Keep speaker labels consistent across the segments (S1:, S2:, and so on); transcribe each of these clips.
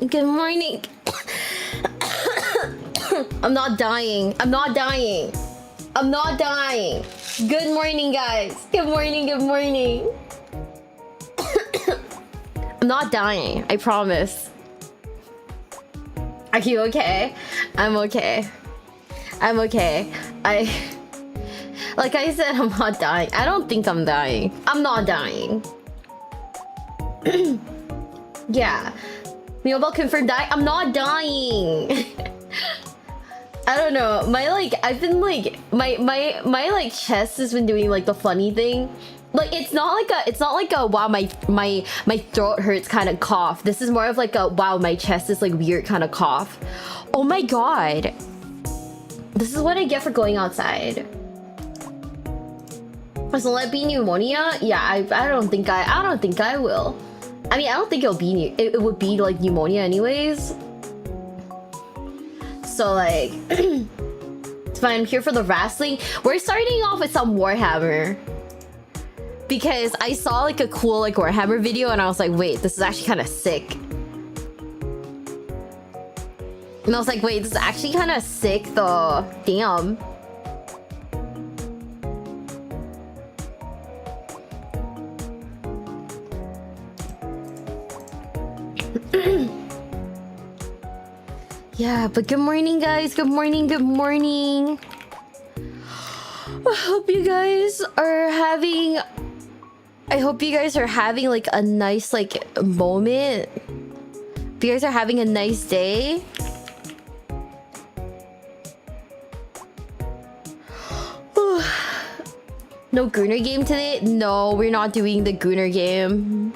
S1: Good morning. I'm not dying. I'm not dying. I'm not dying. Good morning, guys. Good morning. Good morning. I'm not dying. I promise. Are you okay? I'm okay. I'm okay. Like I said, I'm not dying. I don't think I'm dying. I'm not dying. Yeah. Miyobel confirmed die. I'm not dying. I don't know. I've been like my chest has been doing like the funny thing. Like it's not like a wow my throat hurts kind of cough. This is more of like a wow my chest is like weird kind of cough. Oh my god. This is what I get for going outside. So let it be pneumonia? Yeah, I don't think I will. I mean, I don't think it would be like pneumonia anyways. So like it's fine. I'm here for the wrestling. We're starting off with some Warhammer. Because I saw like a cool like Warhammer video and I was like, wait, this is actually kind of sick. And I was like, wait, this is actually kind of sick though. Damn. Yeah, but good morning, guys. Good morning. Good morning. I hope you guys are having like a nice like moment. If you guys are having a nice day. No Gunner game today? No, we're not doing the Gunner game.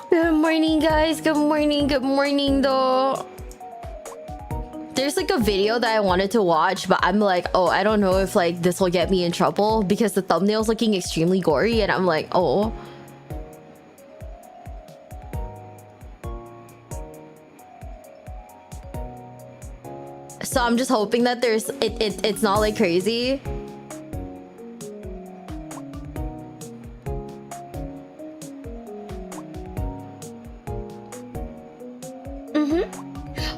S1: Good morning, guys. Good morning. Good morning, though. There's like a video that I wanted to watch, but I'm like, oh, I don't know if like this will get me in trouble because the thumbnail's looking extremely gory, and I'm like, oh. So I'm just hoping that it's not like crazy.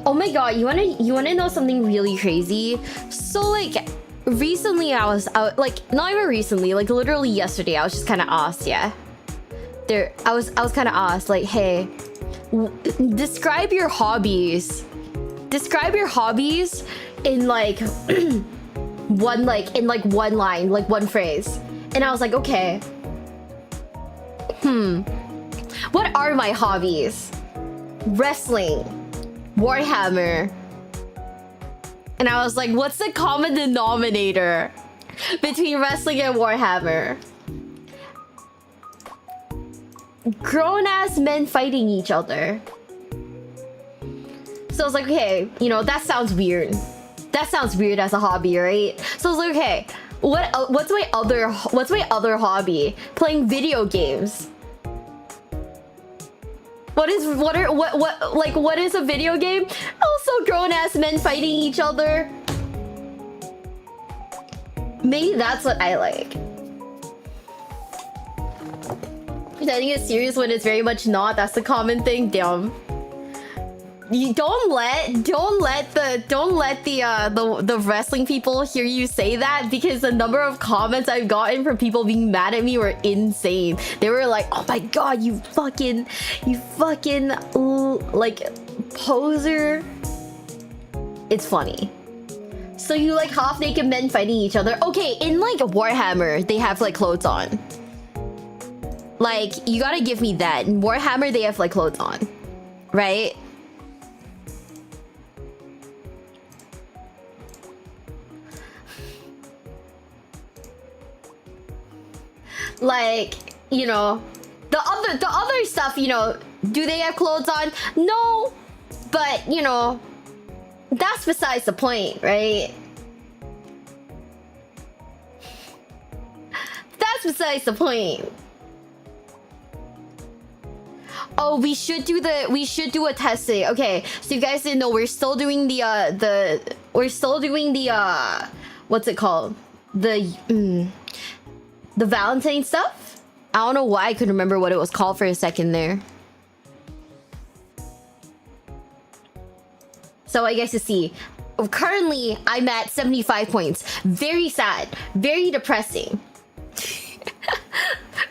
S1: Oh my god, you wanna know something really crazy? So like recently I was out, like not even recently, like literally yesterday I was just kind of asked, yeah. I was kind of asked like, hey, describe your hobbies. Describe your hobbies in like one line, like one phrase. And I was like, okay. What are my hobbies? Wrestling, Warhammer. And I was like, what's the common denominator between wrestling and Warhammer? Grown-ass men fighting each other. So I was like, okay, you know, that sounds weird. That sounds weird as a hobby, right? So I was like, okay, what's my other hobby? Playing video games. What is a video game? Also grown-ass men fighting each other. Maybe that's what I like. Pretending it's serious when it's very much not. That's the common thing. Damn. You don't let the wrestling people hear you say that, because the number of comments I've gotten from people being mad at me were insane. They were like, oh my god, you fucking like poser. It's funny. So you like half naked men fighting each other. Okay, in like Warhammer they have like clothes on. Like you gotta give me that. In Warhammer they have like clothes on, right? Like, you know, the other stuff, you know, do they have clothes on? No, but you know, that's besides the point, right? That's besides the point. Oh, we should do a test today. what's it called? The Valentine stuff? I don't know why I couldn't remember what it was called for a second there. So I guess to see. Currently, I'm at 75 points. Very sad. Very depressing.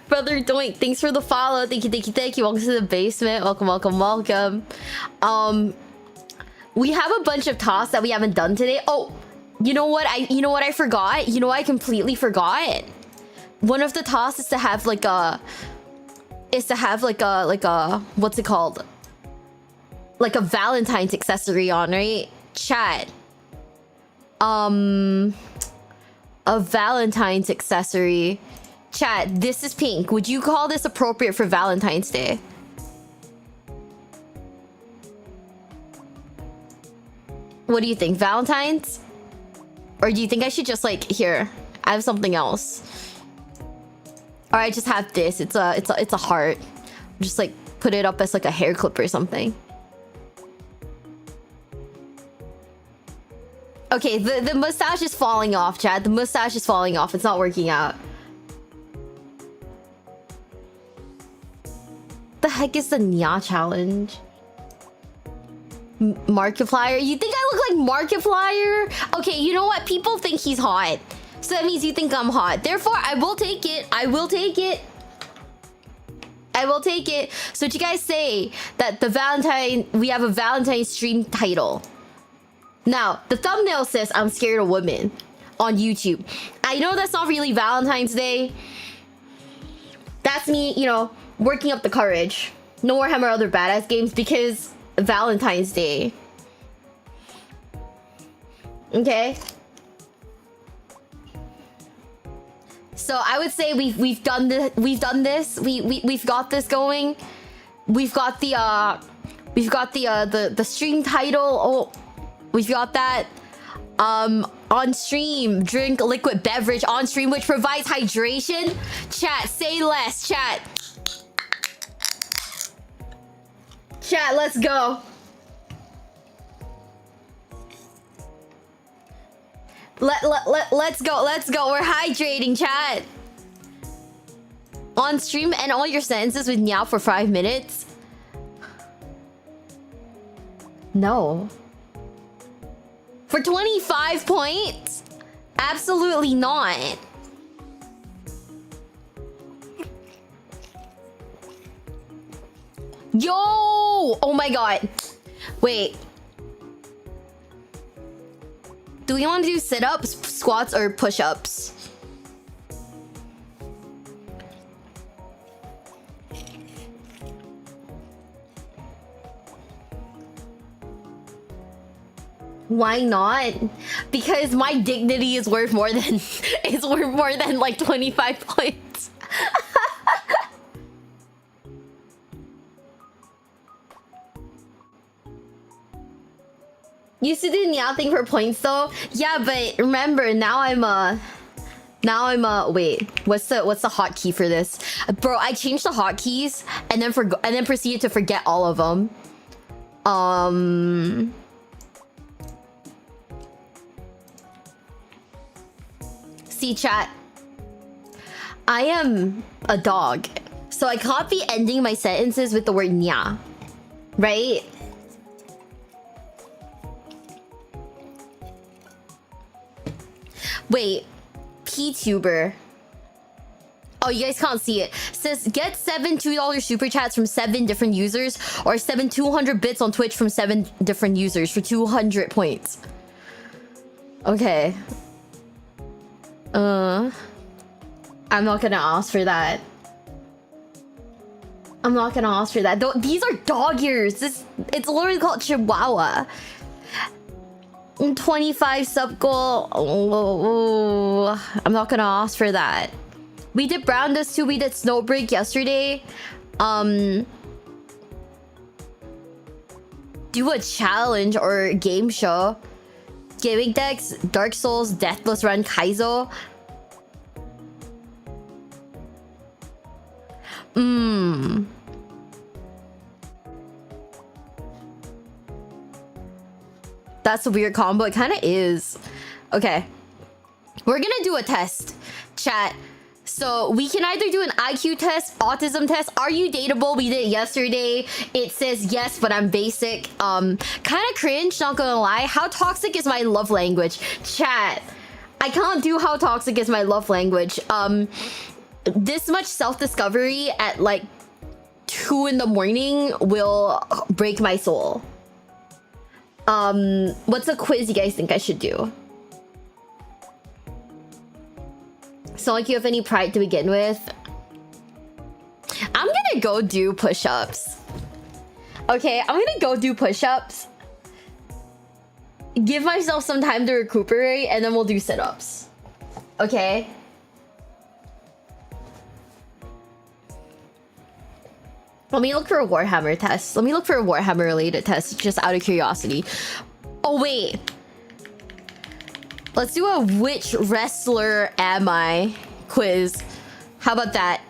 S1: Brother Doink, thanks for the follow. Thank you, thank you, thank you. Welcome to the basement. Welcome, welcome, welcome. We have a bunch of tasks that we haven't done today. Oh, you know what I forgot? You know what I completely forgot? One of the tasks is to have like a what's it called? Like a Valentine's accessory on, right? Chat. A Valentine's accessory. Chat, this is pink. Would you call this appropriate for Valentine's Day? What do you think? Valentine's? Or do you think I should just like, here, I have something else. Or I just have this. It's a heart. Just like put it up as like a hair clip or something. Okay, the mustache is falling off, chat. The mustache is falling off. It's not working out. The heck is the Nya challenge? Markiplier? You think I look like Markiplier? Okay, you know what? People think he's hot. So that means you think I'm hot. Therefore, I will take it. I will take it. I will take it. So what you guys say that we have a Valentine stream title. Now, the thumbnail says I'm scared of women on YouTube. I know that's not really Valentine's Day. That's me, you know, working up the courage. No Warhammer other badass games because Valentine's Day. Okay. So I would say we've done this. We've got this going. We've got the stream title. Oh, we've got that. On stream, drink liquid beverage on stream which provides hydration. Chat, say less. Chat, let's go. Let's go. We're hydrating, chat. On stream and all your sentences with Nya for 5 minutes. No. For 25 points? Absolutely not. Yo! Oh my god. Wait. Do we want to do sit-ups, squats, or push-ups? Why not? Because my dignity is worth more than like 25 points. Used to do Nya thing for points though. Yeah, but remember now I'm wait, what's the hotkey for this? Bro, I changed the hotkeys and then proceeded to forget all of them. See, chat. I am a dog, so I can't be ending my sentences with the word Nya, right? Wait, PTuber. Oh, you guys can't see it. It says get 7 $2 super chats from 7 different users, or 7 200 bits on Twitch from 7 different users for 200 points. Okay. I'm not gonna ask for that. I'm not gonna ask for that. These are dog ears. It's literally called Chihuahua. 25 sub goal. Oh, I'm not gonna ask for that. We did brown dust too. We did snowbreak yesterday. Do a challenge or game show. Gaming decks, Dark Souls, Deathless Run, Kaizo. That's a weird combo. It kind of is. Okay. We're gonna do a test, chat. So we can either do an IQ test, autism test. Are you dateable? We did it yesterday. It says yes, but I'm basic. Kind of cringe, not gonna lie. How toxic is my love language? Chat, I can't do how toxic is my love language. This much self-discovery at like 2 in the morning will break my soul. What's a quiz you guys think I should do? So like you have any pride to begin with? I'm gonna go do push-ups. Okay, I'm gonna go do push-ups. Give myself some time to recuperate and then we'll do sit-ups. Okay? Let me look for a Warhammer test. Let me look for a Warhammer related test just out of curiosity. Oh wait. Let's do a which wrestler am I quiz. How about that?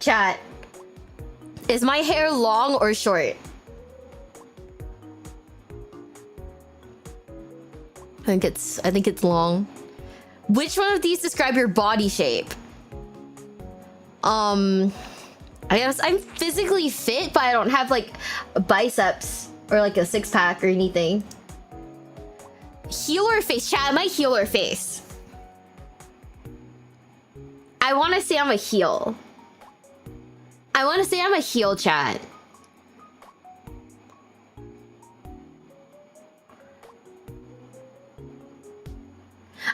S1: Chat. Is my hair long or short? I think it's long. Which one of these describe your body shape? I guess I'm physically fit, but I don't have like biceps or like a six-pack or anything. Heel or face? Chat, am I heel or face? I want to say I'm a heel. I want to say I'm a heel, chat.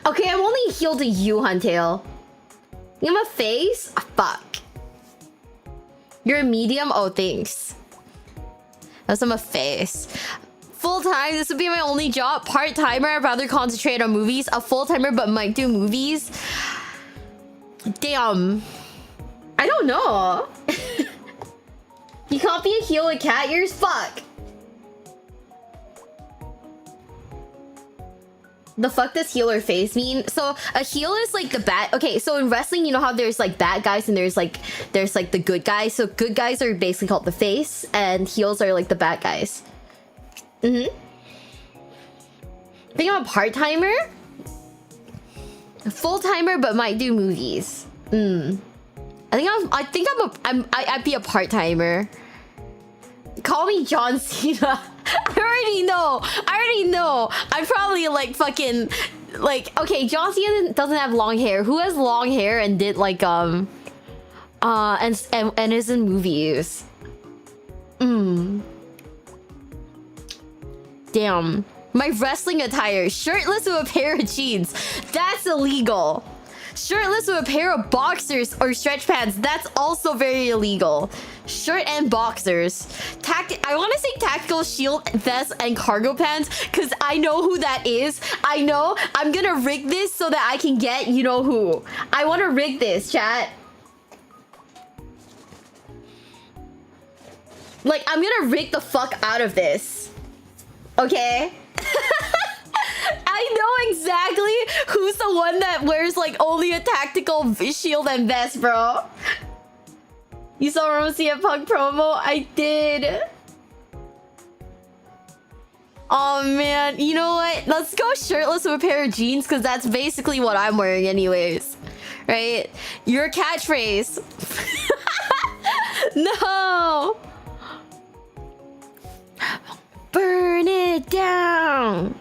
S1: Okay, I'm only heel to you, Huntail. I'm a face? Ah, fuck. You're a medium? Oh, thanks. That's I'm a face. Full-time, this would be my only job. Part-timer, I'd rather concentrate on movies. A full-timer, but might do movies. Damn. I don't know. You can't be a heel with cat ears? Fuck. The fuck does heel or face mean? So a heel is like the bad. Okay, so in wrestling, you know how there's like bad guys and there's like the good guys. So good guys are basically called the face, and heels are like the bad guys. I think I'm a part-timer. Full-timer, but might do movies. I'd be a part-timer. Call me John Cena. I already know. I'm probably like fucking like, okay, John Cena doesn't have long hair. Who has long hair and did like and is in movies? Damn. My wrestling attire, shirtless with a pair of jeans. That's illegal. Shirtless with a pair of boxers or stretch pants. That's also very illegal. Shirt and boxers. I want to say tactical shield vest and cargo pants because I know who that is. I know. I'm gonna rig this so that I can get you know who. I want to rig this, chat. Like, I'm gonna rig the fuck out of this. Okay? I know exactly who's the one that wears like only a tactical shield and vest, bro. You saw Rosie at Punk promo? I did. Oh man, you know what? Let's go shirtless with a pair of jeans because that's basically what I'm wearing anyways. Right? Your catchphrase. No. Burn it down.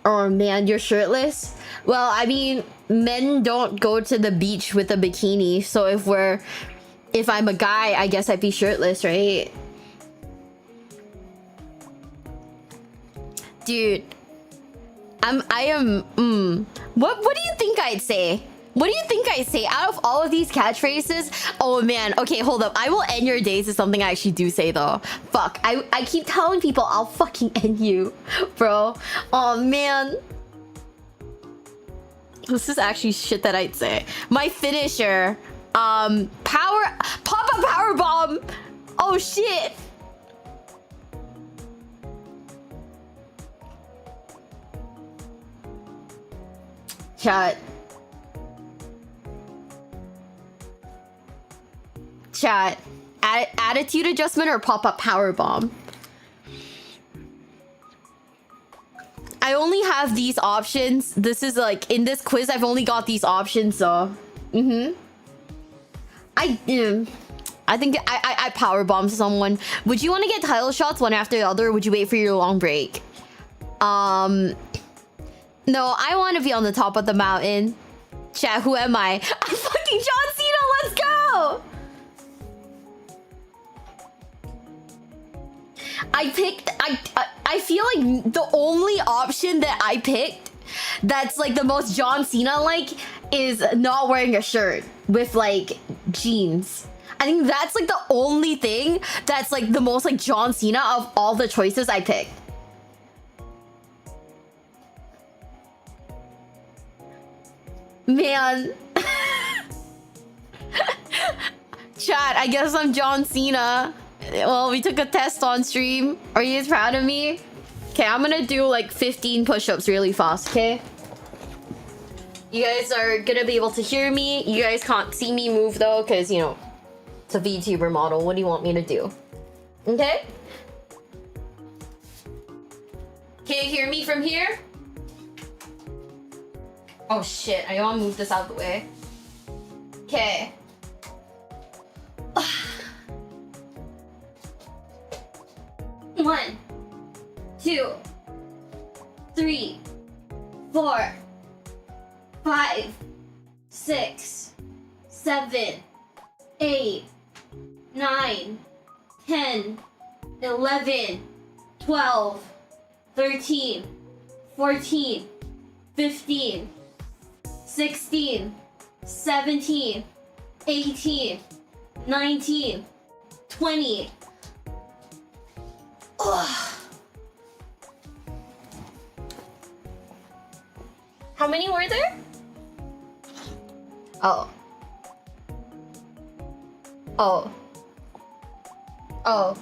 S1: Oh man, you're shirtless? Well, I mean, men don't go to the beach with a bikini, so if I'm a guy, I guess I'd be shirtless, right? Dude, I am what do you think I'd say? What do you think I say? Out of all of these catchphrases? Oh man, okay, hold up. I will end your days is something I actually do say though. Fuck, I keep telling people I'll fucking end you, bro. Oh man. This is actually shit that I'd say. My finisher. Pop a power bomb. Oh shit. Chat. Chat. Attitude adjustment or pop-up power bomb? I only have these options. This is like, in this quiz, I've only got these options, so... I think I power bomb someone. Would you want to get title shots one after the other, or would you wait for your long break? No, I want to be on the top of the mountain. Chat, who am I? I'm fucking John Cena, let's go! I feel like the only option that I picked that's like the most John Cena like is not wearing a shirt with like jeans. I think that's like the only thing that's like the most like John Cena of all the choices I picked. Man. Chat, I guess I'm John Cena. Well, we took a test on stream. Are you guys proud of me? Okay, I'm gonna do like 15 push-ups really fast, okay? You guys are gonna be able to hear me. You guys can't see me move though, because, you know, it's a VTuber model. What do you want me to do? Okay? Can you hear me from here? Oh shit, I gotta move this out of the way. Okay. 1, 2, 3, 4, 5, 6, 7, 8, 9, 10, 11, 12, 13, 14, 15, 16, 17, 18, 19, 20. Ugh. How many were there? Oh. Oh. Oh.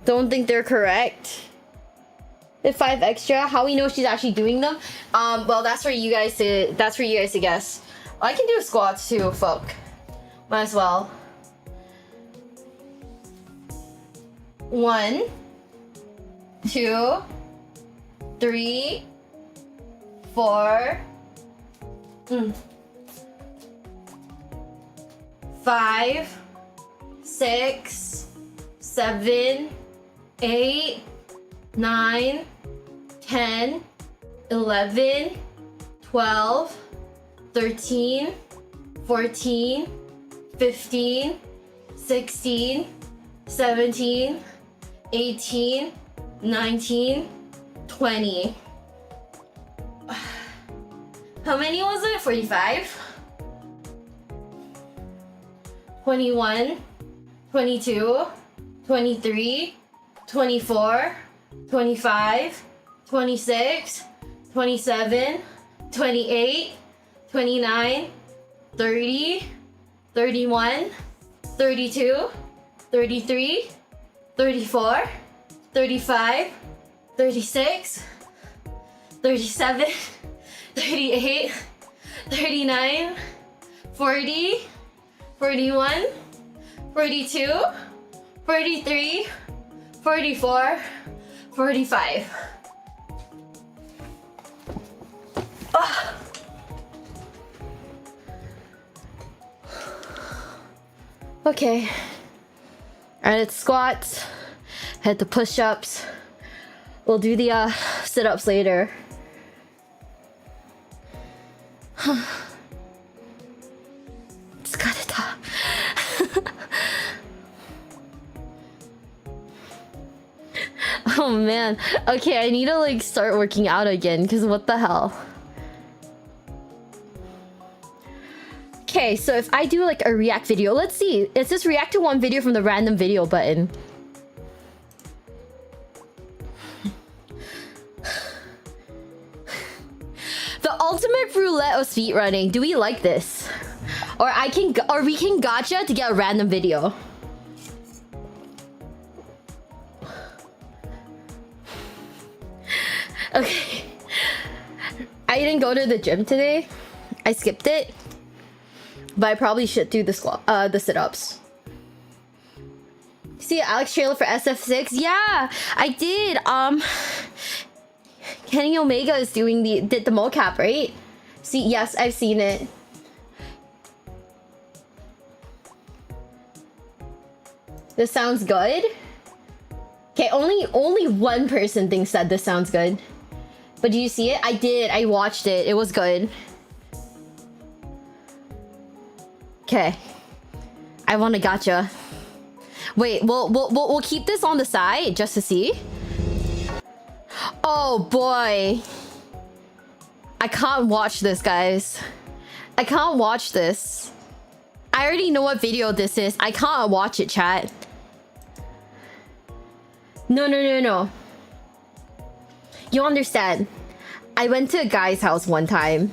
S1: Don't think they're correct. The 5 extra. How we know she's actually doing them? Well, that's for you guys to guess. I can do squats too, fuck. Might as well. 1, 2, 3, 4, 5, 6, 7, 8, 9, 10, 11, 12, 13, 14, 15, 16, 17, 18, 19, 20. How many was it? 45? 21, 22, 23, 24, 25, 26, 27, 28, 29, 30, 31, 32, 33, 34, 35, 36, 37, 38, 39, 40, 41, 42, 43, 44, 45. Ugh. Okay. Alright, squats. Head to push-ups. We'll do the sit-ups later. Oh man. Okay, I need to like start working out again because what the hell. Okay, so if I do like a react video, let's see. It's just react to one video from the random video button. The ultimate roulette of speedrunning. Do we like this? Or we can gacha to get a random video. Okay. I didn't go to the gym today. I skipped it. But I probably should do the sit-ups. See Alex trailer for SF6? Yeah, I did. Kenny Omega is doing the mocap, right? See, yes, I've seen it. This sounds good. Okay, only one person thinks that this sounds good. But do you see it? I did. I watched it. It was good. Okay. I want a gotcha. Wait, we'll keep this on the side just to see. Oh boy. I can't watch this, guys. I can't watch this. I already know what video this is. I can't watch it, chat. No. You understand. I went to a guy's house one time.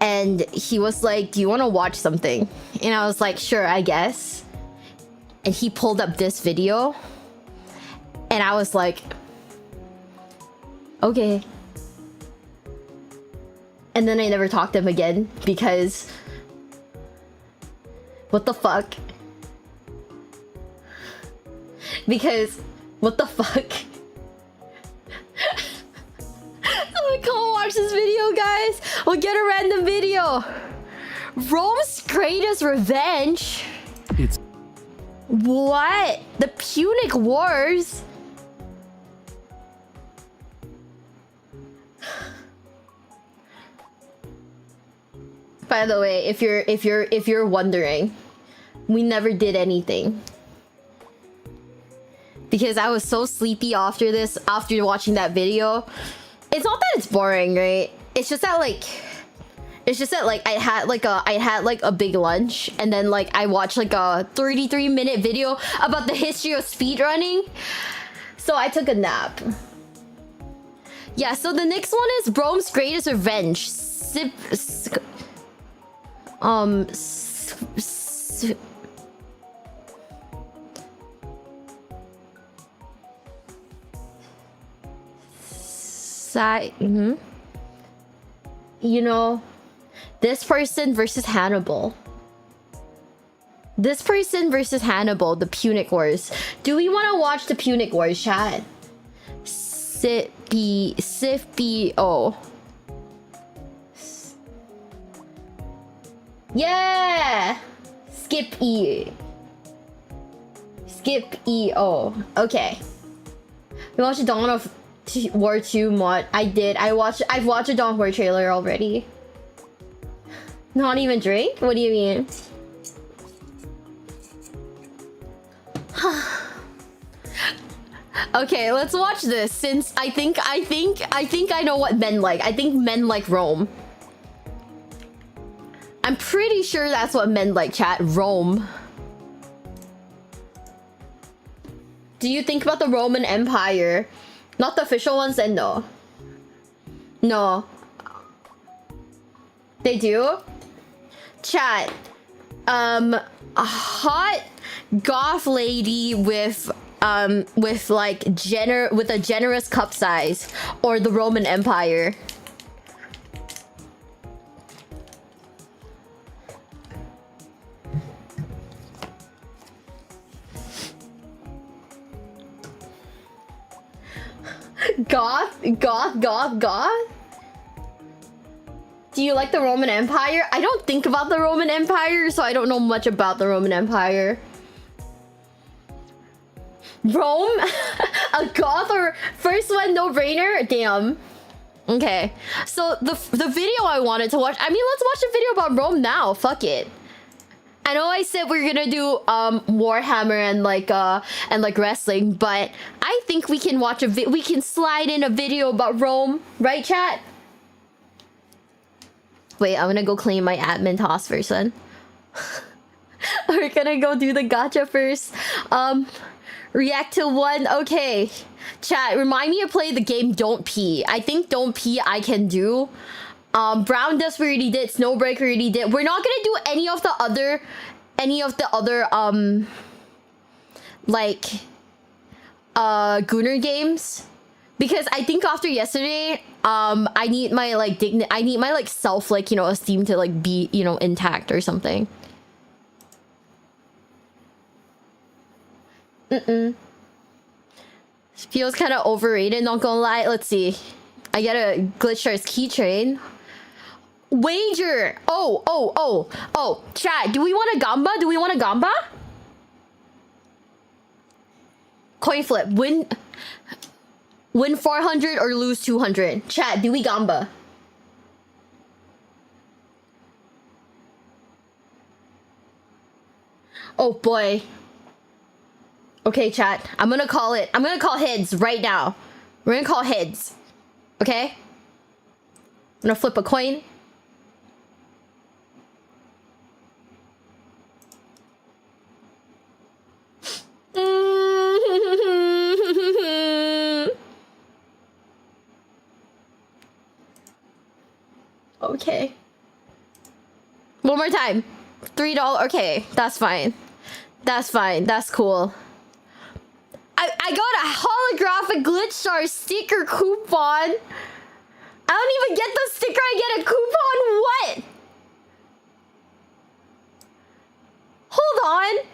S1: And he was like, do you want to watch something? And I was like, sure, I guess. And he pulled up this video. And I was like, okay. And then I never talked to him again because... What the fuck? Because... What the fuck? I can't watch this video, guys. We'll get a random video. Rome's greatest revenge?
S2: It's...
S1: What? The Punic Wars? By the way, if you're wondering, we never did anything. Because I was so sleepy after watching that video. It's not that it's boring, right? It's just that like I had like a big lunch and then like I watched like a 33-minute video about the history of speedrunning. So I took a nap. Yeah, so the next one is Rome's Greatest Revenge. You know, this person versus Hannibal. This person versus Hannibal, the Punic Wars. Do we want to watch the Punic Wars, chat? Sifbo. Yeah! Skip E. Skip E-O. Okay. We watched Dawn of War 2 mod. I did. I've watched a Dawn of War trailer already. Not even drink? What do you mean? Okay, let's watch this since I think I know what men like. I think men like Rome. I'm pretty sure that's what men like, chat. Rome. Do you think about the Roman Empire? Not the official ones, then no. No. They do? Chat. A hot goth lady with like with a generous cup size, or the Roman Empire. Goth? Do you like the Roman Empire? I don't think about the Roman Empire, so I don't know much about the Roman Empire. Rome? A goth or first one no-brainer? Damn. Okay. So the video I wanted to watch, I mean, let's watch a video about Rome now. Fuck it. I know I said we're gonna do Warhammer and like wrestling, but I think we can watch we can slide in a video about Rome, right, chat? Wait, I'm gonna go claim my admin toss first then. We're gonna go do the gacha first. React to one. Okay, chat, remind me to play the game Don't Pee. I think Don't Pee I can do. Brown Dust we already did. Snowbreaker we already did. We're not gonna do any of the other like Gunner games. Because I think after yesterday, I need my like I need my like self like, you know, esteem to like be, you know, intact or something. Feels kind of overrated, not gonna lie. Let's see. I get a Glitchstars keychain. Wager! Oh, chat, do we want a gamba? Do we want a gamba? Coin flip. Win 400 or lose 200. Chat, do we gamba? Oh boy. Okay, chat. I'm gonna call it. I'm gonna call heads right now. We're gonna call heads. Okay? I'm gonna flip a coin. Okay. One more time. $3. Okay, that's fine. That's fine. That's cool. I got a holographic Glitchstar sticker coupon. I don't even get the sticker. I get a coupon. What? Hold on.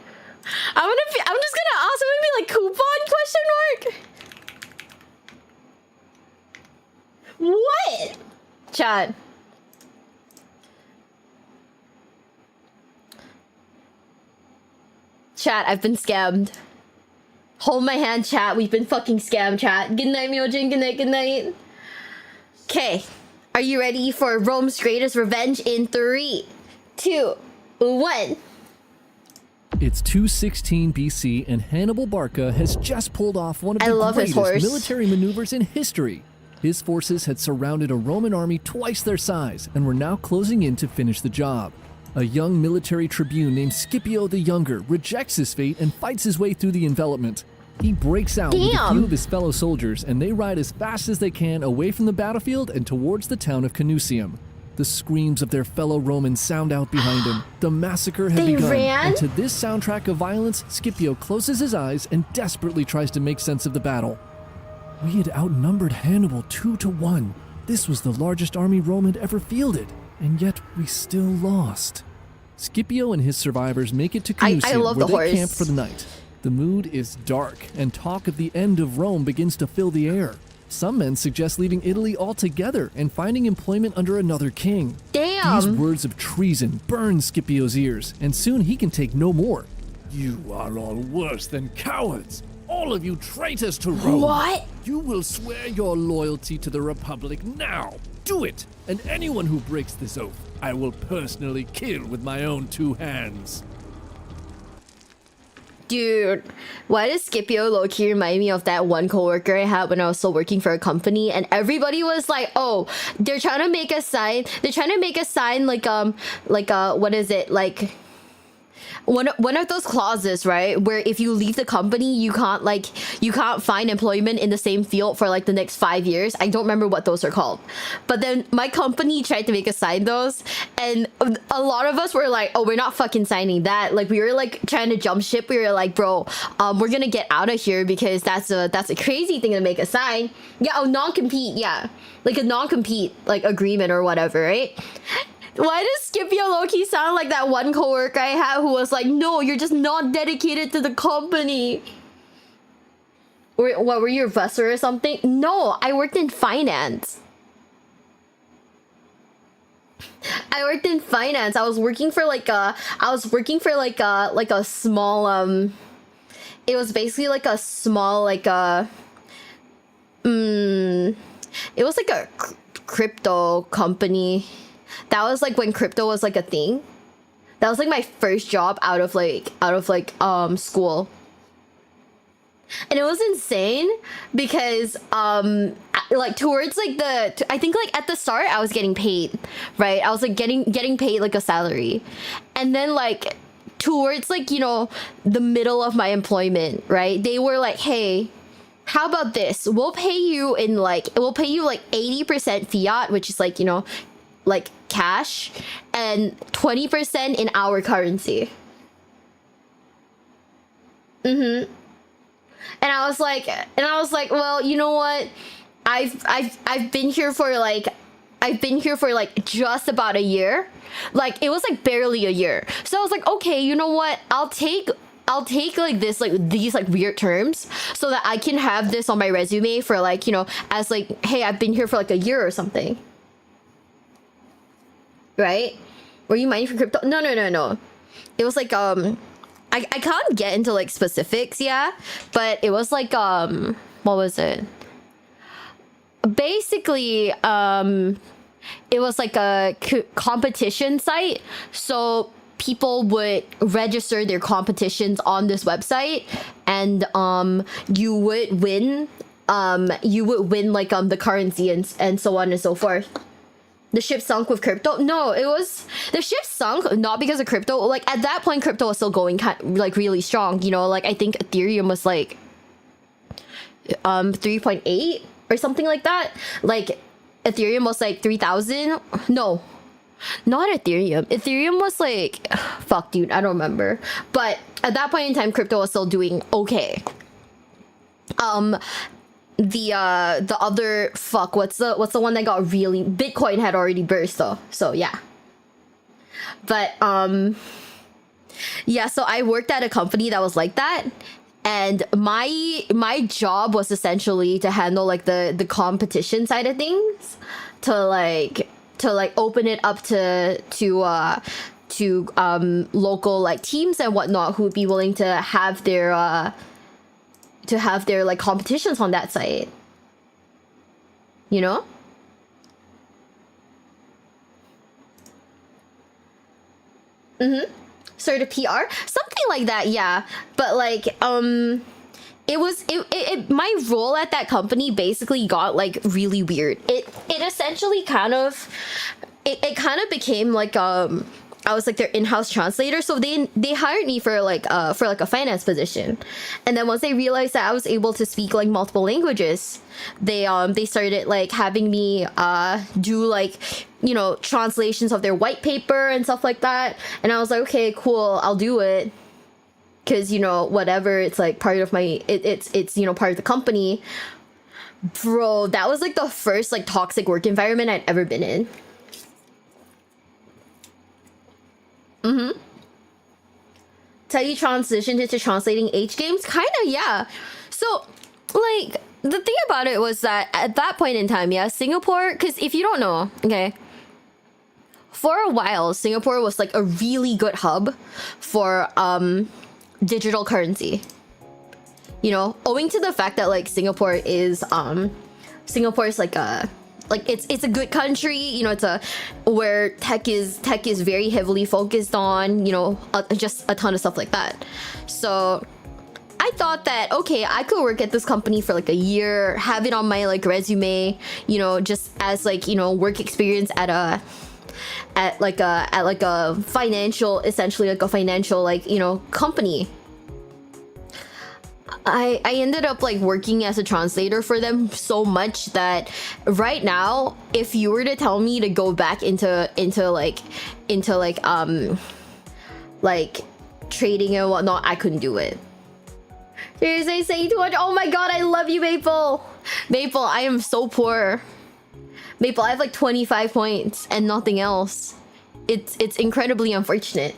S1: I'm just gonna ask. I'm gonna be like coupon question mark. What? Chat. Chat, I've been scammed. Hold my hand, chat. We've been fucking scammed, chat. Good night, Myojin. Good night, good night. Okay. Are you ready for Rome's greatest revenge in 3, 2, 1?
S2: It's 216 BC and Hannibal Barca has just pulled off one of the greatest military maneuvers in history. His forces had surrounded a Roman army twice their size and were now closing in to finish the job. A young military tribune named Scipio the Younger rejects his fate and fights his way through the envelopment. He breaks out with a few of his fellow soldiers and they ride as fast as they can away from the battlefield and towards the town of Canusium. The screams of their fellow Romans sound out behind him. The massacre had begun, and to this soundtrack of violence, Scipio closes his eyes and desperately tries to make sense of the battle. We had outnumbered Hannibal 2 to 1. This was the largest army Rome had ever fielded, and yet we still lost. Scipio and his survivors make it to Canusium, where they camp for the night. The mood is dark, and talk of the end of Rome begins to fill the air. Some men suggest leaving Italy altogether and finding employment under another king.
S1: Damn!
S2: These words of treason burn Scipio's ears, and soon he can take no more. You are all worse than cowards! All of you traitors to Rome!
S1: What?
S2: You will swear your loyalty to the Republic now! Do it! And anyone who breaks this oath, I will personally kill with my own 2 hands.
S1: Dude, why does Scipio low-key remind me of that one coworker I had when I was still working for a company, and everybody was like, oh, they're trying to make a sign like what is it, like one of those clauses, right, where if you leave the company you can't find employment in the same field for like the next 5 years. I don't remember what those are called, but then my company tried to make us sign those, and a lot of us were like, oh, we're not fucking signing that. Like, we were like trying to jump ship. We were like, bro, we're gonna get out of here because that's a crazy thing to make a sign. Yeah, oh, non-compete. Yeah, like a non-compete like agreement or whatever, right? Why does Scipio low-key sound like that one coworker I had who was like, no, you're just not dedicated to the company? Or what, were you a professor or something? No, I worked in finance. I worked in finance. I was working for like a small it was basically like a small it was like a crypto company. That was like when crypto was like a thing. That was like my first job out of school. And it was insane because like towards like I think like at the start I was getting paid, right? I was like getting paid like a salary. And then like towards like, you know, the middle of my employment, right? They were like, hey, how about this? We'll pay you like 80% fiat, which is like, you know, like cash, and 20% in our currency. And I was like, well, you know what? I've been here for like just about a year. Like it was like barely a year. So I was like, okay, you know what? I'll take like this, like these like weird terms so that I can have this on my resume for like, you know, as like, hey, I've been here for like a year or something. Right? Were you mining for crypto? No. It was like I can't get into like specifics, yeah, but it was like what was it? Basically, it was like a competition site, so people would register their competitions on this website, and you would win like the currency and so on and so forth. The ship sunk with crypto? No, it was the ship sunk not because of crypto. Like at that point, crypto was still going like really strong. You know, like I think Ethereum was like 3.8 or something like that. Like Ethereum was like 3,000. No, not Ethereum. Ethereum was like, fuck, dude, I don't remember. But at that point in time, crypto was still doing okay. The other, fuck, what's the one that got really, Bitcoin had already burst though, so yeah. But yeah, so I worked at a company that was like that, and my job was essentially to handle like the competition side of things, to like open it up to local like teams and whatnot who would be willing to have their like competitions on that site, you know? Sort of PR, something like that, yeah. But like it my role at that company basically got like really weird. It essentially kind of became like I was like their in-house translator, so they hired me for like a finance position. And then once they realized that I was able to speak like multiple languages, they started like having me do like, you know, translations of their white paper and stuff like that. And I was like, okay, cool, I'll do it, because, you know, whatever, it's like part of my it's you know, part of the company. Bro, that was like the first like toxic work environment I'd ever been in. So you transitioned into translating H games? Kinda, yeah. So, like, the thing about it was that at that point in time, yeah, Singapore, because if you don't know, okay, for a while, Singapore was like a really good hub for digital currency. You know, owing to the fact that like Singapore is like a it's a good country, you know, it's a where tech is very heavily focused on, you know, just a ton of stuff like that. So I thought that, okay, I could work at this company for like a year, have it on my like resume, you know, just as like, you know, work experience at a financial, essentially like a financial, like, you know, company. I ended up like working as a translator for them so much that right now, if you were to tell me to go back into trading and whatnot, I couldn't do it. Seriously, saying 200. Oh my god, I love you, Maple. Maple, I am so poor. Maple, I have like 25 points and nothing else. It's incredibly unfortunate.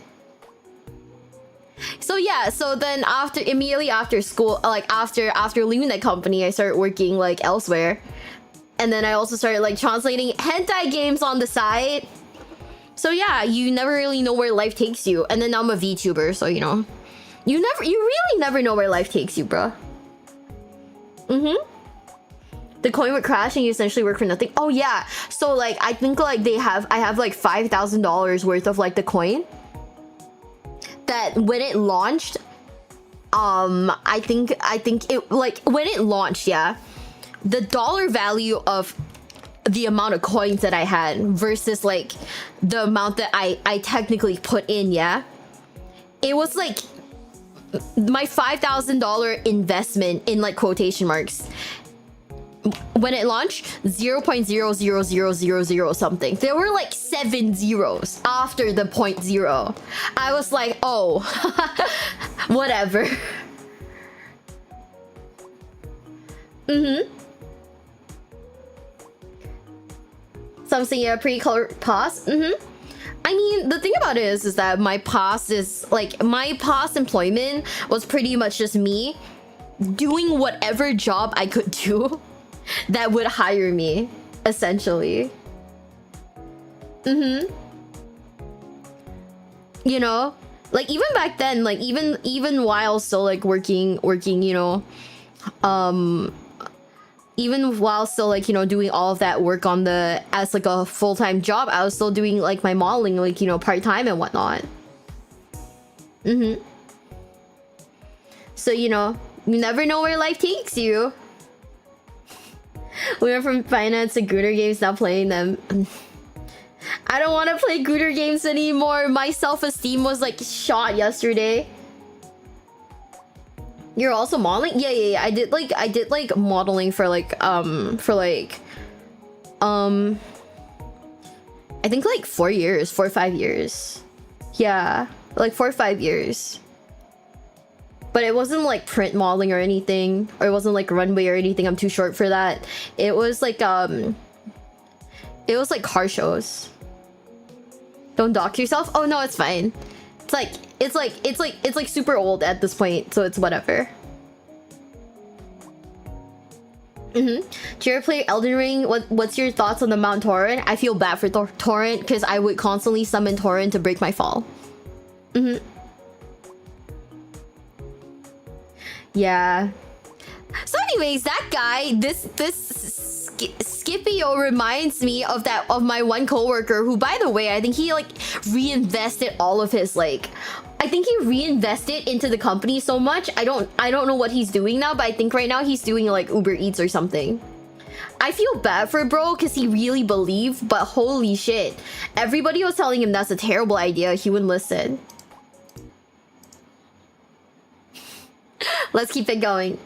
S1: So yeah, so then immediately after school, like after leaving that company, I started working like elsewhere. And then I also started like translating hentai games on the side. So yeah, you never really know where life takes you. And then now I'm a VTuber, so you know. You really never know where life takes you, bro. The coin would crash and you essentially work for nothing. Oh yeah. So like I think like I have like $5,000 worth of like the coin. That when it launched, I think it, like when it launched, yeah, the dollar value of the amount of coins that I had versus like the amount that I technically put in, yeah, it was like my $5,000 investment in like quotation marks. When it launched, 0.00000 something. There were like 7 zeros after the 0.0. I was like, oh, whatever. Something yeah, pretty color past. I mean, the thing about it is that my past employment was pretty much just me doing whatever job I could do that would hire me, essentially. You know, like even back then, like even while still like working, you know, even while still like, you know, doing all of that work on the as like a full-time job, I was still doing like my modeling, like, you know, part-time and whatnot. So, you know, you never know where life takes you. We went from finance to Gooter games, now playing them. I don't want to play Gooter games anymore. My self-esteem was like shot yesterday. You're also modeling? Yeah. I did like modeling for like I think like 4 or 5 years. Yeah, like 4 or 5 years. But it wasn't like print modeling or anything, or it wasn't like runway or anything. I'm too short for that. It was like car shows. Don't dock yourself. Oh no, it's fine. It's like super old at this point, so it's whatever. Do you ever play Elden Ring? What's your thoughts on the Mount Torrent? I feel bad for Torrent because I would constantly summon Torrent to break my fall. Yeah. So anyways, that guy, this Scipio reminds me of my one coworker who, by the way, I think he like reinvested all of his like, I think he reinvested into the company so much. I don't know what he's doing now, but I think right now he's doing like Uber Eats or something. I feel bad for bro because he really believed, but holy shit, everybody was telling him that's a terrible idea. He wouldn't listen. Let's keep it going.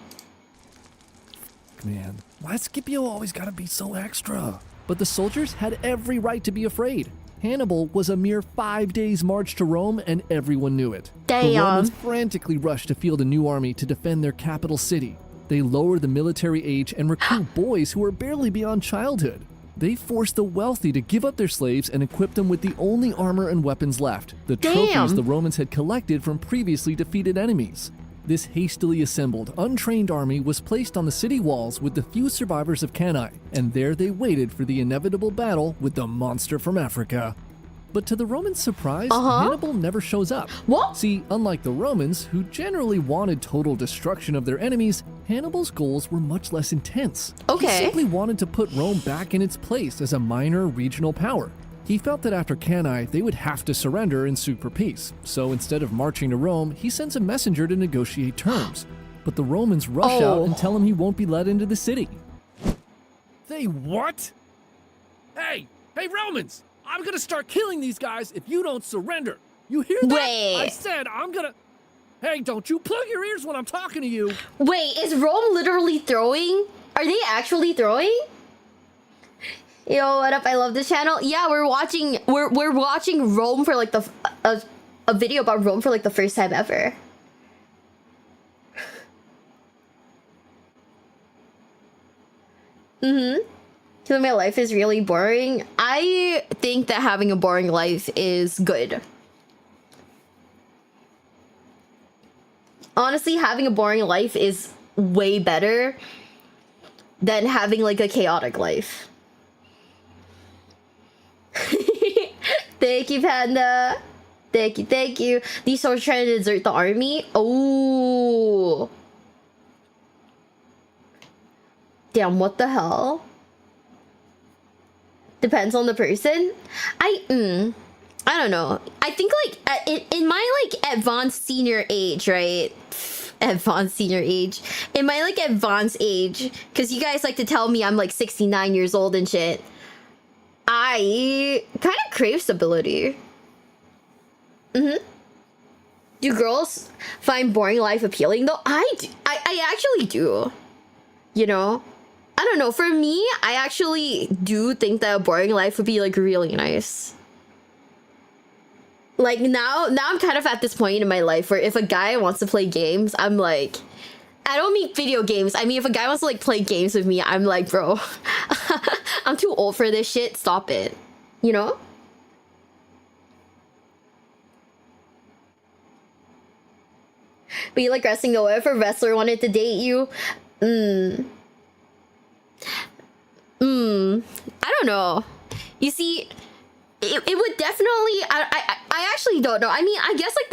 S2: Man, why Scipio always gotta be so extra? But the soldiers had every right to be afraid. Hannibal was a mere 5 days' march to Rome, and everyone knew it.
S1: Damn.
S2: The Romans frantically rushed to field a new army to defend their capital city. They lowered the military age and recruit boys who were barely beyond childhood. They forced the wealthy to give up their slaves and equipped them with the only armor and weapons left, the trophies the Romans had collected from previously defeated enemies. This hastily assembled, untrained army was placed on the city walls with the few survivors of Cannae, and there they waited for the inevitable battle with the monster from Africa. But to the Romans' surprise, Hannibal never shows up.
S1: What?
S2: See, unlike the Romans, who generally wanted total destruction of their enemies, Hannibal's goals were much less intense.
S1: Okay.
S2: He simply wanted to put Rome back in its place as a minor regional power. He felt that after Cannae, they would have to surrender and sue for peace. So instead of marching to Rome, he sends a messenger to negotiate terms. But the Romans rush out and tell him he won't be let into the city.
S3: They what? Hey, Romans! I'm gonna start killing these guys if you don't surrender. You hear that?
S1: Wait.
S3: I said I'm gonna... Hey, don't you plug your ears when I'm talking to you.
S1: Wait, is Rome literally throwing? Are they actually throwing? Yo, what up? I love this channel. Yeah, we're watching Rome for like a video about Rome for like the first time ever. So my life is really boring. I think that having a boring life is good. Honestly, having a boring life is way better than having like a chaotic life. Thank you, Panda. Thank you. These soldiers trying to desert the army. Oh. Damn, what the hell? Depends on the person. I don't know. I think like in my like advanced senior age, right? Advanced senior age. In my like advanced age, because you guys like to tell me I'm like 69 years old and shit. I kind of crave stability. Do girls find boring life appealing though? I actually do. You know? I don't know. For me, I actually do think that a boring life would be like really nice. Like now I'm kind of at this point in my life where if a guy wants to play games, I'm like, I don't mean video games. I mean, if a guy wants to like play games with me, I'm like, bro, I'm I'm too old for this shit. Stop it. You know? But you like wrestling though. If a wrestler wanted to date you, I don't know. You see, it would definitely. I actually don't know. I mean, I guess like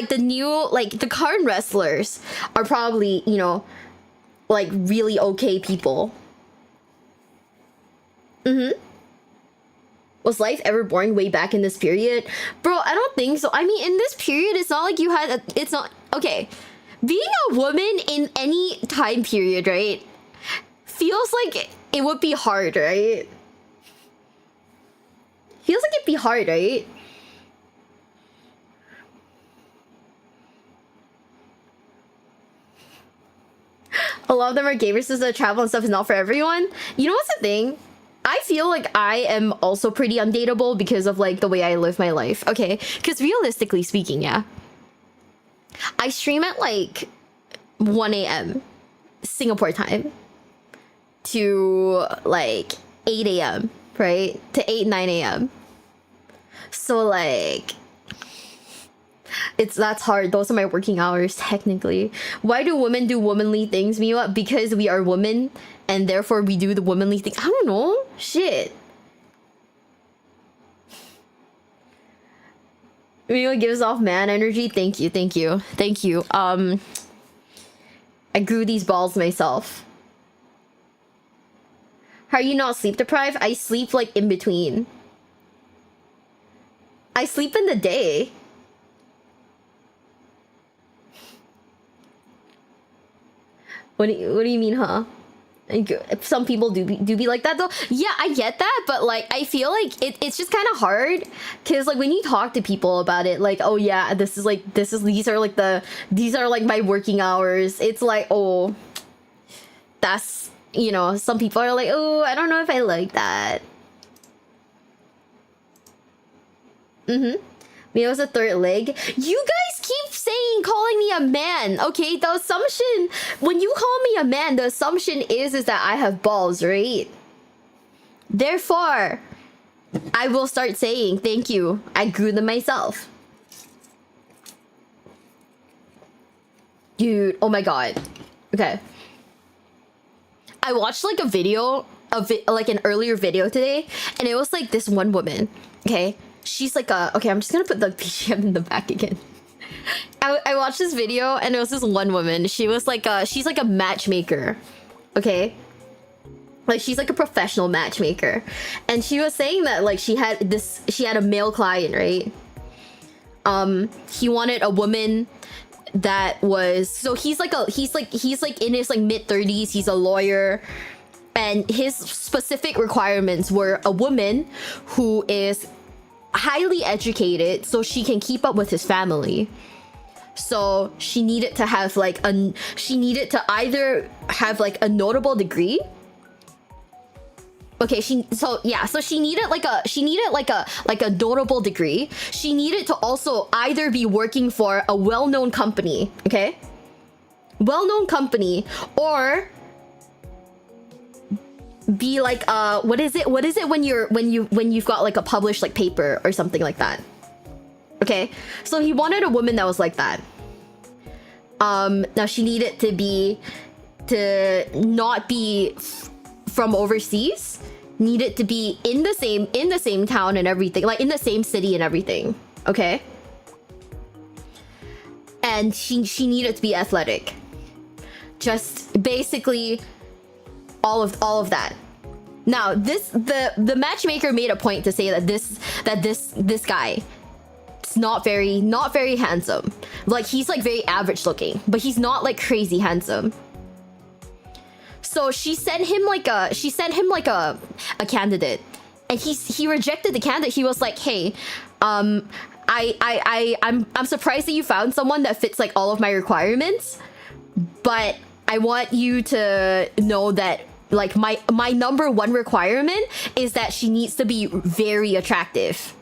S1: the new like the current wrestlers are probably, you know, like really okay people. Was life ever boring way back in this period? Bro, I don't think so. I mean, in this period, it's not like you had it's not okay. Being a woman in any time period, right? Feels like it would be hard, right? Feels like it'd be hard, right? A lot of them are gamers, so the travel and stuff is not for everyone. You know what's the thing? I feel like I am also pretty undateable because of like the way I live my life. Okay, because realistically speaking, yeah, I stream at like 1 a.m. Singapore time to like 8 a.m. right? To 9 a.m. So like that's hard. Those are my working hours technically. Why do women do womanly things, Miwa? Because we are women and therefore we do the womanly thing. I don't know. Shit. Miwa gives off man energy. Thank you, thank you, thank you. I grew these balls myself. How are you not sleep deprived? I sleep like in between. I sleep in the day. What do you mean, huh? Some people do be like that though. Yeah, I get that, but like I feel like it's just kind of hard because like when you talk to people about it, like, oh yeah, these are like my working hours. It's like, oh, that's, you know, some people are like, oh, I don't know if I like that. Me was a third leg. You guys keep calling me a man. Okay, the assumption when you call me a man, the assumption is that I have balls, right? Therefore, I will start saying thank you. I grew them myself. Dude, oh my god. Okay. I watched like a video of it, like an earlier video today, and it was like this one woman. Okay. She's like okay, I'm just gonna put the BGM in the back again. I watched this video and it was this one woman. She was like she's like a matchmaker. Okay. Like she's like a professional matchmaker. And she was saying that like she had a male client, right? He wanted a woman that was, so he's like in his like mid-30s, he's a lawyer. And his specific requirements were a woman who is highly educated so she can keep up with his family. So she needed to have like she needed to either have like a notable degree. Okay, she needed like a notable degree. She needed to also either be working for a well-known company, okay? Well-known company, or be like what is it when you've got like a published like paper or something like that. Okay, so he wanted a woman that was like that. Now she needed to not be from overseas, needed to be in the same town and everything, like in the same city and everything. Okay, and she needed to be athletic. Just basically all of that. Now the matchmaker made a point to say that this guy is not very handsome. Like he's like very average looking, but he's not like crazy handsome. So she sent him like a candidate, and he rejected the candidate. He was like, hey, I'm surprised that you found someone that fits like all of my requirements, but I want you to know that like my number one requirement is that she needs to be very attractive.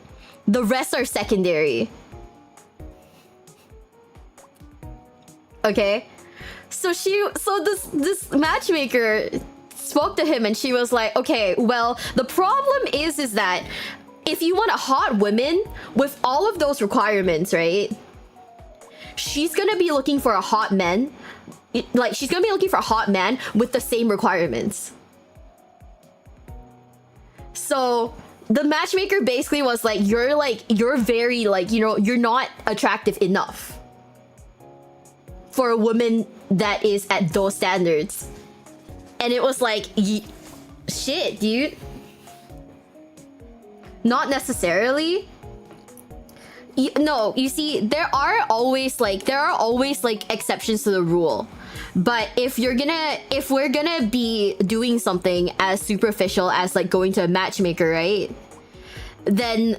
S1: The rest are secondary. Okay? So this matchmaker spoke to him and she was like, okay, well, the problem is that if you want a hot woman with all of those requirements, right? She's gonna be looking for a hot man. Like, she's gonna be looking for a hot man with the same requirements. So the matchmaker basically was like, you're very, like, you know, you're not attractive enough for a woman that is at those standards. And it was like, shit, dude. Not necessarily. No, you see, there are always like exceptions to the rule. But if we're gonna be doing something as superficial as like going to a matchmaker, right? Then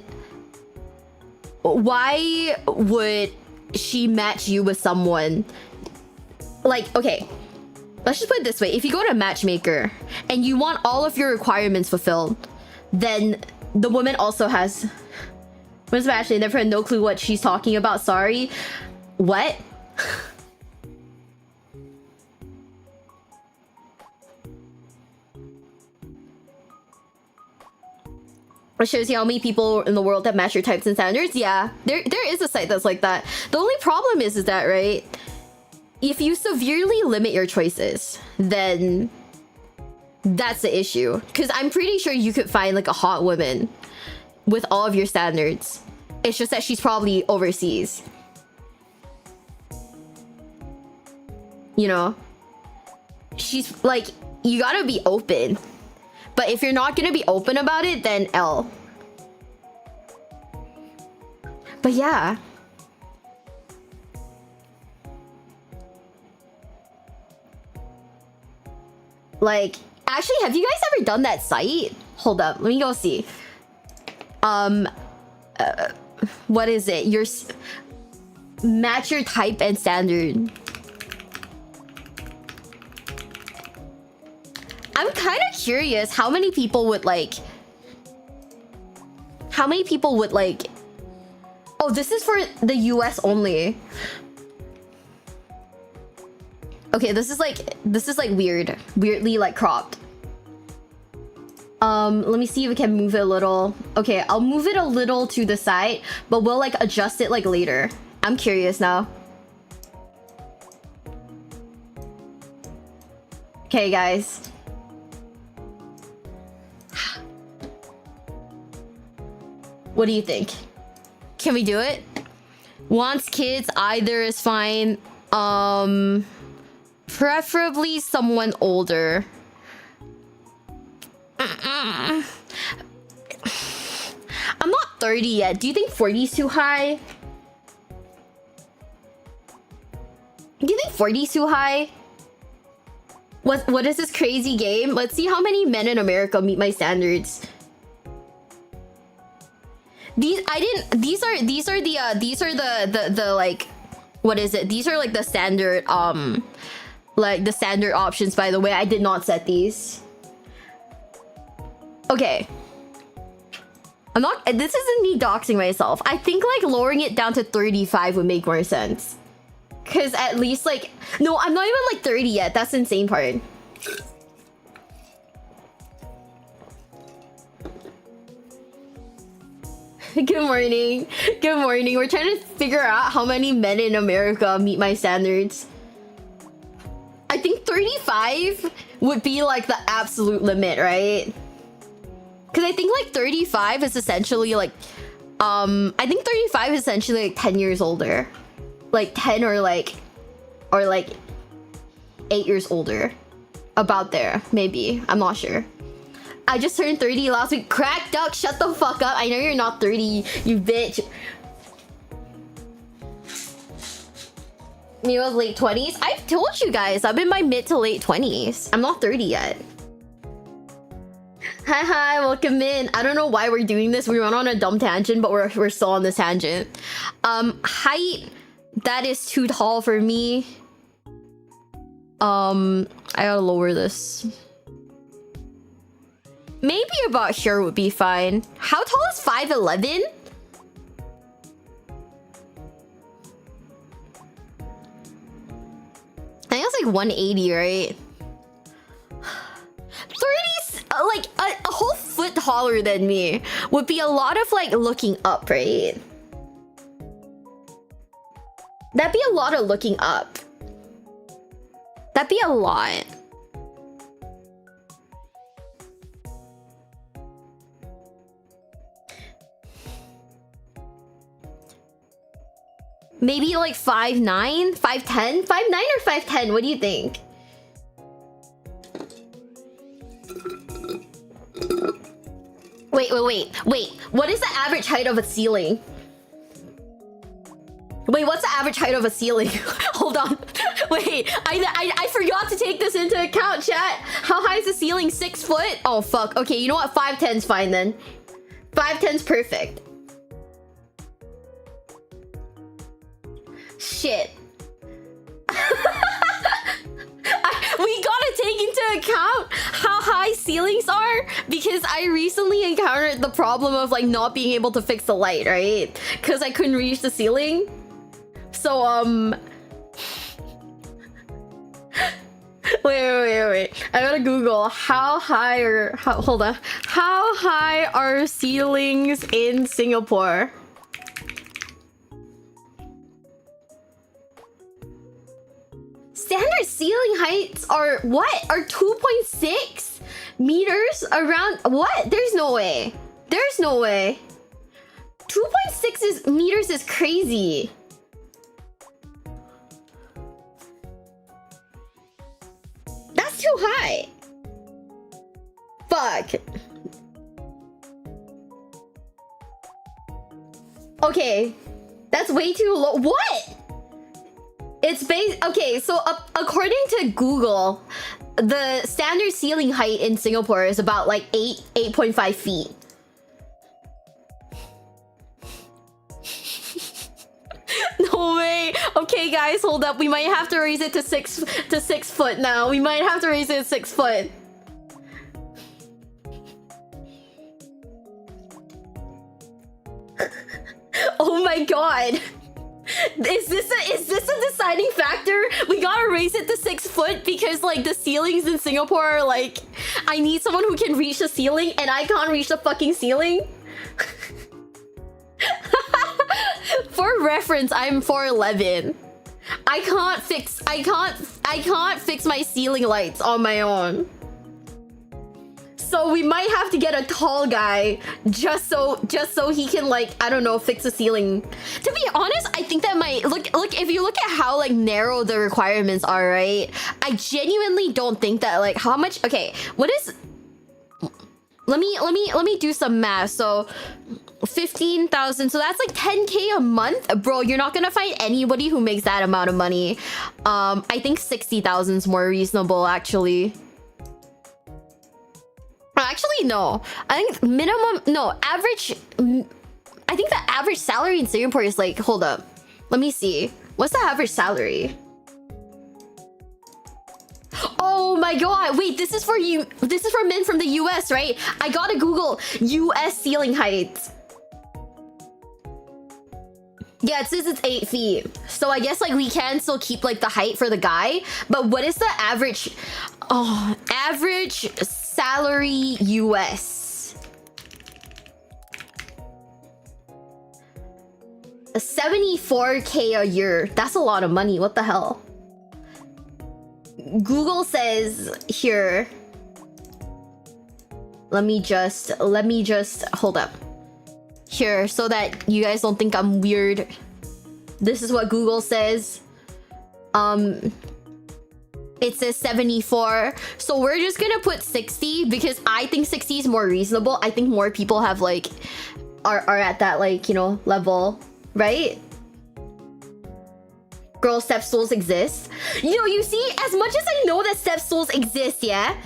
S1: why would she match you with someone? Like, okay, let's just put it this way. If you go to a matchmaker and you want all of your requirements fulfilled, then the woman also has... What's actually never had no clue what she's talking about. Sorry. What? It shows you how many people in the world that match your types and standards. Yeah, there is a site that's like that. The only problem is that, right, if you severely limit your choices, then that's the issue. Because I'm pretty sure you could find like a hot woman with all of your standards. It's just that she's probably overseas. You know? She's like, you gotta be open. But if you're not gonna be open about it, then L. But yeah. Like, actually, have you guys ever done that site? Hold up, let me go see. What is it? Match your type and standard. I'm kind of curious how many people would like... Oh, this is for the US only. Okay, this is like weird. Weirdly like cropped. Let me see if we can move it a little. Okay, I'll move it a little to the side, but we'll like adjust it like later. I'm curious now. Okay, guys. What do you think? Can we do it? Wants kids, either is fine. Preferably someone older. I'm not 30 yet. Do you think 40 is too high? Do you think 40 is too high? What is this crazy game? Let's see how many men in America meet my standards. These are the like, what is it? These are like the standard like the standard options, by the way. I did not set these. Okay. This isn't me doxing myself. I think like lowering it down to 35 would make more sense. Cause at least like, no, I'm not even like 30 yet. That's the insane part. Good morning. Good morning. We're trying to figure out how many men in America meet my standards. I think 35 would be like the absolute limit, right? Because I think like 35 is essentially like, I think 35 is essentially like 10 years older. Like 10 or like 8 years older. About there, maybe. I'm not sure. I just turned 30 last week. Crack duck, shut the fuck up. I know you're not 30, you bitch. Me was late 20s. I've told you guys, I'm in my mid to late 20s. I'm not 30 yet. Hi, welcome in. I don't know why we're doing this. We went on a dumb tangent, but we're still on this tangent. Height, that is too tall for me. I gotta lower this. Maybe about here would be fine. How tall is 5'11"? I think it's like 180, right? like a whole foot taller than me would be a lot of like looking up, right? That'd be a lot of looking up. That'd be a lot. Maybe like 5'9", 5'10", 5'9" or 5'10". What do you think? Wait. What is the average height of a ceiling? Wait, what's the average height of a ceiling? Hold on. Wait, I forgot to take this into account, chat. How high is the ceiling? 6 foot? Oh, fuck. Okay, you know what? 5'10's fine then. 5'10's perfect. Shit. We gotta take into account how high ceilings are because I recently encountered the problem of like not being able to fix the light, right? Because I couldn't reach the ceiling. So wait. I gotta Google how high are ceilings in Singapore? Standard ceiling heights are what? Are 2.6 meters around what? There's no way. 2.6 meters is crazy. That's too high. Fuck. Okay. That's way too low. What? It's based... Okay, so according to Google, the standard ceiling height in Singapore is about like 8.5 feet. No way. Okay, guys, hold up. We might have to raise it to 6 foot now. We might have to raise it to 6 foot. Oh my god. Is this a deciding factor? We gotta raise it to 6 foot because like the ceilings in Singapore are like, I need someone who can reach the ceiling and I can't reach the fucking ceiling. For reference, I'm 4'11". I can't fix my ceiling lights on my own. So we might have to get a tall guy just so he can like, I don't know, fix the ceiling. To be honest, I think that might look if you look at how like narrow the requirements are, right? I genuinely don't think that like how much. Okay, what is? Let me do some math. So 15,000. So that's like 10K a month, bro. You're not gonna find anybody who makes that amount of money. I think 60,000 is more reasonable, actually. Actually, no. I think average... I think the average salary in Singapore is like... Hold up. Let me see. What's the average salary? Oh my god. Wait, this is for you. This is for men from the US, right? I gotta Google US ceiling heights. Yeah, it says it's 8 feet. So I guess like we can still keep like the height for the guy. But what is the average... Oh, average salary US. 74K a year. That's a lot of money. What the hell? Google says here. Let me just hold up. Here, so that you guys don't think I'm weird. This is what Google says. It says 74. So we're just gonna put 60 because I think 60 is more reasonable. I think more people have like are at that like, you know, level, right? Girl step stools exist. You see, as much as I know that step stools exist, yeah,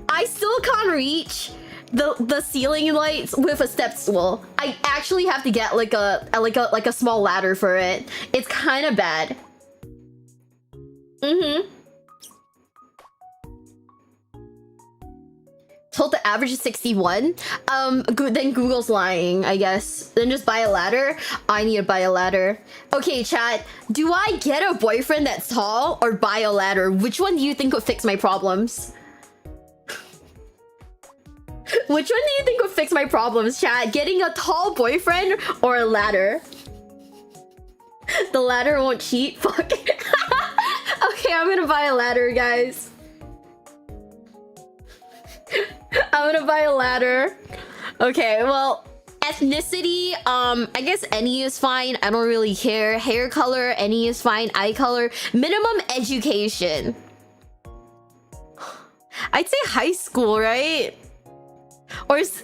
S1: I still can't reach the ceiling lights with a step stool. I actually have to get like a small ladder for it. It's kind of bad. Told the average is 61. Then Google's lying, I guess. Then just buy a ladder. I need to buy a ladder. Okay, chat. Do I get a boyfriend that's tall or buy a ladder? Which one do you think would fix my problems? Which one do you think would fix my problems, chat? Getting a tall boyfriend or a ladder? The ladder won't cheat? Fuck. Okay, I'm gonna buy a ladder, guys. I'm gonna buy a ladder. Okay, well, ethnicity, I guess any is fine. I don't really care. Hair color, any is fine. Eye color. Minimum education. I'd say high school, right? Or I'd say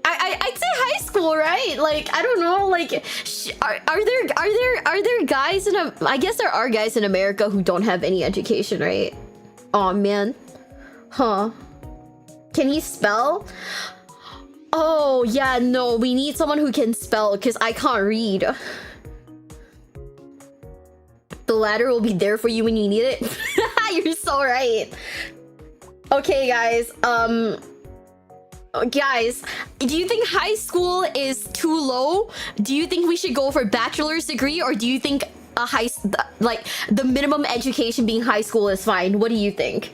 S1: high school, right? Like, I don't know, like, are there guys in I guess there are guys in America who don't have any education, right? Oh man. Huh. Can he spell? Oh yeah, no, we need someone who can spell because I can't read. The ladder will be there for you when you need it. You're so right. Okay, guys, guys, do you think high school is too low? Do you think we should go for bachelor's degree, or do you think like the minimum education being high school is fine? What do you think?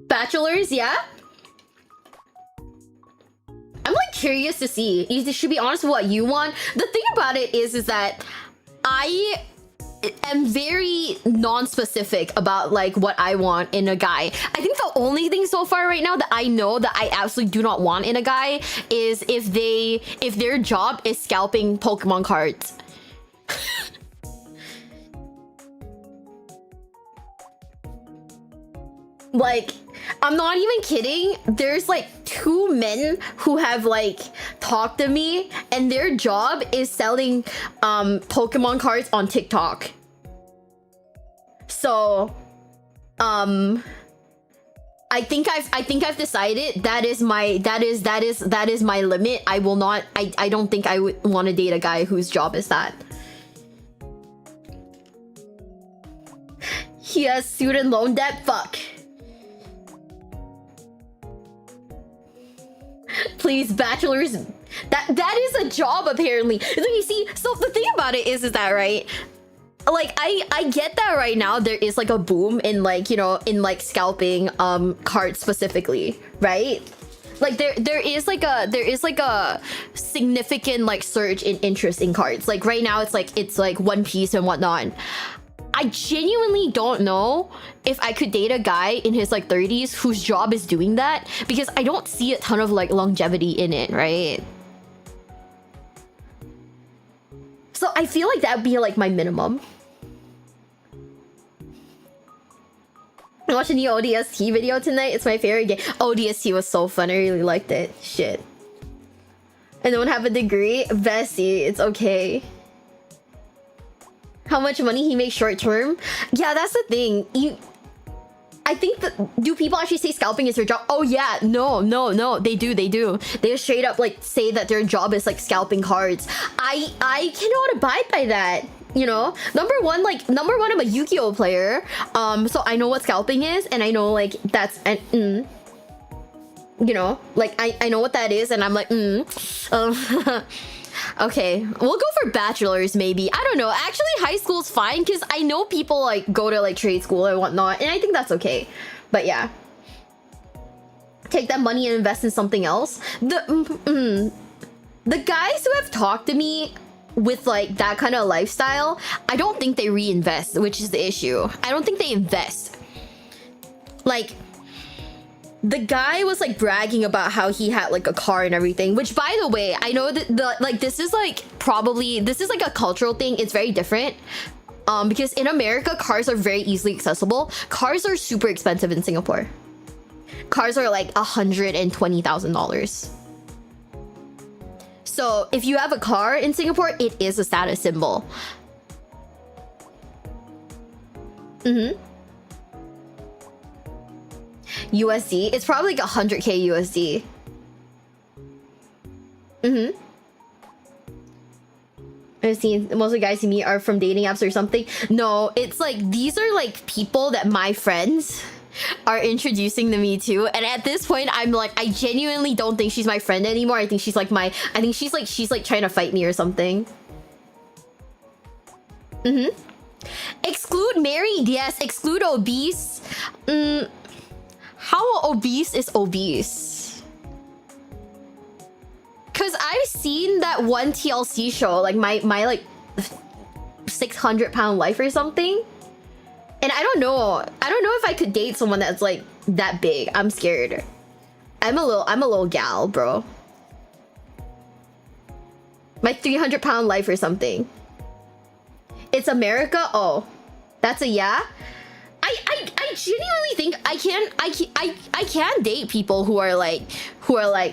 S1: Bachelor's, yeah? I'm like curious to see. You should be honest with what you want. The thing about it is that I am very non-specific about like what I want in a guy. I think the only thing so far right now that I know that I absolutely do not want in a guy is if their job is scalping Pokemon cards. Like, I'm not even kidding. There's like 2 men who have like talked to me, and their job is selling Pokemon cards on TikTok. So I think I've decided that is my limit. I will not, I don't think I would want to date a guy whose job is that. He has student loan debt. Fuck. Please, bachelor's. That is a job apparently. You see, so the thing about it is that, right? Like I get that right now there is like a boom in like, you know, in like scalping cards specifically, right? Like there is like a significant like surge in interest in cards. Like right now it's like One Piece and whatnot. I genuinely don't know if I could date a guy in his like 30s whose job is doing that, because I don't see a ton of like longevity in it, right? So I feel like that would be like my minimum. I watched a new ODST video tonight. It's my favorite game. ODST was so fun. I really liked it. Shit. I don't have a degree. Bessie, it's okay. How much money he makes short term? Yeah, that's the thing. I think that, do people actually say scalping is their job? Oh yeah, no, they do. They straight up like say that their job is like scalping cards. I cannot abide by that. You know, number one, I'm a Yu-Gi-Oh player, so I know what scalping is, and I know like that's you know, like I know what that is, and I'm like okay, we'll go for bachelor's maybe. I don't know. Actually, high school's fine because I know people like go to like trade school and whatnot, and I think that's okay. But yeah, take that money and invest in something else. The guys who have talked to me with like that kind of lifestyle, I don't think they reinvest, which is the issue. I don't think they invest. Like, the guy was like bragging about how he had like a car and everything, which by the way, I know that this is like a cultural thing. It's very different. Because in America, cars are very easily accessible. Cars are super expensive in Singapore. Cars are like $120,000. So if you have a car in Singapore, it is a status symbol. USD, it's probably like 100k USD. I've seen most of the guys you meet are from dating apps or something. No, it's like these are like people that my friends are introducing to me to, and at this point I'm like, I genuinely don't think she's my friend anymore. I think she's like she's like trying to fight me or something. Exclude married, yes. Exclude obese. How obese is obese? Cause I've seen that one TLC show, like my like 600-pound life or something. And I don't know if I could date someone that's like that big. I'm scared. I'm a little gal, bro. My 300-pound life or something. It's America? Oh. That's a yeah? I genuinely think I can date people who are like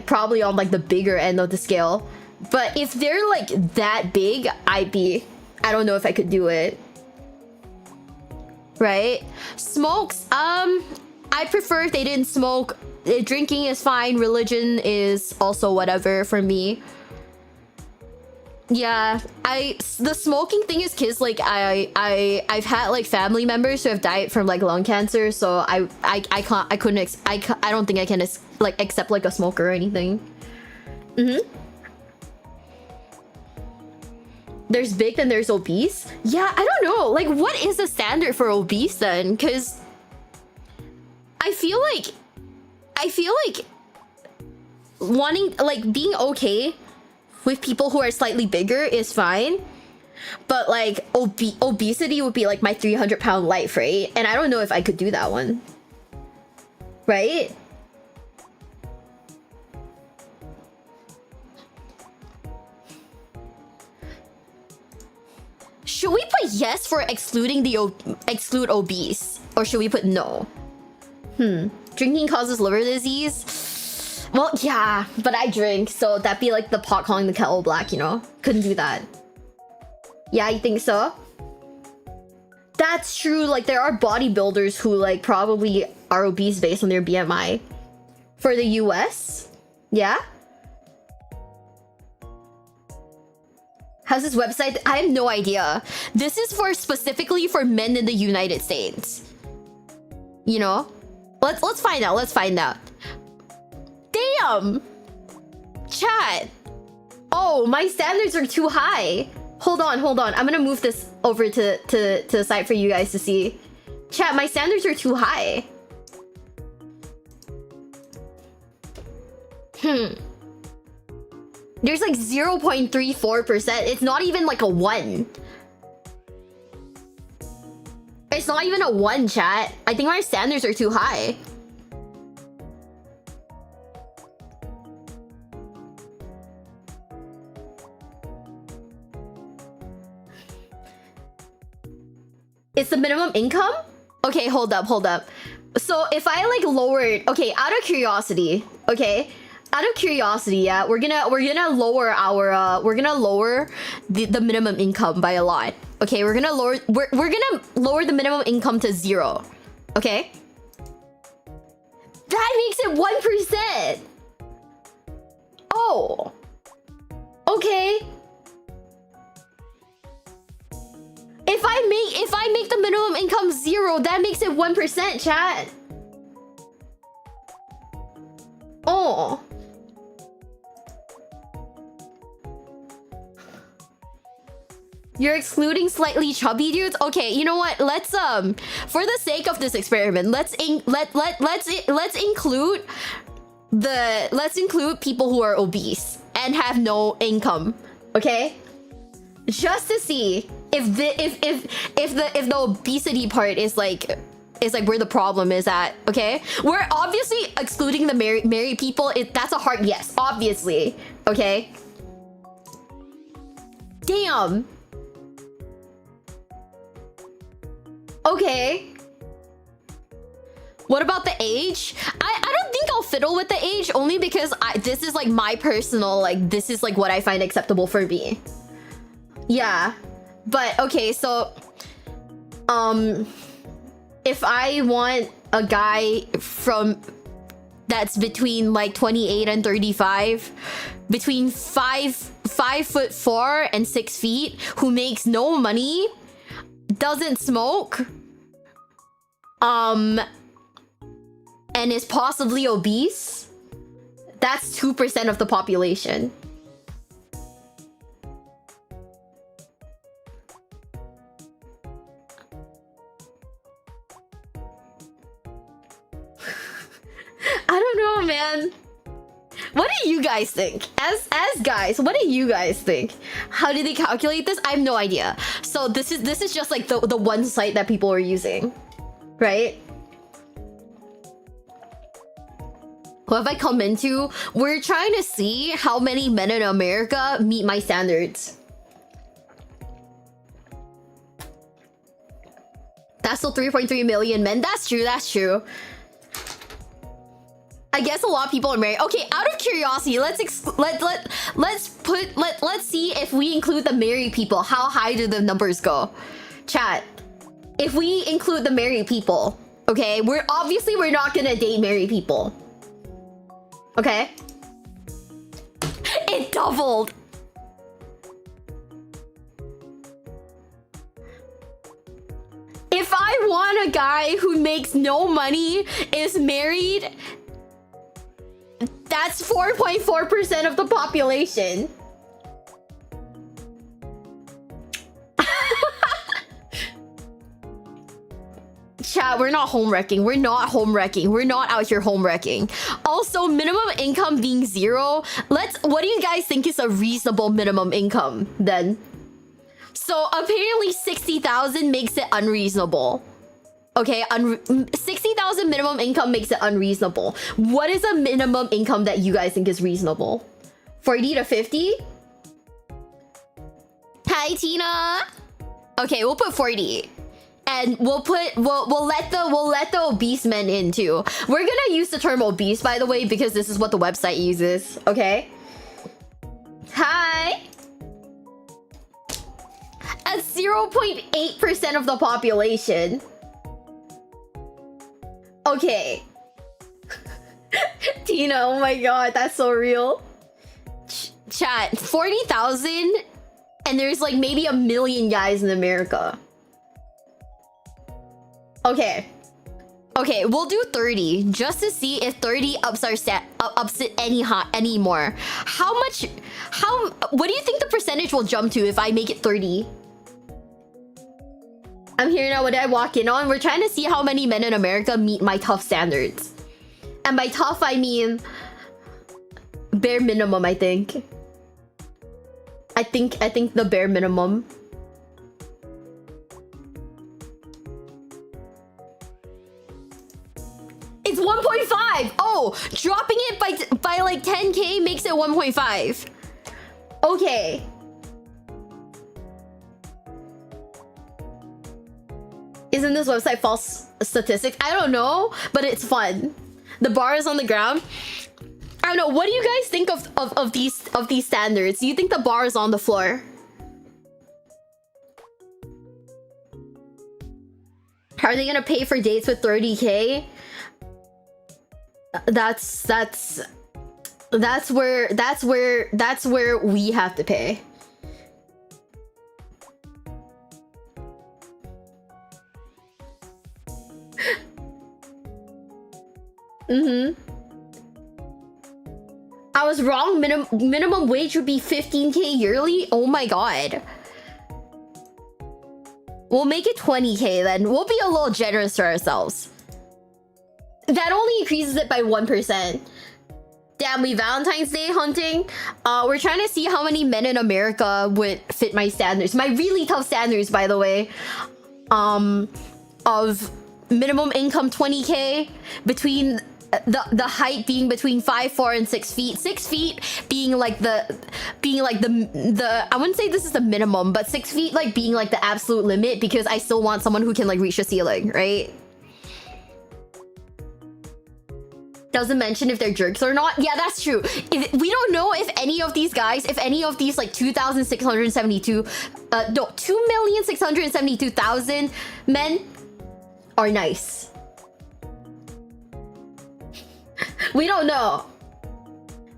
S1: probably on like the bigger end of the scale. But if they're like that big, I don't know if I could do it. Right? Smokes, I prefer if they didn't smoke. Drinking is fine. Religion is also whatever for me. Yeah, the smoking thing is cause like I've had like family members who have died from like lung cancer, so I don't think I can like accept like a smoker or anything. There's big, then there's obese. Yeah, I don't know. Like, what is the standard for obese then? Cause I feel like wanting like being okay with people who are slightly bigger is fine, but like obesity would be like my 300-pound life, right? And I don't know if I could do that one, right? Should we put yes for excluding the exclude obese, or should we put no? Drinking causes liver disease. Well, yeah, but I drink, so that'd be like the pot calling the kettle black, you know? Couldn't do that. Yeah, you think so? That's true. Like, there are bodybuilders who like probably are obese based on their BMI. For the US? Yeah? How's this website? I have no idea. This is specifically for men in the United States. You know? Let's find out. Let's find out. Damn! Chat. Oh, my standards are too high. Hold on. I'm gonna move this over to the site for you guys to see. Chat, my standards are too high. There's like 0.34%. It's not even like a 1. It's not even a 1, chat. I think my standards are too high. It's the minimum income? Okay, hold up. So if I like lowered, okay, out of curiosity, yeah, we're gonna lower the minimum income by a lot. Okay, we're gonna lower the minimum income to 0. Okay? That makes it 1%. Oh. Okay. If I make the minimum income 0, that makes it 1%, chat. Oh. You're excluding slightly chubby dudes? Okay, you know what? Let's for the sake of this experiment, let's include people who are obese and have no income. Okay? Just to see if the obesity part is like where the problem is at. Okay, we're obviously excluding the married people. That's a hard yes, obviously. Okay. Damn. Okay. What about the age? I don't think I'll fiddle with the age, only because this is like my personal, like this is like what I find acceptable for me. Yeah, but okay, so if I want a guy that's between like 28 and 35, between 5'4" and 6 feet, who makes no money, doesn't smoke, and is possibly obese, that's 2% of the population. I don't know, man. What do you guys think? As guys, what do you guys think? How do they calculate this? I have no idea. So this is just like the one site that people are using, right? What have I come into? We're trying to see how many men in America meet my standards. That's still 3.3 million men. That's true. That's true. I guess a lot of people are married. Okay, out of curiosity, let's see if we include the married people. How high do the numbers go? Chat. If we include the married people, okay, we're not gonna date married people. Okay? It doubled. If I want a guy who makes no money, is married, that's 4.4% of the population. Chat, we're not home wrecking. We're not home wrecking. We're not out here home wrecking. Also, minimum income being 0. What do you guys think is a reasonable minimum income then? So apparently 60,000 makes it unreasonable. Okay, 60,000 minimum income makes it unreasonable. What is a minimum income that you guys think is reasonable? 40 to 50? Hi, Tina. Okay, we'll put 40. And we'll let the obese men in too. We're gonna use the term obese, by the way, because this is what the website uses. Okay. Hi. At 0.8% of the population. Okay. Tina, oh my god, that's so real. Chat, 40,000 and there's like maybe 1 million guys in America. Okay. Okay, we'll do 30 just to see if 30 ups it any more. What do you think the percentage will jump to if I make it 30? I'm here now. What did I walk in on? We're trying to see how many men in America meet my tough standards. And by tough, I mean bare minimum, I think. I think the bare minimum. It's 1.5. Oh, dropping it by like 10k makes it 1.5. Okay. Isn't this website false statistics? I don't know, but it's fun. The bar is on the ground. I don't know. What do you guys think of these standards? Do you think the bar is on the floor? Are they gonna pay for dates with 30k? That's where we have to pay. I was wrong. Minimum wage would be 15k yearly. Oh my god. We'll make it 20k then. We'll be a little generous to ourselves. That only increases it by 1%. Damn, we Valentine's Day hunting. We're trying to see how many men in America would fit my standards. My really tough standards, by the way. Of minimum income 20k, between the height being between 5'4" and 6 feet. 6 feet being like the I wouldn't say this is the minimum, but 6 feet like being like the absolute limit, because I still want someone who can like reach the ceiling, right? Doesn't mention if they're jerks or not. Yeah, that's true. We don't know if any of these guys, if any of these like 2,672,000 men are nice. We don't know.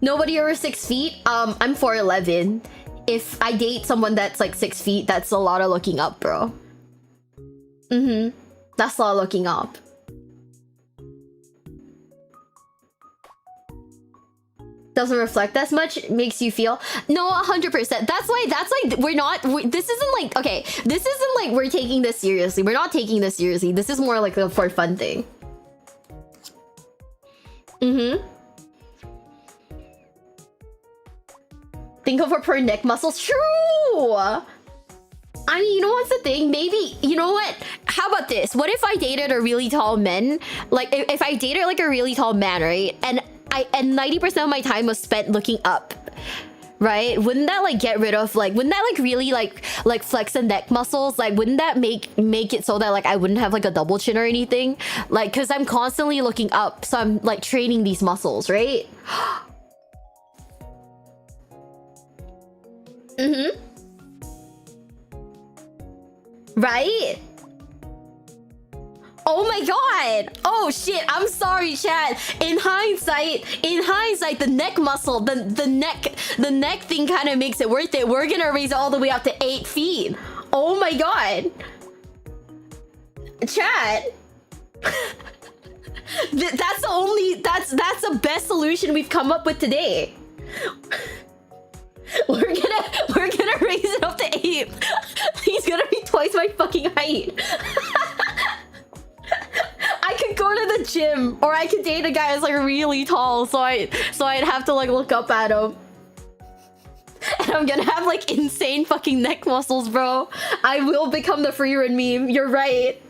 S1: Nobody over 6 feet. I'm 4'11". If I date someone that's like 6 feet, that's a lot of looking up, bro. That's a lot of looking up. Doesn't reflect as much. It makes you feel. No, 100%. That's like this isn't like, okay, this isn't like we're taking this seriously. We're not taking this seriously. This is more like a for fun thing. Mm-hmm. Think of her per neck muscles. True! I mean, you know what's the thing? Maybe, you know what? How about this? What if I dated a really tall man? Like, if I dated like a really tall man, right? And 90% of my time was spent looking up, right? Wouldn't that like get rid of like, wouldn't that like really like flex the neck muscles? Like, wouldn't that make it so that like I wouldn't have like a double chin or anything? Like, cause I'm constantly looking up, so I'm like training these muscles, right? Mm-hmm. Right? Oh my god! Oh shit, I'm sorry, chat. In hindsight, the neck muscle, the neck thing kind of makes it worth it. We're gonna raise it all the way up to 8 feet. Oh my god. Chat. That's the best solution we've come up with today. We're gonna raise it up to 8. He's gonna be twice my fucking height. I could go to the gym, or I could date a guy that's like really tall, so I'd have to like look up at him. And I'm gonna have like insane fucking neck muscles, bro. I will become the free run meme. You're right.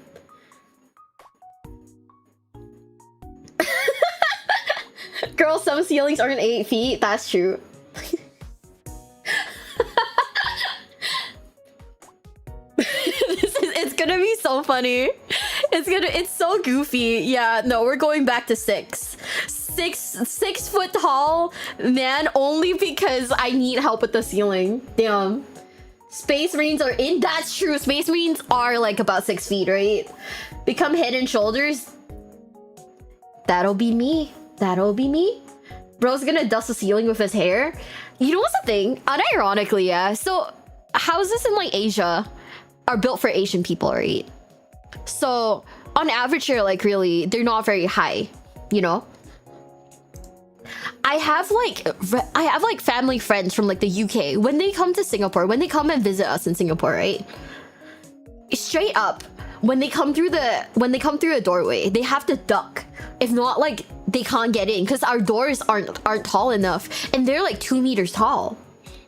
S1: Girl, some ceilings aren't 8 feet. That's true. It's gonna be so funny. It's so goofy. Yeah, no, we're going back to 6 foot tall man, only because I need help with the ceiling. Damn. Space Marines are in. That's true. Space Marines are like about 6 feet, right? Become Head and Shoulders. That'll be me. That'll be me. Bro's gonna dust the ceiling with his hair. You know what's the thing? Unironically, yeah. So houses in like Asia are built for Asian people, right? So on average, they're like really, they're not very high, you know? I have like family friends from like the UK. When they come to Singapore, when they come and visit us in Singapore, right? Straight up, when they come through the doorway, they have to duck. If not, like they can't get in because our doors aren't tall enough, and they're like 2 meters tall,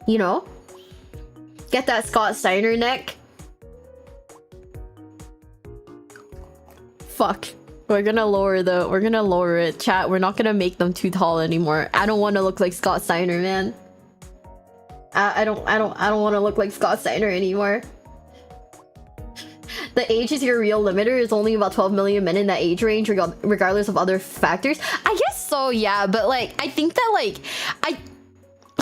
S1: you know? Get that Scott Steiner neck. Fuck. We're gonna lower it, chat. We're not gonna make them too tall anymore. I don't want to look like Scott Steiner, man. I don't want to look like Scott Steiner anymore. The age is your real limiter. It's only about 12 million men in that age range, regardless of other factors. I guess so, yeah. But like, I think that like,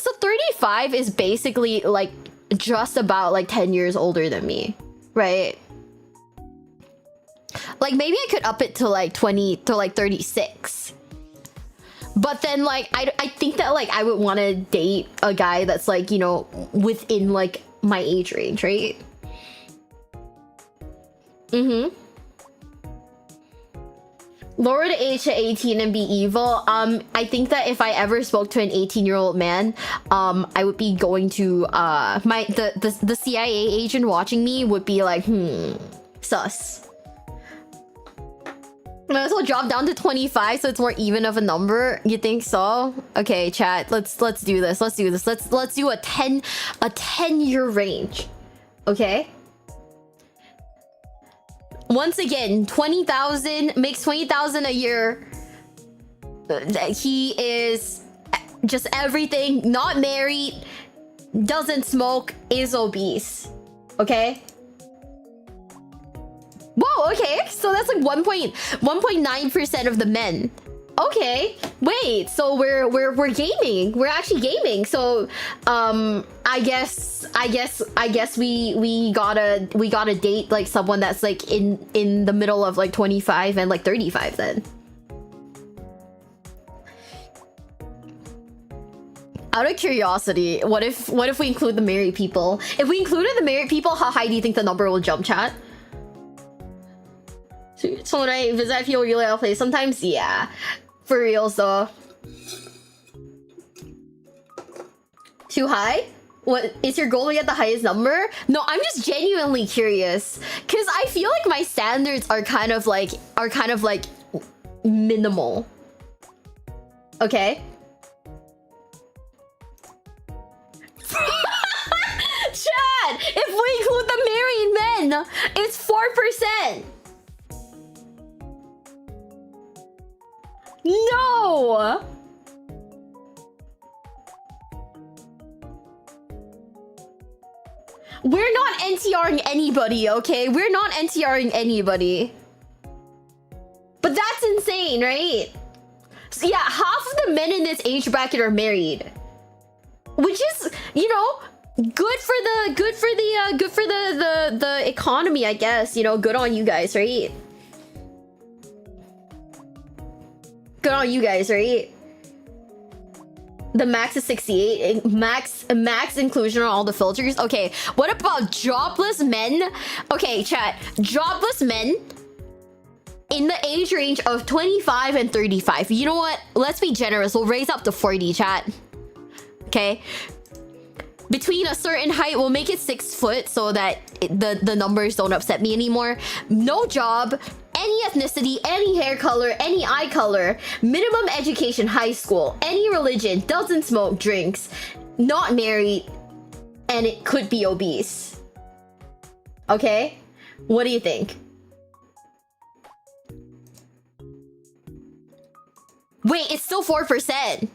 S1: so 35 is basically like just about like 10 years older than me, right? Like maybe I could up it to like 36. But then like I think that like I would want to date a guy that's like, you know, within like my age range, right? Mm-hmm. Lower the age to 18 and be evil. I think that if I ever spoke to an 18-year-old man, I would be going to the CIA agent watching me would be like, sus. Might as well drop down to 25 so it's more even of a number. You think so? Okay, chat. Let's do this. Let's do this. Let's do a 10-year range. Okay? Once again, 20,000 makes 20,000 a year. He is just everything, not married, doesn't smoke, is obese. Okay? Whoa, okay. So that's like 1.9% of the men. Okay. Wait, so we're gaming. We're actually gaming. So I guess we gotta date like someone that's like in the middle of like 25 and like 35 then. Out of curiosity, what if we include the married people? If we included the married people, how high do you think the number will jump, chat? So when I visit, I feel really out of place. Sometimes, yeah. For reals, though. Too high? What is your goal to get the highest number? No, I'm just genuinely curious. Cause I feel like my standards are kind of like minimal. Okay. Chad, if we include the married men, it's 4%. No. We're not NTRing anybody, okay? We're not NTRing anybody. But that's insane, right? So yeah, half of the men in this age bracket are married. Which is, you know, good for the economy, I guess. You know, good on you guys, right? Good on you guys, right? The max is 68. Max inclusion on all the filters. Okay, what about jobless men? Okay, chat. Jobless men in the age range of 25 and 35. You know what? Let's be generous. We'll raise up to 40, chat. Okay. Between a certain height, we'll make it 6 foot so that the numbers don't upset me anymore. No job, any ethnicity, any hair color, any eye color, minimum education, high school, any religion, doesn't smoke, drinks, not married, and it could be obese. Okay? What do you think? Wait, it's still 4%.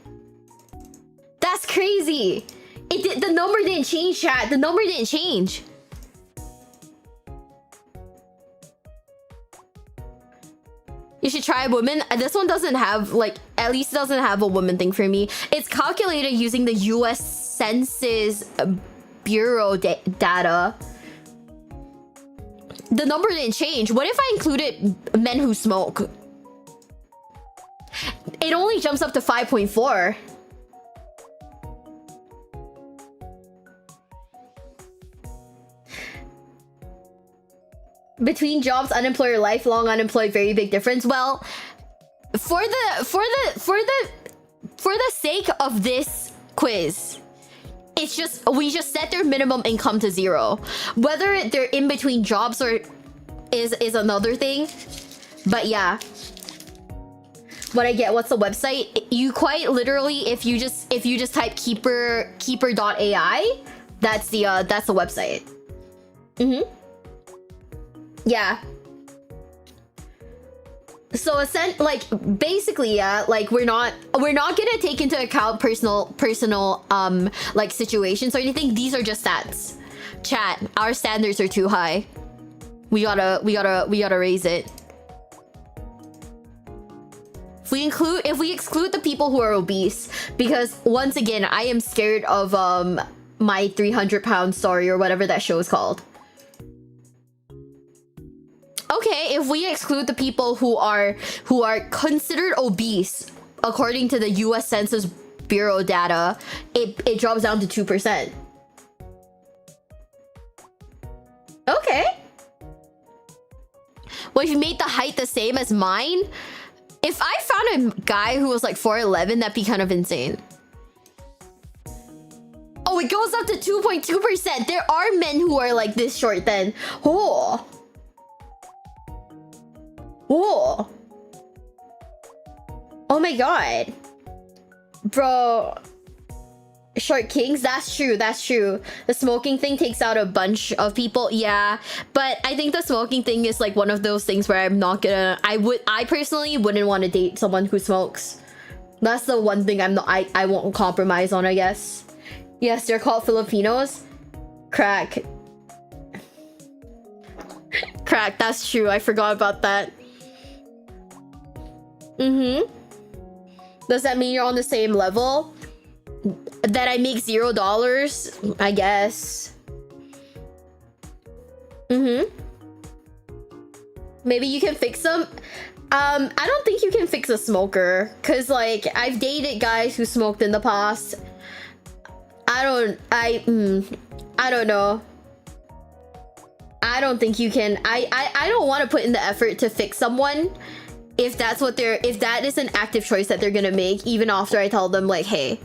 S1: That's crazy. The number didn't change, chat. The number didn't change. You should try women. This one doesn't have, like, at least doesn't have a woman thing for me. It's calculated using the US Census Bureau data. The number didn't change. What if I included men who smoke? It only jumps up to 5.4. Between jobs, unemployed, lifelong unemployed, very big difference. Well, for the sake of this quiz, it's just we just set their minimum income to 0. Whether they're in between jobs or is another thing. But yeah. What I get, what's the website? You quite literally, if you just type keeper.ai, that's the website. Yeah. So basically, yeah, like we're not gonna take into account personal like situations or anything. These are just stats. Chat, our standards are too high. We gotta raise it. If we exclude the people who are obese, because once again, I am scared of my 300-pound story or whatever that show is called. Okay, if we exclude the people who are considered obese according to the US Census Bureau data, it drops down to 2%. Okay. Well, if you made the height the same as mine, if I found a guy who was like 4'11", that'd be kind of insane. Oh, it goes up to 2.2%. There are men who are like this short then. Oh. Oh. Oh my god. Bro. Short kings? That's true. That's true. The smoking thing takes out a bunch of people. Yeah. But I think the smoking thing is like one of those things where I'm not gonna... I personally wouldn't want to date someone who smokes. That's the one thing I won't compromise on, I guess. Yes, they're called Filipinos. Crack. Crack, that's true. I forgot about that. Does that mean you're on the same level? That I make $0? I guess. Maybe you can fix them. I don't think you can fix a smoker, cause like I've dated guys who smoked in the past. I don't know. I don't think you can. I don't want to put in the effort to fix someone if that is an active choice that they're gonna make, even after I tell them like, hey,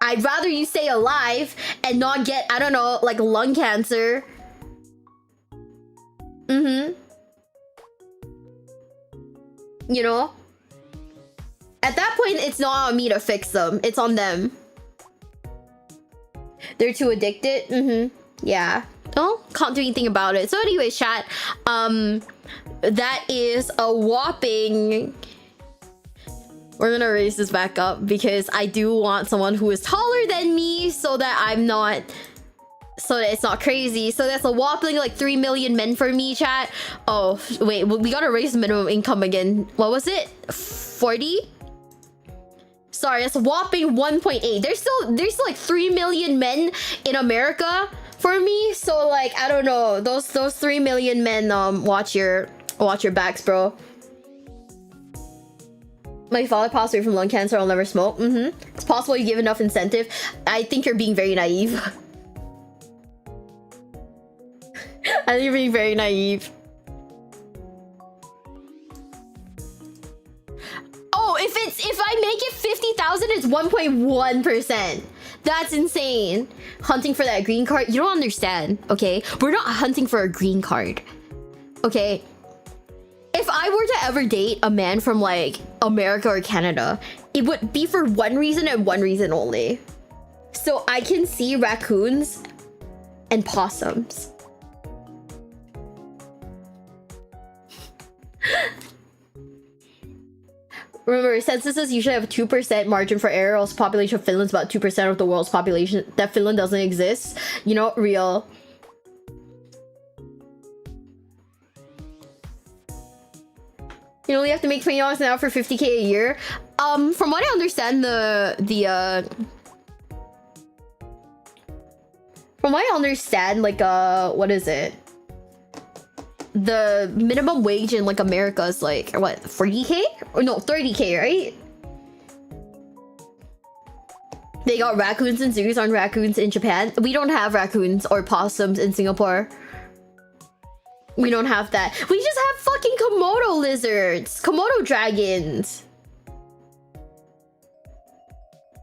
S1: I'd rather you stay alive and not get, I don't know, like lung cancer. You know? At that point, it's not on me to fix them. It's on them. They're too addicted. Yeah. Oh, can't do anything about it. So anyways, chat. That is a whopping... We're gonna raise this back up because I do want someone who is taller than me so that I'm not... So that it's not crazy. So that's a whopping like 3 million men for me, chat. Oh, wait. We gotta raise the minimum income again. What was it? 40? Sorry, that's a whopping 1.8. There's still like 3 million men in America for me. So like, I don't know. Those 3 million men, watch your backs, bro. My father passed away from lung cancer. I'll never smoke. It's possible you give enough incentive. I think you're being very naive. I think you're being very naive. Oh, if I make it 50,000, it's 1.1%. That's insane. Hunting for that green card. You don't understand, okay? We're not hunting for a green card. Okay? If I were to ever date a man from like America or Canada, it would be for one reason and one reason only. So I can see raccoons and possums. Remember, censuses usually have a 2% margin for error, else population of Finland's about 2% of the world's population. That Finland doesn't exist. You know, real. You only have to make $20 an hour for 50K a year. From what I understand, from what I understand, like, what is it? The minimum wage in like America is like what, 40K or no, 30K, right? They got raccoons in zoos on raccoons in Japan. We don't have raccoons or possums in Singapore. We don't have that. We just have fucking Komodo lizards, Komodo dragons.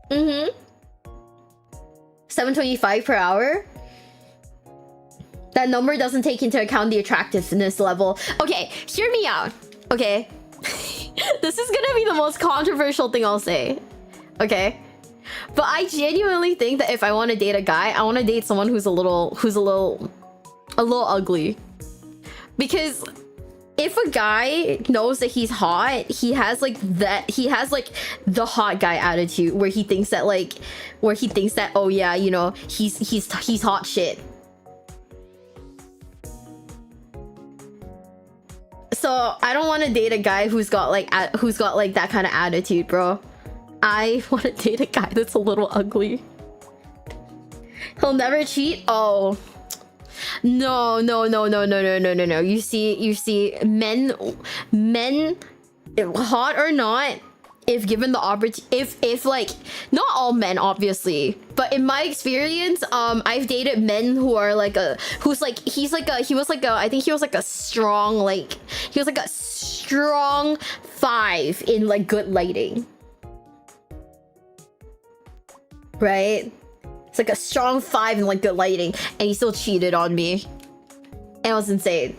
S1: 7.25 per hour. That number doesn't take into account the attractiveness level. Okay, hear me out. Okay. This is gonna be the most controversial thing I'll say. Okay. But I genuinely think that if I want to date a guy, I want to date someone who's a little ugly. Because if a guy knows that he's hot, he has like the hot guy attitude where he thinks that oh yeah, you know, he's hot shit. So I don't want to date a guy who's got like that kind of attitude, bro. I want to date a guy that's a little ugly. He'll never cheat. Oh no. You see, men, hot or not, if given the opportunity, if like, not all men obviously, but in my experience, I've dated men who are like I think he was like a strong 5 in like good lighting, right? It's like a strong 5 in like good lighting, and he still cheated on me. And it was insane.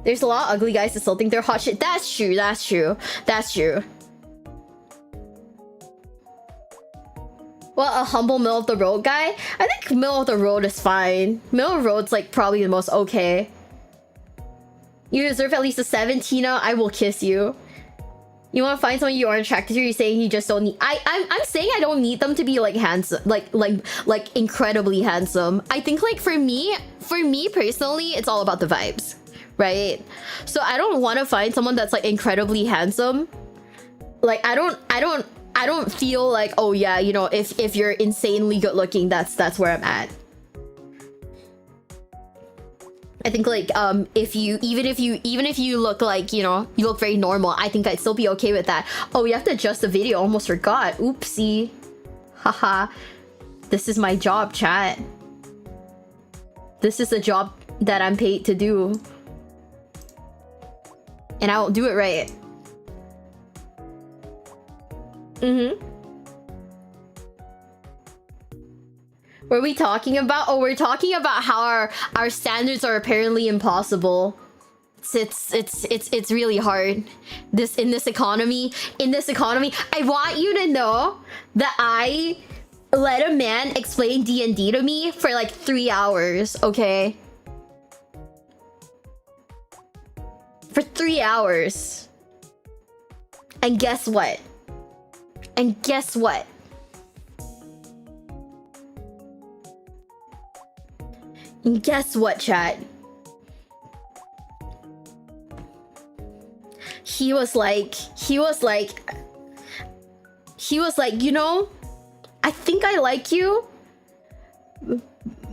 S1: There's a lot of ugly guys that still think they're hot shit. That's true. Well, a humble middle of the road guy? I think middle of the road is fine. Middle of the road's like probably the most okay. You deserve at least a 7, Tina. I will kiss you. You want to find someone you aren't attracted to? You're saying you just don't need... I'm saying I don't need them to be like handsome, like incredibly handsome. I think like for me personally, it's all about the vibes, right? So I don't want to find someone that's like incredibly handsome. Like I don't feel like, oh yeah, you know, if you're insanely good looking, that's where I'm at. I think like even if you look like, you know, you look very normal, I think I'd still be okay with that. Oh, you have to adjust the video. Almost forgot. Oopsie. Haha. This is my job, chat. This is the job that I'm paid to do. And I won't do it right. What are we talking about? Oh, we're talking about how our standards are apparently impossible It's really hard. In this economy, I want you to know that I let a man explain D&D to me for like 3 hours, okay? For 3 hours. And guess what? And guess what? And guess what, chat? He was like, you know, I think I like you,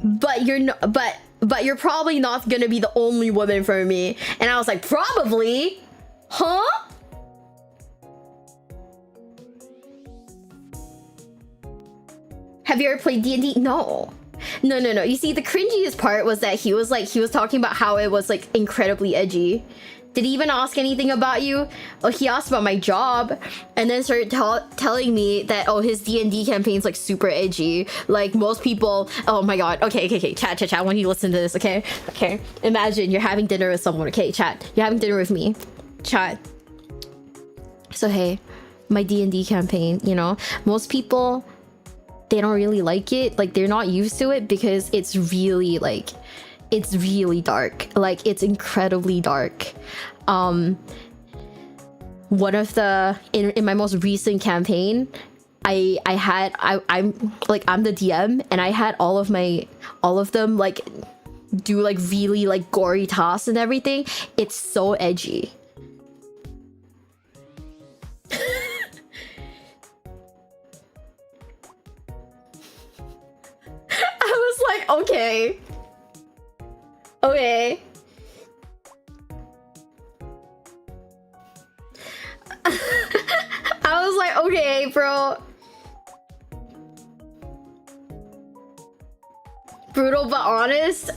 S1: but you're probably not gonna be the only woman for me. And I was like, probably? Huh? Have you ever played D&D? No. No. You see, the cringiest part was that he was talking about how it was like incredibly edgy. Did he even ask anything about you? Oh, he asked about my job, and then started telling me that, oh, his D&D campaign's like super edgy. Like most people, oh my god. Okay. Chat. When you listen to this, okay. Imagine you're having dinner with someone. Okay, chat. You're having dinner with me. Chat. So hey, my D&D campaign. You know, most people, they don't really like it. Like they're not used to it because it's really like. It's really dark. Like it's incredibly dark. One of the in my most recent campaign, I'm the DM, and I had all of them like do like really like gory tasks and everything. It's so edgy. I was like, okay. I was like, okay, bro. Brutal but honest.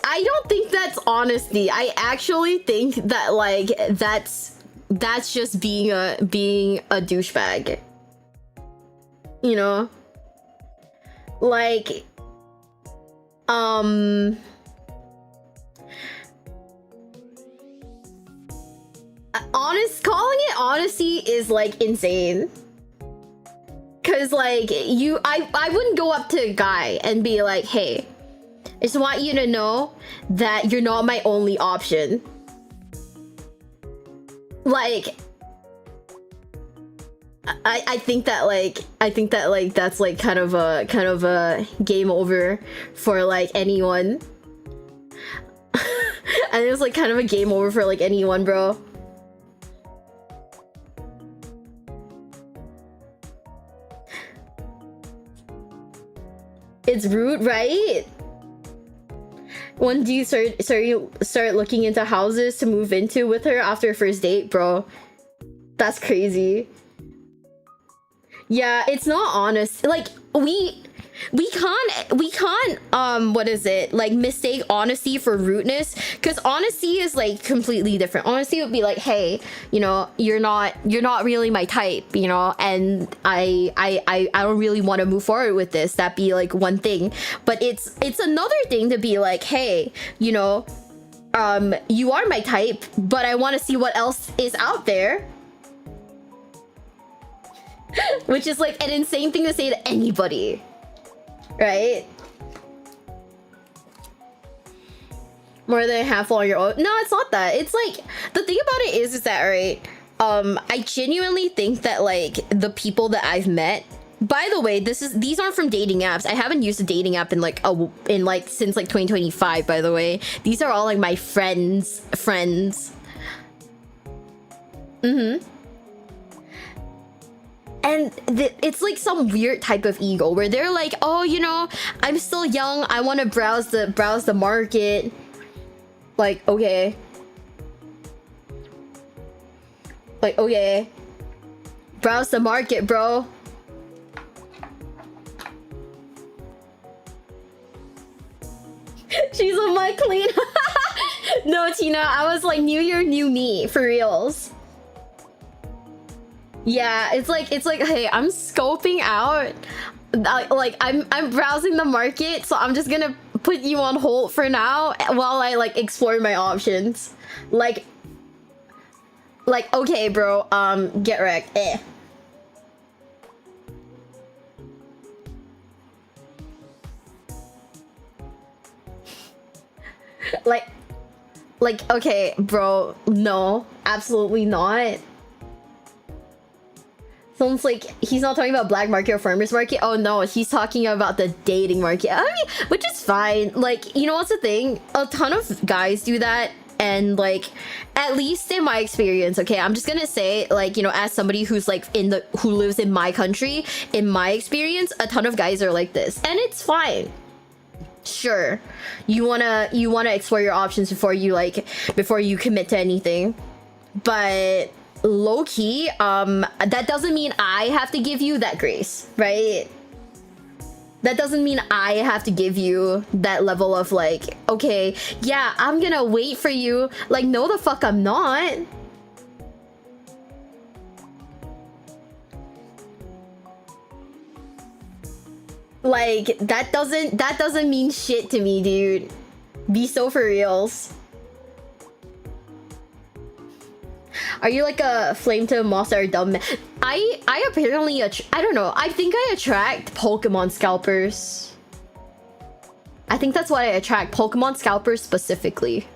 S1: I don't think that's honesty. I actually think that like that's just being a douchebag. You know? Like calling it honesty is like insane. Cause like I wouldn't go up to a guy and be like, hey, I just want you to know that you're not my only option. Like I think that that's like kind of a game over for like anyone. And it's like kind of a game over for like anyone, bro. It's rude, right? When do you start looking into houses to move into with her after first date, bro? That's crazy. Yeah, it's not honest. Like we can't what is it, like mistake honesty for rudeness, because honesty is like completely different. Honesty would be like, hey, you know, you're not really my type, you know, and I don't really want to move forward with this. That'd be like one thing. But it's another thing to be like, hey, you know, you are my type, but I want to see what else is out there. Which is like an insane thing to say to anybody, right? More than half on your own. No, it's not that. It's like, the thing about it is that, right, I genuinely think that like the people that I've met, by the way, these aren't from dating apps. I haven't used a dating app in like since like 2025, by the way. These are all like my friends. And it's like some weird type of ego where they're like, oh, you know, I'm still young, I want to browse the market. Like, okay. Browse the market, bro. She's on my clean. No, Tina, I was like, new year, new me, for reals. Yeah, it's like, hey, I'm scoping out, like I'm browsing the market, so I'm just gonna put you on hold for now while I like explore my options. Like okay, bro. Get wrecked. Like, okay, bro, no, absolutely not. Someone's like, he's not talking about black market or farmer's market. Oh no, he's talking about the dating market. I mean, which is fine. Like, you know what's the thing? A ton of guys do that. And like, at least in my experience, okay, I'm just gonna say, like, you know, as somebody who's like who lives in my country, in my experience, a ton of guys are like this. And it's fine. Sure, you wanna explore your options before you commit to anything, but low-key, that doesn't mean I have to give you that grace, right? That doesn't mean I have to give you that level of like, okay, yeah, I'm gonna wait for you. Like, no the fuck I'm not. Like, that doesn't mean shit to me, dude. Be so for reals. Are you like a flame to a moss or a dumb man? I apparently I don't know. I think I attract Pokemon scalpers. I think that's what I attract. Pokemon scalpers specifically.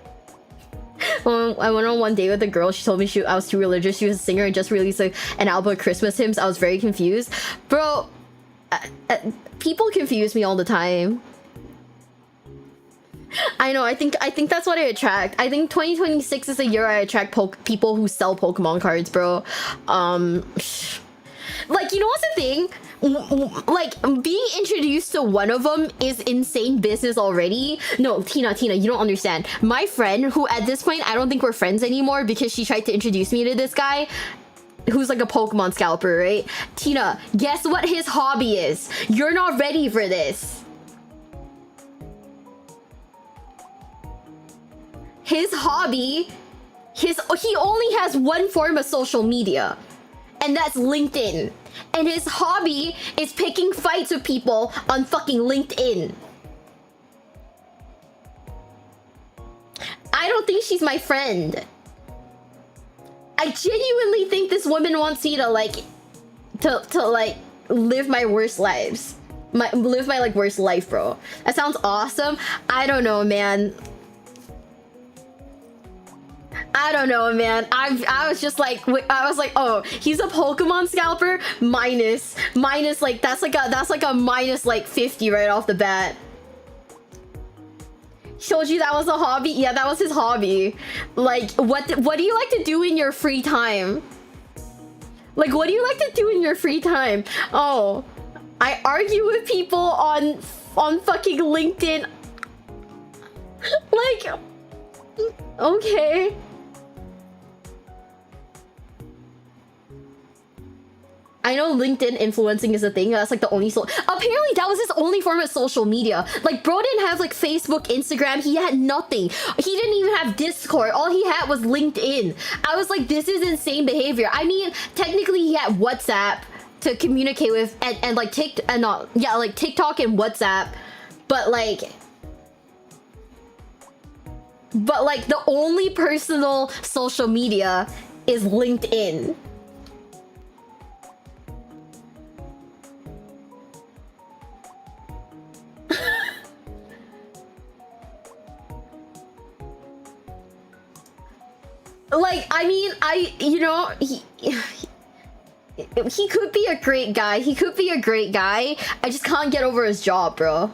S1: I went on one date with a girl. She told me I was too religious. She was a singer and just released an album of Christmas hymns. I was very confused. Bro, people confuse me all the time. I know. I think that's what I attract. I think 2026 is the year I attract people who sell Pokemon cards, bro. Like, you know what's the thing? Like, being introduced to one of them is insane business already. No, Tina, you don't understand. My friend, who at this point I don't think we're friends anymore because she tried to introduce me to this guy who's like a Pokemon scalper, right? Tina, guess what his hobby is? You're not ready for this. His hobby, he only has one form of social media, and that's LinkedIn. And his hobby is picking fights with people on fucking LinkedIn. I don't think she's my friend. I genuinely think this woman wants me to like live my worst lives. Live my like worst life, bro. That sounds awesome. I don't know, man. I don't know, man. I was just like, oh, he's a Pokemon scalper. Minus like that's like a minus like 50 right off the bat. Told you that was a hobby? Yeah, that was his hobby. Like, what do you like to do in your free time? Like, what do you like to do in your free time? Oh, I argue with people on fucking LinkedIn. Like, okay. I know LinkedIn influencing is a thing. That's like the only apparently that was his only form of social media. Like, bro didn't have like Facebook, Instagram. He had nothing. He didn't even have Discord. All he had was LinkedIn. I was like, this is insane behavior. I mean, technically he had WhatsApp to communicate with and like TikTok and like TikTok and WhatsApp, but like the only personal social media is LinkedIn. Like, I mean, you know, he could be a great guy. He could be a great guy. I just can't get over his job, bro.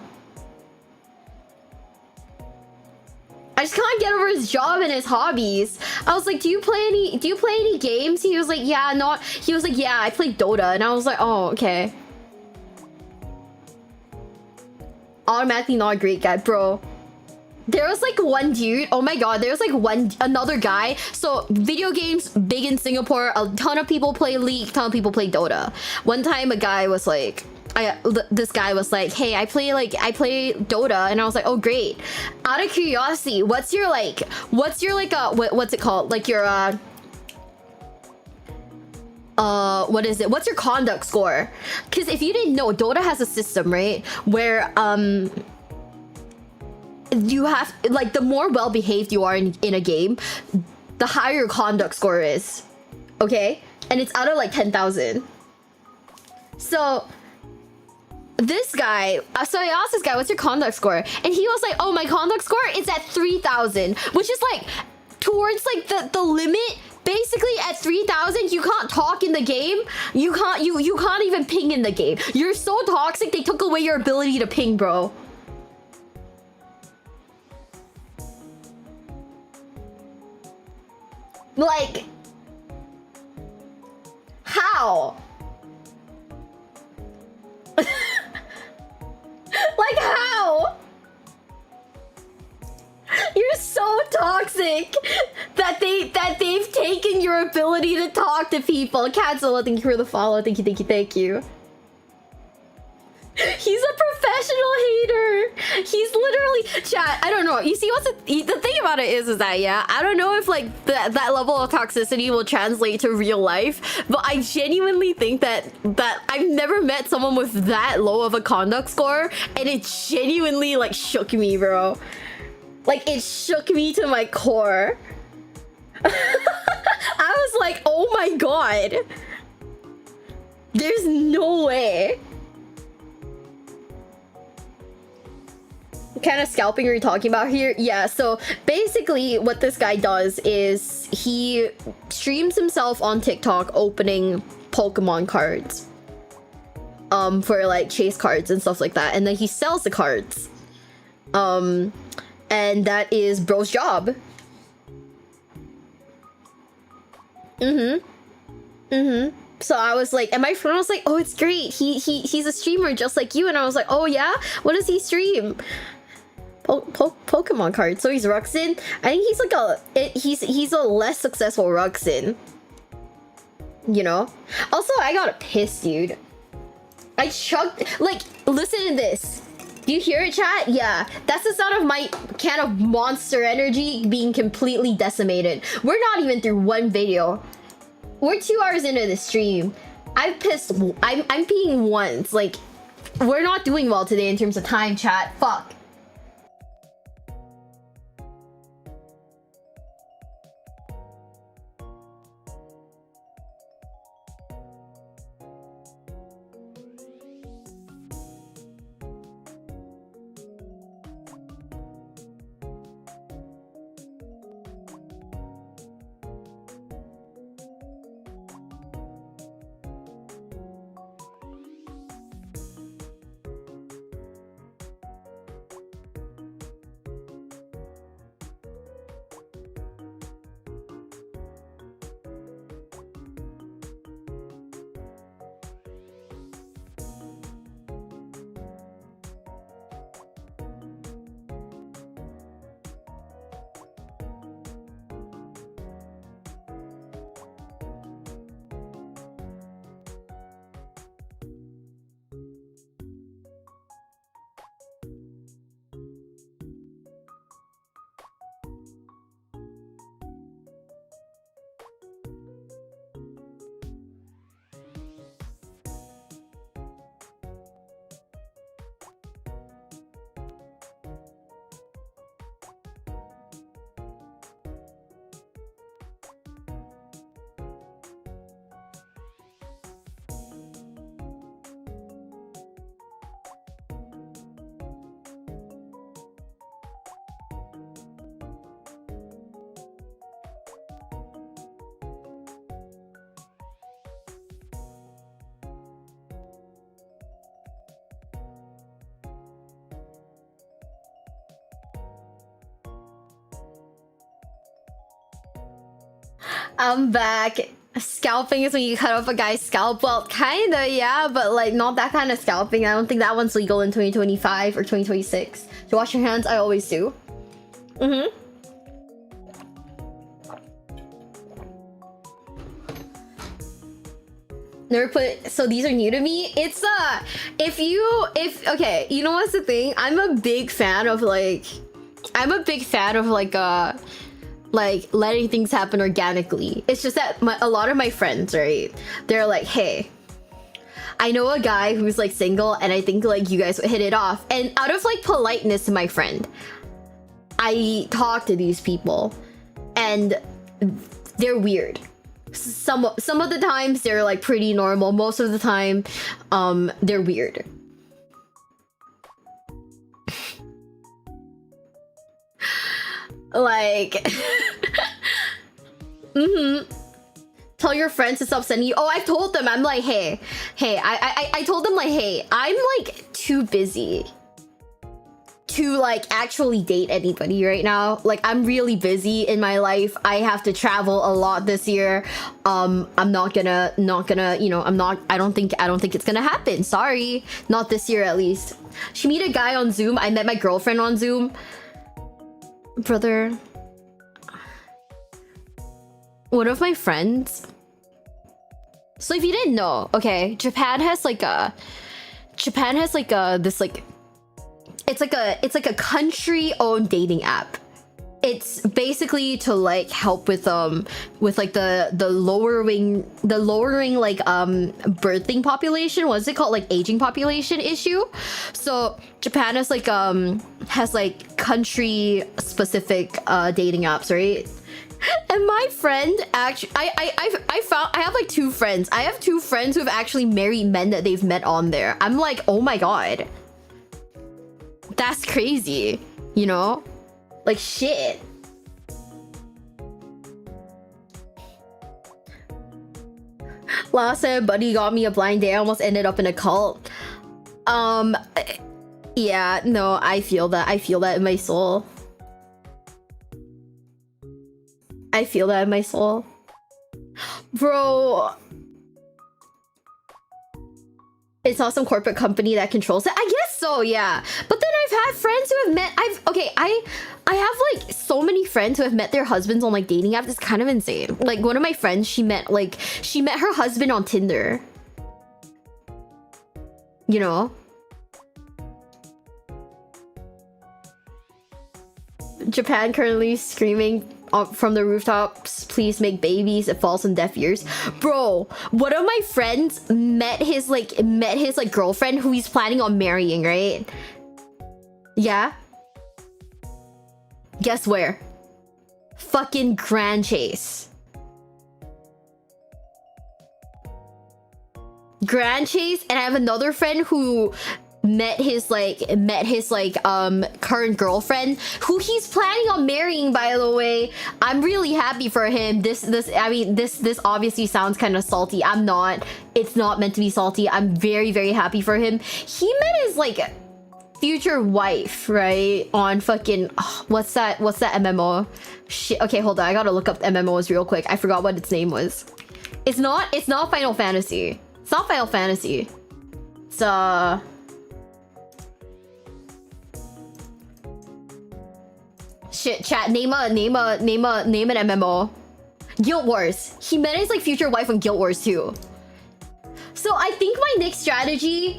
S1: I just can't get over his job and his hobbies. I was like, do you play any games? He was like, yeah, not. He was like, yeah, I play Dota. And I was like, oh, okay. Automatically not a great guy, bro. There was like one dude, oh my god, there was like another guy. So video games big in Singapore, a ton of people play League, a ton of people play Dota. One time a guy was like, this guy was like, hey, I play Dota, and I was like, oh great. Out of curiosity, what's your what's it called? Like your what is it? What's your conduct score? Because if you didn't know, Dota has a system, right? Where you have, like, the more well-behaved you are in a game, the higher your conduct score is. Okay? And it's out of like 10,000. So this guy, so I asked this guy, what's your conduct score? And he was like, oh, my conduct score is at 3,000, which is like towards like the limit. Basically at 3,000, you can't talk in the game. You can't even ping in the game. You're so toxic, they took away your ability to ping, bro. Like, how? Like, how? You're so toxic that they've taken your ability to talk to people. Cancel, thank you for the follow. Thank you. He's a professional hater. He's literally, chat, I don't know. You see, what's the thing about it is that, yeah, I don't know if like that level of toxicity will translate to real life, but I genuinely think that I've never met someone with that low of a conduct score, and it genuinely like shook me, bro. Like, it shook me to my core. I was like, oh my god. There's no way. What kind of scalping are you talking about here? Yeah, so basically what this guy does is he streams himself on TikTok opening Pokemon cards. For like chase cards and stuff like that. And then he sells the cards. And that is bro's job. So I was like, and my friend was like, oh, it's great. He's a streamer just like you. And I was like, oh yeah? What does he stream? Pokemon cards. So he's Ruxin. I think he's like he's a less successful Ruxin. You know? Also, I got pissed, dude. I chucked, like, listen to this. Do you hear it, chat? Yeah, that's the sound of my can of monster energy being completely decimated. We're not even through one video. We're 2 hours into the stream. I'm peeing once. Like, we're not doing well today in terms of time, chat. Fuck. I'm back. Scalping is when you cut off a guy's scalp. Well, kinda, yeah, but like not that kind of scalping. I don't think that one's legal in 2025 or 2026. To wash your hands, I always do. Never put, so these are new to me. It's okay, you know what's the thing? I'm a big fan of like letting things happen organically. It's just that a lot of my friends, right, they're like, hey, I know a guy who's like single and I think like you guys would hit it off. And out of like politeness to my friend, I talk to these people and they're weird. Some of the times they're like pretty normal. Most of the time, they're weird. Like, tell your friends to stop sending you. Oh, I've told them. I'm like, hey, I told them like, hey, I'm like too busy to like actually date anybody right now. Like, I'm really busy in my life. I have to travel a lot this year. I'm not gonna, you know, I don't think it's gonna happen. Sorry, not this year at least. She meet a guy on Zoom. I met my girlfriend on Zoom. Brother, one of my friends. So if you didn't know, okay, Japan has like this like, it's like a country-owned dating app. It's basically to like help with like the lowering like birthing population. What's it called? Like aging population issue. So Japan has like country specific dating apps, right? And my friend actually, I have like two friends. I have two friends who have actually married men that they've met on there. I'm like, oh my god, that's crazy, you know? Like, shit. Last time buddy got me a blind date, I almost ended up in a cult. Yeah, no, I feel that in my soul. I feel that in my soul. Bro, it's not some corporate company that controls it. I guess so, yeah. But then I've had friends who have met, I have like so many friends who have met their husbands on like dating apps. It's kind of insane. Like one of my friends, she met her husband on Tinder. You know? Japan currently screaming from the rooftops, please make babies. It falls on deaf ears. Bro, one of my friends met his girlfriend who he's planning on marrying, right? Yeah. Guess where? Fucking Grand Chase. Grand Chase. And I have another friend who met his current girlfriend who he's planning on marrying, by the way. I'm really happy for him. This obviously sounds kind of salty. I'm not. It's not meant to be salty. I'm very, very happy for him. He met his like future wife, right, on fucking what's that MMO? Shit. Okay, hold on. I gotta look up MMOs real quick. I forgot what its name was. It's not Final Fantasy. It's not Final Fantasy. It's shit, chat, name an MMO. Guild Wars. He met his like future wife on Guild Wars too. So I think my next strategy,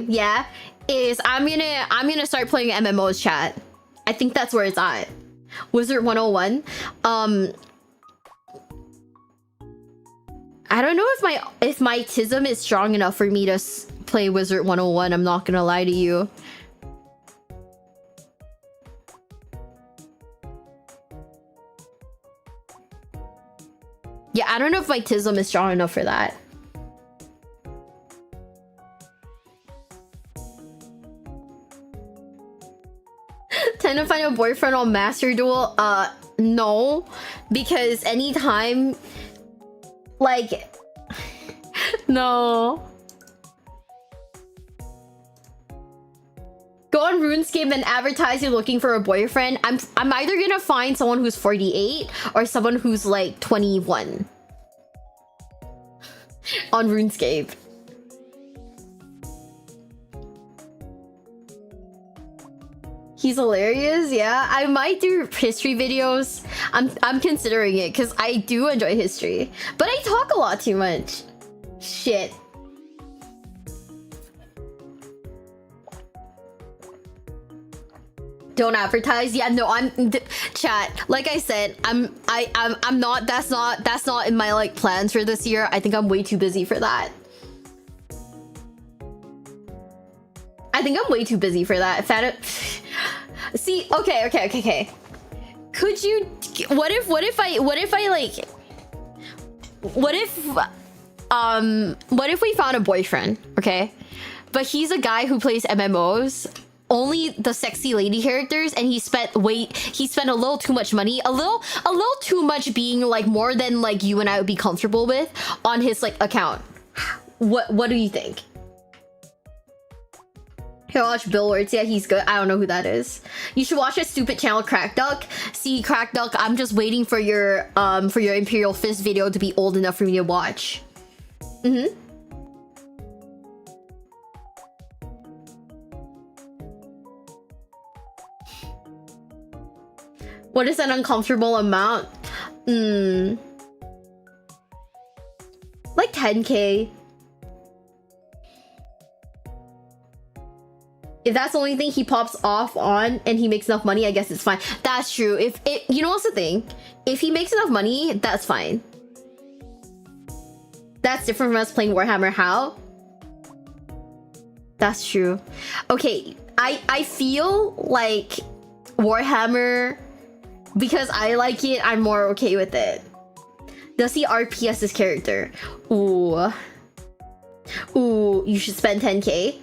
S1: yeah, is I'm gonna start playing MMOs, chat. I think that's where it's at. Wizard 101. I don't know if my tism is strong enough for me to play Wizard 101. I'm not gonna lie to you. Yeah, I don't know if my tism is strong enough for that. Tend to find a boyfriend on Master Duel? No. Because anytime... Like... No. Go on RuneScape and advertise you're looking for a boyfriend. I'm either gonna find someone who's 48 or someone who's like 21 on RuneScape. He's hilarious. Yeah, I might do history videos. I'm considering it because I do enjoy history, but I talk a lot too much. Shit. Don't advertise. Yeah, no, chat. Like I said, I'm not. That's not in my like plans for this year. I think I'm way too busy for that. See, okay. Could you? What if we found a boyfriend, okay? But he's a guy who plays MMOs, only the sexy lady characters, and he spent a little too much money, a little too much, being like more than like you and I would be comfortable with on his like account. What do you think? Here, watch Billboards. Yeah, he's good. I don't know who that is. You should watch a stupid channel, Crack Duck. See, Crack Duck, I'm just waiting for your Imperial Fist video to be old enough for me to watch. What is an uncomfortable amount? Like 10K. If that's the only thing he pops off on and he makes enough money, I guess it's fine. That's true. You know what's the thing? If he makes enough money, that's fine. That's different from us playing Warhammer. How? That's true. Okay, I feel like Warhammer, because I like it, I'm more okay with it. Does he RPS his character? Ooh, you should spend 10K.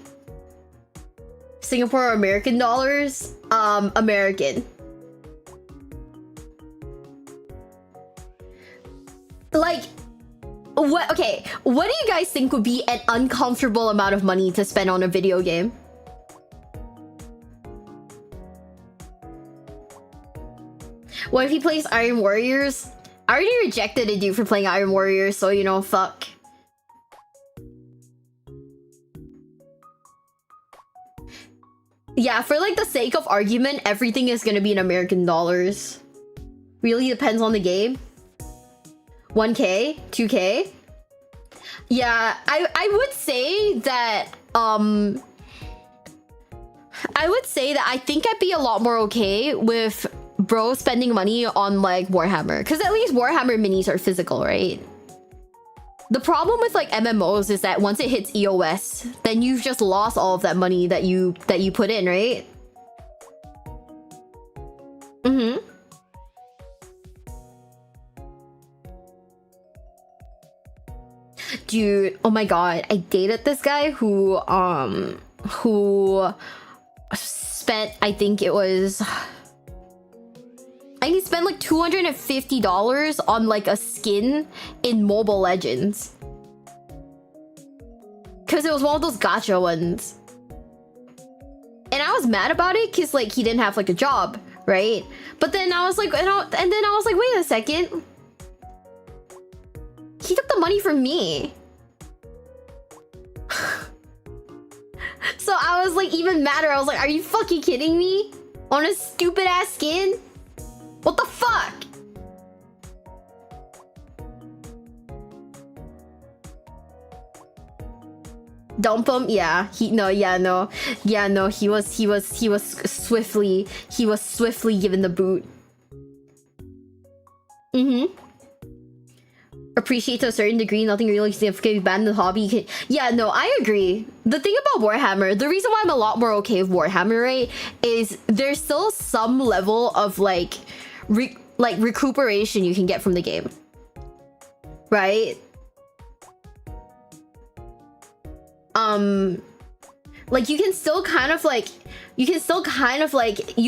S1: Singapore or American dollars? American. Like, what? Okay, what do you guys think would be an uncomfortable amount of money to spend on a video game? What if he plays Iron Warriors? I already rejected a dude for playing Iron Warriors, so you know, fuck. Yeah, for like the sake of argument, everything is gonna be in American dollars. Really depends on the game. 1K? 2K? Yeah, I would say that I think I'd be a lot more okay with bro spending money on like Warhammer, because at least Warhammer minis are physical, right? The problem with like MMOs is that once it hits EOS, then you've just lost all of that money that you put in, right? Dude, oh my god, I dated this guy who spent, I think he spent like $250 on like a skin in Mobile Legends. Cause it was one of those gacha ones. And I was mad about it cause like he didn't have like a job, right? But then I was like, wait a second. He took the money from me. So I was like even madder. I was like, are you fucking kidding me? On a stupid ass skin? What the fuck? Dump him? Yeah. He was swiftly given the boot. Appreciate to a certain degree, nothing really significant banned the hobby. Yeah, no, I agree. The thing about Warhammer, the reason why I'm a lot more okay with Warhammer, right, is there's still some level of like recuperation you can get from the game, right? Like you can still kind of like you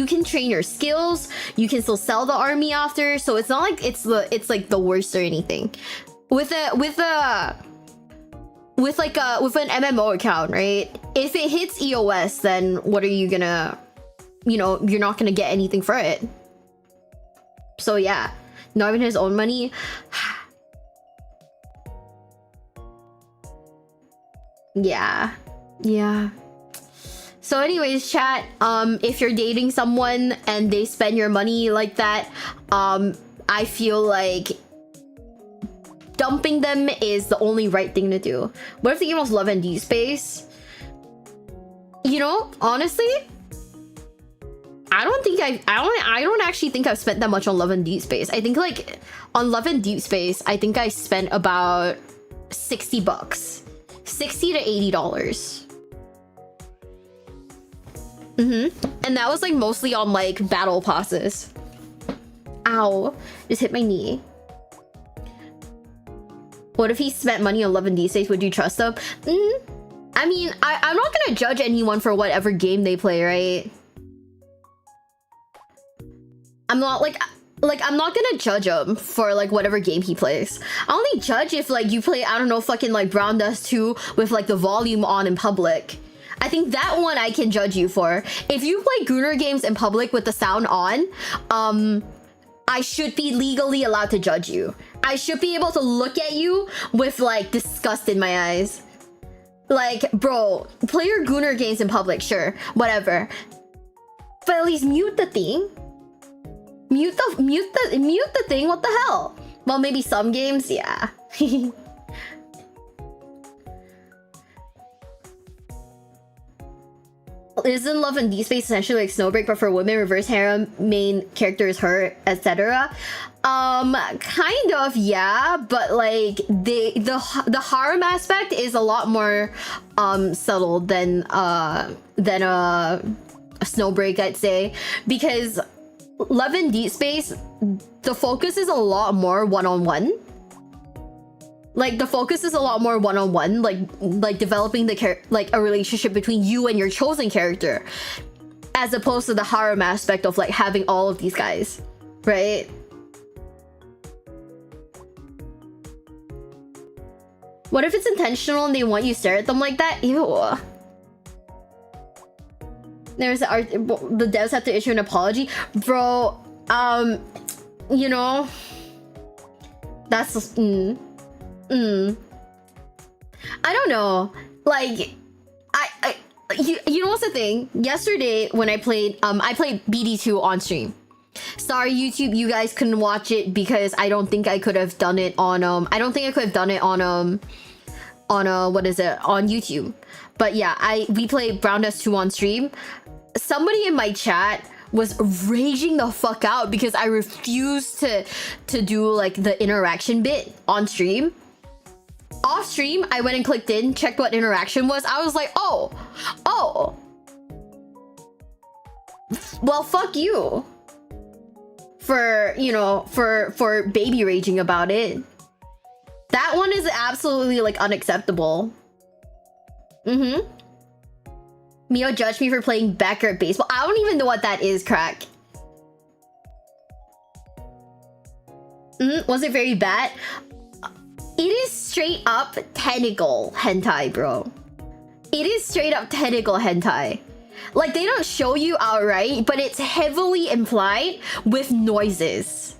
S1: can train your skills, you can still sell the army after, so it's not like it's like the worst or anything. With an MMO account, right? If it hits EOS, then what are you gonna, you're not gonna get anything for it. So yeah, not even his own money. Yeah. So anyways, chat, if you're dating someone and they spend your money like that, I feel like dumping them is the only right thing to do. What if the game was Love and Deep Space? Honestly, I don't actually think I've spent that much on Love and Deep Space. I think like on Love and Deep Space, I think I spent about $60, $60 to $80. And that was like mostly on like battle passes. Ow, just hit my knee. What if he spent money on Love and These Days? Would you trust them? I mean, I'm not gonna judge anyone for whatever game they play, right? I'm not like I'm not gonna judge him for like whatever game he plays. I only judge if like you play, I don't know, fucking like Brown Dust 2 with like the volume on in public. I think that one I can judge you for. If you play Gooner games in public with the sound on, I should be legally allowed to judge you. I should be able to look at you with like disgust in my eyes. Like, bro, play your Gooner games in public, sure, whatever. But at least mute the thing. Mute the thing, what the hell? Well, maybe some games, yeah. Isn't Love and Deep Space essentially like Snowbreak, but for women, reverse harem, main character is her, etc.? Kind of, yeah, but like the harem aspect is a lot more subtle than a Snowbreak, I'd say, because Love and Deep Space, the focus is a lot more one-on-one. Like the focus is a lot more one-on-one, like developing the like a relationship between you and your chosen character, as opposed to the harem aspect of like having all of these guys, right? What if it's intentional and they want you to stare at them like that? Ew. There's the devs have to issue an apology, bro. You know, that's I don't know. Like, you know what's the thing? Yesterday when I played BD2 on stream. Sorry, YouTube, you guys couldn't watch it because I don't think I could have done it on I don't think I could have done it on what is it, on YouTube. But yeah, we played Brown Dust 2 on stream. Somebody in my chat was raging the fuck out because I refused to do like the interaction bit on stream. Off stream, I went and clicked in, checked what interaction was. I was like, oh, well, fuck you for, you know, for baby raging about it. That one is absolutely like unacceptable. Mio judged me for playing backyard baseball. I don't even know what that is, Crack. Was it very bad? It is straight up tentacle hentai, bro. It is straight up tentacle hentai. Like, they don't show you outright, but it's heavily implied with noises.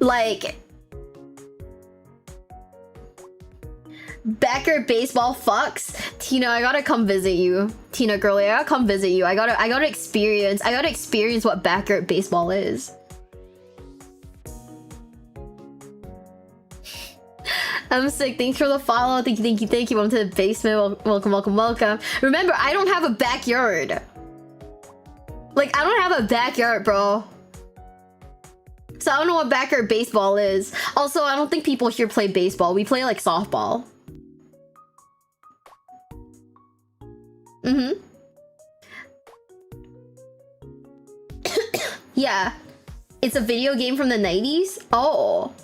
S1: Like, backyard baseball fucks. Tina, I gotta come visit you. Tina girlie, I gotta come visit you. I gotta experience what backyard baseball is. I'm sick. Thanks for the follow. Thank you. Welcome to the basement. Welcome. Remember, I don't have a backyard. Like, I don't have a backyard, bro. So I don't know what backyard baseball is. Also, I don't think people here play baseball. We play like softball. Yeah. It's a video game from the 90s? Oh.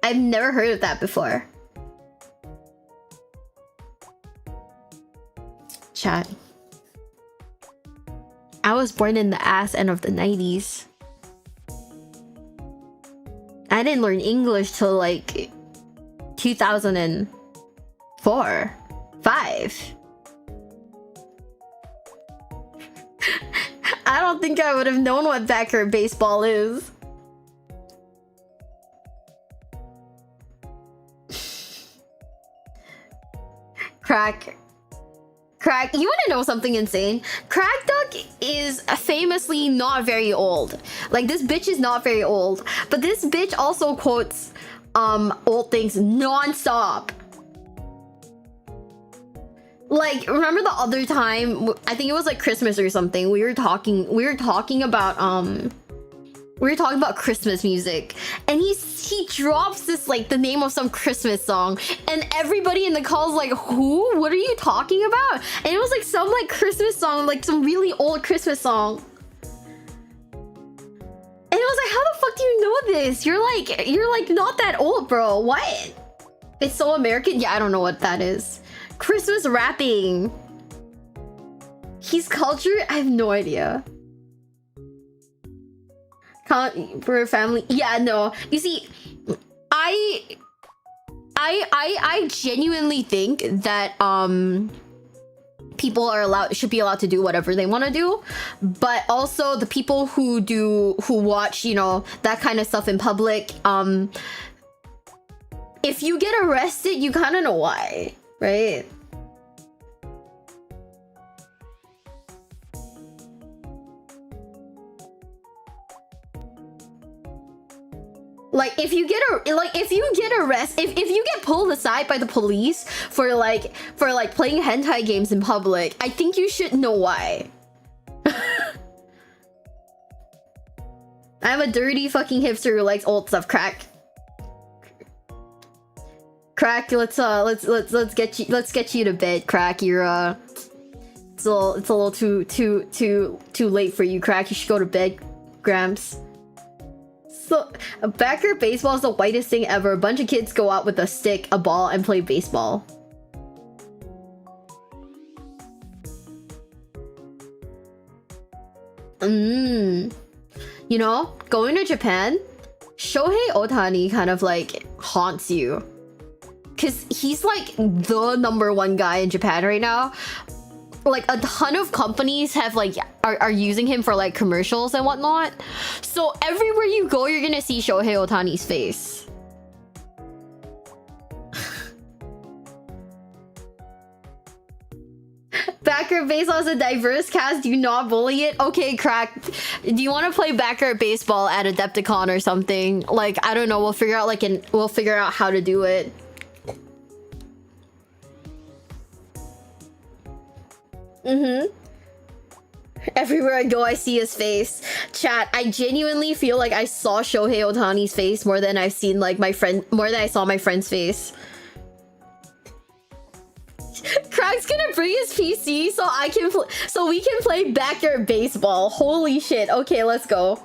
S1: I've never heard of that before. Chat. I was born in the ass end of the 90s. I didn't learn English till like 2004, 5. I don't think I would have known what backyard baseball is. Crack, you want to know something insane? Crack Duck is famously not very old. Like, this bitch is not very old, but this bitch also quotes old things non-stop. Like, remember the other time, I think it was like Christmas or something, we were talking about we were talking about Christmas music, and he drops this like the name of some Christmas song, and everybody in the call is like, who? What are you talking about? And it was like some like Christmas song, like some really old Christmas song. And I was like, how the fuck do you know this? You're like not that old, bro. What? It's so American. Yeah, I don't know what that is. Christmas rapping. He's cultured. I have no idea. For a family. Yeah, no. You see, I genuinely think that people should be allowed to do whatever they want to do, but also the people who watch, you know, that kind of stuff in public, if you get arrested, you kind of know why, right? Like if you get arrested, if you get pulled aside by the police for playing hentai games in public, I think you should know why. I'm a dirty fucking hipster who likes old stuff. Crack, let's get you to bed. Crack, you're it's a little too late for you. Crack, you should go to bed, Gramps. So, backyard baseball is the whitest thing ever. A bunch of kids go out with a stick, a ball, and play baseball. You know, going to Japan, Shohei Ohtani kind of like haunts you. Cause he's like the #1 guy in Japan right now. Like a ton of companies have like are using him for like commercials and whatnot. So everywhere you go, you're gonna see Shohei Ohtani's face. Backyard baseball is a diverse cast. Do not bully it. Okay, Crack. Do you want to play backyard baseball at Adepticon or something? Like I don't know. We'll figure out how to do it. Everywhere I go, I see his face. Chat, I genuinely feel like I saw Shohei Ohtani's face more than I've seen like more than I saw my friend's face. Crack's gonna bring his PC so we can play backyard baseball. Holy shit. Okay, let's go.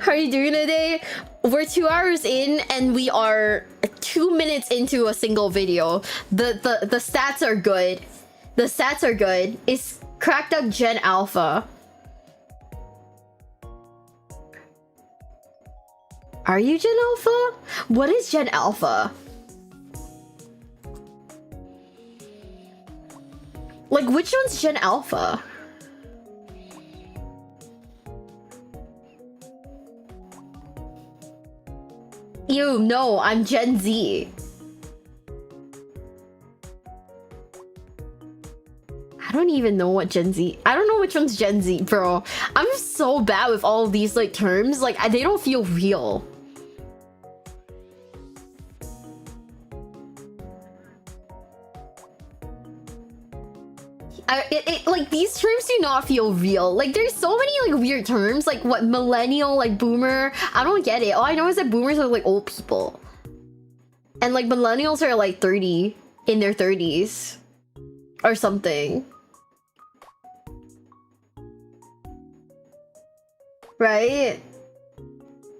S1: How are you doing today? We're 2 hours in and we are 2 minutes into a single video. The stats are good. The stats are good. It's cracked up Gen Alpha. Are you Gen Alpha? What is Gen Alpha? Like, which one's Gen Alpha? Ew, no, I'm Gen Z. I don't even know what Gen Z. I don't know which one's Gen Z, bro. I'm so bad with all of these like terms. Like they don't feel real. Like these terms do not feel real. Like there's so many like weird terms. Like what millennial, like boomer. I don't get it. All I know is that boomers are like old people, and like millennials are like 30 in their 30s or something. Right?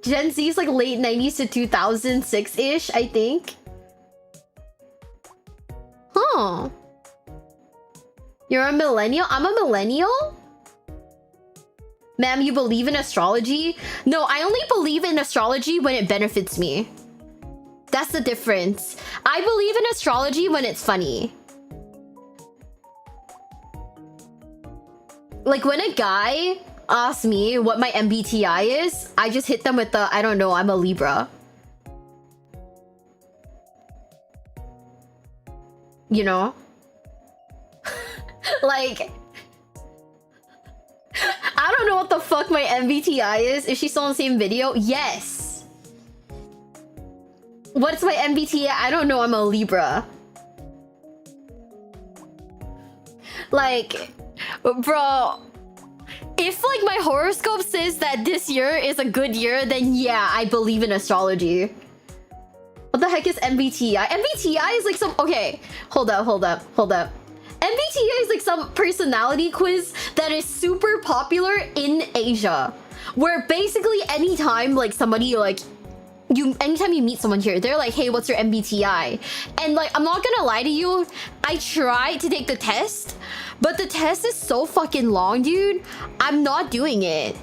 S1: Gen Z is like late 90s to 2006-ish, I think. Huh. You're a millennial? I'm a millennial? Ma'am, you believe in astrology? No, I only believe in astrology when it benefits me. That's the difference. I believe in astrology when it's funny. Like when a guy asks me what my MBTI is, I just hit them with the, I don't know, I'm a Libra. You know? Like, I don't know what the fuck my MBTI is. Is she still in the same video? Yes. What's my MBTI? I don't know, I'm a Libra. Like, bro, If like my horoscope says that this year is a good year, then yeah, I believe in astrology. What the heck is MBTI? MBTI is like some... Okay, hold up. MBTI is like some personality quiz that is super popular in Asia. Where basically anytime like somebody like... anytime you meet someone here, they're like, hey, what's your MBTI? And like, I'm not gonna lie to you, I tried to take the test, but the test is so fucking long, dude. I'm not doing it.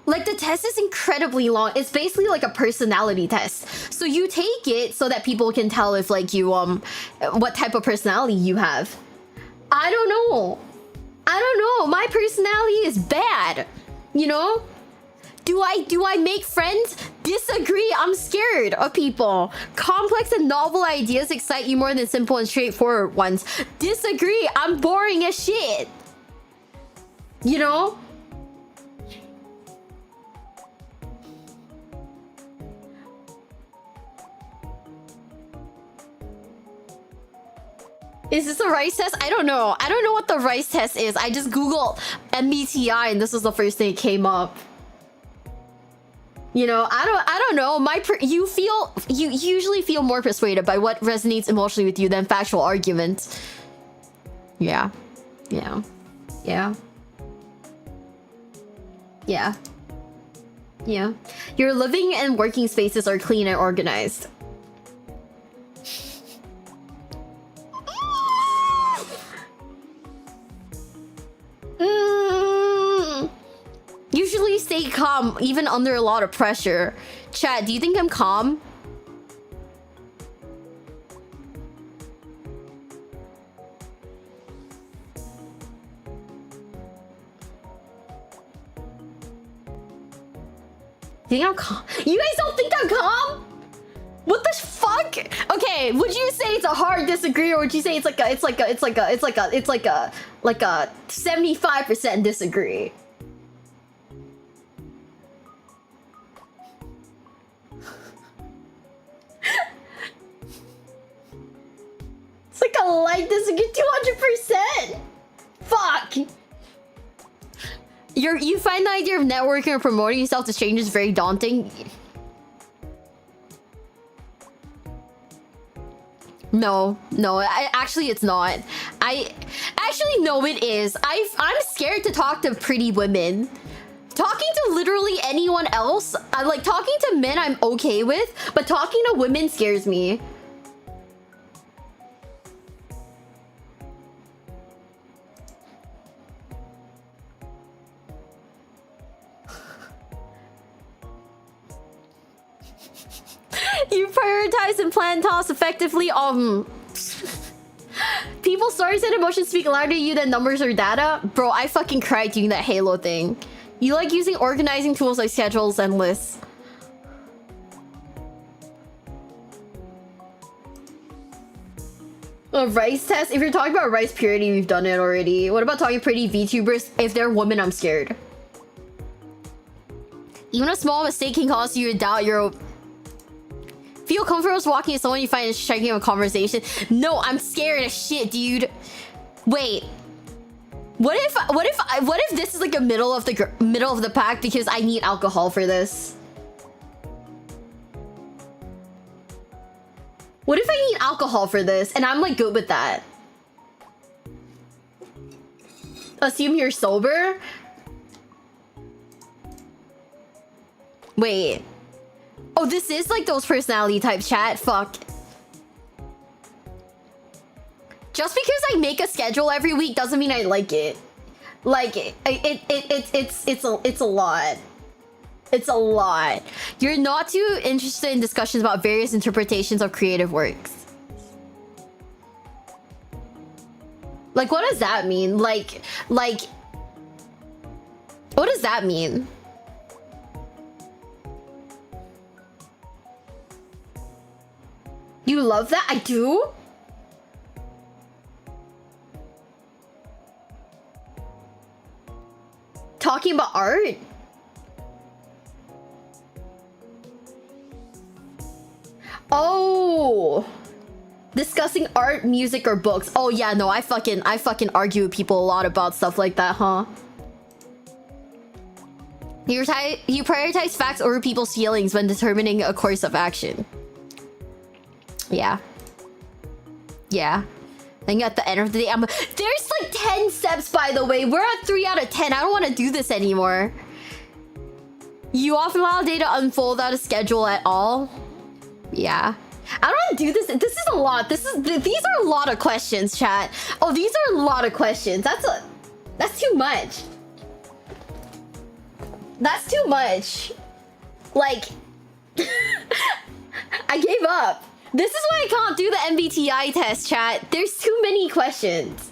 S1: Like, the test is incredibly long. It's basically like a personality test. So you take it so that people can tell if like you, what type of personality you have. I don't know. My personality is bad, you know? Do I make friends? Disagree. I'm scared of people. Complex and novel ideas excite you more than simple and straightforward ones. Disagree. I'm boring as shit. You know? Is this a rice test? I don't know. I don't know what the rice test is. I just Googled MBTI and this was the first thing that came up. You know, I don't know. You usually feel more persuaded by what resonates emotionally with you than factual arguments. Yeah. Your living and working spaces are clean and organized. Usually stay calm, even under a lot of pressure. Chat, do you think I'm calm? Think I'm calm? You guys don't think I'm calm? What the fuck? Okay, would you say it's a hard disagree, or would you say it's like a 75% disagree? It's like a light disagree, 200%. Fuck. You find the idea of networking or promoting yourself to strangers very daunting? No, actually it's not. No, it is. I'm scared to talk to pretty women. Talking to literally anyone else, I like talking to men I'm okay with, but talking to women scares me. You prioritize and plan tasks effectively. People, stories, and emotions speak louder to you than numbers or data. Bro, I fucking cried doing that Halo thing. You like using organizing tools like schedules and lists. A rice test? If you're talking about rice purity, we've done it already. What about talking pretty VTubers? If they're women, I'm scared. Even a small mistake can cause you to doubt your... Feel comfortable walking to someone you find striking a conversation. No, I'm scared as shit, dude. Wait. What if this is like a middle of the pack because I need alcohol for this? What if I need alcohol for this and I'm like good with that? Assume you're sober? Wait. Oh, this is like those personality types, chat. Fuck. Just because I make a schedule every week doesn't mean I like it. Like it's a lot. It's a lot. You're not too interested in discussions about various interpretations of creative works. Like, what does that mean? Like, what does that mean? You love that? I do? Talking about art? Oh, Discussing art, music, or books. Oh yeah, no, I fucking argue with people a lot about stuff like that, huh? You prioritize facts over people's feelings when determining a course of action. Yeah. Yeah. I think at the end of the day, there's like 10 steps, by the way. We're at 3 out of 10. I don't want to do this anymore. You often allow data to unfold without a schedule at all. Yeah. I don't want to do this. This is a lot. These are a lot of questions, chat. Oh, these are a lot of questions. That's too much. That's too much. Like, I gave up. This is why I can't do the MBTI test, chat. There's too many questions.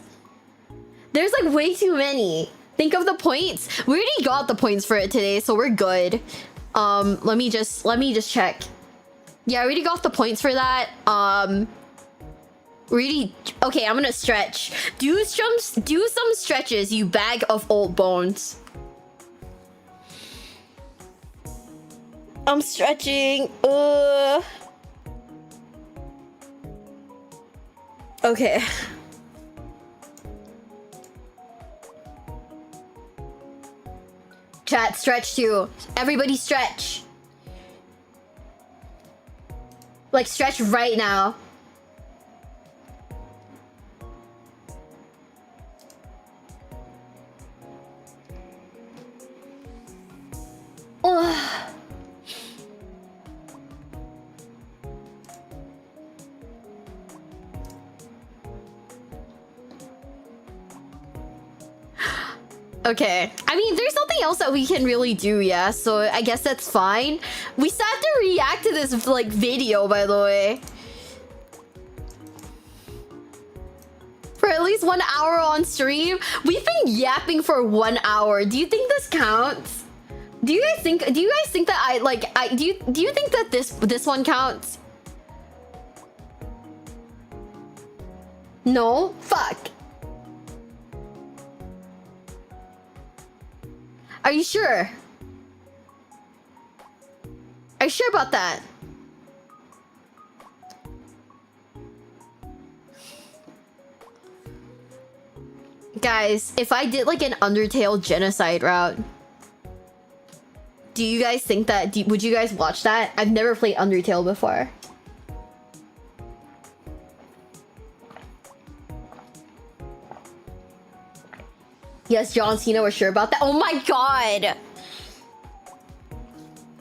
S1: There's like way too many. Think of the points. We already got the points for it today, so we're good. Let me just check. Yeah, I already got the points for that. Really? Okay, I'm gonna stretch. Do some stretches, you bag of old bones. I'm stretching. Okay. Chat, stretch too. Everybody stretch. Like, stretch right now. Ugh. Okay. I mean, there's nothing else that we can really do, yeah? So I guess that's fine. We still have to react to this, like, video, by the way. For at least 1 hour on stream. We've been yapping for 1 hour. Do you think this counts? Do you guys think that do you think that this one counts? No? Fuck. Are you sure? Are you sure about that? Guys, if I did like an Undertale genocide route, do you guys think that... would you guys watch that? I've never played Undertale before. Yes, John Cena, we're sure about that. Oh my god!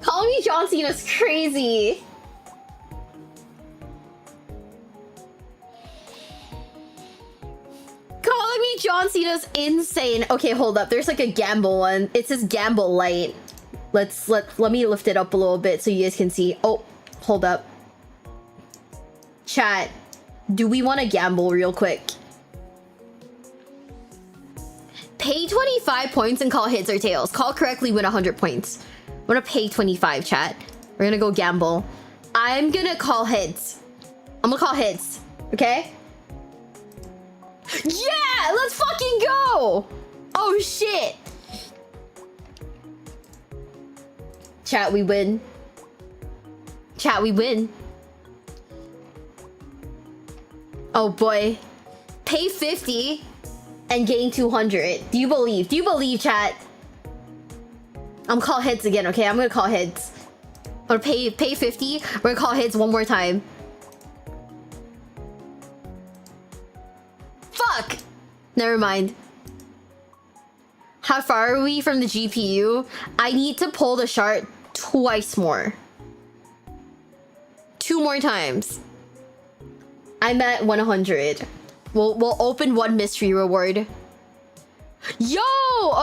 S1: Calling me John Cena's crazy. Calling me John Cena's insane. Okay, hold up. There's like a gamble one. It says gamble light. Let me lift it up a little bit so you guys can see. Oh, hold up. Chat, do we want to gamble real quick? Pay 25 points and call heads or tails. Call correctly, win 100 points. I'm gonna pay 25, chat. We're gonna go gamble. I'm gonna call heads. I'm gonna call heads. Okay? Yeah! Let's fucking go! Oh, shit! Chat, we win. Chat, we win. Oh, boy. Pay 50... and gain 200. Do you believe? Do you believe, chat? I'm gonna call heads again, okay? I'm gonna call heads. I'm gonna pay 50. We're gonna call heads one more time. Fuck! Never mind. How far are we from the GPU? I need to pull the shard twice more. 2 more times. I'm at 100. We'll open one mystery reward. Yo!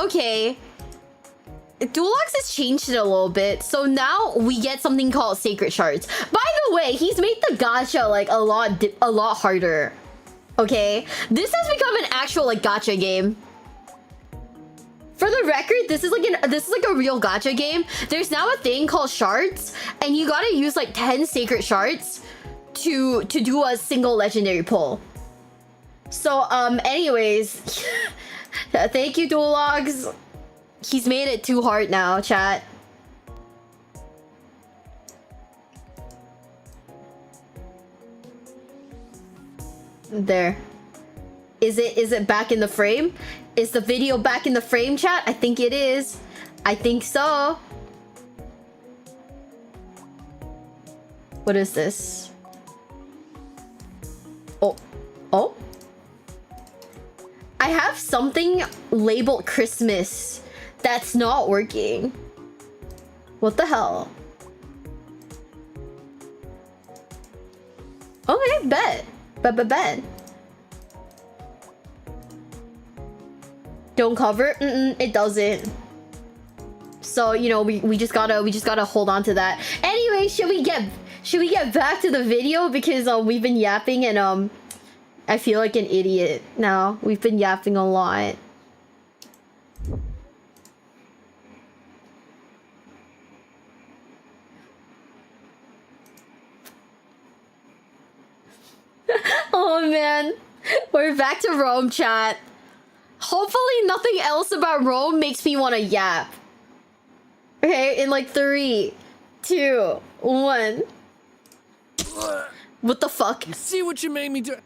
S1: Okay. Dulox has changed it a little bit. So now we get something called Sacred Shards. By the way, he's made the gacha like a lot harder. Okay? This has become an actual like gacha game. For the record, this is like a real gacha game. There's now a thing called shards, and you gotta use like 10 sacred shards to do a single legendary pull. So, anyways, thank you, Duologs. He's made it too hard now, chat. There. Is it back in the frame? Is the video back in the frame, chat? I think it is. I think so. What is this? Oh. I have something labeled Christmas that's not working. What the hell? Okay, bet. Bet. Don't cover? It doesn't. So, you know, we just gotta hold on to that. Anyway, should we get back to the video, because we've been yapping and I feel like an idiot now. We've been yapping a lot. Oh man, we're back to Rome, chat. Hopefully nothing else about Rome makes me want to yap. Okay, in like 3, 2, 1. What the fuck?
S3: You see what you made me do?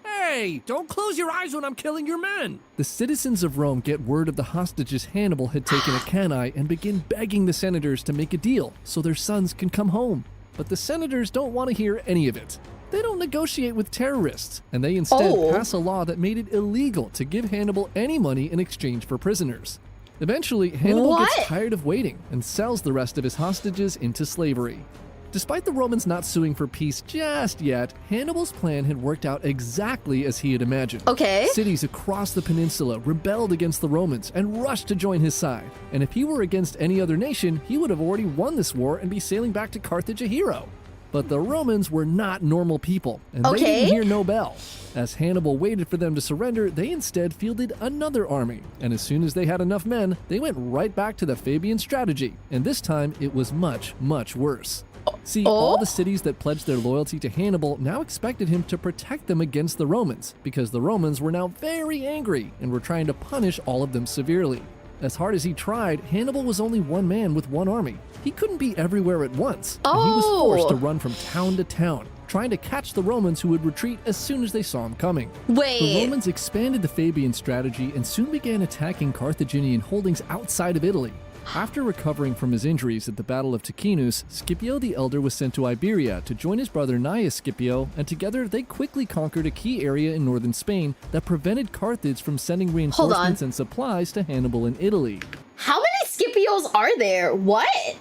S3: Hey, don't close your eyes when I'm killing your men.
S2: The citizens of Rome get word of the hostages Hannibal had taken at Cannae and begin begging the senators to make a deal so their sons can come home. But the senators don't want to hear any of it. They don't negotiate with terrorists, and they instead pass a law that made it illegal to give Hannibal any money in exchange for prisoners. Eventually, Hannibal gets tired of waiting and sells the rest of his hostages into slavery. Despite the Romans not suing for peace just yet, Hannibal's plan had worked out exactly as he had imagined.
S1: Okay.
S2: Cities across the peninsula rebelled against the Romans and rushed to join his side. And if he were against any other nation, he would have already won this war and be sailing back to Carthage a hero. But the Romans were not normal people, and they didn't hear no bell. As Hannibal waited for them to surrender, they instead fielded another army. And as soon as they had enough men, they went right back to the Fabian strategy. And this time, it was much, much worse. See, all the cities that pledged their loyalty to Hannibal now expected him to protect them against the Romans, because the Romans were now very angry and were trying to punish all of them severely. As hard as he tried, Hannibal was only one man with one army. He couldn't be everywhere at once, and he was forced to run from town to town, trying to catch the Romans who would retreat as soon as they saw him coming. The Romans expanded the Fabian strategy and soon began attacking Carthaginian holdings outside of Italy. After recovering from his injuries at the Battle of Ticinus, Scipio the Elder was sent to Iberia to join his brother Gnaeus Scipio, and together they quickly conquered a key area in northern Spain that prevented Carthage from sending reinforcements and supplies to Hannibal in Italy.
S1: How many Scipios are there? What?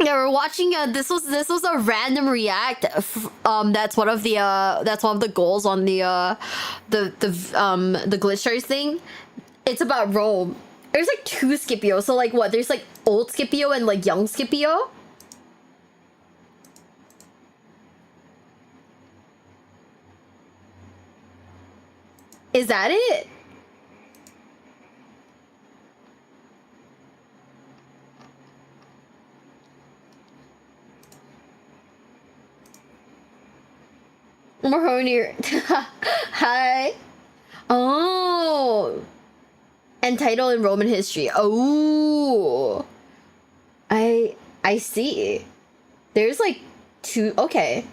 S1: Yeah, we're watching. This was a random react. That's one of the goals on the glitchers thing. It's about Rome. There's like 2 Scipio. So like what? There's like old Scipio and like young Scipio. Is that it? Mahoney. Hi. Oh. And title in Roman history. Oh. I see. There's like 2. Okay.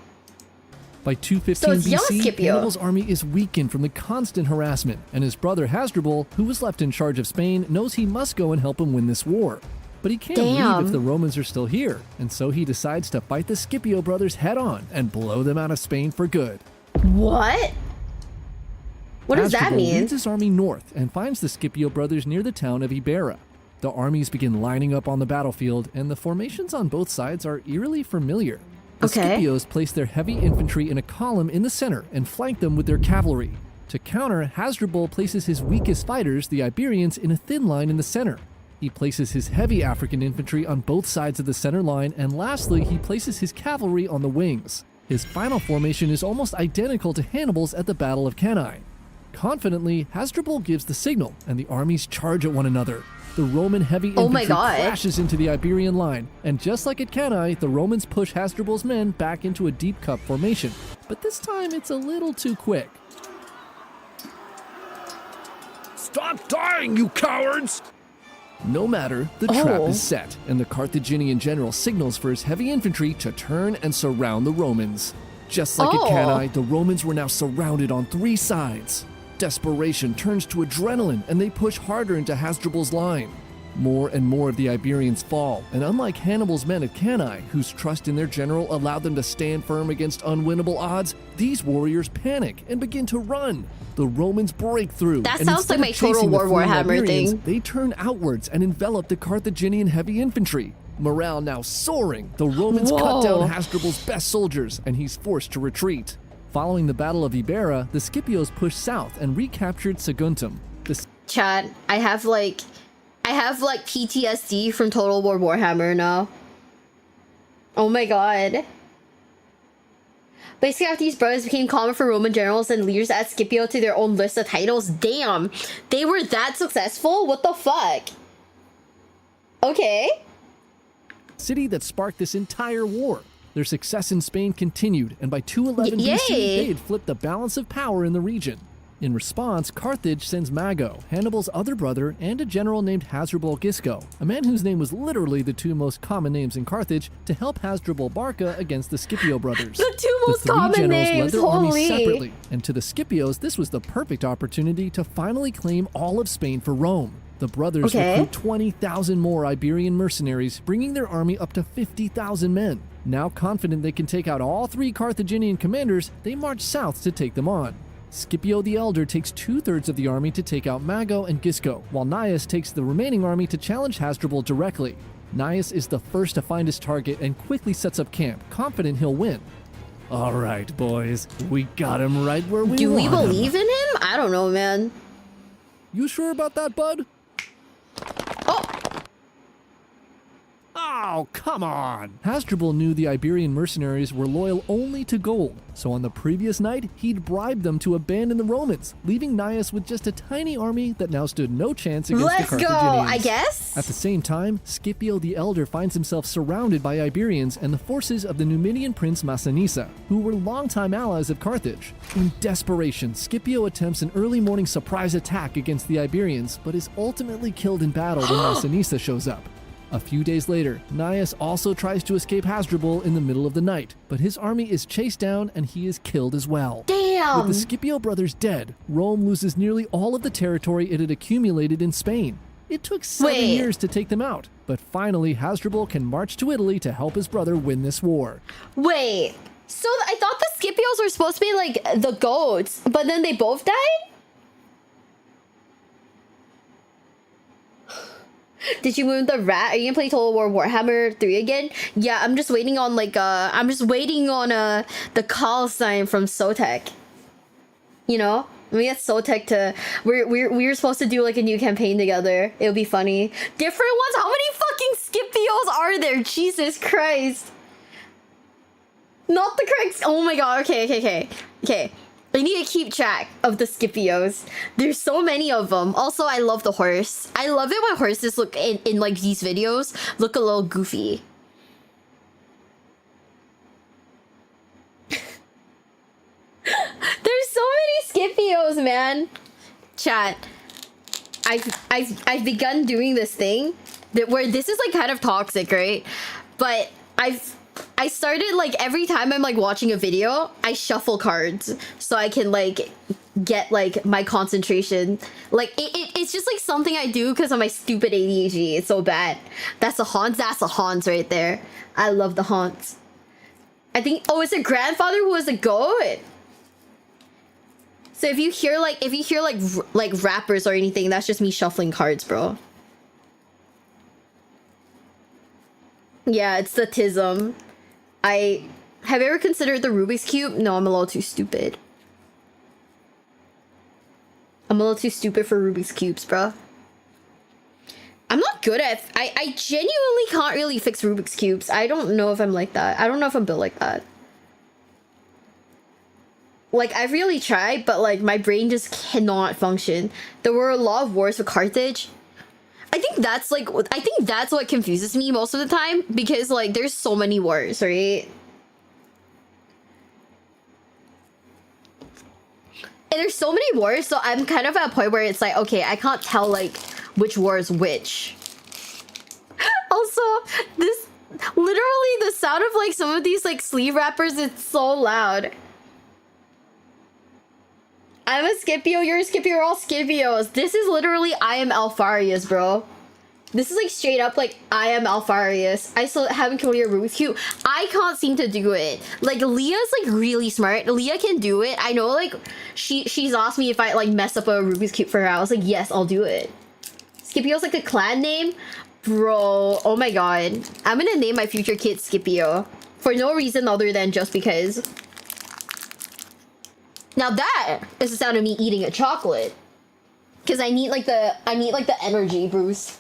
S2: By 215 BC, Hannibal's army is weakened from the constant harassment, and his brother Hasdrubal, who was left in charge of Spain, knows he must go and help him win this war. But he can't leave if the Romans are still here, and so he decides to fight the Scipio brothers head on and blow them out of Spain for good.
S1: What? What does that mean?
S2: Leads his army north and finds the Scipio brothers near the town of Ibera. The armies begin lining up on the battlefield, and the formations on both sides are eerily familiar. The Scipios place their heavy infantry in a column in the center and flank them with their cavalry. To counter, Hasdrubal places his weakest fighters, the Iberians, in a thin line in the center. He places his heavy African infantry on both sides of the center line, and lastly, he places his cavalry on the wings. His final formation is almost identical to Hannibal's at the Battle of Cannae. Confidently, Hasdrubal gives the signal, and the armies charge at one another. The Roman heavy infantry crashes into the Iberian line, and just like at Cannae, the Romans push Hasdrubal's men back into a deep cup formation. But this time, it's a little too quick.
S3: Stop dying, you cowards!
S2: No matter, the trap is set, and the Carthaginian general signals for his heavy infantry to turn and surround the Romans. Just like at Cannae, the Romans were now surrounded on 3 sides. Desperation turns to adrenaline, and they push harder into Hasdrubal's line. More and more of the Iberians fall, and unlike Hannibal's men at Cannae, whose trust in their general allowed them to stand firm against unwinnable odds, these warriors panic and begin to run. The Romans break through.
S1: That sounds like my Total War Warhammer thing.
S2: They turn outwards and envelop the Carthaginian heavy infantry. Morale now soaring, the Romans cut down Hasdrubal's best soldiers, and he's forced to retreat. Following the Battle of Ibera, the Scipios pushed south and recaptured Saguntum.
S1: Chat, I have like PTSD from Total War Warhammer now. Oh my god. Basically, after these brothers became common for Roman generals and leaders to add Scipio to their own list of titles. Damn, they were that successful? What the fuck? Okay.
S2: City that sparked this entire war. Their success in Spain continued, and by 211 BC, they had flipped the balance of power in the region. In response, Carthage sends Mago, Hannibal's other brother, and a general named Hasdrubal Gisco, a man whose name was literally the 2 most common names in Carthage, to help Hasdrubal Barca against the Scipio brothers.
S1: The 2 most common names,
S2: led their armies separately, and to the Scipios, this was the perfect opportunity to finally claim all of Spain for Rome. The brothers recruit 20,000 more Iberian mercenaries, bringing their army up to 50,000 men. Now confident they can take out all 3 Carthaginian commanders, they march south to take them on. Scipio the Elder takes 2/3 of the army to take out Mago and Gisco, while Gnaeus takes the remaining army to challenge Hasdrubal directly. Gnaeus is the first to find his target and quickly sets up camp, confident he'll win. All right, boys, we got him right where we want him.
S1: Do we believe in him? I don't know, man.
S2: You sure about that, bud?
S1: Oh!
S2: Oh, come on! Hasdrubal knew the Iberian mercenaries were loyal only to gold, so on the previous night, he'd bribed them to abandon the Romans, leaving Gnaeus with just a tiny army that now stood no chance against the Carthaginians.
S1: Let's go, I guess?
S2: At the same time, Scipio the Elder finds himself surrounded by Iberians and the forces of the Numidian prince Massinissa, who were longtime allies of Carthage. In desperation, Scipio attempts an early morning surprise attack against the Iberians, but is ultimately killed in battle when Massinissa shows up. A few days later, Gnaeus also tries to escape Hasdrubal in the middle of the night, but his army is chased down and he is killed as well.
S1: Damn!
S2: With the Scipio brothers dead, Rome loses nearly all of the territory it had accumulated in Spain. It took 7 years to take them out, but finally Hasdrubal can march to Italy to help his brother win this war.
S1: Wait, so I thought the Scipios were supposed to be like the goats, but then they both died? Did you move the rat? Are you gonna play Total War Warhammer 3 again? Yeah, I'm just waiting on like the call sign from Sotek. You know? We get Sotek to we're supposed to do like a new campaign together. It'll be funny. Different ones? How many fucking Scipios are there? Jesus Christ. Not the correct. Oh my god, okay. I need to keep track of the Scipios. There's so many of them. Also, I love the horse. I love it when horses look in like these videos look a little goofy. There's so many Scipios, man. Chat. I've begun doing this thing where this is like kind of toxic, right? But I started like every time I'm like watching a video, I shuffle cards so I can like get like my concentration. Like it's just like something I do because of my stupid ADHD. It's so bad. That's a Hans. That's a Hans right there. I love the Hans. I think it's a grandfather who was a goat. So if you hear like rappers or anything, that's just me shuffling cards, bro. Yeah, it's the tism. Have you ever considered the Rubik's Cube? No, I'm a little too stupid. I'm a little too stupid for Rubik's Cubes, bro. I'm not good at... I genuinely can't really fix Rubik's Cubes. I don't know if I'm like that. I don't know if I'm built like that. Like, I've really tried, but like my brain just cannot function. There were a lot of wars with Carthage. I think that's what confuses me most of the time, because like there's so many wars, right? And there's so many wars, so I'm kind of at a point where it's like, okay, I can't tell like which war is which. Also, Literally, the sound of like some of these like sleeve wrappers is so loud. I'm a Scipio, you're a Scipio, you're all Scipios. This is literally I am Alfarius, bro. This is like straight up like I am Alfarius. I still haven't killed your Rubik's Cube. I can't seem to do it. Like Leah's like really smart. Leah can do it. I know like she's asked me if I like mess up a Rubik's Cube for her. I was like, yes, I'll do it. Scipio's like a clan name. Bro, oh my god. I'm gonna name my future kid Scipio. For no reason other than just because. Now that is the sound of me eating a chocolate. Cause I need like the energy, Bruce.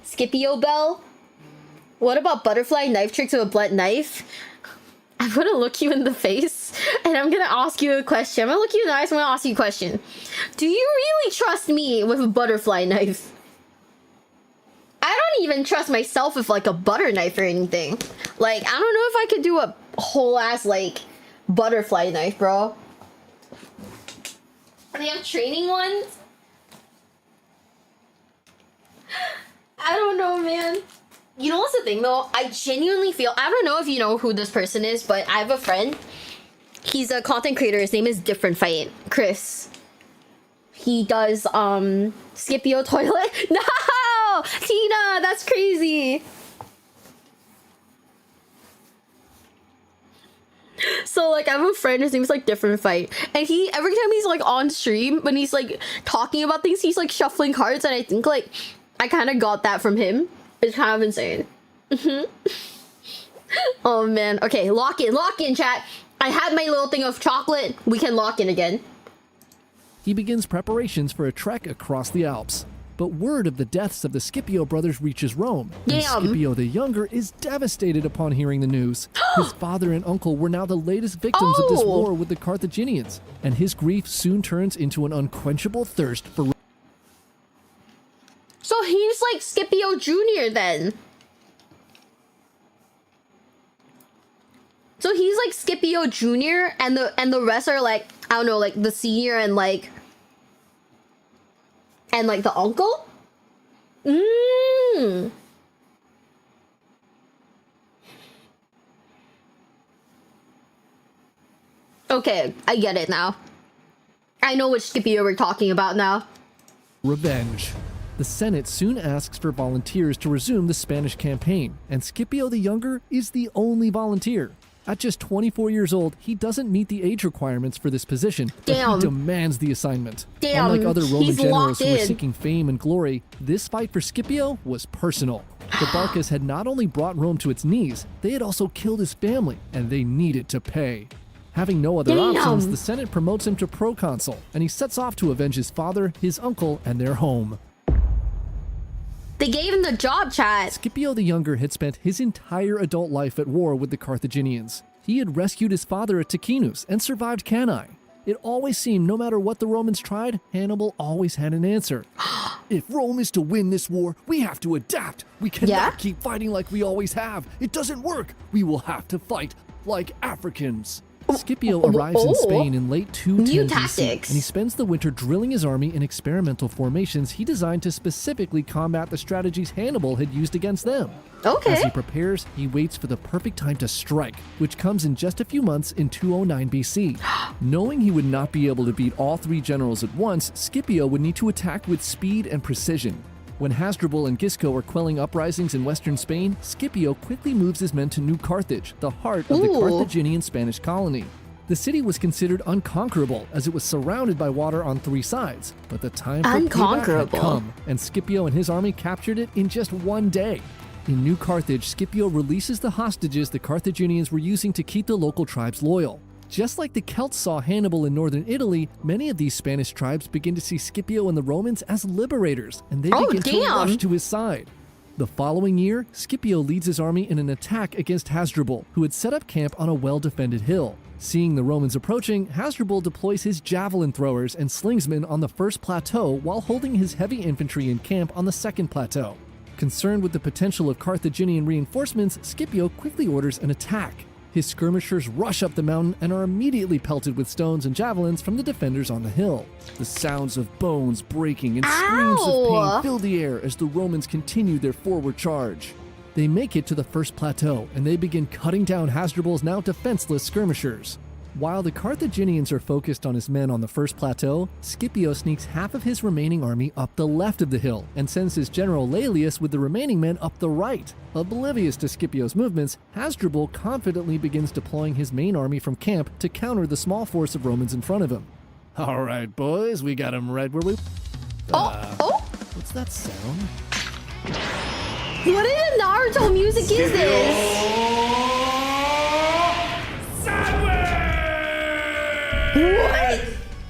S1: Scipio bell? What about butterfly knife tricks with a blunt knife? I'm gonna look you in the face and I'm gonna ask you a question. I'm gonna look you in the eyes and I'm gonna ask you a question. Do you really trust me with a butterfly knife? I don't even trust myself with like a butter knife or anything. Like, I don't know if I could do a whole ass like butterfly knife, bro. They have training ones? I don't know, man. You know what's the thing though? I genuinely feel, I don't know if you know who this person is, but I have a friend. He's a content creator. His name is Different Fight, Chris. He does Scipio toilet. No! Tina, that's crazy. So like I have a friend, his name's like Different Fight, and he every time he's like on stream when he's like talking about things, he's like shuffling cards, and I think like I kind of got that from him. It's kind of insane. Oh man. Okay, lock in, chat. I had my little thing of chocolate. We can lock in again.
S2: He begins preparations for a trek across the Alps. But word of the deaths of the Scipio brothers reaches Rome. And Scipio the Younger is devastated upon hearing the news. His father and uncle were now the latest victims of this war with the Carthaginians, and his grief soon turns into an unquenchable thirst for...
S1: So he's like Scipio Jr. then. So he's like Scipio Jr. and the rest are like, I don't know, like the senior and like the uncle? Okay, I get it now. I know which Scipio we're talking about now.
S2: Revenge. The Senate soon asks for volunteers to resume the Spanish campaign, and Scipio the Younger is the only volunteer. At just 24 years old, he doesn't meet the age requirements for this position, but he demands the assignment. Unlike other Roman generals who were seeking fame and glory, this fight for Scipio was personal. The Barcas had not only brought Rome to its knees, they had also killed his family, and they needed to pay. Having no other options, the Senate promotes him to proconsul, and he sets off to avenge his father, his uncle, and their home.
S1: They gave him the job, chat.
S2: Scipio the Younger had spent his entire adult life at war with the Carthaginians. He had rescued his father at Ticinus and survived Cannae. It always seemed no matter what the Romans tried, Hannibal always had an answer. If Rome is to win this war, we have to adapt. We cannot keep fighting like we always have. It doesn't work. We will have to fight like Africans. Scipio arrives in Spain in late 210 BC, and he spends the winter drilling his army in experimental formations he designed to specifically combat the strategies Hannibal had used against them. As he prepares, he waits for the perfect time to strike, which comes in just a few months in 209 BC. Knowing he would not be able to beat all three generals at once, Scipio would need to attack with speed and precision. When Hasdrubal and Gisco are quelling uprisings in western Spain, Scipio quickly moves his men to New Carthage, the heart of the Carthaginian Spanish colony. The city was considered unconquerable as it was surrounded by water on three sides, but the time for payback had come, and Scipio and his army captured it in just one day. In New Carthage, Scipio releases the hostages the Carthaginians were using to keep the local tribes loyal. Just like the Celts saw Hannibal in northern Italy, many of these Spanish tribes begin to see Scipio and the Romans as liberators, and they begin to rush to his side. The following year, Scipio leads his army in an attack against Hasdrubal, who had set up camp on a well-defended hill. Seeing the Romans approaching, Hasdrubal deploys his javelin throwers and slingsmen on the first plateau while holding his heavy infantry in camp on the second plateau. Concerned with the potential of Carthaginian reinforcements, Scipio quickly orders an attack. His skirmishers rush up the mountain and are immediately pelted with stones and javelins from the defenders on the hill. The sounds of bones breaking and screams of pain fill the air as the Romans continue their forward charge. They make it to the first plateau, and they begin cutting down Hasdrubal's now defenseless skirmishers. While the Carthaginians are focused on his men on the first plateau, Scipio sneaks half of his remaining army up the left of the hill and sends his general Laelius with the remaining men up the right. Oblivious to Scipio's movements, Hasdrubal confidently begins deploying his main army from camp to counter the small force of Romans in front of him. All right, boys, we got him right where we... What's that sound?
S1: What in the Naruto music is this? What?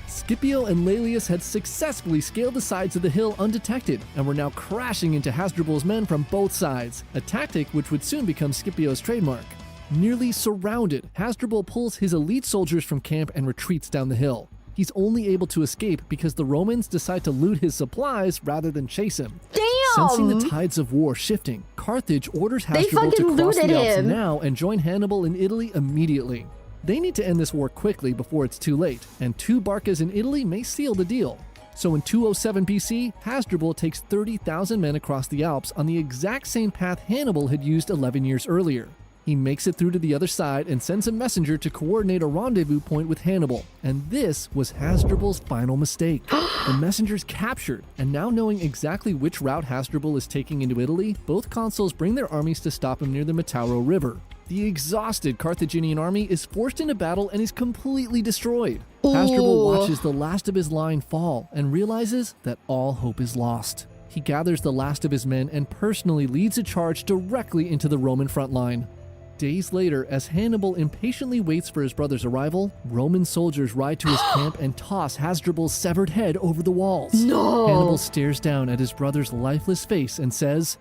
S2: Scipio and Laelius had successfully scaled the sides of the hill undetected and were now crashing into Hasdrubal's men from both sides, a tactic which would soon become Scipio's trademark. Nearly surrounded, Hasdrubal pulls his elite soldiers from camp and retreats down the hill. He's only able to escape because the Romans decide to loot his supplies rather than chase him.
S1: Damn!
S2: Sensing the tides of war shifting, Carthage orders Hasdrubal to cross the Alps now and join Hannibal in Italy immediately. They need to end this war quickly before it's too late, and 2 barcas in Italy may seal the deal. So in 207 BC, Hasdrubal takes 30,000 men across the Alps on the exact same path Hannibal had used 11 years earlier. He makes it through to the other side and sends a messenger to coordinate a rendezvous point with Hannibal, and this was Hasdrubal's final mistake. The messenger's captured, and now knowing exactly which route Hasdrubal is taking into Italy, both consuls bring their armies to stop him near the Metauro River. The exhausted Carthaginian army is forced into battle and is completely destroyed. Hasdrubal watches the last of his line fall and realizes that all hope is lost. He gathers the last of his men and personally leads a charge directly into the Roman front line. Days later, as Hannibal impatiently waits for his brother's arrival, Roman soldiers ride to his camp and toss Hasdrubal's severed head over the walls.
S1: No!
S2: Hannibal stares down at his brother's lifeless face and says,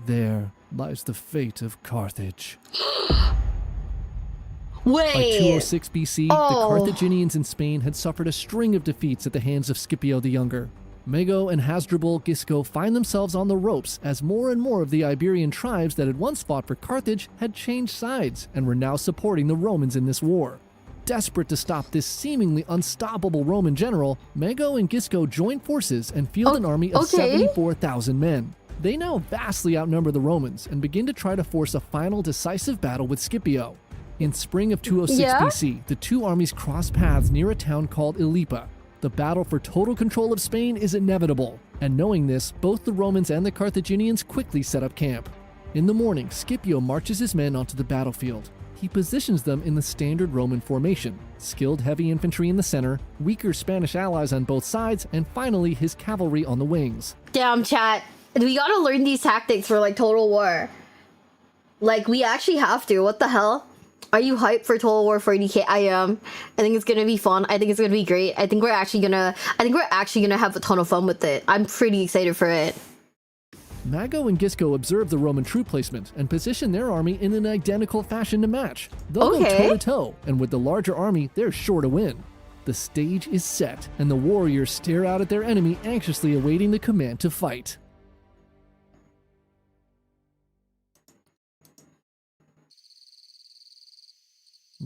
S2: "There lies the fate of Carthage."
S1: Wait!
S2: By 206 BC, the Carthaginians in Spain had suffered a string of defeats at the hands of Scipio the Younger. Mago and Hasdrubal Gisco find themselves on the ropes as more and more of the Iberian tribes that had once fought for Carthage had changed sides and were now supporting the Romans in this war. Desperate to stop this seemingly unstoppable Roman general, Mago and Gisco join forces and field an army of 74,000 men. They now vastly outnumber the Romans and begin to try to force a final decisive battle with Scipio. In spring of 206 BC, the two armies cross paths near a town called Ilipa. The battle for total control of Spain is inevitable, and knowing this, both the Romans and the Carthaginians quickly set up camp. In the morning, Scipio marches his men onto the battlefield. He positions them in the standard Roman formation, skilled heavy infantry in the center, weaker Spanish allies on both sides, and finally his cavalry on the wings.
S1: Damn, chat. We gotta learn these tactics for like Total War. Like, we actually have to. What the hell? Are you hyped for Total War 40k? I am. I think it's gonna be fun. I think it's gonna be great. I think we're actually gonna have a ton of fun with it. I'm pretty excited for it.
S2: Mago and Gisco observe the Roman troop placement and position their army in an identical fashion to match. They'll go toe-to-toe, and with the larger army, they're sure to win. The stage is set, and the warriors stare out at their enemy, anxiously awaiting the command to fight.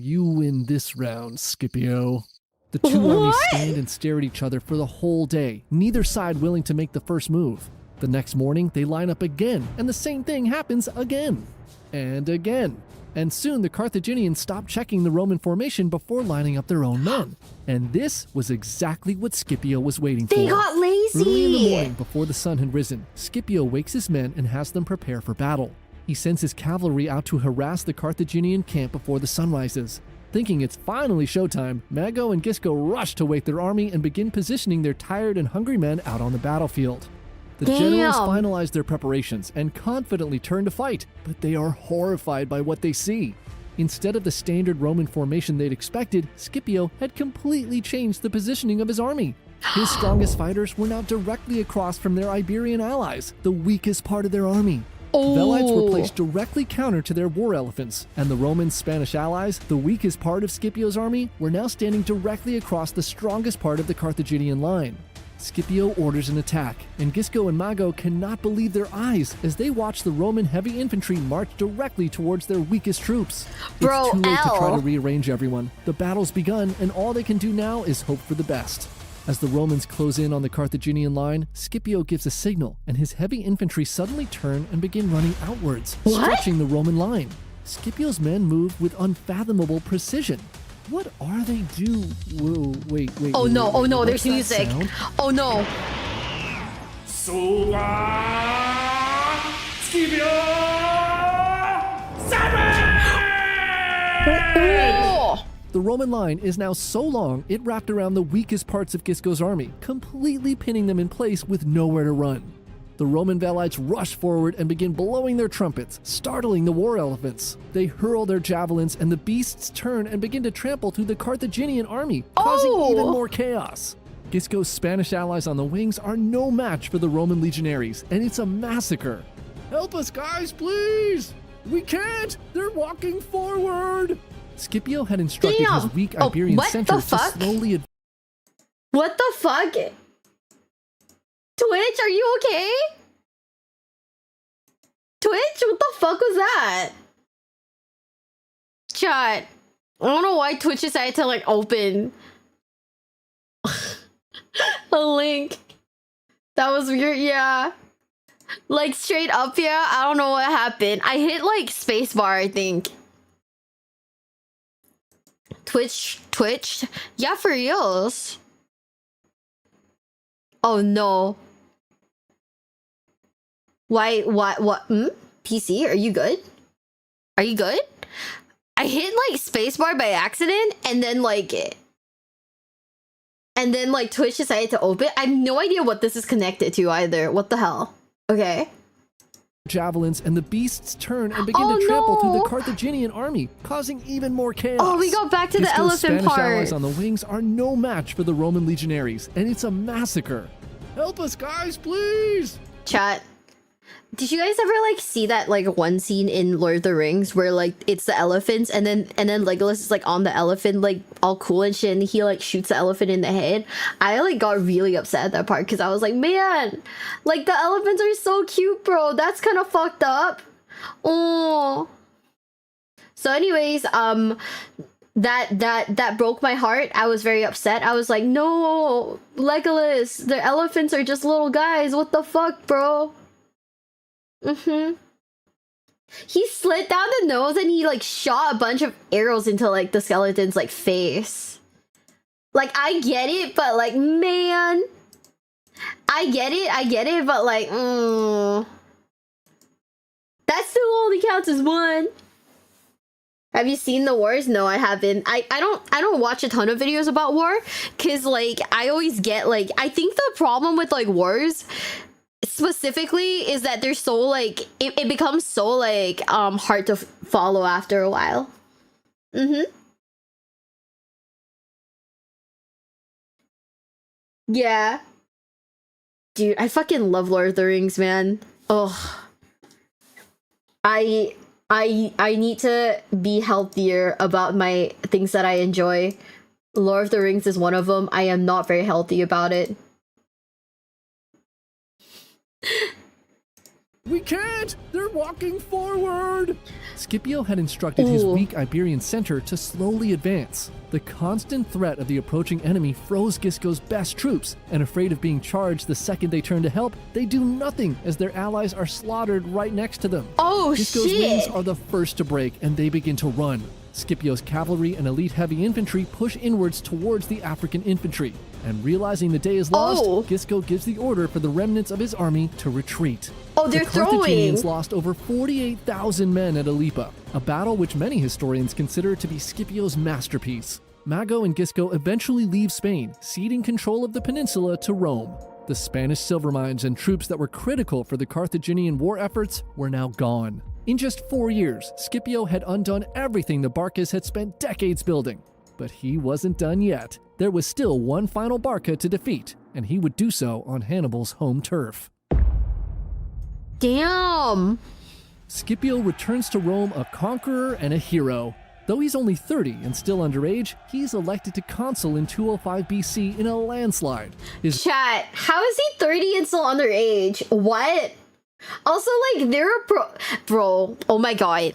S2: You win this round, Scipio. The two armies stand and stare at each other for the whole day, neither side willing to make the first move. The next morning, they line up again, and the same thing happens again. And again. And soon the Carthaginians stop checking the Roman formation before lining up their own men. And this was exactly what Scipio was waiting for.
S1: They got lazy!
S2: Early in the morning, before the sun had risen, Scipio wakes his men and has them prepare for battle. He sends his cavalry out to harass the Carthaginian camp before the sun rises. Thinking it's finally showtime, Mago and Gisco rush to wake their army and begin positioning their tired and hungry men out on the battlefield. The generals finalize their preparations and confidently turn to fight, but they are horrified by what they see. Instead of the standard Roman formation they'd expected, Scipio had completely changed the positioning of his army. His strongest fighters were now directly across from their Iberian allies, the weakest part of their army. Velites were placed directly counter to their war elephants, and the Roman Spanish allies, the weakest part of Scipio's army, were now standing directly across the strongest part of the Carthaginian line. Scipio orders an attack, and Gisco and Mago cannot believe their eyes as they watch the Roman heavy infantry march directly towards their weakest troops.
S1: Bro,
S2: it's too late to try to rearrange everyone. The battle's begun, and all they can do now is hope for the best. As the Romans close in on the Carthaginian line, Scipio gives a signal, and his heavy infantry suddenly turn and begin running outwards, stretching the Roman line. Scipio's men move with unfathomable precision. What are they do? Whoa, wait.
S1: Oh no, there's music.
S2: Sound?
S1: Oh no.
S3: Suva Scipio
S1: Oh.
S2: The Roman line is now so long, it wrapped around the weakest parts of Gisco's army, completely pinning them in place with nowhere to run. The Roman Valites rush forward and begin blowing their trumpets, startling the war elephants. They hurl their javelins, and the beasts turn and begin to trample through the Carthaginian army, causing even more chaos. Gisco's Spanish allies on the wings are no match for the Roman legionaries, and it's a massacre.
S3: Help us, guys, please! We can't! They're walking forward!
S2: Scipio had instructed his weak Iberian center to slowly advance.
S1: What the fuck? Twitch, are you okay? Twitch, what the fuck was that? Chat. I don't know why Twitch decided to like open a link. That was weird, yeah. Like straight up, yeah. I don't know what happened. I hit like spacebar, I think. Twitch. Yeah, for reals. Oh no. Why, what? PC, are you good? Are you good? I hit like spacebar by accident and then like Twitch decided to open. I have no idea what this is connected to either. What the hell? Okay.
S2: Javelins, and the beasts turn and begin to trample through the Carthaginian army, causing even more chaos.
S1: Oh, we got back to the elephant
S2: Spanish
S1: part.
S2: allies on the wings are no match for the Roman legionaries, and it's a massacre.
S3: Help us, guys, please!
S1: Chat. Did you guys ever like see that like one scene in Lord of the Rings where like it's the elephants and then Legolas is like on the elephant like all cool and shit and he like shoots the elephant in the head? I like got really upset at that part because I was like, man, like the elephants are so cute, bro. That's kind of fucked up. Oh. So anyways, that broke my heart. I was very upset. I was like, no, Legolas, the elephants are just little guys. What the fuck, bro? He slit down the nose and he like shot a bunch of arrows into like the skeleton's like face. Like I get it, but like man, I get it, but like that still only counts as one. Have you seen the wars? No, I haven't. I don't watch a ton of videos about war because like I always get like I think the problem with like wars specifically is that they're so like it becomes so like hard to follow after a while. Yeah, dude, I fucking love Lord of the Rings, man. Oh, I need to be healthier about my things that I enjoy. Lord of the Rings is one of them. I am not very healthy about it.
S3: We can't! They're walking forward!
S2: Scipio had instructed his weak Iberian center to slowly advance. The constant threat of the approaching enemy froze Gisco's best troops, and afraid of being charged the second they turn to help, they do nothing as their allies are slaughtered right next to them.
S1: Oh,
S2: Gisco's wings are the first to break, and they begin to run. Scipio's cavalry and elite heavy infantry push inwards towards the African infantry, and realizing the day is lost, Gisco gives the order for the remnants of his army to retreat.
S1: Oh, they're
S2: the Carthaginians lost over 48,000 men at Alipa, a battle which many historians consider to be Scipio's masterpiece. Mago and Gisco eventually leave Spain, ceding control of the peninsula to Rome. The Spanish silver mines and troops that were critical for the Carthaginian war efforts were now gone. In just 4 years, Scipio had undone everything the Barcas had spent decades building. But he wasn't done yet. There was still one final Barca to defeat, and he would do so on Hannibal's home turf.
S1: Damn!
S2: Scipio returns to Rome a conqueror and a hero. Though he's only 30 and still underage, he's elected to consul in 205 BC in a landslide.
S1: Chat, how is he 30 and still underage? What? Also, like, they're a bro, oh my god.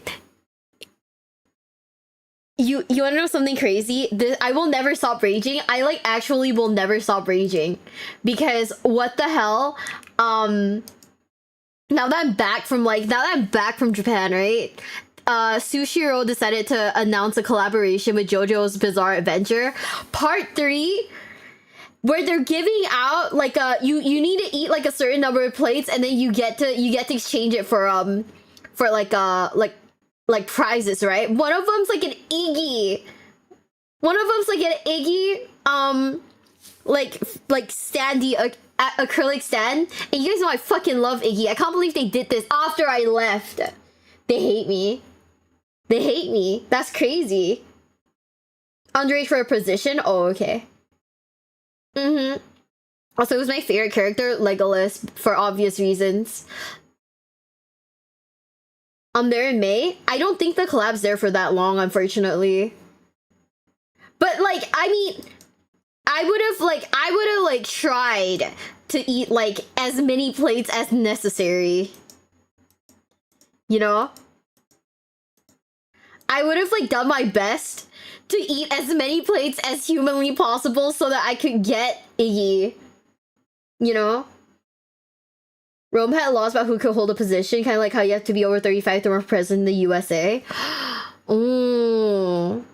S1: You wanna know something crazy? I will never stop raging. I, like, actually will never stop raging. Because, what the hell? Now that I'm back from Japan, right? Sushiro decided to announce a collaboration with JoJo's Bizarre Adventure Part 3, where they're giving out like you need to eat like a certain number of plates, and then you get to exchange it for like prizes, right? One of them's like an Iggy. Like standee acrylic stand. And you guys know I fucking love Iggy. I can't believe they did this after I left. They hate me. That's crazy. Underage for a position? Oh, okay. Also, it was my favorite character, Legolas, for obvious reasons. I'm there in May. I don't think the collab's there for that long, unfortunately. But, like, I mean, I would have like tried to eat like as many plates as necessary. You know? I would have like done my best to eat as many plates as humanly possible so that I could get Iggy. You know? Rome had laws about who could hold a position, kind of like how you have to be over 35 to run for president in the USA. Oh.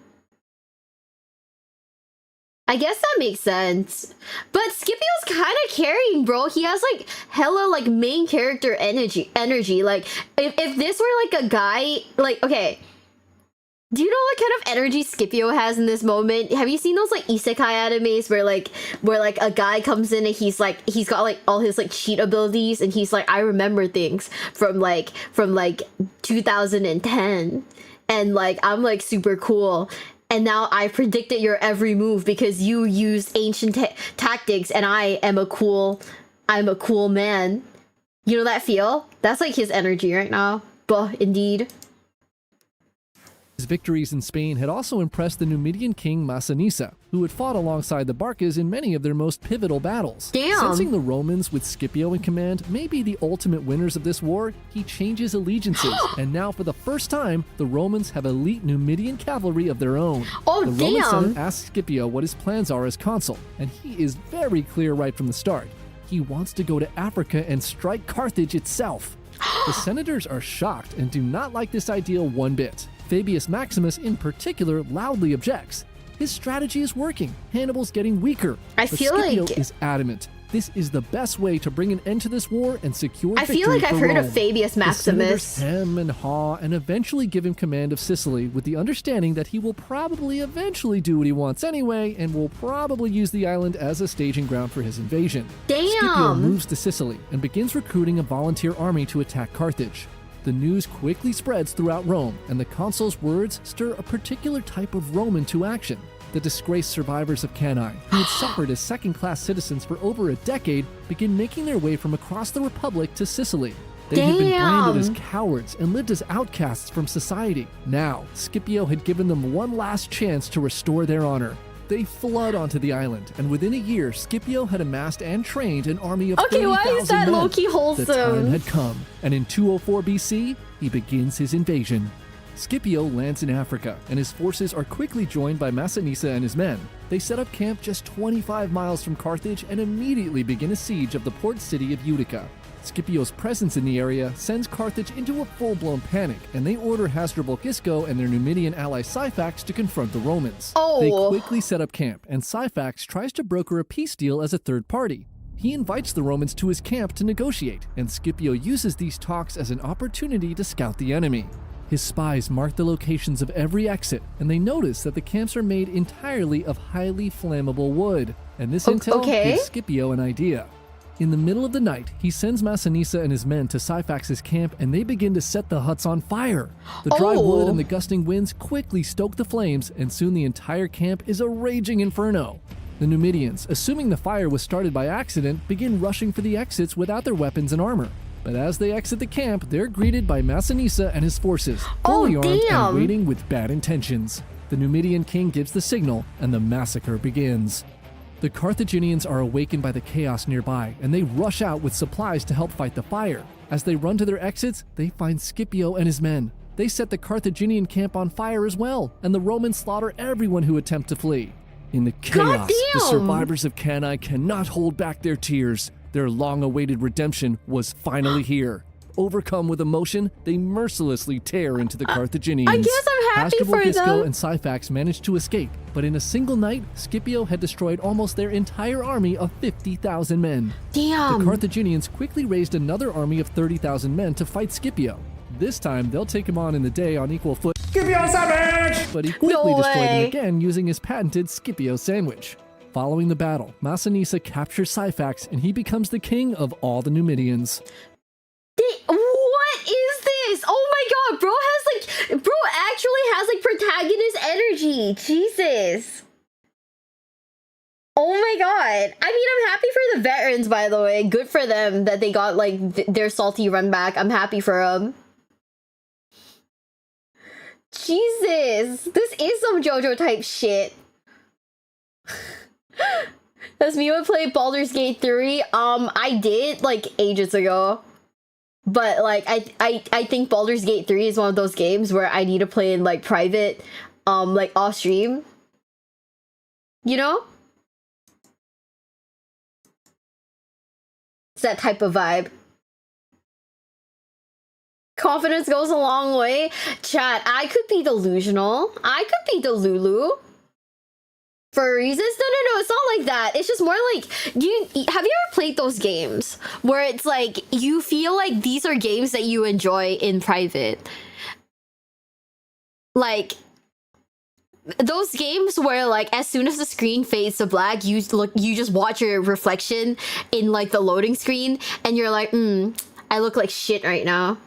S1: I guess that makes sense. But Scipio's kind of carrying, bro. He has like hella like main character energy. Like if this were like a guy, like, okay. Do you know what kind of energy Scipio has in this moment? Have you seen those like isekai animes where a guy comes in and he's got like all his like cheat abilities, and he's like, I remember things from like 2010, and like I'm like super cool, and now I predicted your every move because you used ancient tactics, and I'm a cool man. You know that feel? That's like his energy right now. Buh, indeed.
S2: His victories in Spain had also impressed the Numidian king Massinissa, who had fought alongside the Barcas in many of their most pivotal battles.
S1: Damn!
S2: Sensing the Romans with Scipio in command may be the ultimate winners of this war, he changes allegiances, and now for the first time, the Romans have elite Numidian cavalry of their own.
S1: Oh,
S2: the
S1: damn!
S2: Roman Senate asks Scipio what his plans are as consul, and he is very clear right from the start. He wants to go to Africa and strike Carthage itself. The senators are shocked and do not like this idea one bit. Fabius Maximus in particular loudly objects. His strategy is working. Hannibal's getting weaker.
S1: But
S2: Scipio is adamant. This is the best way to bring an end to this war and secure victory
S1: I feel like I've heard
S2: Rome.
S1: of Fabius Maximus.
S2: The senators hem and haw and eventually give him command of Sicily with the understanding that he will probably eventually do what he wants anyway and will probably use the island as a staging ground for his invasion.
S1: Damn!
S2: Scipio moves to Sicily and begins recruiting a volunteer army to attack Carthage. The news quickly spreads throughout Rome, and the consul's words stir a particular type of Roman to action. The disgraced survivors of Cannae, who had suffered as second-class citizens for over a decade, begin making their way from across the Republic to Sicily. They had been branded as cowards and lived as outcasts from society. Now, Scipio had given them one last chance to restore their honor. They flood onto the island, and within a year, Scipio had amassed and trained an army of 30,000
S1: why is that
S2: men.
S1: low-key wholesome?
S2: The time had come, and in 204 BC, he begins his invasion. Scipio lands in Africa, and his forces are quickly joined by Massinissa and his men. They set up camp just 25 miles from Carthage and immediately begin a siege of the port city of Utica. Scipio's presence in the area sends Carthage into a full-blown panic, and they order Hasdrubal Gisco and their Numidian ally Syphax to confront the Romans. They quickly set up camp, and Syphax tries to broker a peace deal as a third party. He invites the Romans to his camp to negotiate, and Scipio uses these talks as an opportunity to scout the enemy. His spies mark the locations of every exit, and they notice that the camps are made entirely of highly flammable wood. And this intel gives Scipio an idea. In the middle of the night, he sends Massinissa and his men to Syphax's camp, and they begin to set the huts on fire. The dry wood and the gusting winds quickly stoke the flames, and soon the entire camp is a raging inferno. The Numidians, assuming the fire was started by accident, begin rushing for the exits without their weapons and armor. But as they exit the camp, they're greeted by Massinissa and his forces, fully armed and waiting with bad intentions. The Numidian king gives the signal, and the massacre begins. The Carthaginians are awakened by the chaos nearby, and they rush out with supplies to help fight the fire. As they run to their exits, they find Scipio and his men. They set the Carthaginian camp on fire as well, and the Romans slaughter everyone who attempts to flee. In the chaos, the survivors of Cannae cannot hold back their tears. Their long-awaited redemption was finally here. Overcome with emotion, they mercilessly tear into the Carthaginians.
S1: I guess I'm happy for them.
S2: Gisco and Syphax managed to escape, but in a single night, Scipio had destroyed almost their entire army of 50,000 men.
S1: Damn.
S2: The Carthaginians quickly raised another army of 30,000 men to fight Scipio. This time, they'll take him on in the day on equal foot.
S3: Scipio savage!
S2: But he quickly destroyed him again using his patented Scipio sandwich. Following the battle, Massinissa captures Syphax and he becomes the king of all the Numidians.
S1: What is this? Oh my god, bro actually has like protagonist energy. Jesus. Oh my god. I mean, I'm happy for the veterans, by the way. Good for them that they got like their salty run back. I'm happy for them. Jesus, this is some JoJo type shit. Does Miwa play Baldur's Gate 3? I did like ages ago. But like I think Baldur's Gate 3 is one of those games where I need to play in like private, like off stream. You know? It's that type of vibe. Confidence goes a long way. Chat, I could be delusional. I could be Delulu. For reasons? No, it's not like that. It's just more like, have you ever played those games where it's like, you feel like these are games that you enjoy in private? Like, those games where like, as soon as the screen fades to black, you just watch your reflection in like the loading screen and you're like, I look like shit right now.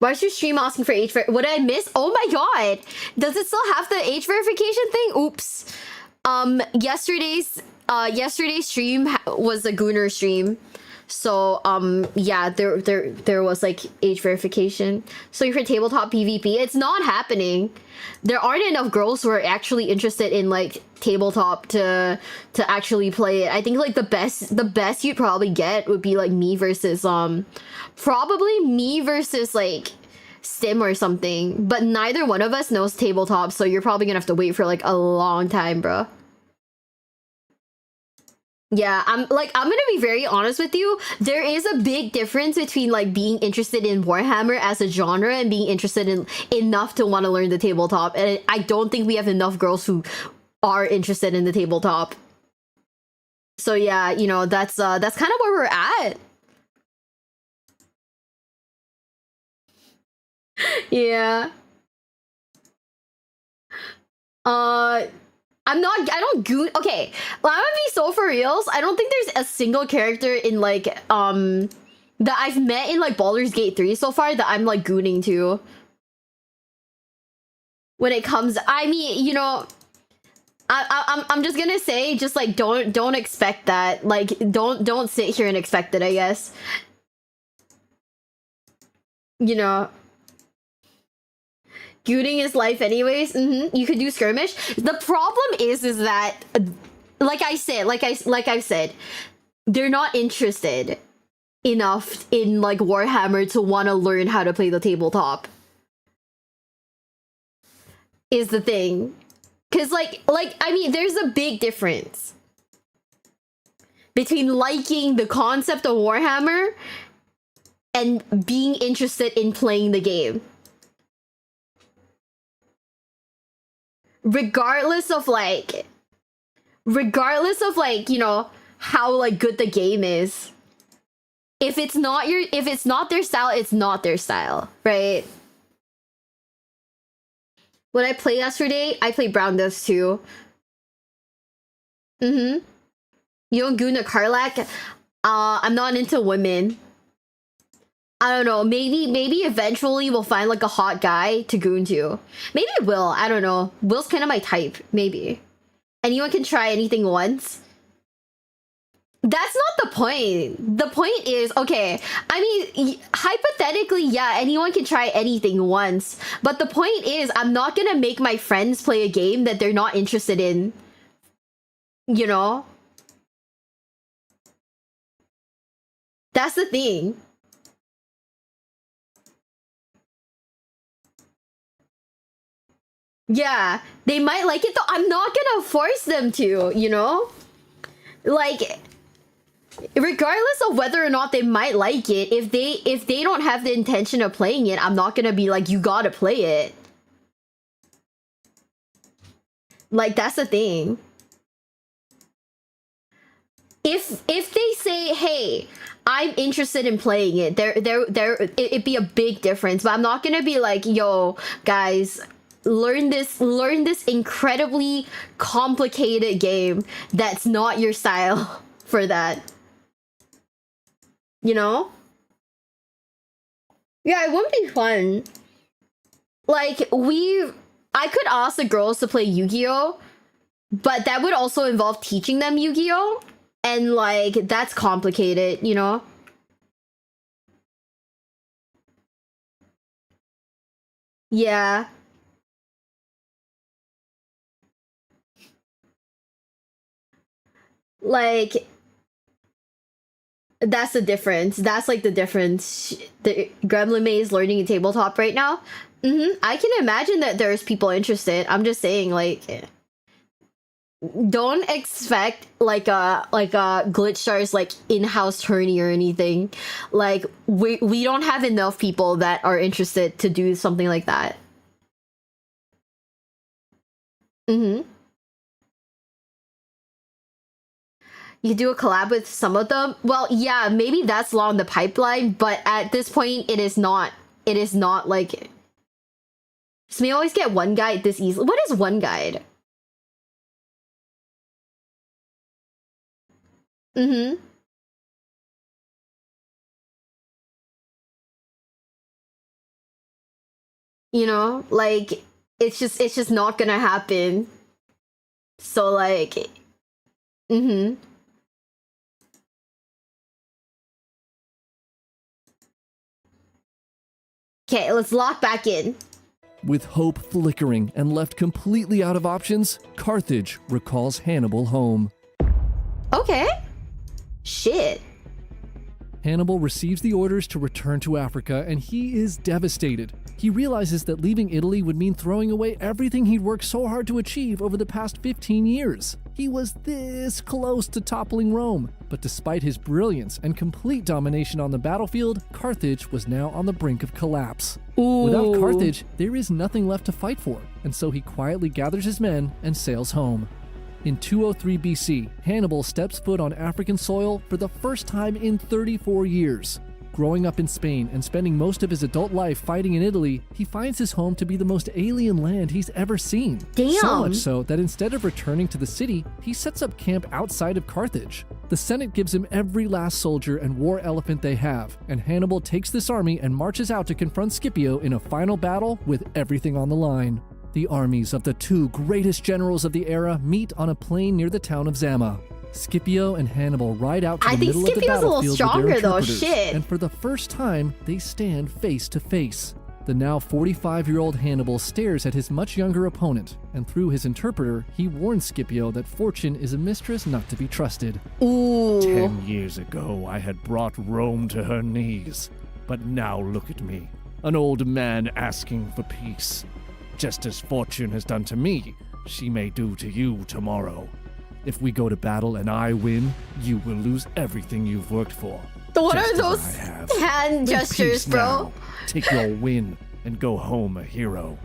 S1: Why is your stream asking for age what did I miss? Oh my god! Does it still have the age verification thing? Oops. Yesterday's stream was a Gooner stream. So, yeah, there was like age verification. So for tabletop PvP, it's not happening. There aren't enough girls who are actually interested in like tabletop to actually play it. I think like the best you'd probably get would be like me versus probably me versus like Stim or something. But neither one of us knows tabletop, so you're probably gonna have to wait for like a long time, bro. Yeah, I'm gonna be very honest with you. There is a big difference between like being interested in Warhammer as a genre and being interested in enough to want to learn the tabletop. And I don't think we have enough girls who are interested in the tabletop. So yeah, you know, that's kind of where we're at. Yeah. I don't goon. Okay, well, I'm gonna be so for reals. I don't think there's a single character in like that I've met in like Baldur's Gate 3 so far that I'm like gooning to. When it comes, I mean, you know, I'm just gonna say, just like don't expect that. Like don't sit here and expect it, I guess. You know. Gooning is life anyways. You could do skirmish. The problem is that like I've said, they're not interested enough in like Warhammer to want to learn how to play the tabletop. Is the thing. Cause like I mean there's a big difference between liking the concept of Warhammer and being interested in playing the game. Regardless of like, you know, how like good the game is. If it's not their style, it's not their style, right? What I played yesterday, I played Brown Devs too. You don't goon a Karlak? I'm not into women. I don't know, maybe eventually we'll find like a hot guy to goon to. Maybe Will, I don't know. Will's kind of my type, maybe. Anyone can try anything once. That's not the point. The point is, okay, I mean, hypothetically, yeah, anyone can try anything once. But the point is, I'm not gonna make my friends play a game that they're not interested in. You know? That's the thing. Yeah, they might like it though. I'm not gonna force them to, you know? Like, regardless of whether or not they might like it, if they don't have the intention of playing it, I'm not gonna be like, you gotta play it. Like, that's the thing. If they say, hey, I'm interested in playing it, it'd be a big difference. But I'm not gonna be like, yo, guys, learn this incredibly complicated game that's not your style for that. You know? Yeah, it wouldn't be fun. Like, I could ask the girls to play Yu-Gi-Oh! But that would also involve teaching them Yu-Gi-Oh! And, like, that's complicated, you know? Yeah. Like, that's the difference. That's like the difference. The Gremlin May is learning a tabletop right now. I can imagine that there's people interested. I'm just saying, like, don't expect like a Glitchstar's like in-house tourney or anything. Like, we don't have enough people that are interested to do something like that. You do a collab with some of them? Well, yeah, maybe that's long the pipeline, but at this point, it is not like... So we always get one guide this easily. What is one guide? You know, like, it's just not gonna happen. So, like... Okay, let's lock back in.
S2: With hope flickering and left completely out of options, Carthage recalls Hannibal home.
S1: Okay. Shit.
S2: Hannibal receives the orders to return to Africa, and he is devastated. He realizes that leaving Italy would mean throwing away everything he'd worked so hard to achieve over the past 15 years. He was this close to toppling Rome, but despite his brilliance and complete domination on the battlefield, Carthage was now on the brink of collapse.
S1: Ooh.
S2: Without Carthage, there is nothing left to fight for, and so he quietly gathers his men and sails home. In 203 BC, Hannibal steps foot on African soil for the first time in 34 years. Growing up in Spain and spending most of his adult life fighting in Italy, he finds his home to be the most alien land he's ever seen.
S1: Damn!
S2: So much so that instead of returning to the city, he sets up camp outside of Carthage. The Senate gives him every last soldier and war elephant they have, and Hannibal takes this army and marches out to confront Scipio in a final battle with everything on the line. The armies of the two greatest generals of the era meet on a plain near the town of Zama. Scipio and Hannibal ride out to the middle of the battlefield with their interpreters, and for the first time, they stand face to face. The now 45-year-old Hannibal stares at his much younger opponent, and through his interpreter, he warns Scipio that fortune is a mistress not to be trusted.
S1: Ooh.
S3: 10 years ago, I had brought Rome to her knees, but now look at me, an old man asking for peace. Just as fortune has done to me, she may do to you tomorrow. If we go to battle and I win, you will lose everything you've worked for.
S1: What are those hand gestures, bro?
S3: Now. Take your win and go home a hero.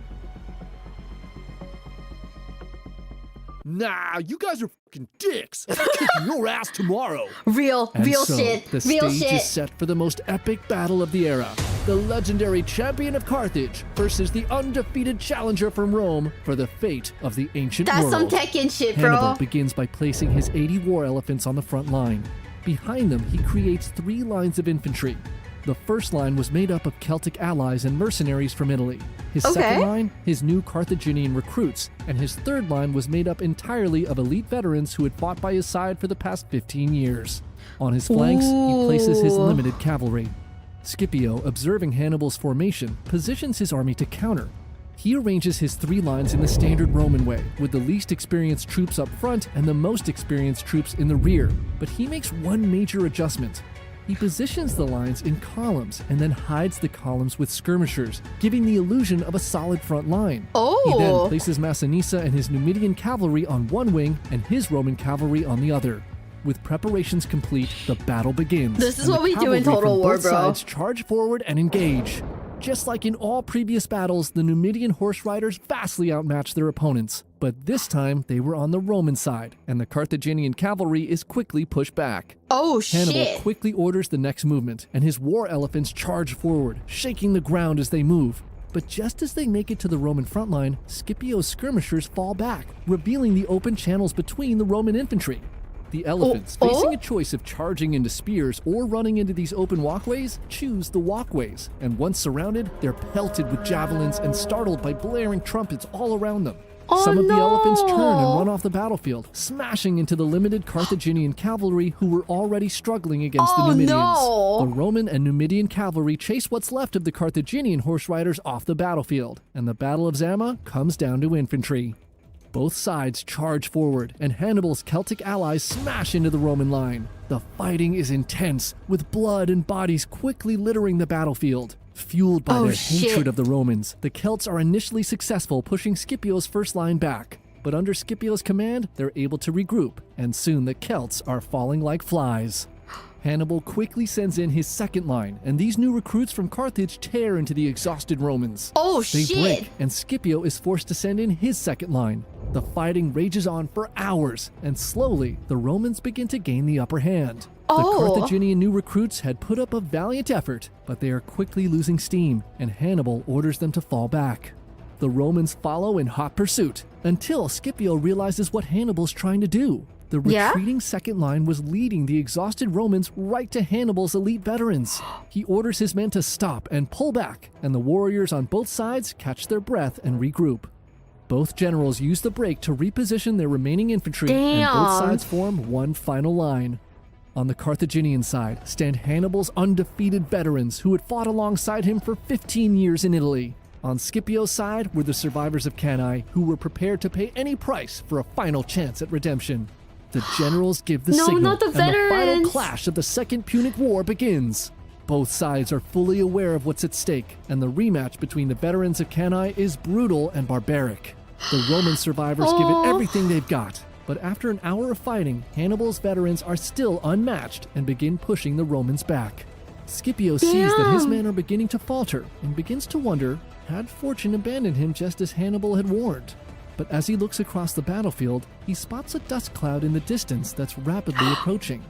S3: Nah, you guys are fucking dicks. I'm kicking your ass tomorrow.
S1: Real
S2: So,
S1: shit.
S2: the
S1: Real
S2: stage
S1: shit.
S2: is set for the most epic battle of the era. The legendary champion of Carthage versus the undefeated challenger from Rome for the fate of the ancient
S1: That's
S2: world.
S1: some Tekken shit, bro.
S2: Hannibal begins by placing his 80 war elephants on the front line. Behind them, he creates 3 lines of infantry. The first line was made up of Celtic allies and mercenaries from Italy. His second line, his new Carthaginian recruits, and his third line was made up entirely of elite veterans who had fought by his side for the past 15 years. On his flanks, he places his limited cavalry. Scipio, observing Hannibal's formation, positions his army to counter. He arranges his 3 lines in the standard Roman way, with the least experienced troops up front and the most experienced troops in the rear. But he makes one major adjustment. He positions the lines in columns and then hides the columns with skirmishers, giving the illusion of a solid front line. He then places Massinissa and his Numidian cavalry on one wing and his Roman cavalry on the other. With preparations complete, the battle begins.
S1: This is what we do in Total War, bro.
S2: Both sides charge forward and engage. Just like in all previous battles, the Numidian horse riders vastly outmatched their opponents. But this time, they were on the Roman side, and the Carthaginian cavalry is quickly pushed back. Hannibal quickly orders the next movement, and his war elephants charge forward, shaking the ground as they move. But just as they make it to the Roman front line, Scipio's skirmishers fall back, revealing the open channels between the Roman infantry. The elephants, facing a choice of charging into spears or running into these open walkways, choose the walkways, and once surrounded, they're pelted with javelins and startled by blaring trumpets all around them. Some of the elephants turn and run off the battlefield, smashing into the limited Carthaginian cavalry who were already struggling against the Numidians. The Roman and Numidian cavalry chase what's left of the Carthaginian horse riders off the battlefield, and the Battle of Zama comes down to infantry. Both sides charge forward, and Hannibal's Celtic allies smash into the Roman line. The fighting is intense, with blood and bodies quickly littering the battlefield. Fueled by their hatred of the Romans, the Celts are initially successful, pushing Scipio's first line back. But under Scipio's command, they're able to regroup, and soon the Celts are falling like flies. Hannibal quickly sends in his second line, and these new recruits from Carthage tear into the exhausted Romans. They break, and Scipio is forced to send in his second line. The fighting rages on for hours, and slowly, the Romans begin to gain the upper hand. The Carthaginian new recruits had put up a valiant effort, but they are quickly losing steam, and Hannibal orders them to fall back. The Romans follow in hot pursuit, until Scipio realizes what Hannibal's trying to do. The retreating second line was leading the exhausted Romans right to Hannibal's elite veterans. He orders his men to stop and pull back, and the warriors on both sides catch their breath and regroup. Both generals use the break to reposition their remaining infantry, and both sides form one final line. On the Carthaginian side stand Hannibal's undefeated veterans who had fought alongside him for 15 years in Italy. On Scipio's side were the survivors of Cannae, who were prepared to pay any price for a final chance at redemption. The generals give the signal, and the final clash of the Second Punic War begins. Both sides are fully aware of what's at stake, and the rematch between the veterans of Cannae is brutal and barbaric. The Roman survivors give it everything they've got, but after an hour of fighting, Hannibal's veterans are still unmatched and begin pushing the Romans back. Scipio sees that his men are beginning to falter and begins to wonder, had fortune abandoned him just as Hannibal had warned? But as he looks across the battlefield, he spots a dust cloud in the distance that's rapidly approaching.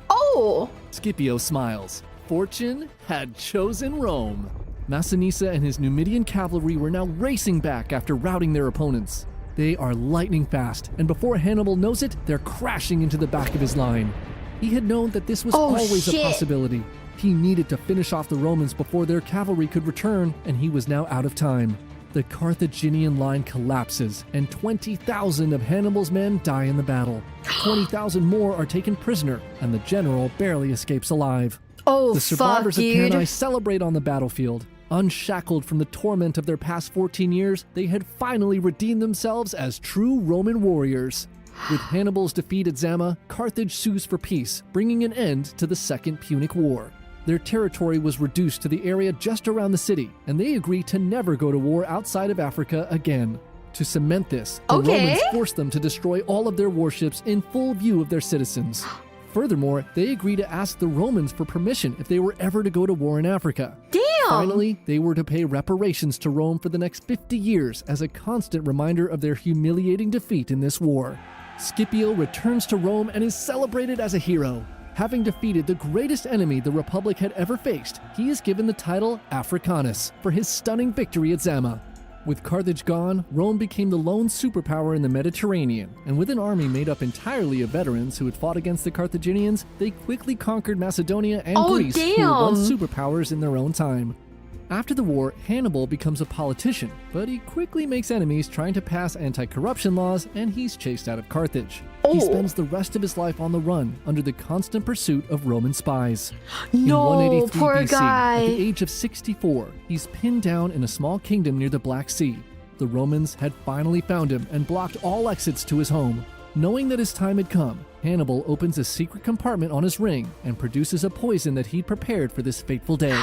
S2: Scipio smiles. Fortune had chosen Rome. Massinissa and his Numidian cavalry were now racing back after routing their opponents. They are lightning fast, and before Hannibal knows it, they're crashing into the back of his line. He had known that this was always a possibility. He needed to finish off the Romans before their cavalry could return, and he was now out of time. The Carthaginian line collapses, and 20,000 of Hannibal's men die in the battle. 20,000 more are taken prisoner, and the general barely escapes alive. The survivors of Cannae celebrate on the battlefield. Unshackled from the torment of their past 14 years, they had finally redeemed themselves as true Roman warriors. With Hannibal's defeat at Zama, Carthage sues for peace, bringing an end to the Second Punic War. Their territory was reduced to the area just around the city, and they agree to never go to war outside of Africa again. To cement this, the Romans forced them to destroy all of their warships in full view of their citizens. Furthermore, they agree to ask the Romans for permission if they were ever to go to war in Africa. Finally, they were to pay reparations to Rome for the next 50 years as a constant reminder of their humiliating defeat in this war. Scipio returns to Rome and is celebrated as a hero. Having defeated the greatest enemy the Republic had ever faced, he is given the title Africanus for his stunning victory at Zama. With Carthage gone, Rome became the lone superpower in the Mediterranean, and with an army made up entirely of veterans who had fought against the Carthaginians, they quickly conquered Macedonia and Greece, who were once superpowers in their own time. After the war, Hannibal becomes a politician, but he quickly makes enemies trying to pass anti-corruption laws, and he's chased out of Carthage. He spends the rest of his life on the run, under the constant pursuit of Roman spies.
S1: No,
S2: in 183
S1: poor
S2: BC,
S1: guy.
S2: at the age of 64, he's pinned down in a small kingdom near the Black Sea. The Romans had finally found him and blocked all exits to his home. Knowing that his time had come, Hannibal opens a secret compartment on his ring and produces a poison that he'd prepared for this fateful day.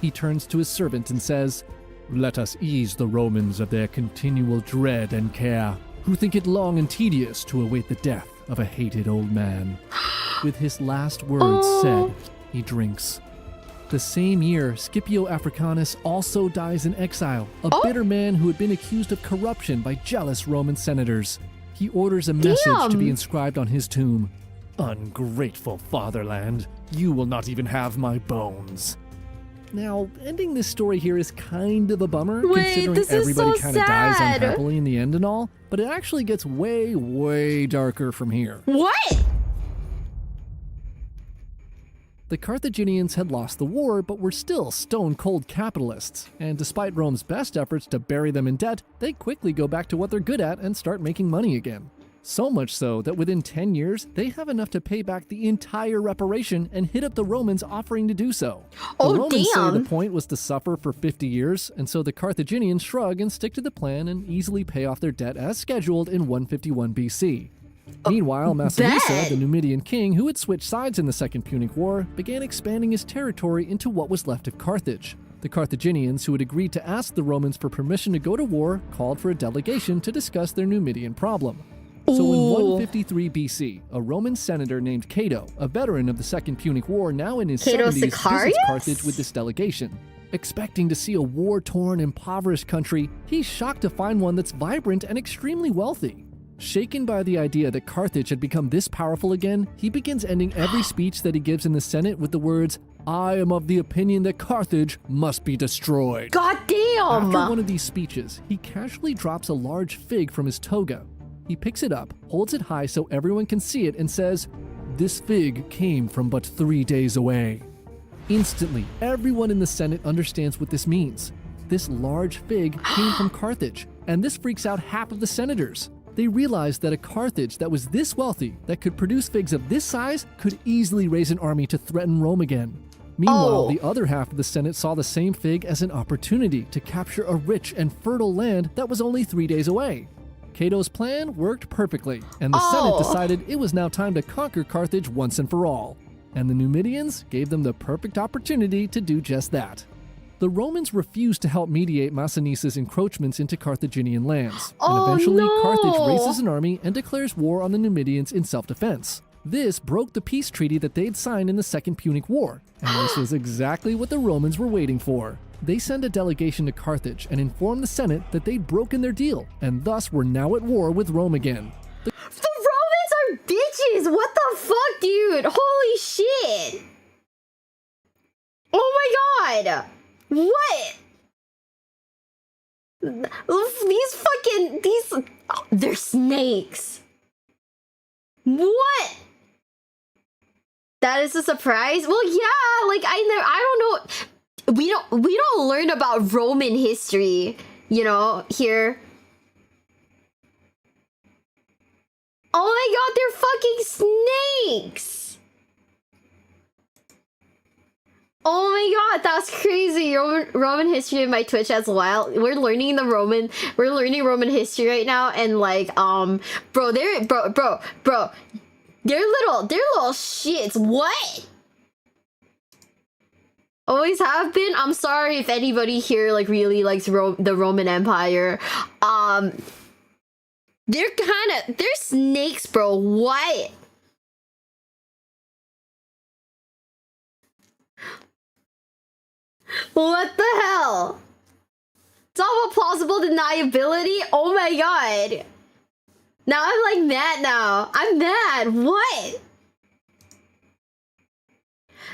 S2: He turns to his servant and says, "Let us ease the Romans of their continual dread and care, who think it long and tedious to await the death of a hated old man." With his last words said, he drinks. The same year, Scipio Africanus also dies in exile, a bitter man who had been accused of corruption by jealous Roman senators. He orders a message to be inscribed on his tomb. "Ungrateful fatherland, you will not even have my bones." Now, ending this story here is kind of a bummer, considering everybody kind of dies unhappily in the end and all, but it actually gets way, way darker from here.
S1: What?
S2: The Carthaginians had lost the war, but were still stone-cold capitalists, and despite Rome's best efforts to bury them in debt, they quickly go back to what they're good at and start making money again. So much so that within 10 years, they have enough to pay back the entire reparation and hit up the Romans offering to do so. The Romans say the point was to suffer for 50 years, and so the Carthaginians shrug and stick to the plan and easily pay off their debt as scheduled in 151 BC. Meanwhile, Massinissa, the Numidian king who had switched sides in the Second Punic War, began expanding his territory into what was left of Carthage. The Carthaginians, who had agreed to ask the Romans for permission to go to war, called for a delegation to discuss their Numidian problem. So in 153 BC, a Roman senator named Cato, a veteran of the Second Punic War now in his 70s, visits Carthage with this delegation. Expecting to see a war-torn, impoverished country, he's shocked to find one that's vibrant and extremely wealthy. Shaken by the idea that Carthage had become this powerful again, he begins ending every speech that he gives in the Senate with the words, "I am of the opinion that Carthage must be destroyed."
S1: God damn!
S2: After one of these speeches, he casually drops a large fig from his toga. He picks it up, holds it high so everyone can see it, and says, "This fig came from but 3 days away." Instantly, everyone in the Senate understands what this means. This large fig came from Carthage, and this freaks out half of the senators. They realized that a Carthage that was this wealthy, that could produce figs of this size, could easily raise an army to threaten Rome again. Meanwhile, the other half of the Senate saw the same fig as an opportunity to capture a rich and fertile land that was only 3 days away. Cato's plan worked perfectly, and the Senate decided it was now time to conquer Carthage once and for all. And the Numidians gave them the perfect opportunity to do just that. The Romans refused to help mediate Massiniss's encroachments into Carthaginian lands, and eventually Carthage raises an army and declares war on the Numidians in self-defense. This broke the peace treaty that they'd signed in the Second Punic War, and this was exactly what the Romans were waiting for. They send a delegation to Carthage and inform the Senate that they'd broken their deal, and thus were now at war with Rome again.
S1: The Romans are bitches! What the fuck, dude? Holy shit! Oh my god! What? They're snakes. What? That is a surprise? Well, yeah, like I don't know. We don't learn about Roman history, you know, here. Oh my god, they're fucking snakes. Oh my god, that's crazy. Roman history in my Twitch as well. We're learning Roman history right now, and like bro, they're little shits. What? Always have been. I'm sorry if anybody here like really likes the Roman Empire. They're snakes, bro. What? What the hell? Talk about plausible deniability? Oh my god. Now I'm like mad now. I'm mad. What?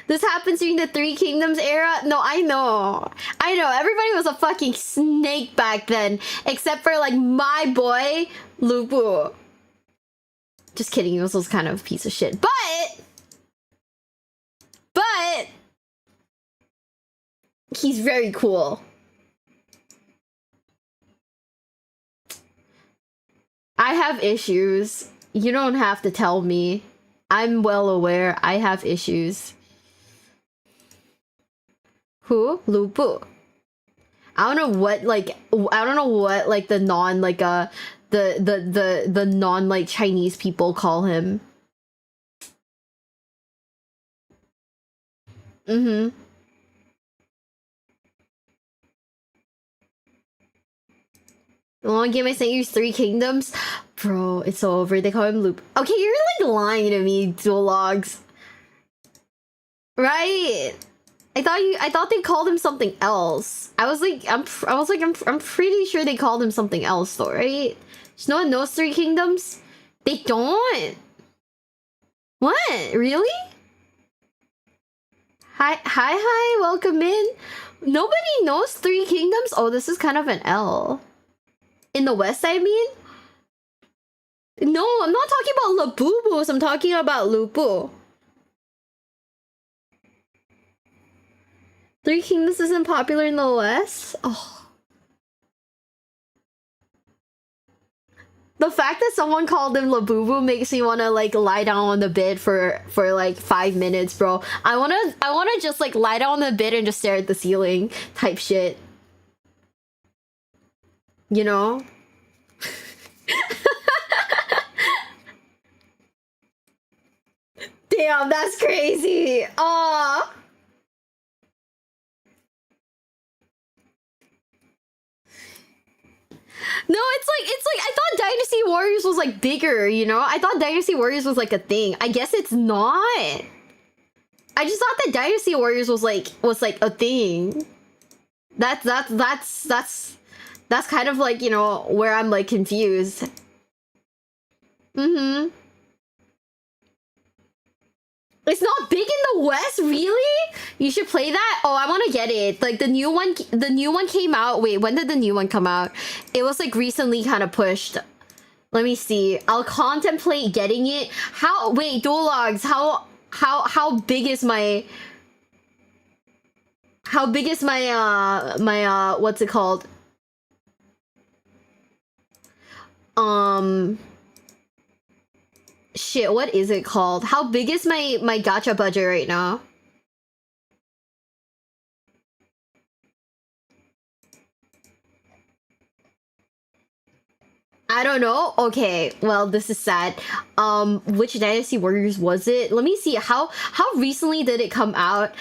S1: This happens during the Three Kingdoms era? No, I know. I know. Everybody was a fucking snake back then. Except for, like, my boy, Lupu. Just kidding. He was also kind of a piece of shit. But... he's very cool. I have issues. You don't have to tell me. I'm well aware I have issues. Who? Lupu. I don't know what like the non like the non like Chinese people call him. Mm-hmm. The long game I sent you is Three Kingdoms? Bro, it's over. They call him Loop. Okay, you're like lying to me, Dual Logs. Right. I thought they called him something else. I'm pretty sure they called him something else though, right? Just no one knows Three Kingdoms? They don't. What? Really? Hi, welcome in. Nobody knows Three Kingdoms? Oh, this is kind of an L. In the West, I mean? No, I'm not talking about Labubus. I'm talking about Lupu. Three Kingdoms isn't popular in the West? Oh. The fact that someone called him Labubu makes me want to like lie down on the bed for like 5 minutes, bro. I wanna just like lie down on the bed and just stare at the ceiling type shit. You know? Damn, that's crazy. Aw. No, it's like I thought Dynasty Warriors was like bigger, you know? I thought Dynasty Warriors was like a thing. I guess it's not. I just thought that Dynasty Warriors was like a thing. That's kind of like, you know, where I'm like confused. Mm-hmm. It's not big in the West, really? You should play that. Oh, I want to get it. Like the new one came out. Wait, when did the new one come out? It was like recently kind of pushed. Let me see. I'll contemplate getting it. How? Wait, Dual Logs. How big is my? How big is my what's it called? Shit, what is it called? How big is my gacha budget right now? I don't know. Okay, well, this is sad. Which Dynasty Warriors was it? Let me see. How recently did it come out?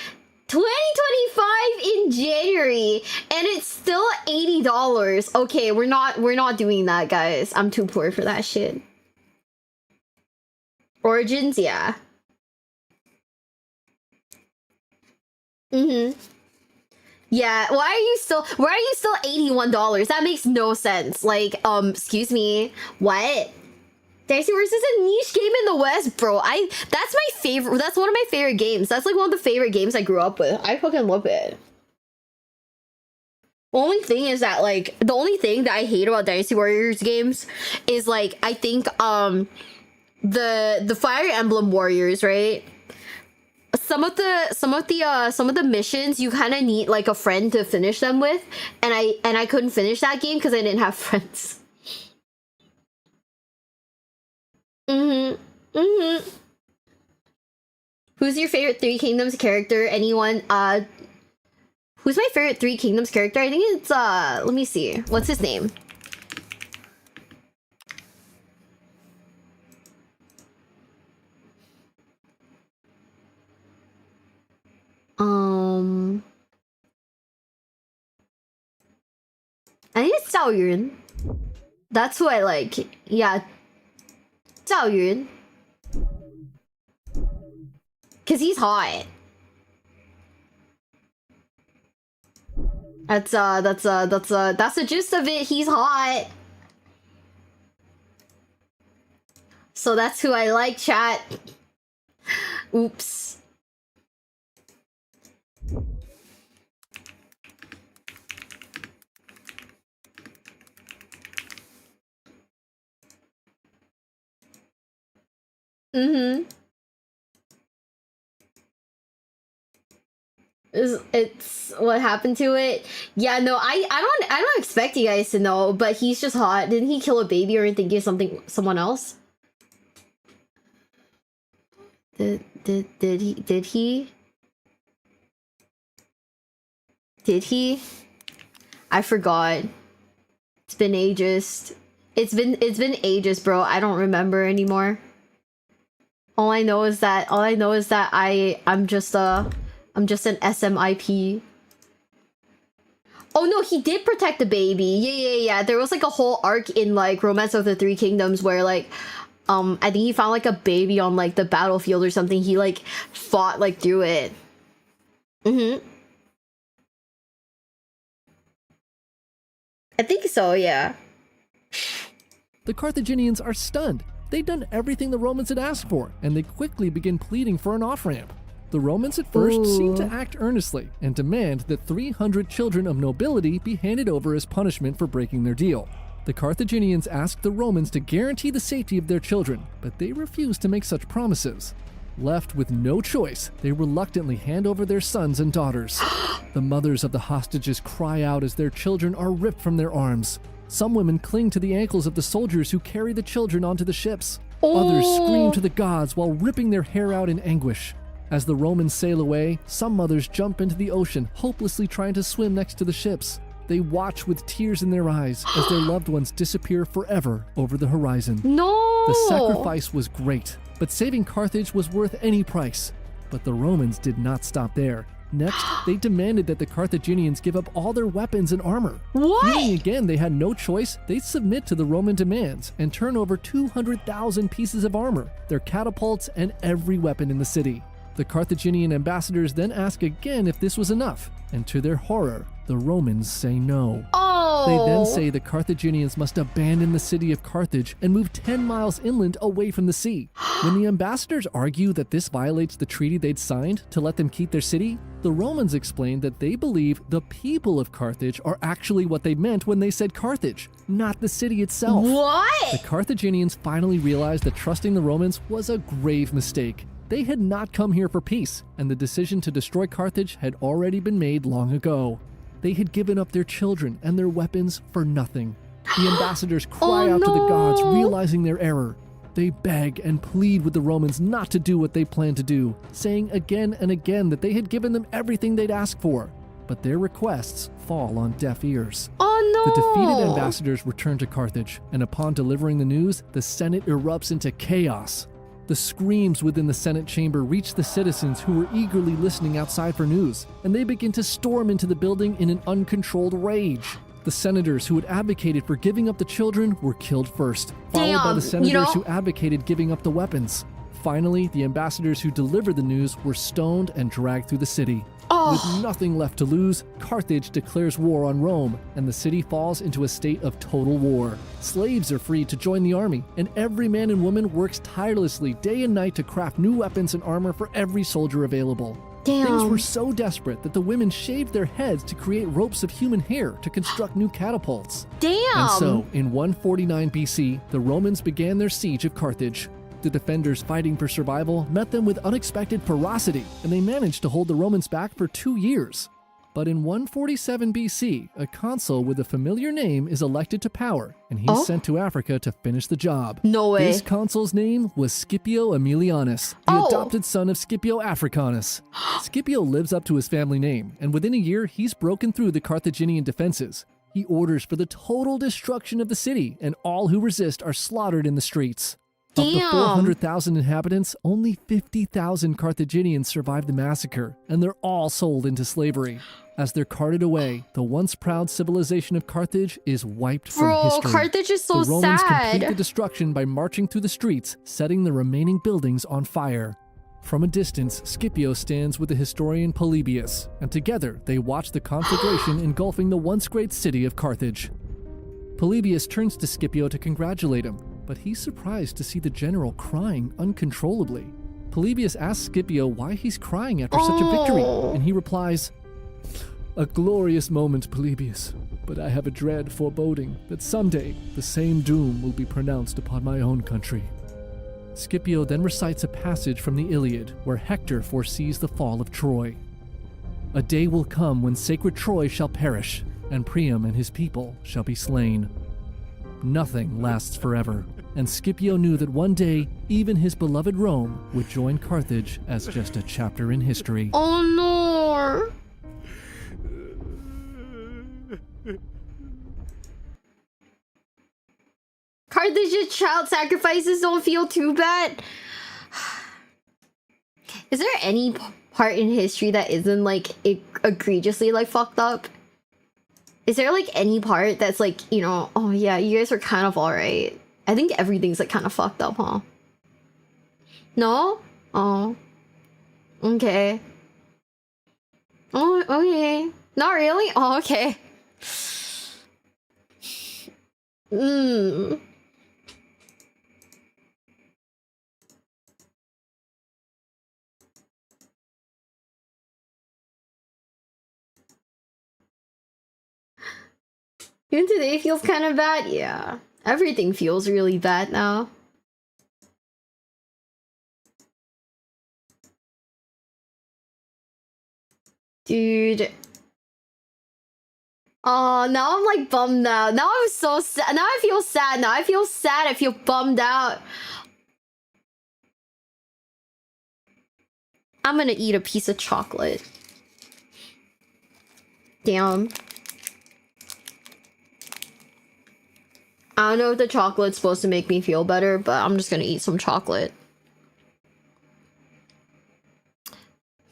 S1: 2025 in January, and it's still $80. Okay, we're not doing that, guys. I'm too poor for that shit. Origins, yeah. Mm-hmm. Yeah, why are you still $81? That makes no sense. Like, excuse me. What? Dynasty Warriors is a niche game in the West, bro. That's my favorite. That's one of my favorite games. That's like one of the favorite games I grew up with. I fucking love it. The only thing is that like the only thing that I hate about Dynasty Warriors games is like I think the Fire Emblem Warriors, right? Some of the missions you kind of need like a friend to finish them with, and I couldn't finish that game because I didn't have friends. Who's your favorite Three Kingdoms character? Anyone? Who's my favorite Three Kingdoms character? I think it's let me see. What's his name? I think it's Zhao Yun. That's who I like. Yeah. Zhao Yun. Cause he's hot. That's the gist of it. He's hot. So that's who I like, chat. Oops. Mm-hmm. It's what happened to it. Yeah, no, I don't expect you guys to know, but he's just hot. Didn't he kill a baby or think he's someone else? Did he? I forgot. It's been ages. It's been ages, bro. I don't remember anymore. All I know is that I'm just an SMIP. Oh no, he did protect the baby. Yeah. There was like a whole arc in like Romance of the Three Kingdoms where like I think he found like a baby on like the battlefield or something. He like fought like through it. Mm-hmm. I think so, yeah.
S2: The Carthaginians are stunned. They'd done everything the Romans had asked for, and they quickly begin pleading for an off-ramp. The Romans at first seem to act earnestly and demand that 300 children of nobility be handed over as punishment for breaking their deal. The Carthaginians ask the Romans to guarantee the safety of their children, but they refuse to make such promises. Left with no choice, they reluctantly hand over their sons and daughters. The mothers of the hostages cry out as their children are ripped from their arms. Some women cling to the ankles of the soldiers who carry the children onto the ships. Others scream to the gods while ripping their hair out in anguish. As the Romans sail away, some mothers jump into the ocean, hopelessly trying to swim next to the ships. They watch with tears in their eyes as their loved ones disappear forever over the horizon.
S1: No!
S2: The sacrifice was great, but saving Carthage was worth any price. But the Romans did not stop there. Next, they demanded that the Carthaginians give up all their weapons and armor.
S1: What?
S2: Feeling again they had no choice, they submit to the Roman demands and turn over 200,000 pieces of armor, their catapults, and every weapon in the city. The Carthaginian ambassadors then ask again if this was enough, and to their horror, the Romans say no.
S1: Oh!
S2: They then say the Carthaginians must abandon the city of Carthage and move 10 miles inland away from the sea. When the ambassadors argue that this violates the treaty they'd signed to let them keep their city, the Romans explain that they believe the people of Carthage are actually what they meant when they said Carthage, not the city itself.
S1: What?
S2: The Carthaginians finally realized that trusting the Romans was a grave mistake. They had not come here for peace, and the decision to destroy Carthage had already been made long ago. They had given up their children and their weapons for nothing. The ambassadors cry out to the gods, realizing their error. They beg and plead with the Romans not to do what they planned to do, saying again and again that they had given them everything they'd asked for. But their requests fall on deaf ears.
S1: Oh no!
S2: The defeated ambassadors return to Carthage, and upon delivering the news, the Senate erupts into chaos. The screams within the Senate chamber reach the citizens who were eagerly listening outside for news, and they begin to storm into the building in an uncontrolled rage. The senators who had advocated for giving up the children were killed first, followed by the senators who advocated giving up the weapons. Finally, the ambassadors who delivered the news were stoned and dragged through the city. With nothing left to lose, Carthage declares war on Rome, and the city falls into a state of total war. Slaves are freed to join the army, and every man and woman works tirelessly day and night to craft new weapons and armor for every soldier available. Things were so desperate that the women shaved their heads to create ropes of human hair to construct new catapults. And so, in 149 BC, the Romans began their siege of Carthage. The defenders fighting for survival met them with unexpected ferocity, and they managed to hold the Romans back for 2 years. But in 147 BC, a consul with a familiar name is elected to power, and he's sent to Africa to finish the job.
S1: No way.
S2: This consul's name was Scipio Aemilianus, the adopted son of Scipio Africanus. Scipio lives up to his family name, and within a year, he's broken through the Carthaginian defenses. He orders for the total destruction of the city, and all who resist are slaughtered in the streets. Of the 400,000 inhabitants, only 50,000 Carthaginians survived the massacre, and they're all sold into slavery. As they're carted away, the once proud civilization of Carthage is wiped from history.
S1: Carthage is so
S2: the Romans
S1: sad.
S2: complete the destruction by marching through the streets, setting the remaining buildings on fire. From a distance, Scipio stands with the historian Polybius, and together they watch the conflagration engulfing the once great city of Carthage. Polybius turns to Scipio to congratulate him, but he's surprised to see the general crying uncontrollably. Polybius asks Scipio why he's crying after such a victory, and he replies, "A glorious moment, Polybius, but I have a dread foreboding that someday the same doom will be pronounced upon my own country." Scipio then recites a passage from the Iliad where Hector foresees the fall of Troy. A day will come when sacred Troy shall perish, and Priam and his people shall be slain. Nothing lasts forever, and Scipio knew that one day, even his beloved Rome would join Carthage as just a chapter in history.
S1: Oh no! Carthage's child sacrifices don't feel too bad. Is there any part in history that isn't like egregiously like fucked up? Is there like any part that's like, you know, oh yeah, you guys are kind of alright? I think everything's like kind of fucked up, huh? No? Oh. Okay. Oh, okay. Not really? Oh, okay. Even today feels kind of bad. Yeah, everything feels really bad now. Dude. Oh, now I'm like bummed out. Now I'm so sad. Now I feel sad. Now I feel sad. I feel bummed out. I'm gonna eat a piece of chocolate. Damn. I don't know if the chocolate's supposed to make me feel better, but I'm just gonna eat some chocolate.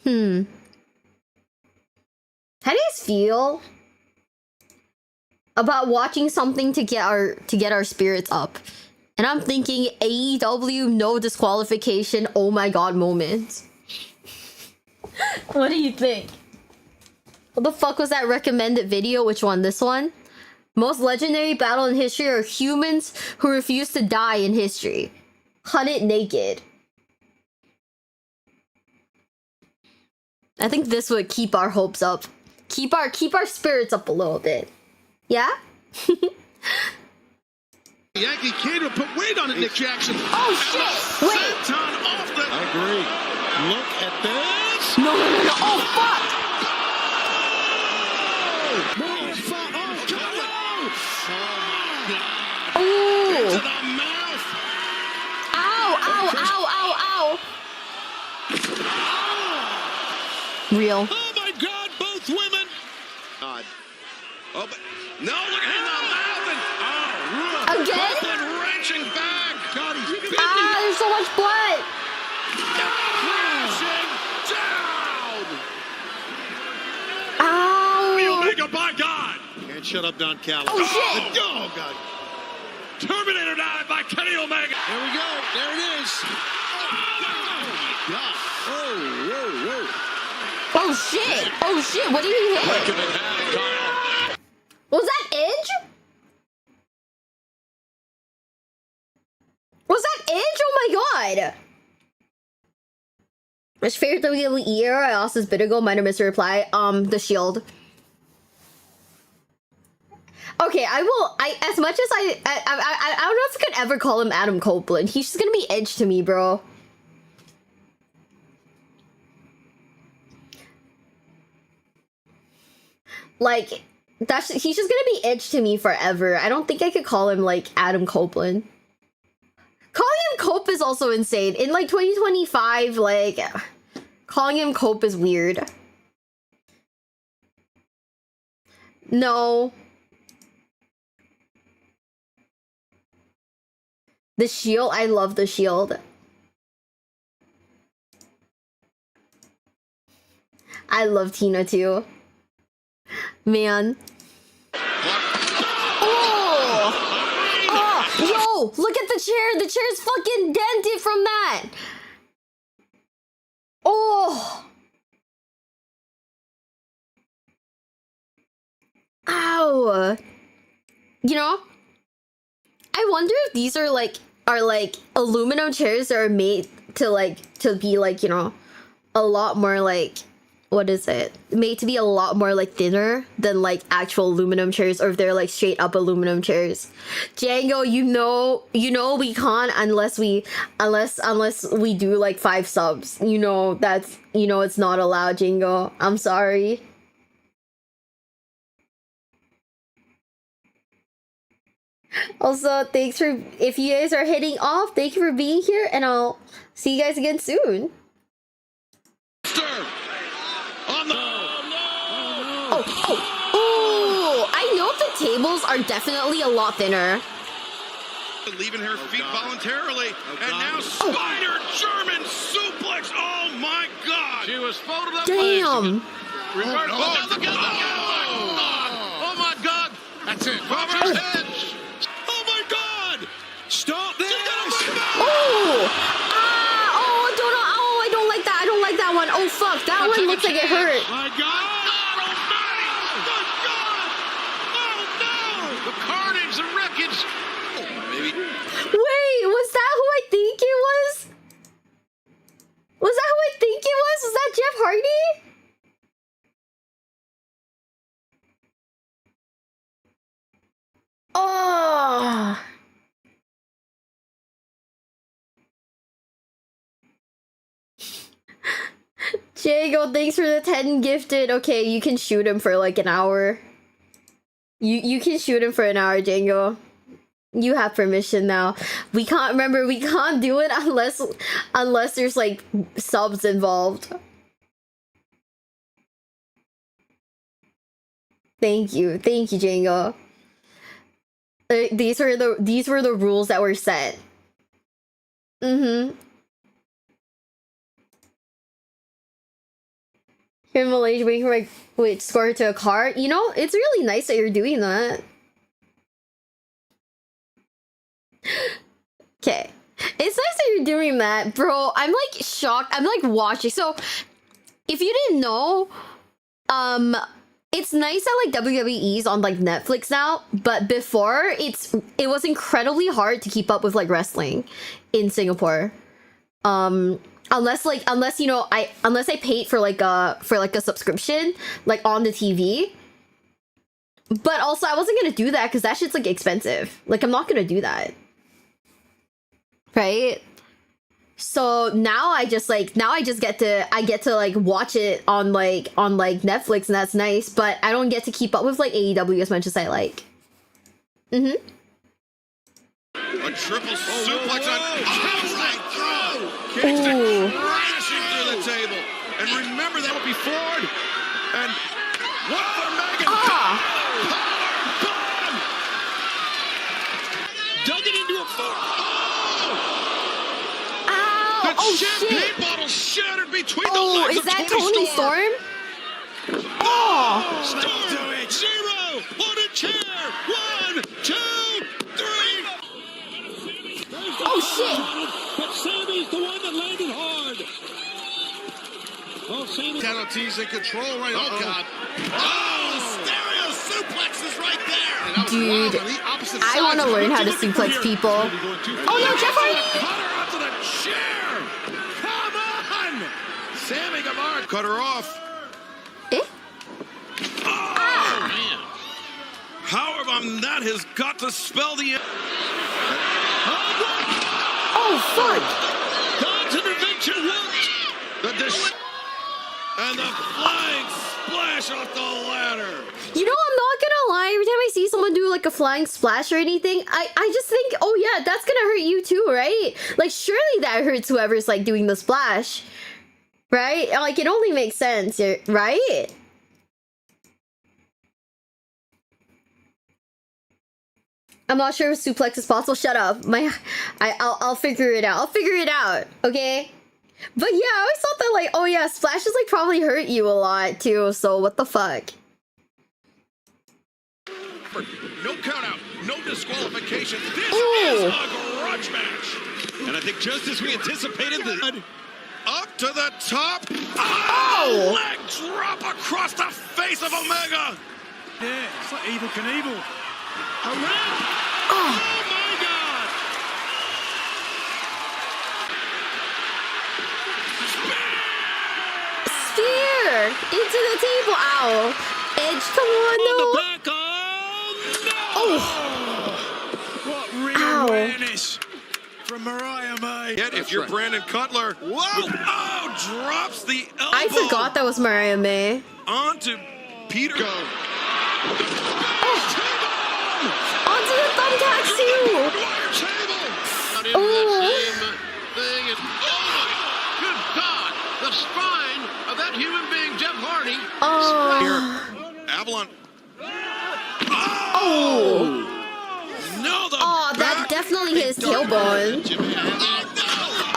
S1: How do you guys feel about watching something to get our spirits up? And I'm thinking AEW no disqualification, oh my god moments. What do you think? What the fuck was that recommended video? Which one? This one? Most legendary battle in history are humans who refuse to die in history. Hunt it naked. I think this would keep our hopes up. Keep our spirits up a little bit. Yeah?
S4: Yankee Kid will put weight on it, Nick Jackson.
S1: Oh shit! Wait!
S4: I agree. Look at this.
S1: No. Oh fuck! Ooh.
S4: To the mouth.
S1: Ow. Real.
S4: Oh my God, both women. God. Oh, but no, look at him in the mouth and
S1: Again?
S4: Copeland wrenching back. God, he's beating.
S1: There's so much blood.
S4: Crashing down.
S1: Ow.
S4: The Omega, by God. Can't shut up Don Callis.
S1: Oh shit.
S4: Oh God. Terminator dive by Kenny Omega. There we go. There it is. Oh my God. Whoa.
S1: Oh shit. What did he hit? Was that Edge? Was that Edge? Oh my god. Which favorite WWE era? I asked this bit ago. Might have missed a reply. The Shield. Okay, as much as I don't know if I could ever call him Adam Copeland. He's just gonna be Edge to me, bro. Like, he's just gonna be Edge to me forever. I don't think I could call him, like, Adam Copeland. Calling him Cope is also insane. In, like, 2025, like, calling him Cope is weird. No. The Shield? I love the Shield. I love Tina, too. Man. Oh, yo, look at the chair. The chair's fucking dented from that. Oh. Ow. You know, I wonder if these are like aluminum chairs that are made to be like, you know, a lot more like what is it? Made to be a lot more like thinner than like actual aluminum chairs, or if they're like straight up aluminum chairs. Django, you know we can't unless we do like 5 subs. You know that's it's not allowed, Django. I'm sorry. Also, thanks for, if you guys are heading off, thank you for being here, and I'll see you guys again soon. Oh, I know the tables are definitely a lot thinner.
S4: Leaving her feet voluntarily, and now spider German suplex. Oh my God! She was folded up.
S1: Damn.
S4: Reverse. Oh, look at oh my God! That's it. Oh my God! Stop this!
S1: Oh! I don't like that. I don't like that one. Oh fuck, that one looks like it hurt.
S4: My God! The wreckage. Oh, maybe.
S1: Wait, was that who I think it was? Was that who I think it was? Was that Jeff Hardy? Oh. Jago, thanks for the 10 gifted. Okay, you can shoot him for like an hour. You can shoot him for an hour, Django. You have permission now. We can't do it unless there's like subs involved. Thank you, Django. These were the rules that were set. Here in Malaysia, waiting for my score to a car. You know, it's really nice that you're doing that. Okay. It's nice that you're doing that, bro. I'm like shocked. I'm like watching. So, if you didn't know, it's nice that like WWE's on like Netflix now, but before it was incredibly hard to keep up with like wrestling in Singapore. Unless I paid for like a subscription like on the TV. But also I wasn't gonna do that because that shit's like expensive. Like I'm not gonna do that. Right? So now I get to like watch it on Netflix, and that's nice, but I don't get to keep up with like AEW as much as I like.
S4: A triple suplex on outside throw. Kingston crashing through the table. And remember that would be Ford. And what for Megan? Power bomb. Dug it into a foot. The champagne bottle shattered between the legs
S1: is that Tony Storm? Oh!
S4: Storm, zero on a chair. 1, 2, 3.
S1: Oh shit!
S4: But Sammy's the one that landed hard. Oh, Sammy. Penalties in control right. Oh God! Oh, stereo suplex is right there.
S1: Dude, I want to learn how to suplex people. Oh no, Jeff Hardy!
S4: Cut her onto the chair. Come on, Sammy Guevara cut her off.
S1: Eh?
S4: Oh man! However, that has got to spell the.
S1: Oh fuck!
S4: God's intervention worked. And the flying splash off the ladder.
S1: You know, I'm not gonna lie, every time I see someone do like a flying splash or anything, I just think, oh yeah, that's gonna hurt you too, right? Like surely that hurts whoever's like doing the splash. Right? Like it only makes sense, right? I'm not sure if suplex is possible. Shut up. I'll figure it out. I'll figure it out. Okay? But yeah, I always thought that like, oh yeah, splashes like probably hurt you a lot too, so what the fuck?
S4: No count out, no disqualification. This is a grudge match. And I think just as we anticipated, up to the top. Oh! Leg drop across the face of Omega.
S5: Yeah, it's like Evil Knievel.
S4: Around. Oh my God.
S1: Spear! Into the table. Ow. Edge, come on, no.
S4: On the back. Oh, no!
S5: What real
S1: Ow.
S5: awareness from Mariah May.
S4: Yet if you're Brandon Cutler, whoa! Oh, drops the elbow.
S1: I forgot that was Mariah May.
S4: Onto Peter. Go.
S1: Onto the thumbtacks too. Oh.
S6: Good God! The spine of that human being, Jeff Hardy.
S4: Here, Avalon.
S1: Oh.
S4: No, the
S1: Oh, that
S4: back.
S1: definitely his tailbone.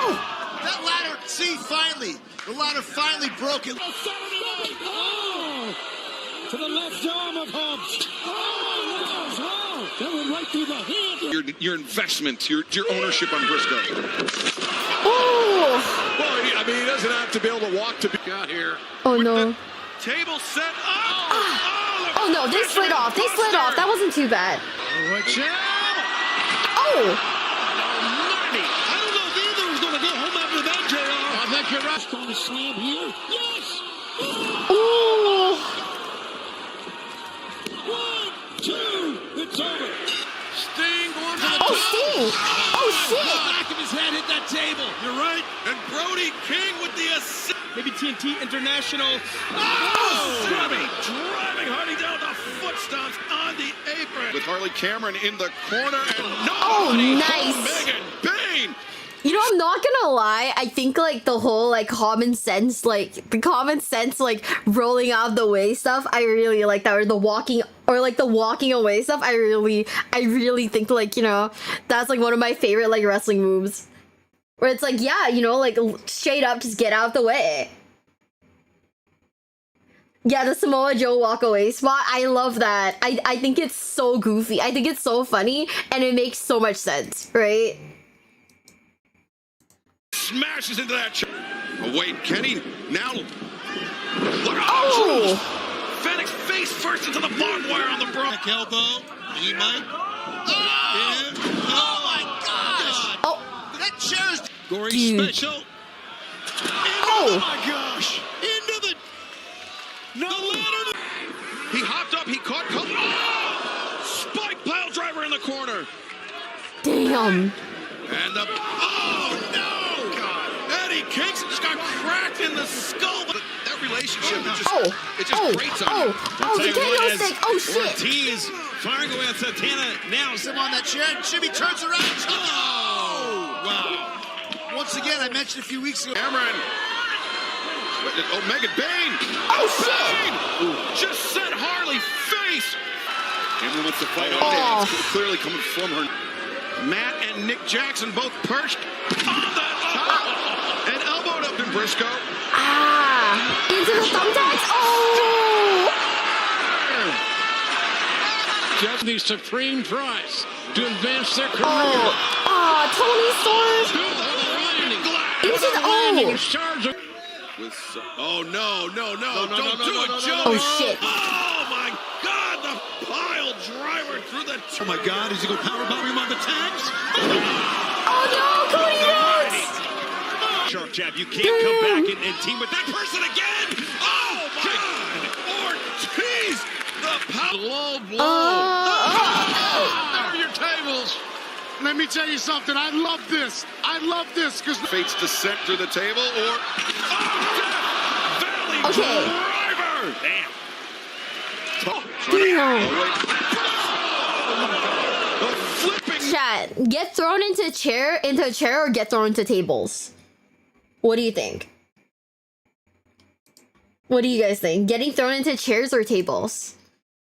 S6: Oh! That ladder, see, finally. The ladder finally broke it.
S5: Oh! To the left arm of Hobbs. Oh, that went right through the hand.
S4: Your investment, your ownership on Briscoe.
S1: Oh.
S4: Well, I mean, he doesn't have to be able to walk to be out here.
S1: Oh no.
S4: Table set up.
S1: Oh no, they slid off. They slid off. That wasn't too bad.
S5: Watch out!
S1: Oh.
S5: Almighty! I don't know if either was going to go home after that, JR. I think you're right. Going to slam here. Yes!
S1: Oh.
S5: 1, 2, it's over.
S4: Sting going to the
S1: Oh,
S4: top.
S1: Sting. Oh shit.
S5: Back of his head hit that table.
S4: You're right. And Brody King with the assist.
S5: Maybe TNT International.
S4: Driving Hardy down the foot stomps on the apron. With Harley Cameron in the corner and nobody.
S1: nice.
S4: Megan Bain.
S1: You know, I'm not gonna lie. I think like the whole like common sense like rolling out of the way stuff. I really like that, or the walking away stuff. I really think like, you know, that's like one of my favorite like wrestling moves. Where it's like, yeah, you know, like straight up, just get out of the way. Yeah, the Samoa Joe walk away spot. I love that. I think it's so goofy. I think it's so funny, and it makes so much sense, right?
S4: Smashes into that chair. Oh, wait, Kenny now. Look
S1: Oh!
S4: Fenix face first into the barbed wire on the Brock elbow. He might.
S6: Oh my gosh!
S1: Oh!
S6: That chair's
S4: Gory
S1: Dude.
S4: special.
S1: Oh!
S4: My gosh! Into the ladder. He hopped up. He caught. Oh! Spike pile driver in the corner.
S1: Damn!
S4: And the no! God. Eddie Kingston just got cracked in the skull. But that relationship it just grates on him.
S1: The KO stick! Oh shit!
S4: Ortiz firing away at Santana. Now
S6: him on that chair. Jimmy turns around.
S4: Oh! Wow.
S6: Once again, I mentioned a few weeks ago.
S4: Cameron. Oh, Megan Bain.
S1: Oh shit!
S4: Bain just sent Harley face. Cameron wants to fight on
S1: Oh.
S4: It's clearly coming from her. Matt and Nick Jackson both perched on the and elbowed up in Briscoe.
S1: Ah! Into the thumbtacks! Oh!
S6: Just the supreme prize to advance their career.
S1: Oh, Tony Storm! Into the
S4: Oh no! Don't do it, Joe!
S1: Oh shit!
S4: Oh my God! The pile driver through the.
S5: Oh my God, is he going to powerbomb him on the tags?
S1: Oh no, Cody Rhodes!
S4: Sharp jab, you can't come back and team with that person again! Oh my God! Ortiz! The power.
S6: Low blow. There are your tables. Let me tell you something. I love this because
S4: Fates descent through the table or Valley
S1: Okay.
S4: driver. Damn.
S1: Damn.
S4: The flipping.
S1: Chat, get thrown into a chair or get thrown into tables? What do you think? What do you guys think? Getting thrown into chairs or tables?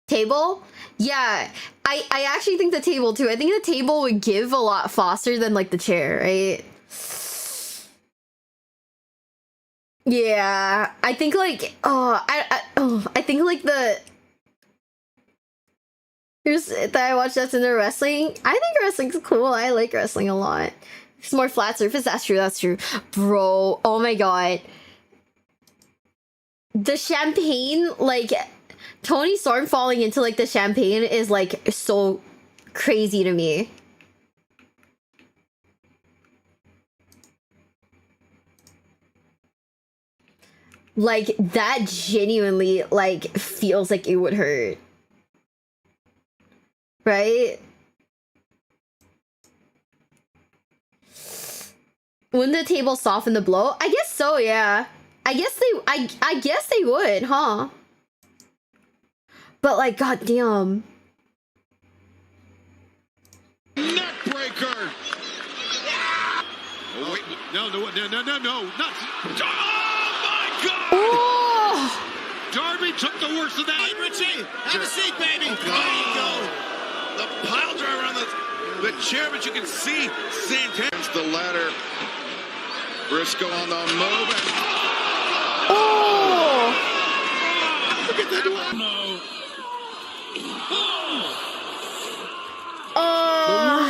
S1: Table? Yeah, I actually think the table too. I think the table would give a lot faster than like the chair, right? Yeah, I think like I think like the here's that I watched that's in the wrestling. I think wrestling's cool. I like wrestling a lot. It's more flat surface. That's true. Bro, oh my god. The champagne, like Tony Storm falling into like the champagne is like so crazy to me. Like, that genuinely, like, feels like it would hurt. Right? Wouldn't the table soften the blow? I guess so, yeah. I guess they would, huh? But like, goddamn.
S4: Neckbreaker. Oh wait, no, not. Oh my God!
S1: Oh!
S4: Darby took the worst of that.
S5: Hey, Richie, have a seat, baby.
S4: Oh,
S5: there you go.
S4: The pile driver on the chair, but you can see Santana. The ladder. Briscoe on the move.
S1: Oh!
S5: Look at that one. No.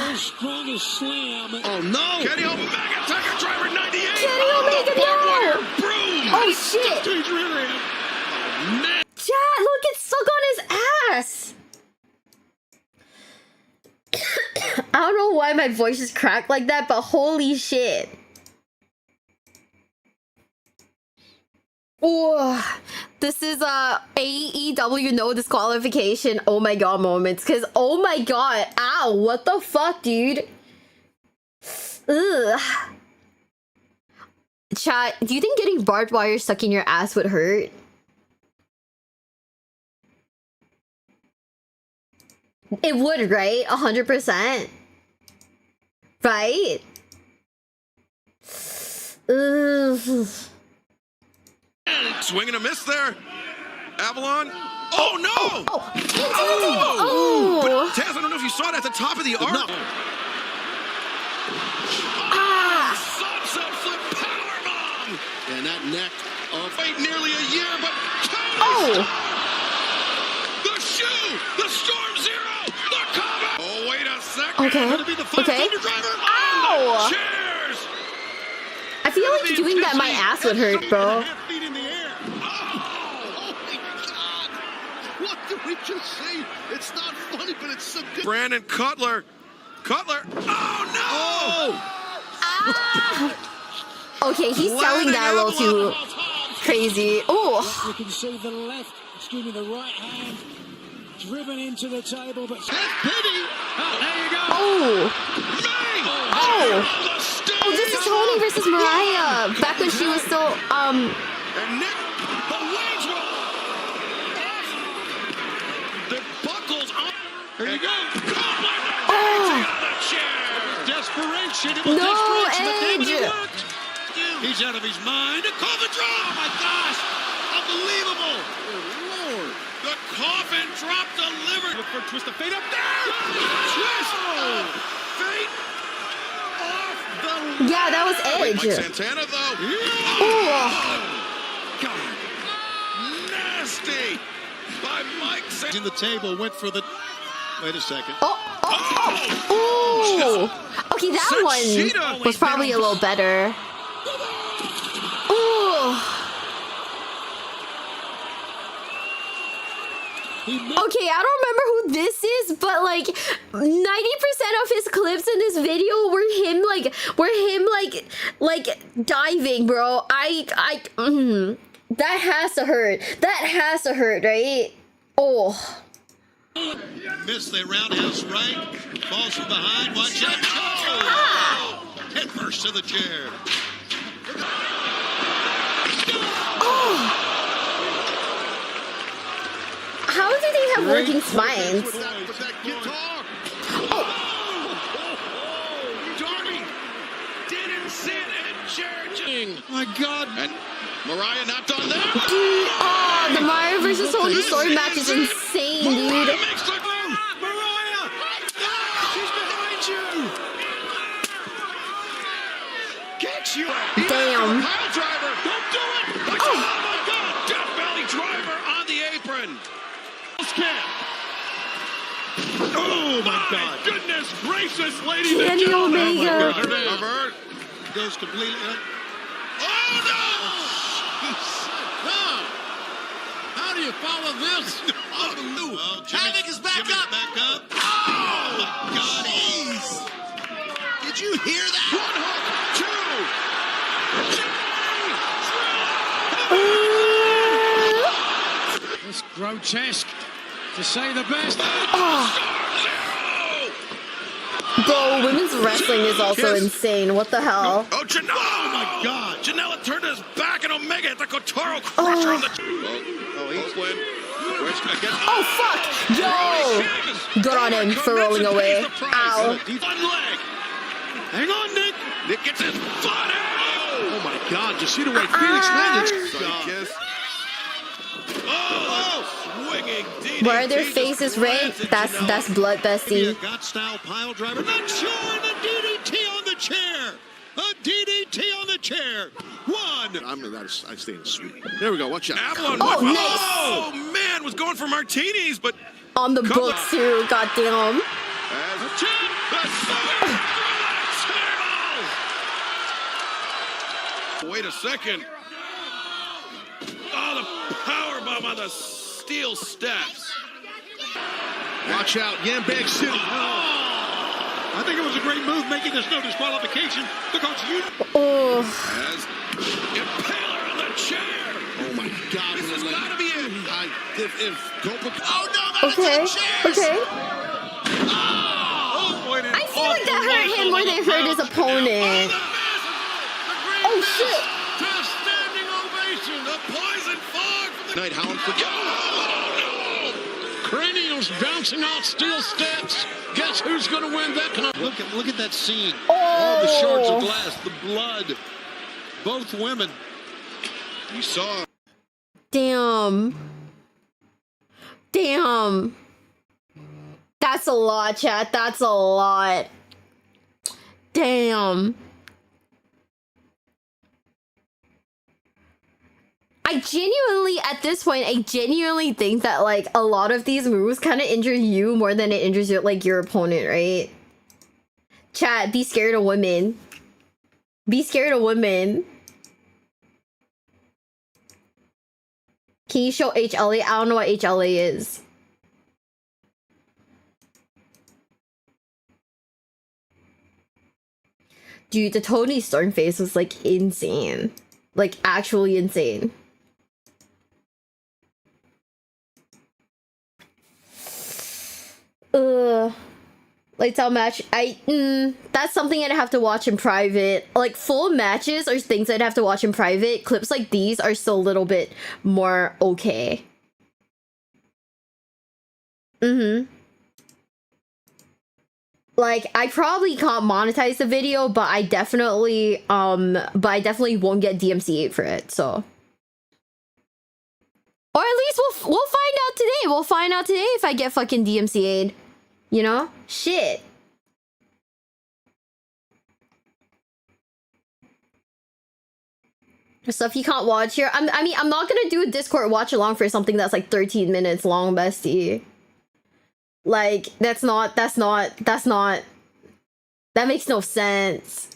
S5: The strongest slam.
S4: Oh no! Kenny Omega, Tiger Driver 98.
S1: Kenny Omega, no!
S4: Broom.
S1: Oh shit!
S4: He's rear end. Oh man!
S1: Chat, look, it's stuck on his ass. I don't know why my voice is cracked like that, but holy shit. Oh, this is AEW no disqualification. Oh my god moments, because oh my god, ow, what the fuck, dude? Ugh. Chat, do you think getting barbed wire stuck in your ass would hurt? It would, right? 100%. Right? Ugh.
S4: Swing and a miss there. Avalon. Oh no!
S1: Oh!
S4: But Taz, I don't know if you saw it at the top of the arc. No. Sunset flip powerbomb.
S5: And that neck of
S4: wait nearly a year, but
S1: Oh!
S4: the shoe, the Storm Zero, the cover. Oh wait a second.
S1: Okay.
S4: Gonna be the
S1: Okay.
S4: driver.
S1: Ow!
S4: Cheers.
S1: I feel like doing that my ass would hurt, bro.
S5: feet in the air. Oh my God! What did we just see? It's not funny, but it's so good.
S4: Brandon Cutler. Oh no!
S1: Ah! Okay, he's selling that a little too crazy. Oh!
S5: You can see the right hand driven into the table, but pity. Oh, there you go.
S1: Oh! Oh! Oh, this is Tony versus Mariah. Back when she was still,
S4: And Nick, the wage roll. The buckles on. There you go.
S1: Oh!
S5: Desperation.
S1: No, Edge!
S5: He's out of his mind. A coffin drop. Oh my gosh! Unbelievable! Oh Lord!
S4: The coffin drop delivered.
S5: Look for a twist of fate up there.
S4: Twist of fate off the.
S1: Yeah, that was
S4: Mike
S1: Edge.
S4: Santana though.
S1: Oh!
S4: God, nasty by Mike Santana.
S5: In the table, went for the. Wait a second.
S1: Oh! Oh! Okay, that one was probably a little better. Oh! Okay, I don't remember who this is, but like 90% of his clips in this video were him like diving, bro. That has to hurt. That has to hurt, right? Oh.
S5: Missed the roundhouse right. Falls from behind. Watch out.
S1: Ah.
S5: Head first to the chair.
S1: Oh. How do they have working spines?
S4: With that guitar.
S1: Oh.
S4: Darby didn't sit in church.
S5: My God.
S4: And Mariah not done there.
S1: Dude, oh, the Mario versus Tony sword match is insane, dude.
S5: Mariah! She's behind you!
S4: Catch you.
S1: Damn.
S4: Pile driver. Don't do it. Oh my God. Death Valley driver on the apron.
S5: Oh my God!
S4: Goodness gracious, ladies and
S1: Kenny
S4: gentlemen.
S1: Omega.
S4: Avert.
S5: Goes completely up.
S4: Oh no!
S5: How do you follow this? Well, Havoc is back up. Back up.
S4: Oh
S5: my God! Did you hear that?
S4: One hook, two.
S5: It's grotesque, to say the best.
S1: Bro, women's wrestling is also insane. What the hell?
S4: Oh, Janela! Oh my God! Janela turned his back, and Omega hit the Kotaro Crusher on the. He's win.
S1: Oh fuck! Yo! Good on him for rolling away. Ow!
S4: One leg. Hang on, Nick. Nick gets his butt out.
S6: Oh my God! Did you see the way Felix landed?
S4: Swinging DDT.
S1: Why are their faces red? That's blood, bestie.
S5: God-style pile driver. Not sure. The DDT on the chair. A DDT on the chair. One.
S6: I stay in the suite. There we go. Watch out.
S4: Avalon
S1: Oh,
S4: went-
S1: nice.
S4: Oh man, was going for martinis, but
S1: On the books too, goddamn.
S4: Wait a second. Oh, the power bomb on the steel steps.
S6: Watch out. Yambag City.
S5: I think it was a great move making this no disqualification because you.
S1: Oh.
S4: As Impaler on the chair.
S6: Oh my God.
S4: This has got to be it.
S6: Oh no, that's
S1: Okay.
S6: a chance.
S1: Okay. I feel like that hurt him more than it hurt his opponent. Oh shit.
S5: Standing ovation.
S4: The poison fog from the
S6: Night Howland for
S5: Cranials bouncing off steel steps. Guess who's going to win that? Look at that scene.
S1: Oh.
S5: All the shards of glass, the blood. Both women.
S6: You saw.
S1: Damn. Damn. That's a lot, chat. That's a lot. Damn. I genuinely, at this point, I genuinely think that, like, a lot of these moves kind of injure you more than it injures your, like, your opponent, right? Chat, be scared of women. Be scared of women. Can you show HLA? I don't know what HLA is. Dude, the Tony Storm face was, like, insane. Like, actually insane. Lights out match. That's something I'd have to watch in private. Like, full matches are things I'd have to watch in private. Clips like these are still a little bit more okay. Like, I probably can't monetize the video, but I definitely won't get DMCA'd for it, so. Or at least we'll find out today. We'll find out today if I get fucking DMCA'd. You know? Shit. Stuff you can't watch here. I mean, I'm not gonna do a Discord watch along for something that's like 13 minutes long, bestie. Like, that makes no sense.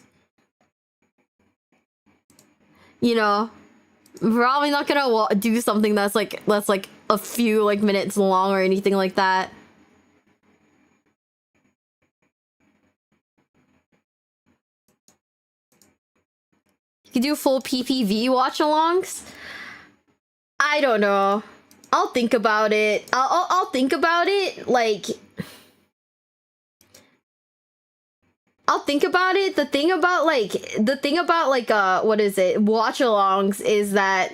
S1: You know? Probably not gonna do something that's like a few like minutes long or anything like that. You could do full PPV watch-alongs? I don't know. I'll think about it. I'll think about it. Like, I'll think about it. The thing about like what is it? Watch-alongs is that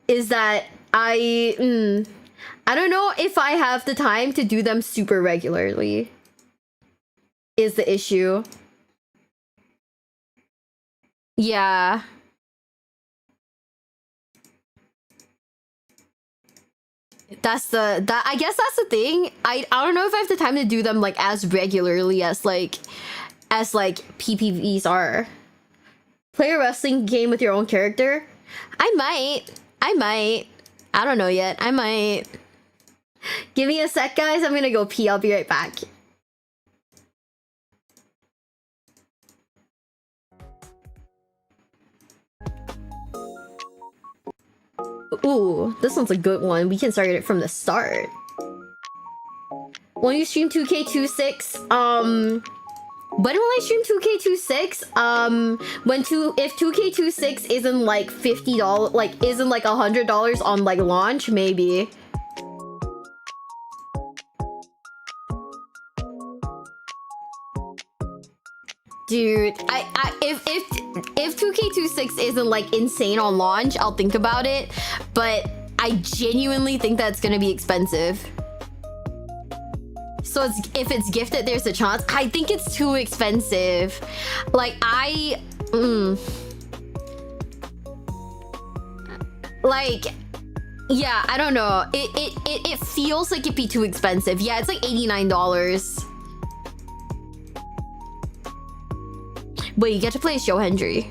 S1: I don't know if I have the time to do them super regularly. Is the issue. Yeah. I guess that's the thing. I don't know if I have the time to do them like as regularly as PPVs are. Play a wrestling game with your own character? I might. I don't know yet. I might. Give me a sec, guys. I'm gonna go pee. I'll be right back. Ooh, this one's a good one. We can start it from the start. When you stream 2K26, When will I stream 2K26? If 2K26 isn't like $50, like isn't like $100 on like launch, maybe. Dude, if 2K26 isn't like insane on launch, I'll think about it. But I genuinely think that's gonna be expensive. So if it's gifted, there's a chance. I think it's too expensive. Like like, yeah, I don't know. It feels like it'd be too expensive. Yeah, it's like $89. Wait, you get to play as Joe Hendry.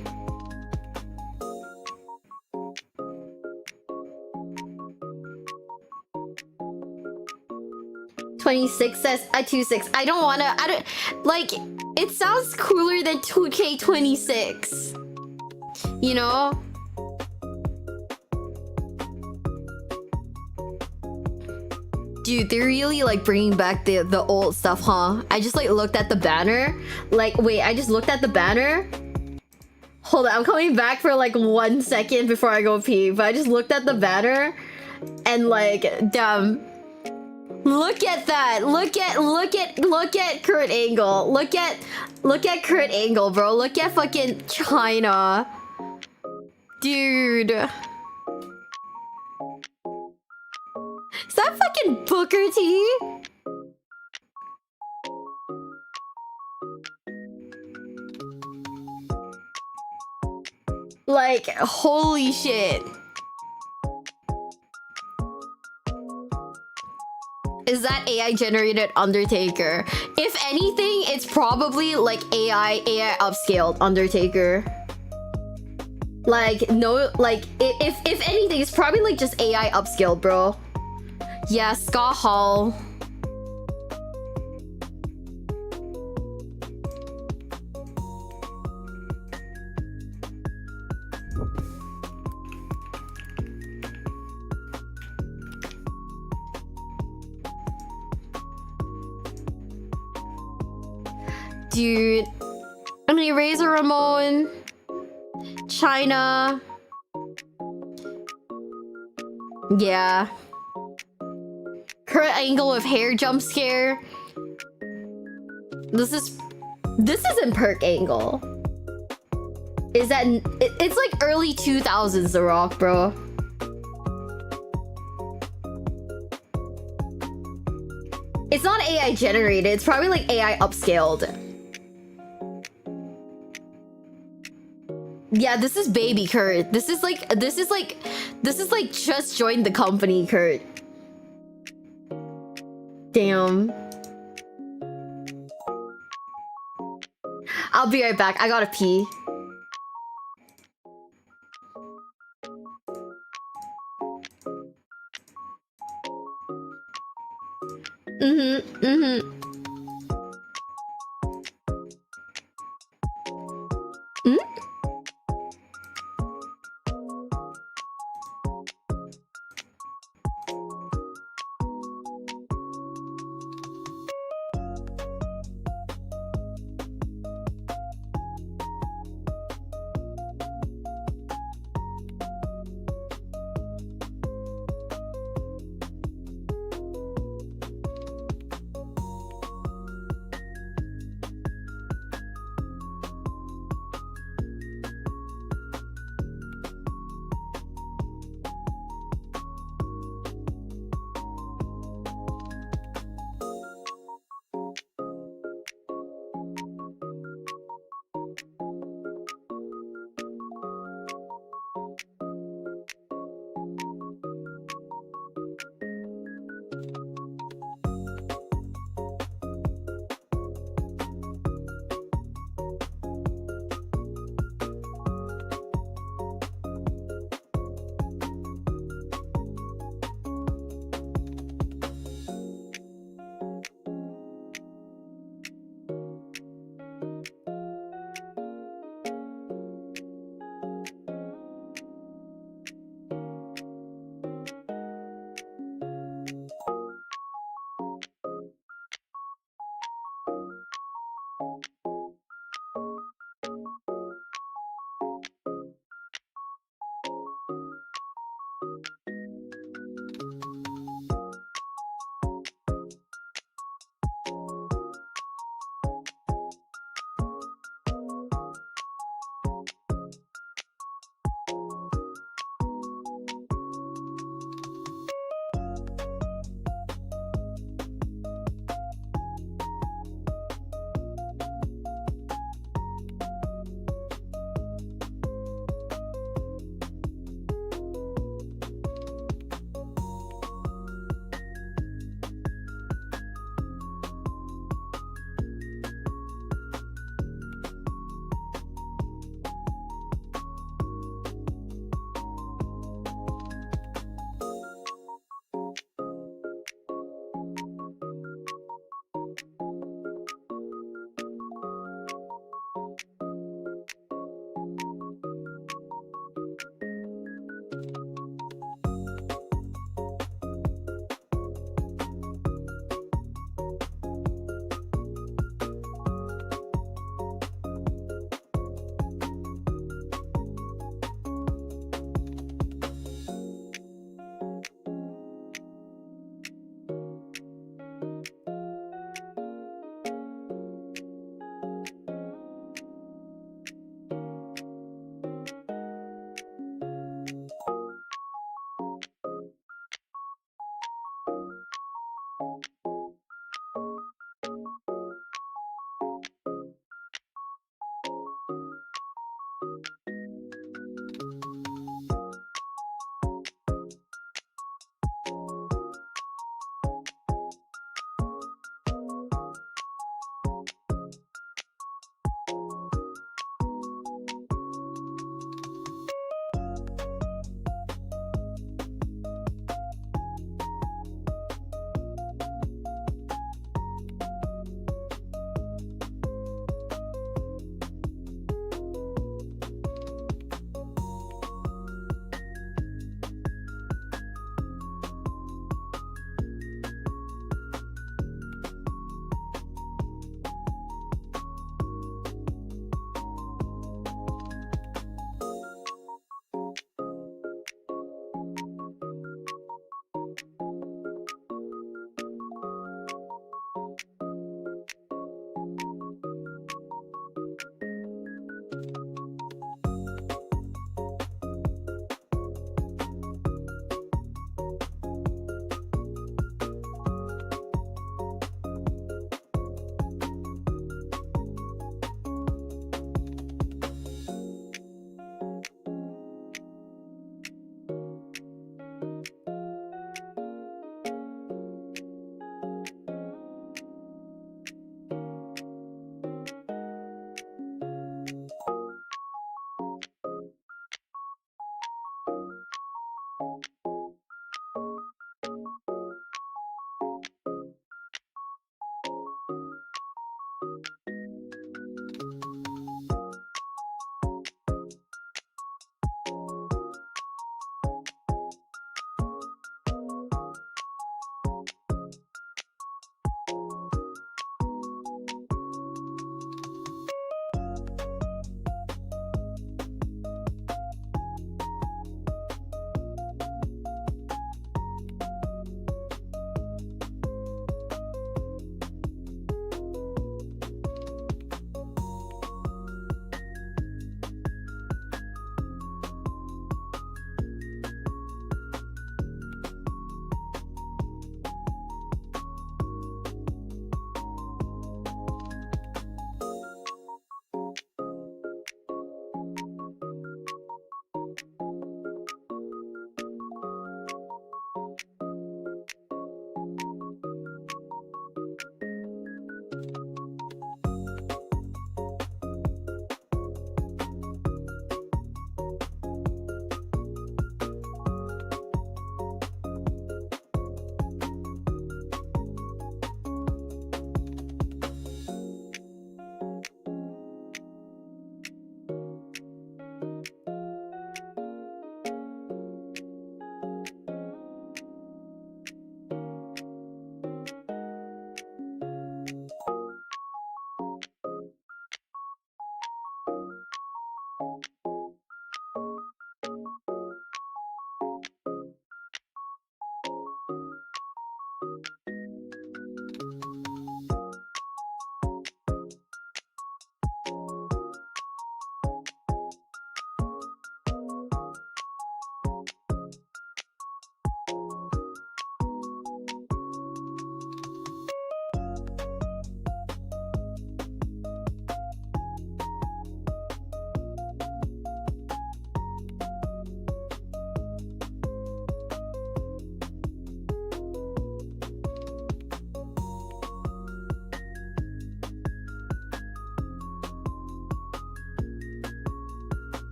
S1: $26 says 26. I don't like, it sounds cooler than 2K26. You know? Dude, they're really like bringing back the old stuff, huh? I just like looked at the banner. Like, wait, I just looked at the banner. Hold on, I'm coming back for like 1 second before I go pee. But I just looked at the banner and like, damn. Look at that. Look at Kurt Angle. Look at Kurt Angle, bro. Look at fucking China. Dude. Is that fucking Booker T? Like, holy shit. Is that AI generated Undertaker? If anything, it's probably like AI upscaled Undertaker. Like, no, like, if anything, it's probably like just AI upscaled, bro. Yeah, Scott Hall. Dude. I mean, Razor Ramon. China. Yeah. Kurt Angle with hair jump scare. This isn't Perk Angle. Is that... It's like early 2000s The Rock, bro. It's not AI generated. It's probably like AI upscaled. Yeah, this is baby Kurt. This is like just joined the company, Kurt. Damn. I'll be right back. I gotta pee.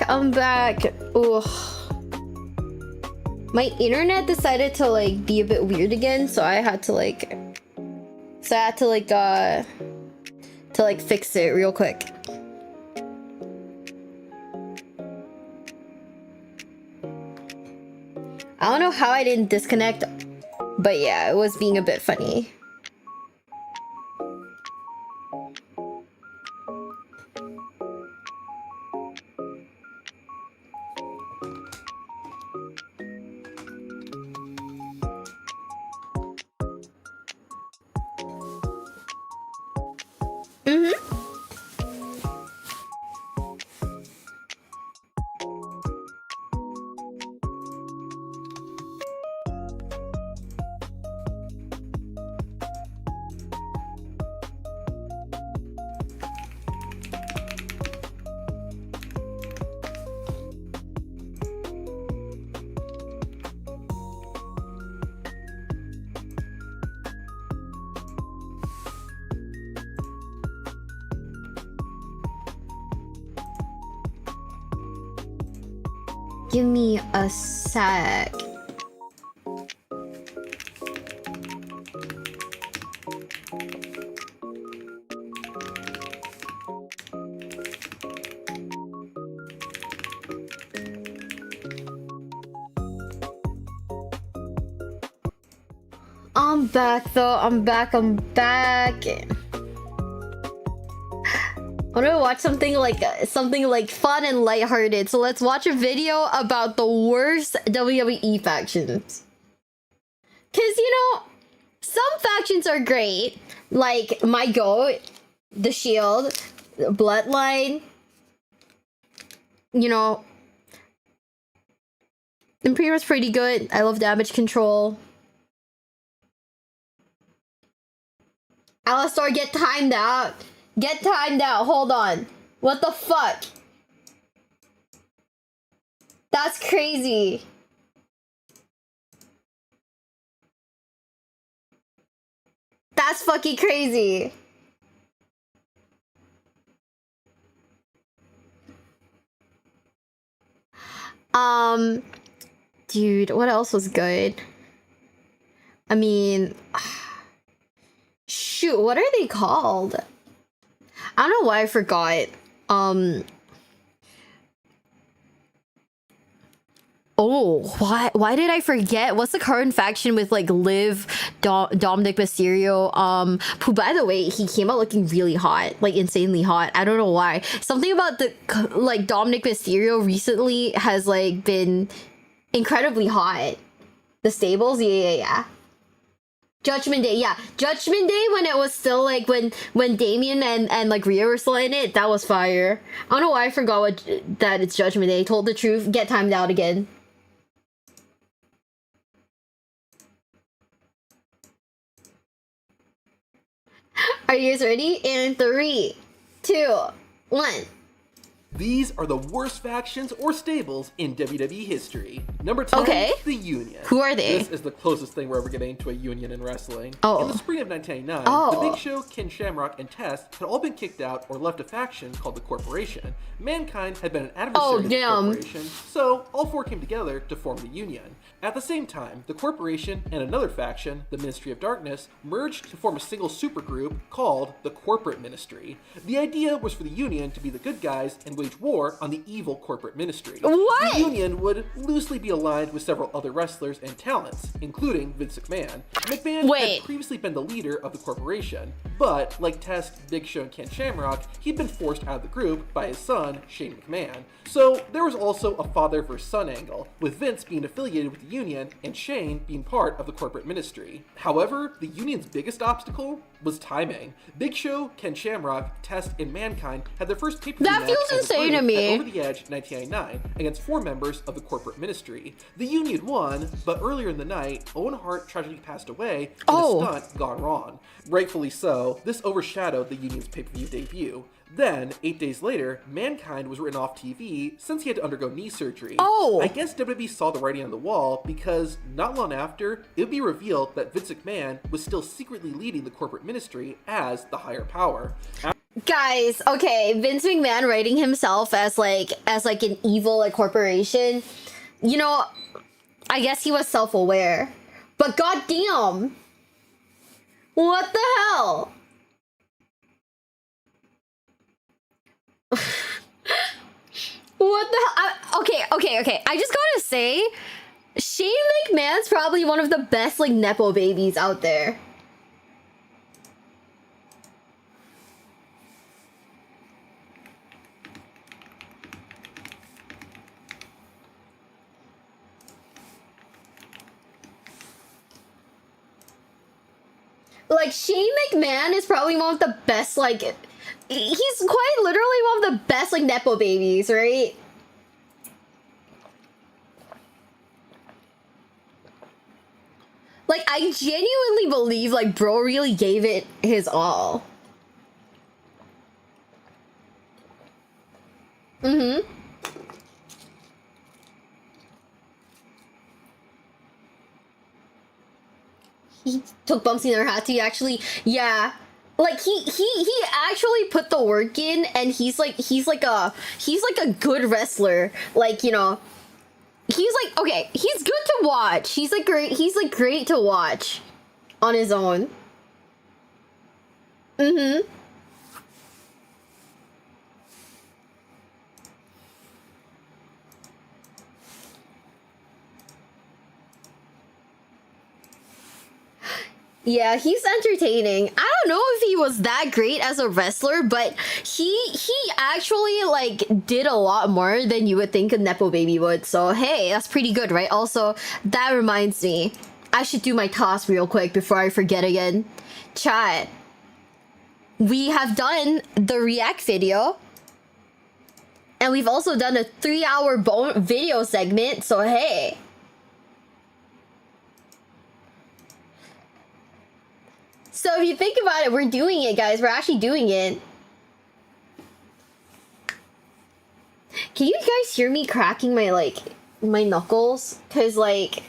S1: I'm back. Ugh. My internet decided to like be a bit weird again, so I had to fix it real quick. I don't know how I didn't disconnect, but yeah, it was being a bit funny. Give me a sec. I'm back though. I'm back. I want to watch something like fun and lighthearted. So let's watch a video about the worst WWE factions. Cause you know, some factions are great, like my GOAT, the Shield, Bloodline. You know, Imperium's pretty good. I love damage control. Alistar, get timed out. Get timed out. Hold on. What the fuck? That's crazy. That's fucking crazy. Dude, what else was good? I mean, shoot, what are they called? I don't know why I forgot. Oh, why did I forget? What's the current faction with like Liv, Dominic Mysterio? Who, by the way, he came out looking really hot, like insanely hot. I don't know why. Something about the like Dominic Mysterio recently has like been incredibly hot. The stables, yeah. Judgment Day, yeah. Judgment Day when it was still like when Damien and like Rhea were still in it, that was fire. I don't know why I forgot that it's Judgment Day. Told the truth, get timed out again. Are you guys ready? In 3, 2, 1.
S7: These are the worst factions or stables in WWE history. Number 10,
S1: okay.
S7: the Union.
S1: Who are they?
S7: This is the closest thing we're ever getting to a union in wrestling.
S1: Oh.
S7: In the spring of 1999, the Big Show, Ken Shamrock, and Test had all been kicked out or left a faction called the Corporation. Mankind had been an adversary of the Corporation, so all four came together to form the Union. At the same time, the Corporation and another faction, the Ministry of Darkness, merged to form a single supergroup called the Corporate Ministry. The idea was for the Union to be the good guys and wage war on the evil Corporate Ministry.
S1: What?
S7: The Union would loosely be aligned with several other wrestlers and talents, including Vince McMahon. McMahon had previously been the leader of the Corporation, but like Test, Big Show, and Ken Shamrock, he'd been forced out of the group by his son, Shane McMahon. So there was also a father versus son angle, with Vince being affiliated with the Union and Shane being part of the Corporate Ministry. However, the Union's biggest obstacle was timing. Big Show, Ken Shamrock, Test, and Mankind had their first pay-per-view match
S1: insane to me.
S7: Over the Edge 1999 against 4 members of the Corporate Ministry. The Union won, but earlier in the night, Owen Hart tragically passed away and the stunt gone wrong. Rightfully so, this overshadowed the Union's pay-per-view debut. Then, 8 days later, Mankind was written off TV since he had to undergo knee surgery. I guess WWE saw the writing on the wall because not long after, it would be revealed that Vince McMahon was still secretly leading the Corporate Ministry as the higher power.
S1: Guys, okay, Vince McMahon writing himself as like an evil like corporation. You know, I guess he was self-aware. But goddamn, what the hell? What the hell? Okay. I just gotta say, Shane McMahon's probably one of the best like nepo babies out there. Like, Shane McMahon is probably one of the best, like, he's quite literally one of the best, like, nepo babies, right? Like, I genuinely believe, like, bro really gave it his all. Mm-hmm. He took bumps in their hat to actually, yeah. Like he actually put the work in, and he's like a good wrestler. Like, you know, he's like, okay, he's good to watch. He's like great to watch on his own. Mm-hmm. Yeah, he's entertaining. I don't know if he was that great as a wrestler, but he actually like did a lot more than you would think a nepo baby would. So hey, that's pretty good, right? Also, that reminds me, I should do my toss real quick before I forget again. Chat, we have done the react video, and we've also done a 3-hour video segment. So hey. So if you think about it, we're doing it, guys. We're actually doing it. Can you guys hear me cracking my, like, my knuckles? Because, like...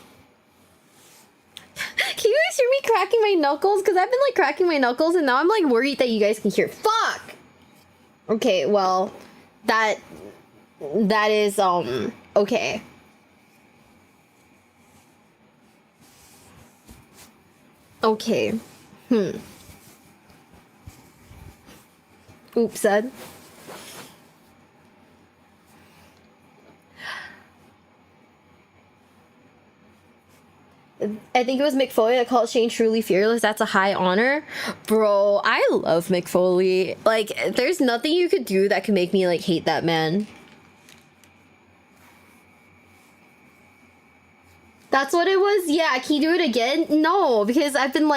S1: Can you guys hear me cracking my knuckles? Because I've been, like, cracking my knuckles, and now I'm, like, worried that you guys can hear. Fuck! Okay, well, that is, okay. Okay. Oops, said. I think it was Mick Foley that called Shane truly fearless. That's a high honor. Bro, I love Mick Foley. Like, there's nothing you could do that could make me, like, hate that man. That's what it was? Yeah, can you do it again? No, because I've been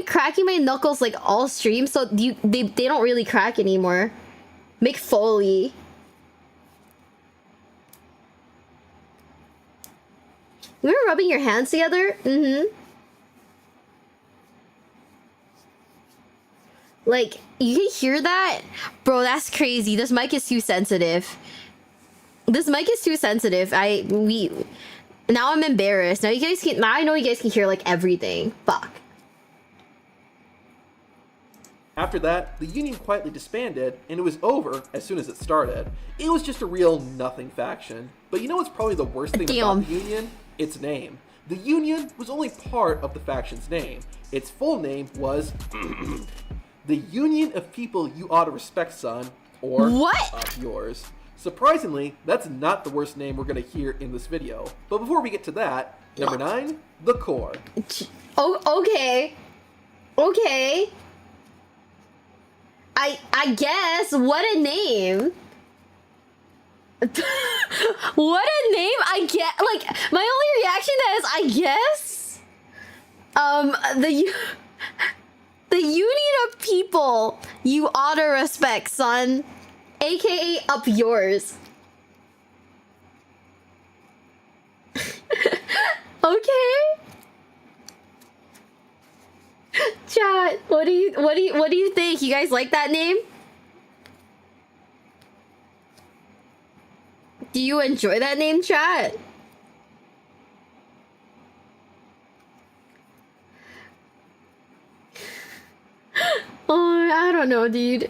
S1: cracking my knuckles like all stream, so they don't really crack anymore. Mick Foley. You were rubbing your hands together? Mm-hmm. Like, you can hear that? Bro, that's crazy. This mic is too sensitive. This mic is too sensitive. Now I'm embarrassed. Now I know you guys can hear like everything. Fuck.
S7: After that, the Union quietly disbanded, and it was over as soon as it started. It was just a real nothing faction. But you know what's probably the worst thing about the Union? Its name. The Union was only part of the faction's name. Its full name was the Union of People You Ought to Respect, Son, or Up Yours. Surprisingly, that's not the worst name we're going to hear in this video. But before we get to that, number 9, the Corps.
S1: Oh, okay. Okay. I guess. What a name. What a name. I get. Like, my only reaction to that is I guess. The Union of People You Ought to Respect, Son. AKA Up Yours. Okay. Chat, what do you think? You guys like that name? Do you enjoy that name, chat? Oh, I don't know, dude.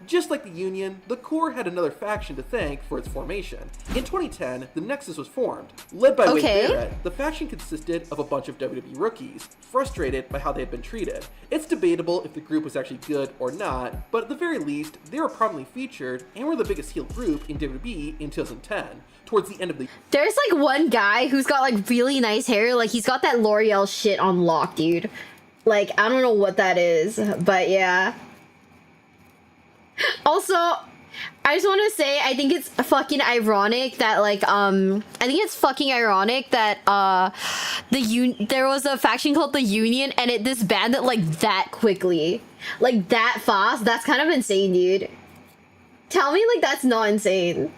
S7: Just like the Union, the Corps had another faction to thank for its formation. In 2010, the Nexus was formed. Led by Wade Barrett, the faction consisted of a bunch of WWE rookies, frustrated by how they had been treated. It's debatable if the group was actually good or not, but at the very least, they were prominently featured and were the biggest heel group in WWE in 2010. Towards the end of the
S1: There's like one guy who's got like really nice hair, like he's got that L'Oreal shit on lock, dude. Like, I don't know what that is, but yeah. Also, I just want to say, I think it's fucking ironic that, like, there was a faction called the Union, and it disbanded, like, that quickly. Like, that fast. That's kind of insane, dude. Tell me, like, that's not insane.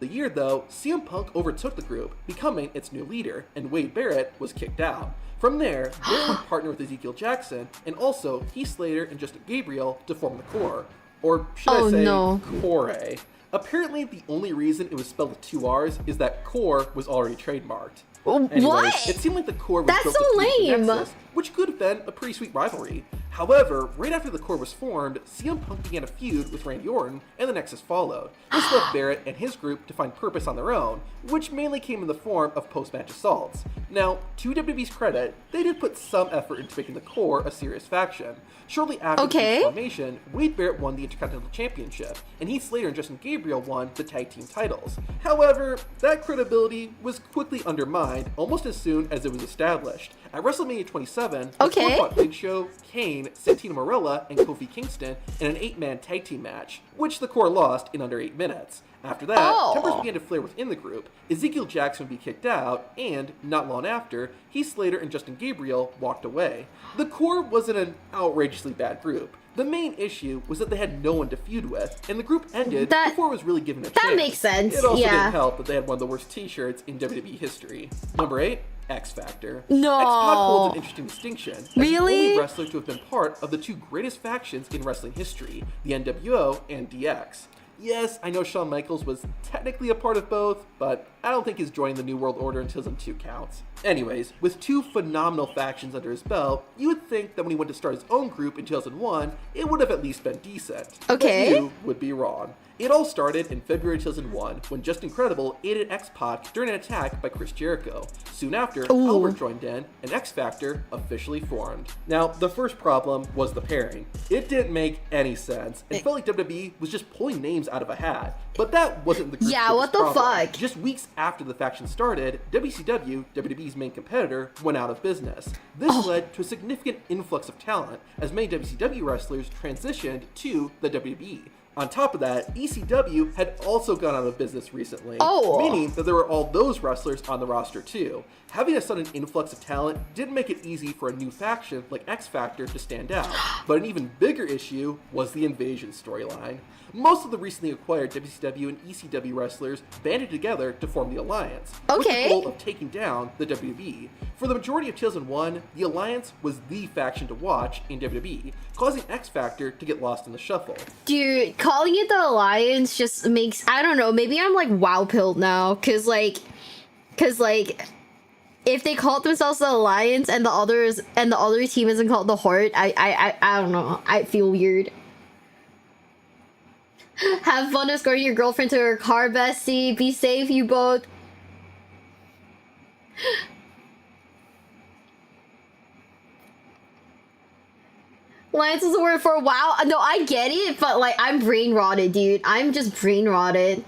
S7: The year, though, CM Punk overtook the group, becoming its new leader, and Wade Barrett was kicked out. From there, Barrett would partner with Ezekiel Jackson, and also Heath Slater and Justin Gabriel to form the Corps. Or should I say, Corps. Apparently, the only reason it was spelled with 2 R's is that Corps was already trademarked. Anyways,
S1: what?
S7: It seemed like the Corps was built
S1: so
S7: to keep the
S1: lame.
S7: Nexus, which could have been a pretty sweet rivalry. However, right after the Corps was formed, CM Punk began a feud with Randy Orton, and the Nexus followed. This left Barrett and his group to find purpose on their own, which mainly came in the form of post-match assaults. Now, to WWE's credit, they did put some effort into making the Corps a serious faction. Shortly after the formation, Wade Barrett won the Intercontinental Championship, and Heath Slater and Justin Gabriel won the tag team titles. However, that credibility was quickly undermined almost as soon as it was established. At WrestleMania 27, the Corps fought Big Show, Kane, Santino Marella, and Kofi Kingston in an 8-man tag team match, which the Corps lost in under 8 minutes. After that, tempers began to flare within the group. Ezekiel Jackson would be kicked out, and, not long after, Heath Slater and Justin Gabriel walked away. The Corps wasn't an outrageously bad group. The main issue was that they had no one to feud with, and the group ended before it was really given a chance.
S1: That makes sense,
S7: It also didn't help that they had one of the worst t-shirts in WWE history. Number 8, X Factor.
S1: No.
S7: X-Pac holds an interesting distinction. As
S1: Really?
S7: the only wrestler to have been part of the 2 greatest factions in wrestling history, the NWO and DX. Yes, I know Shawn Michaels was technically a part of both, but I don't think his joining the New World Order in 2002 counts. Anyways, with 2 phenomenal factions under his belt, you would think that when he went to start his own group in 2001, it would have at least been decent.
S1: Okay.
S7: But you would be wrong. It all started in February 2001 when Just Incredible aided X-Pac during an attack by Chris Jericho. Soon after, Albert joined in, and X Factor officially formed. Now, the first problem was the pairing. It didn't make any sense, and felt like WWE was just pulling names out of a hat. But that wasn't the group's
S1: what the
S7: problem.
S1: fuck?
S7: Just weeks after the faction started, WCW, WWE's main competitor, went out of business. This led to a significant influx of talent, as many WCW wrestlers transitioned to the WWE. On top of that, ECW had also gone out of business recently,
S1: Oh.
S7: meaning that there were all those wrestlers on the roster too. Having a sudden influx of talent didn't make it easy for a new faction like X Factor to stand out, but an even bigger issue was the Invasion storyline. Most of the recently acquired WCW and ECW wrestlers banded together to form the Alliance, with the goal of taking down the WWE. For the majority of 2001, the Alliance was the faction to watch in WWE, causing X Factor to get lost in the shuffle.
S1: Dude, calling it the Alliance just makes, I don't know, maybe I'm like wow pilled now, cause like if they called themselves the Alliance and the other team isn't called the Horde, I don't know, I feel weird. Have fun escorting your girlfriend to her car, bestie. Be safe, you both. Alliance is a word for wow. No, I get it, but like I'm brain rotted, dude. I'm just brain rotted.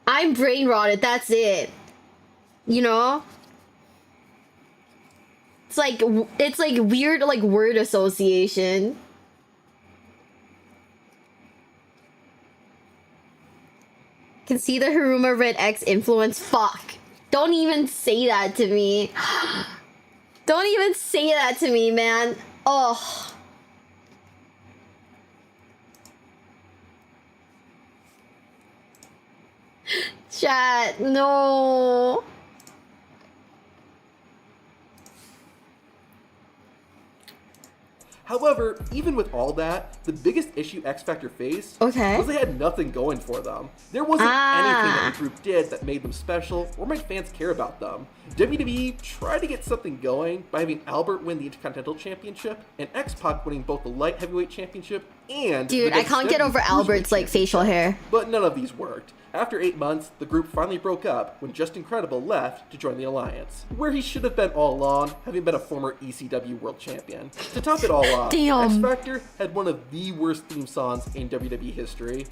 S1: I'm brain rotted, that's it. You know? It's like weird like word association. Can see the Haruma Red X influence. Fuck. Don't even say that to me. Don't even say that to me, man. Oh. Chat, no.
S7: However, even with all that, the biggest issue X Factor faced was they had nothing going for them. There wasn't anything that the group did that made them special or made fans care about them. WWE tried to get something going by having Albert win the Intercontinental Championship and X-Pac winning both the Light Heavyweight Championship and
S1: Dude, I can't get over Albert's like facial hair.
S7: But none of these worked. After 8 months, the group finally broke up when Just Incredible left to join the Alliance, where he should have been all along, having been a former ECW World Champion. To top it all off, X Factor had one of the worst theme songs in WWE history.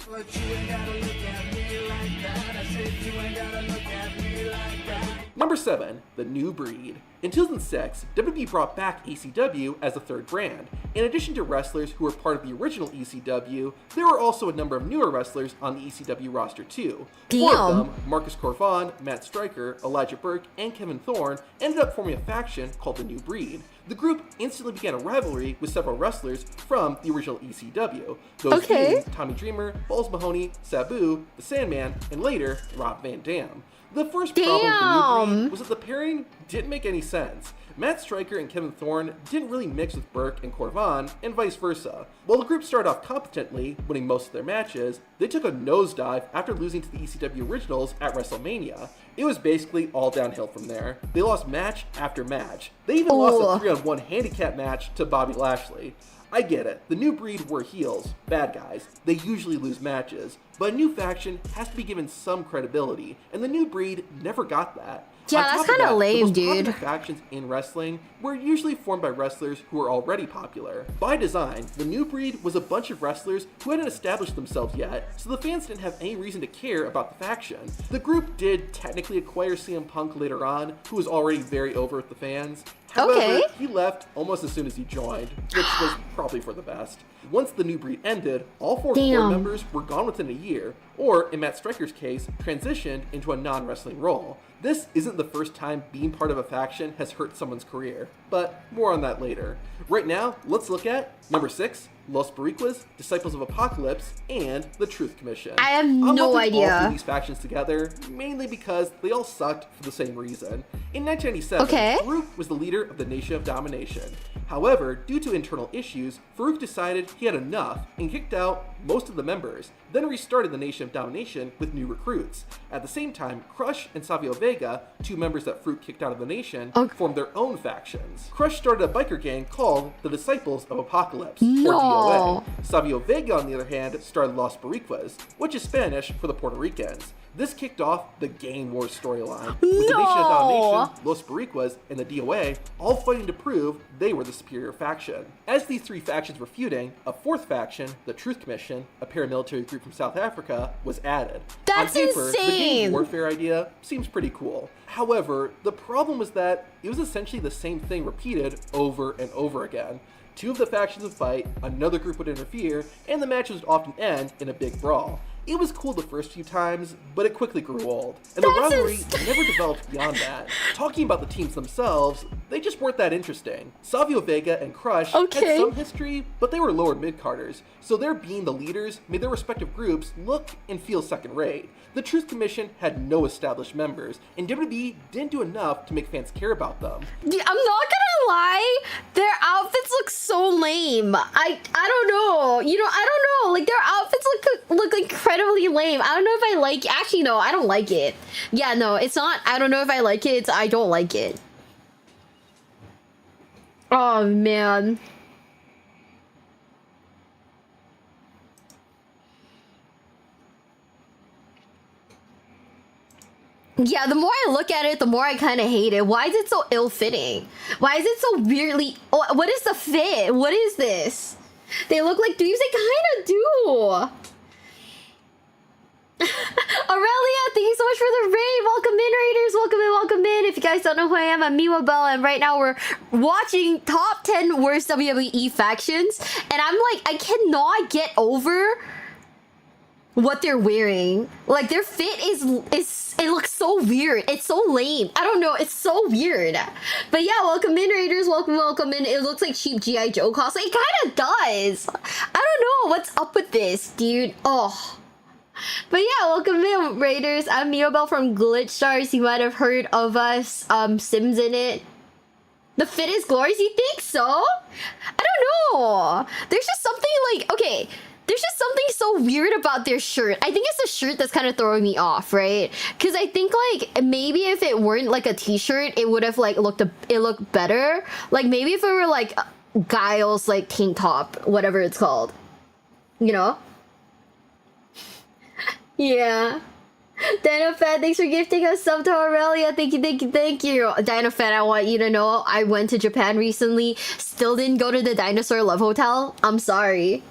S7: Number 7, The New Breed. In 2006, WWE brought back ECW as a third brand. In addition to wrestlers who were part of the original ECW, there were also a number of newer wrestlers on the ECW roster too. Four of them, Marcus Corvan, Matt Striker, Elijah Burke, and Kevin Thorne, ended up forming a faction called The New Breed. The group instantly began a rivalry with several wrestlers from the original ECW. Those being Tommy Dreamer, Balls Mahoney, Sabu, The Sandman, and later, Rob Van Dam. The first problem with The New Breed was that the pairing didn't make any sense. Matt Striker and Kevin Thorne didn't really mix with Burke and Corvan, and vice versa. While the group started off competently, winning most of their matches, they took a nosedive after losing to the ECW Originals at WrestleMania. It was basically all downhill from there. They lost match after match. They even lost a 3-on-1 handicap match to Bobby Lashley. I get it, the New Breed were heels, bad guys. They usually lose matches, but a new faction has to be given some credibility, and the New Breed never got that.
S1: Yeah, that's kind of lame, dude.
S7: The most popular factions in wrestling were usually formed by wrestlers who were already popular. By design, the New Breed was a bunch of wrestlers who hadn't established themselves yet, so the fans didn't have any reason to care about the faction. The group did technically acquire CM Punk later on, who was already very over with the fans. However, he left almost as soon as he joined, which was probably for the best. Once the New Breed ended, all 4 core members were gone within a year, or in Matt Striker's case, transitioned into a non-wrestling role. This isn't the first time being part of a faction has hurt someone's career, but more on that later. Right now, let's look at number 6, Los Boricuas, Disciples of Apocalypse, and the Truth Commission.
S1: I have no idea.
S7: All 3 of these factions together, mainly because they all sucked for the same reason. In 1997, Farouk was the leader of the Nation of Domination. However, due to internal issues, Farouk decided he had enough and kicked out most of the members, then restarted the Nation of Domination with new recruits. At the same time, Crush and Savio Vega, 2 members that Farouk kicked out of the Nation, formed their own factions. Crush started a biker gang called the Disciples of Apocalypse, or DOA. Savio Vega, on the other hand, started Los Boricuas, which is Spanish for the Puerto Ricans. This kicked off the Gang Wars storyline, with the Nation of Domination, Los Boricuas, and the DOA all fighting to prove they were the superior faction. As these three factions were feuding, a fourth faction, the Truth Commission, a paramilitary group from South Africa, was added.
S1: That's
S7: On paper,
S1: insane!
S7: The gang warfare idea seems pretty cool. However, the problem was that it was essentially the same thing repeated over and over again. Two of the factions would fight, another group would interfere, and the matches would often end in a big brawl. It was cool the first few times, but it quickly grew old, and the rivalry never developed beyond that. Talking about the teams themselves, they just weren't that interesting. Savio Vega and Crush had some history, but they were lower mid-carders, so their being the leaders made their respective groups look and feel second-rate. The Truth Commission had no established members, and WWE didn't do enough to make fans care about them.
S1: I'm not gonna lie, their outfits look so lame. I don't know. You know, I don't know. Like, their outfits look incredibly lame. I don't know if I like. Actually, no, I don't like it. Yeah, no, it's not. I don't know if I like it. It's I don't like it. Oh man. Yeah, the more I look at it, the more I kind of hate it. Why is it so ill-fitting? Why is it so weirdly... Oh, what is the fit? What is this? They look like dudes. They kind of do. Aurelia, thank you so much for the raid. Welcome in, Raiders. Welcome in, welcome in. If you guys don't know who I am, I'm Miwa Bell, and right now we're watching top 10 worst WWE factions. And I'm like, I cannot get over what they're wearing. Like, their fit is it looks so weird. It's so lame. I don't know, it's so weird. But yeah, welcome in, Raiders. Welcome in. It looks like cheap G.I. Joe cosplay. It kind of does. I don't know what's up with this, dude. Oh. But yeah, welcome in, Raiders. I'm Miobel from Glitch Stars. You might have heard of us. Sims in it. The fit is glorious. You think so? I don't know. There's just something like, okay, there's just something so weird about their shirt. I think it's the shirt that's kind of throwing me off, right? Because I think like maybe if it weren't like a t-shirt, it would have like looked better. Like maybe if it were like Giles like tank top, whatever it's called, you know? Yeah. Dino Fan, thanks for gifting us sub to Aurelia. Thank you. Dino Fan, I want you to know I went to Japan recently. Still didn't go to the Dinosaur Love Hotel. I'm sorry.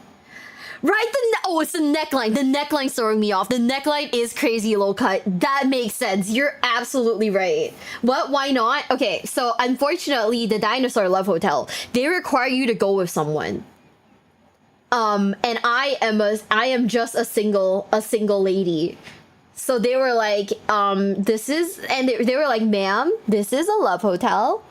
S1: Right, it's the neckline. The neckline's throwing me off. The neckline is crazy low cut. That makes sense. You're absolutely right. What? Why not? Okay, so unfortunately, the Dinosaur Love Hotel, they require you to go with someone. And I am just a single lady. So they were like, this is, and they were like, ma'am, this is a love hotel.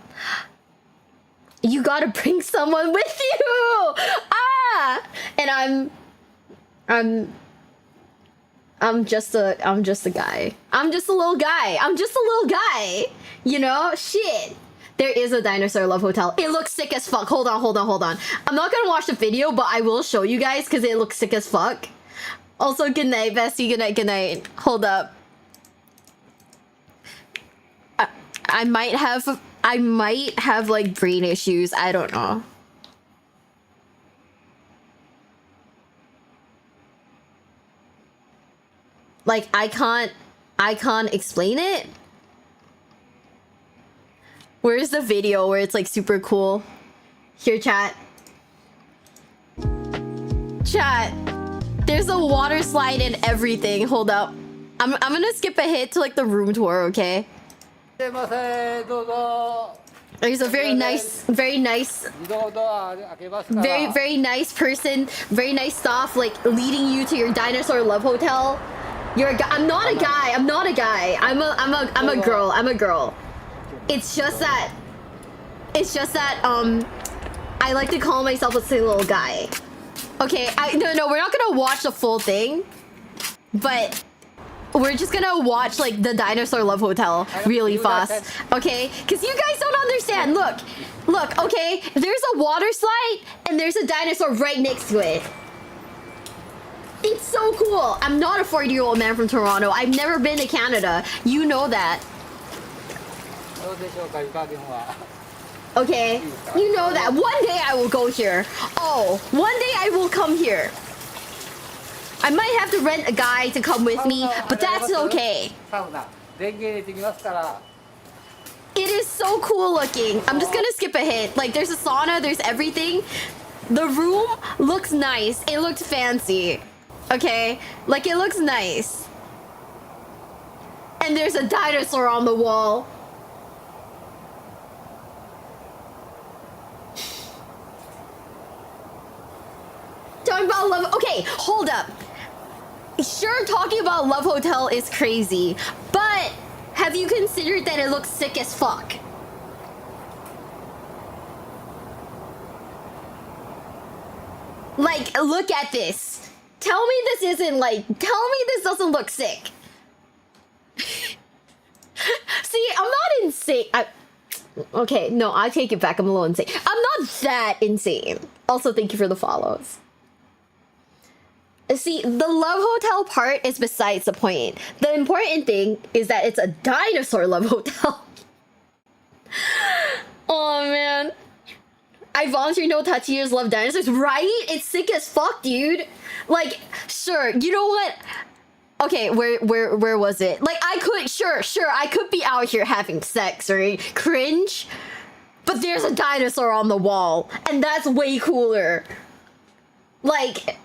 S1: You gotta bring someone with you. Ah, and I'm just a guy. I'm just a little guy. You know, shit. There is a Dinosaur Love Hotel. It looks sick as fuck. Hold on. I'm not gonna watch the video, but I will show you guys because it looks sick as fuck. Also, good night, Bestie. Good night. Hold up. I might have like brain issues. I don't know. Like I can't explain it. Where's the video where it's like super cool? Here, chat. Chat. There's a water slide and everything. Hold up. I'm gonna skip ahead to like the room tour, okay? There's a very nice person, very nice staff, like leading you to your Dinosaur Love Hotel. You're a guy. I'm not a guy. I'm a girl. It's just that I like to call myself a single guy. Okay, no, we're not gonna watch the full thing, but we're just gonna watch like the Dinosaur Love Hotel really fast, okay? Because you guys don't understand. Look, okay? There's a water slide and there's a dinosaur right next to it. It's so cool. I'm not a 40-year-old man from Toronto. I've never been to Canada. You know that. Okay, you know that. One day I will go here. Oh, one day I will come here. I might have to rent a guy to come with me, but that's okay. It is so cool looking. I'm just gonna skip ahead. Like, there's a sauna, there's everything. The room looks nice. It looked fancy. Okay? Like, it looks nice. And there's a dinosaur on the wall. Talking about love. Okay, hold up. Sure, talking about Love Hotel is crazy, but have you considered that it looks sick as fuck? Like, look at this. Tell me this isn't like, tell me this doesn't look sick. See, I'm not insane. Okay, no, I take it back. I'm a little insane. I'm not that insane. Also, thank you for the follows. See, the Love Hotel part is besides the point. The important thing is that it's a dinosaur Love Hotel. Oh, man. I volunteer no touchiers love dinosaurs, right? It's sick as fuck, dude. Like, sure, you know what? Okay, where was it? Like, I could, sure, I could be out here having sex, right? Cringe. But there's a dinosaur on the wall, and that's way cooler. Like,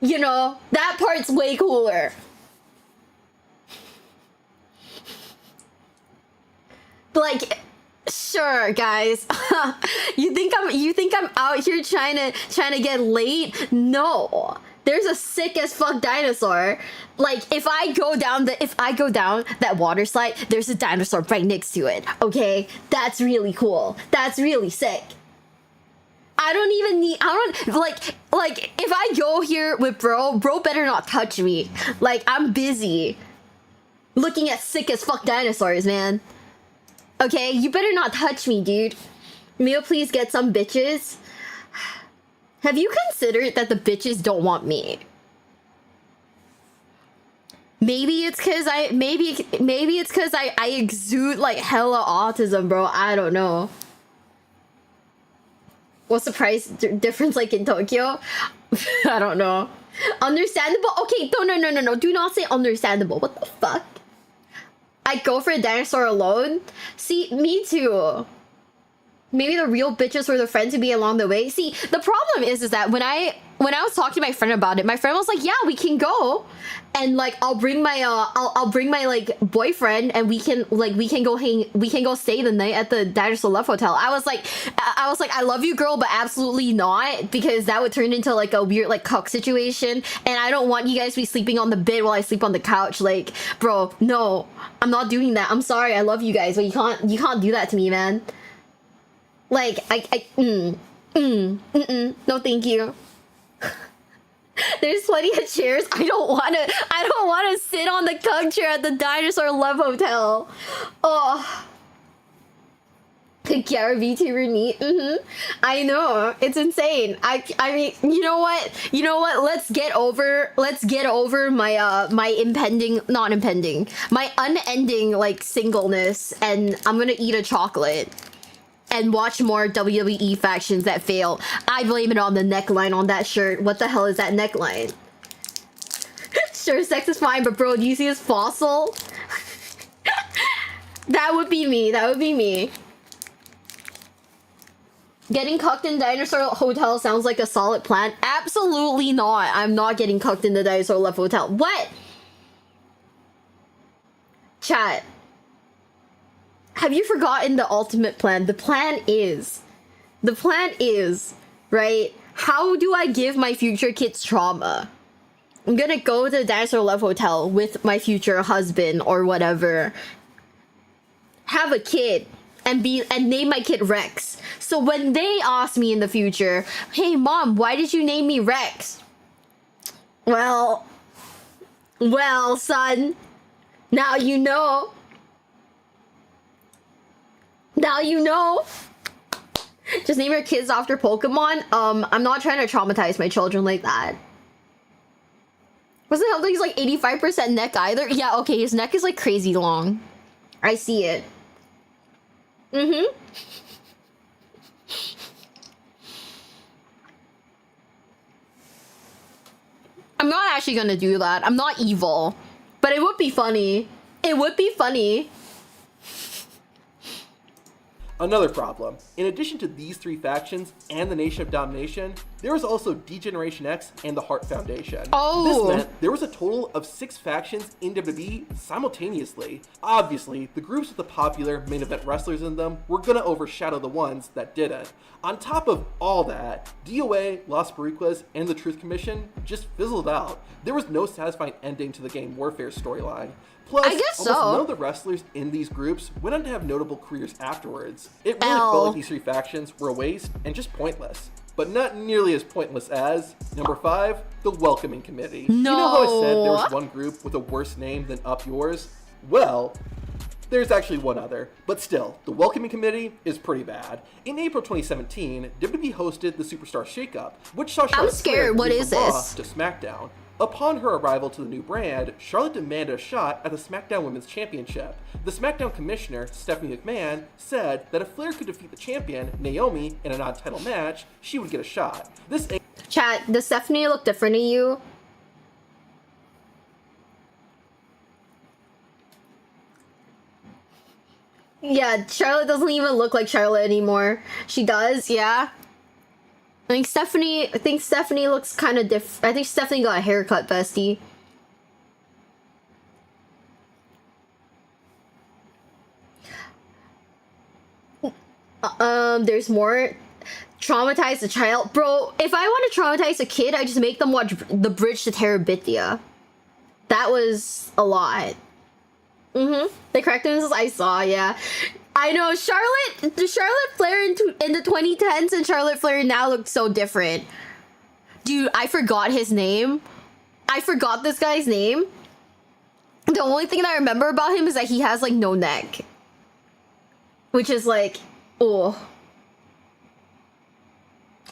S1: you know, that part's way cooler. Like, sure, guys. You think I'm out here trying to get laid? No. There's a sick as fuck dinosaur. Like, if I go down that water slide, there's a dinosaur right next to it. Okay? That's really cool. That's really sick. Like, if I go here with bro better not touch me. Like, I'm busy looking at sick as fuck dinosaurs, man. Okay? You better not touch me, dude. Mio, please get some bitches. Have you considered that the bitches don't want me? Maybe it's cause I exude like hella autism, bro. I don't know. What's the price difference like in Tokyo? I don't know. Understandable? Okay, no. Do not say understandable. What the fuck? I'd go for a dinosaur alone? See, me too. Maybe the real bitches were the friends to be along the way. See, the problem is that when I was talking to my friend about it, my friend was like, "Yeah, we can go, and like I'll bring my like boyfriend, and we can go stay the night at the Dinosaur Love Hotel." I was like, "I love you, girl, but absolutely not, because that would turn into like a weird like cuck situation, and I don't want you guys to be sleeping on the bed while I sleep on the couch. Like, bro, no, I'm not doing that. I'm sorry, I love you guys, but you can't do that to me, man." Like, no thank you. There's plenty of chairs. I don't wanna sit on the cuck chair at the Dinosaur Love Hotel. Oh. The Kiara VTuber neat. I know. It's insane. I mean, you know what? Let's get over my my unending like singleness, and I'm gonna eat a chocolate and watch more WWE factions that fail. I blame it on the neckline on that shirt. What the hell is that neckline? Sure, sex is fine, but bro, do you see his fossil? That would be me. Getting cucked in Dinosaur Hotel sounds like a solid plan. Absolutely not. I'm not getting cucked in the Dinosaur Love Hotel. What? Chat. Have you forgotten the ultimate plan? The plan is, right? How do I give my future kids trauma? I'm gonna go to the Dinosaur Love Hotel with my future husband or whatever. Have a kid and name my kid Rex. So when they ask me in the future, "Hey mom, why did you name me Rex?" Well, son, now you know. Now you know. Just name your kids after Pokemon. I'm not trying to traumatize my children like that. Wasn't helping he's like 85% neck either? Yeah, okay, his neck is like crazy long. I see it. I'm not actually gonna do that. I'm not evil. But it would be funny. It would be funny.
S7: Another problem, in addition to these three factions and the Nation of Domination, there was also D-Generation X and the Hart Foundation. This meant there was a total of 6 factions in WWE simultaneously. Obviously, the groups with the popular main event wrestlers in them were gonna overshadow the ones that didn't. On top of all that, DOA, Las Boricuas, and the Truth Commission just fizzled out. There was no satisfying ending to the game Warfare storyline. Plus, almost none of the wrestlers in these groups went on to have notable careers afterwards. It really felt like these three factions were a waste and just pointless. But not nearly as pointless as number 5, the Welcoming Committee. You know how I said there was one group with a worse name than Up Yours? Well, there's actually one other, but still, the Welcoming Committee is pretty bad. In April 2017, WWE hosted the Superstar Shakeup, which saw Charlotte Flair move from Raw to SmackDown. Upon her arrival to the new brand, Charlotte demanded a shot at the SmackDown Women's Championship. The SmackDown Commissioner, Stephanie McMahon, said that if Flair could defeat the champion, Naomi, in a non-title match, she would get a shot.
S1: Chat, does Stephanie look different to you? Yeah, Charlotte doesn't even look like Charlotte anymore. She does, yeah. I think Stephanie looks kind of different. I think Stephanie got a haircut, bestie. There's more. Traumatize a child. Bro, if I want to traumatize a kid, I just make them watch The Bridge to Terabithia. That was a lot. The correctness I saw, yeah. I know, the Charlotte Flair in the 2010s and Charlotte Flair now look so different. Dude, I forgot his name. I forgot this guy's name. The only thing that I remember about him is that he has, like, no neck. Which is, like, oh.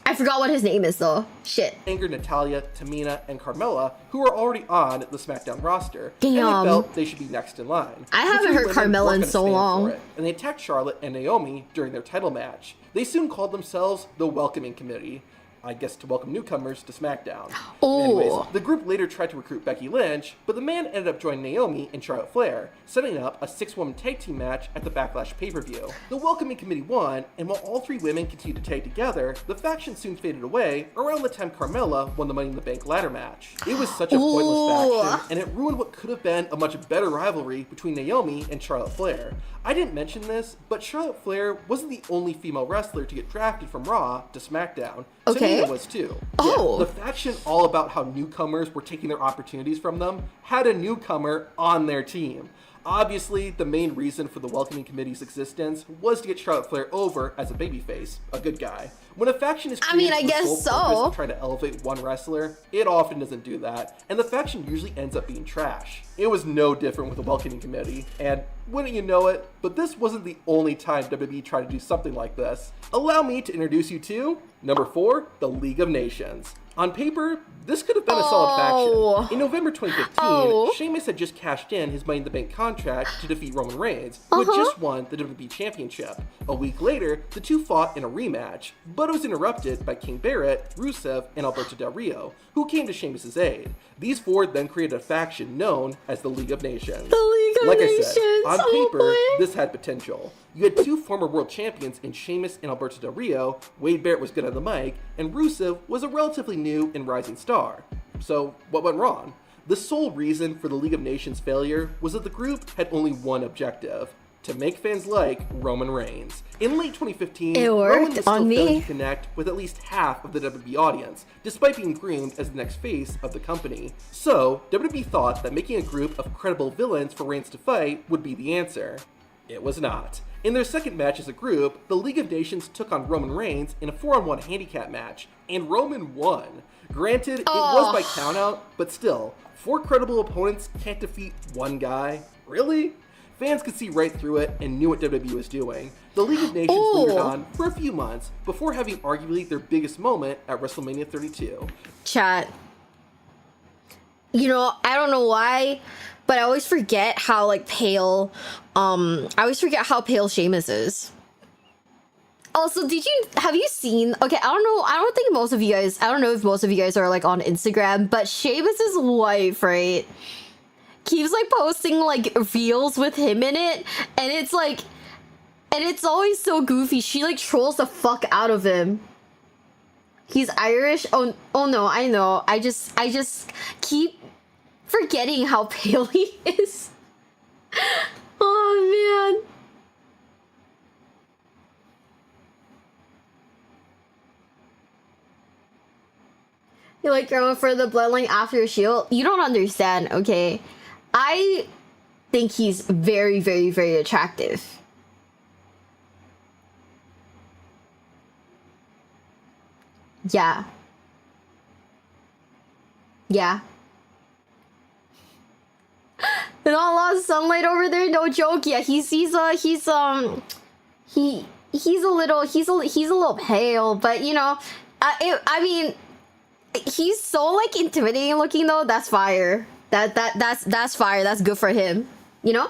S1: I forgot what his name is, though. Shit.
S7: Angered Natalya, Tamina, and Carmella, who were already on the SmackDown roster.
S1: Damn.
S7: And they felt they should be next in line.
S1: I haven't heard Carmella in so long.
S7: And they attacked Charlotte and Naomi during their title match. They soon called themselves the Welcoming Committee. I guess to welcome newcomers to SmackDown. Anyways, the group later tried to recruit Becky Lynch, but the man ended up joining Naomi and Charlotte Flair, setting up a 6-woman tag team match at the Backlash pay-per-view. The Welcoming Committee won, and while all 3 women continued to tag together, the faction soon faded away around the time Carmella won the Money in the Bank ladder match. It was such a pointless faction, and it ruined what could have been a much better rivalry between Naomi and Charlotte Flair. I didn't mention this, but Charlotte Flair wasn't the only female wrestler to get drafted from Raw to SmackDown. Tamina was too. Yeah, the faction all about how newcomers were taking their opportunities from them had a newcomer on their team. Obviously, the main reason for the Welcoming Committee's existence was to get Charlotte Flair over as a babyface, a good guy. When a faction is created
S1: I guess
S7: for the sole purpose of trying to elevate one wrestler, it often doesn't do that, and the faction usually ends up being trash. It was no different with the Welcoming Committee, and wouldn't you know it, but this wasn't the only time WWE tried to do something like this. Allow me to introduce you to number 4, the League of Nations. On paper, this could have been a solid faction. In November 2015, Sheamus had just cashed in his Money in the Bank contract to defeat Roman Reigns, who had just won the WWE Championship. A week later, the two fought in a rematch, but it was interrupted by King Barrett, Rusev, and Alberto Del Rio, who came to Sheamus' aid. These 4 then created a faction known as the League of Nations.
S1: The League of Nations!
S7: I said, on paper, this had potential. You had 2 former world champions in Sheamus and Alberto Del Rio, Wade Barrett was good on the mic, and Rusev was a relatively new and rising star. So, what went wrong? The sole reason for the League of Nations' failure was that the group had only one objective: to make fans like Roman Reigns. In late 2015, Roman was still failing to connect with at least half of the WWE audience, despite being groomed as the next face of the company. So, WWE thought that making a group of credible villains for Reigns to fight would be the answer. It was not. In their second match as a group, the League of Nations took on Roman Reigns in a 4-on-1 handicap match, and Roman won. Granted, it was by countout, but still, 4 credible opponents can't defeat one guy? Really? Fans could see right through it and knew what WWE was doing. The League of Nations lingered on for a few months before having arguably their biggest moment at WrestleMania 32.
S1: Chat. You know, I don't know why, but I always forget how, like, pale, I always forget how pale Sheamus is. Also, have you seen, okay, I don't know, I don't think most of you guys, I don't know if most of you guys are, like, on Instagram, but Sheamus' wife, right, keeps, like, posting, like, reels with him in it, and it's, like, And it's always so goofy. She like trolls the fuck out of him. He's Irish? Oh no, I know. I just keep forgetting how pale he is. Oh man. You like going for the bloodline after a shield? You don't understand, okay? I think he's very, very, very attractive. Yeah. Yeah. There's not a lot of sunlight over there, no joke. Yeah, he's a little pale, but you know, I mean, he's so like intimidating looking though. That's fire. That's fire. That's good for him. You know?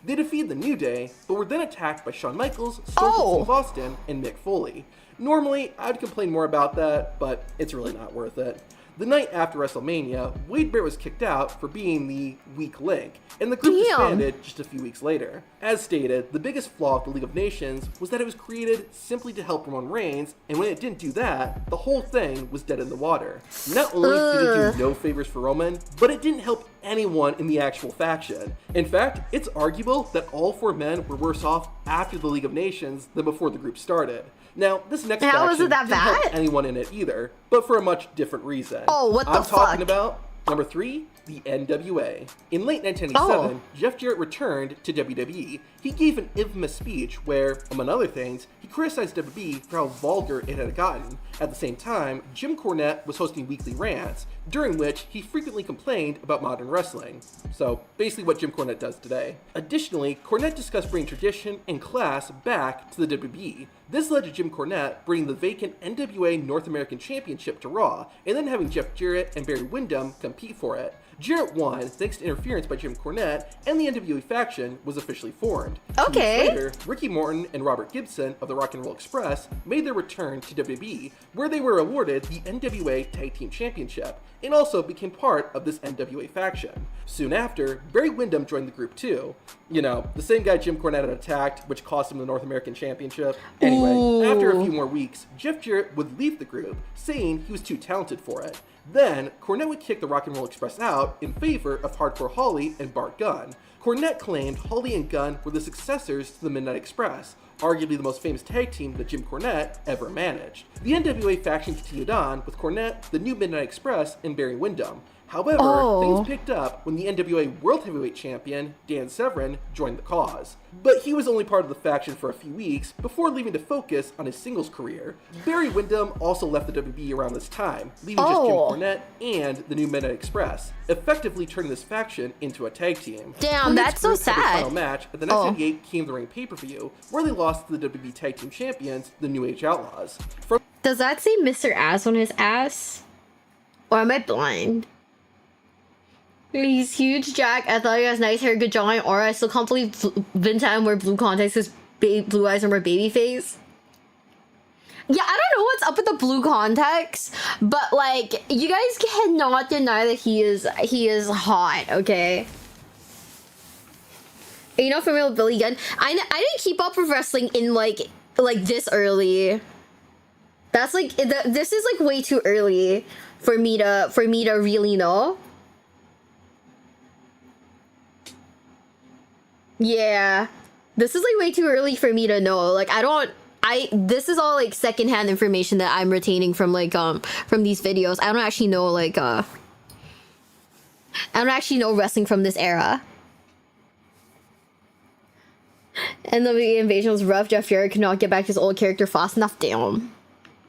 S7: They defeated the New Day, but were then attacked by Shawn Michaels, Stone Cold Steve Austin, and Mick Foley. Normally, I'd complain more about that, but it's really not worth it. The night after WrestleMania, Wade Barrett was kicked out for being the weak link, and the group disbanded just a few weeks later. As stated, the biggest flaw of the League of Nations was that it was created simply to help Roman Reigns, and when it didn't do that, the whole thing was dead in the water. Not only did it do no favors for Roman, but it didn't help anyone in the actual faction. In fact, it's arguable that all four men were worse off after the League of Nations than before the group started. Now, this next faction didn't help anyone in it either, but for a much different reason.
S1: Oh, what the fuck?
S7: I'm talking about number 3, the NWA. In late 1997, Jeff Jarrett returned to WWE. He gave an infamous speech where, among other things, he criticized WWE for how vulgar it had gotten. At the same time, Jim Cornette was hosting weekly rants, during which he frequently complained about modern wrestling. So, basically what Jim Cornette does today. Additionally, Cornette discussed bringing tradition and class back to the WWE. This led to Jim Cornette bringing the vacant NWA North American Championship to Raw, and then having Jeff Jarrett and Barry Windham compete for it. Jarrett won thanks to interference by Jim Cornette, and the NWA faction was officially formed. 2 weeks later, Ricky Morton and Robert Gibson of the Rock and Roll Express made their return to WWE, where they were awarded the NWA Tag Team Championship, and also became part of this NWA faction. Soon after, Barry Windham joined the group too. You know, the same guy Jim Cornette had attacked, which cost him the North American Championship. Anyway, after a few more weeks, Jeff Jarrett would leave the group, saying he was too talented for it. Then, Cornette would kick the Rock and Roll Express out in favor of Hardcore Holly and Bart Gunn. Cornette claimed Holly and Gunn were the successors to the Midnight Express, arguably the most famous tag team that Jim Cornette ever managed. The NWA faction continued on with Cornette, the new Midnight Express, and Barry Windham. However, things picked up when the NWA World Heavyweight Champion, Dan Severn, joined the cause. But he was only part of the faction for a few weeks before leaving to focus on his singles career. Barry Windham also left the WWE around this time, leaving just Jim Cornette and the new Midnight Express, effectively turning this faction into a tag team.
S1: Damn, that's so sad.
S7: Their final match at the 1998 King of the Ring pay-per-view, where they lost to the WWE Tag Team Champions, the New Age Outlaws.
S1: Does that say Mr. Ass on his ass? Or am I blind? He's huge, Jack. I thought he has nice hair, good jawline, aura. I still can't believe Vince had him wear blue contacts because blue eyes and wear baby face. Yeah, I don't know what's up with the blue contacts, but like, you guys cannot deny that he is hot, okay? You know, for real, Billy Gunn. I didn't keep up with wrestling in like this early. That's like this is like way too early for me to really know. Yeah, this is like way too early for me to know. Like, this is all like secondhand information that I'm retaining from like from these videos. I don't actually know like I don't actually know wrestling from this era. And the invasion was rough. Jeff Jarrett could not get back his old character fast enough. Damn.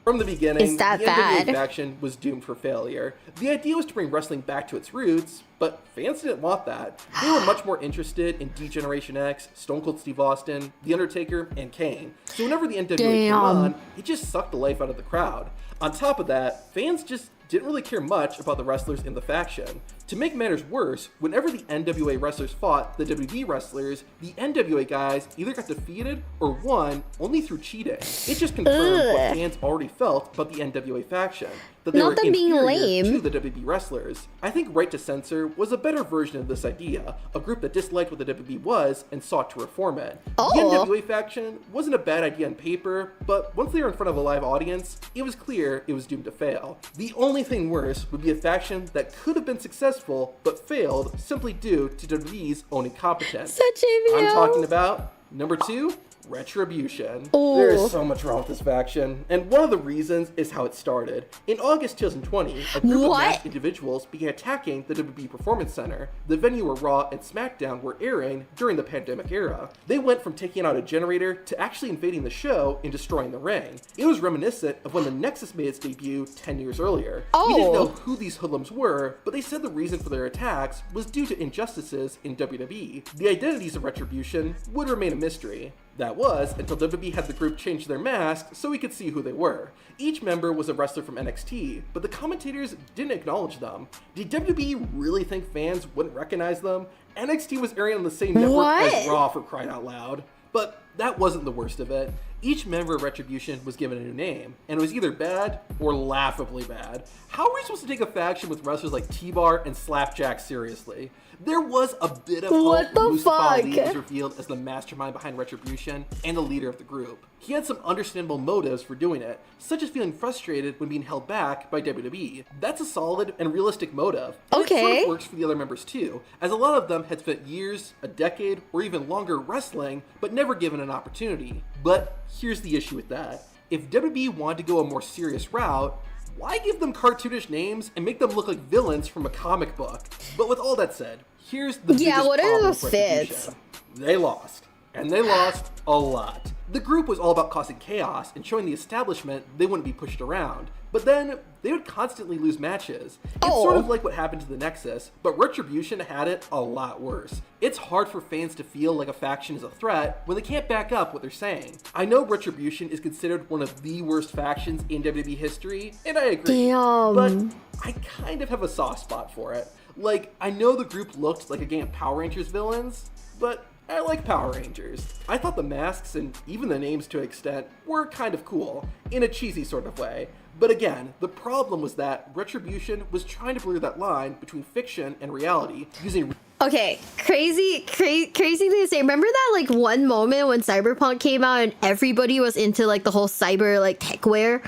S7: From the beginning,
S1: it's that
S7: the
S1: bad.
S7: NWA faction was doomed for failure. The idea was to bring wrestling back to its roots, but fans didn't want that. They were much more interested in D-Generation X, Stone Cold Steve Austin, The Undertaker, and Kane. So whenever the NWA came on, it just sucked the life out of the crowd. On top of that, fans just didn't really care much about the wrestlers in the faction. To make matters worse, whenever the NWA wrestlers fought the WWE wrestlers, the NWA guys either got defeated or won only through cheating. It just confirmed what fans already felt about the NWA faction. that they
S1: Not
S7: were
S1: them being
S7: inferior
S1: lame.
S7: to the WB wrestlers. I think Right to Censor was a better version of this idea, a group that disliked what the WB was and sought to reform it.
S1: Oh.
S7: The NWA faction wasn't a bad idea on paper, but once they were in front of a live audience, it was clear it was doomed to fail. The only thing worse would be a faction that could have been successful, but failed simply due to WWE's own incompetence.
S1: Such a
S7: I'm talking about number 2, Retribution.
S1: Ooh.
S7: There is so much wrong with this faction, and one of the reasons is how it started. In August 2020, a group of masked individuals began attacking the WWE Performance Center, the venue where Raw and SmackDown were airing during the pandemic era. They went from taking out a generator to actually invading the show and destroying the ring. It was reminiscent of when the Nexus made its debut 10 years earlier. We didn't know who these hoodlums were, but they said the reason for their attacks was due to injustices in WWE. The identities of Retribution would remain a mystery. That was until WWE had the group change their masks so we could see who they were. Each member was a wrestler from NXT, but the commentators didn't acknowledge them. Did WWE really think fans wouldn't recognize them? NXT was airing on the same network as Raw, for crying out loud. But that wasn't the worst of it. Each member of Retribution was given a new name, and it was either bad or laughably bad. How are we supposed to take a faction with wrestlers like T-Bar and Slapjack seriously? There was a bit of hope when Mustafa Ali was revealed as the mastermind behind Retribution and the leader of the group. He had some understandable motives for doing it, such as feeling frustrated when being held back by WWE. That's a solid and realistic motive. And it sort of works for the other members too, as a lot of them had spent years, a decade, or even longer wrestling, but never given an opportunity. But here's the issue with that. If WWE wanted to go a more serious route, why give them cartoonish names and make them look like villains from a comic book? But with all that said, here's the biggest
S1: what are
S7: problem
S1: those
S7: with Retribution.
S1: fits?
S7: They lost. And they lost a lot. The group was all about causing chaos and showing the establishment they wouldn't be pushed around. But then, they would constantly lose matches. It's sort of like what happened to the Nexus, but Retribution had it a lot worse. It's hard for fans to feel like a faction is a threat when they can't back up what they're saying. I know Retribution is considered one of the worst factions in WWE history, and I agree. But I kind of have a soft spot for it. Like, I know the group looked like a gang of Power Rangers villains, but I like Power Rangers. I thought the masks, and even the names to an extent, were kind of cool, in a cheesy sort of way. But again, the problem was that Retribution was trying to blur that line between fiction and reality using...
S1: Okay, crazy thing to say. Remember that like one moment when Cyberpunk came out and everybody was into like the whole cyber like tech wear?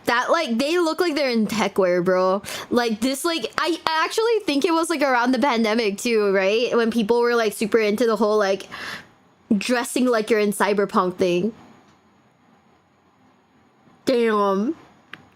S1: That like they look like they're in tech wear, bro. Like this, like I actually think it was like around the pandemic too, right? When people were like super into the whole like dressing like you're in Cyberpunk thing. Damn.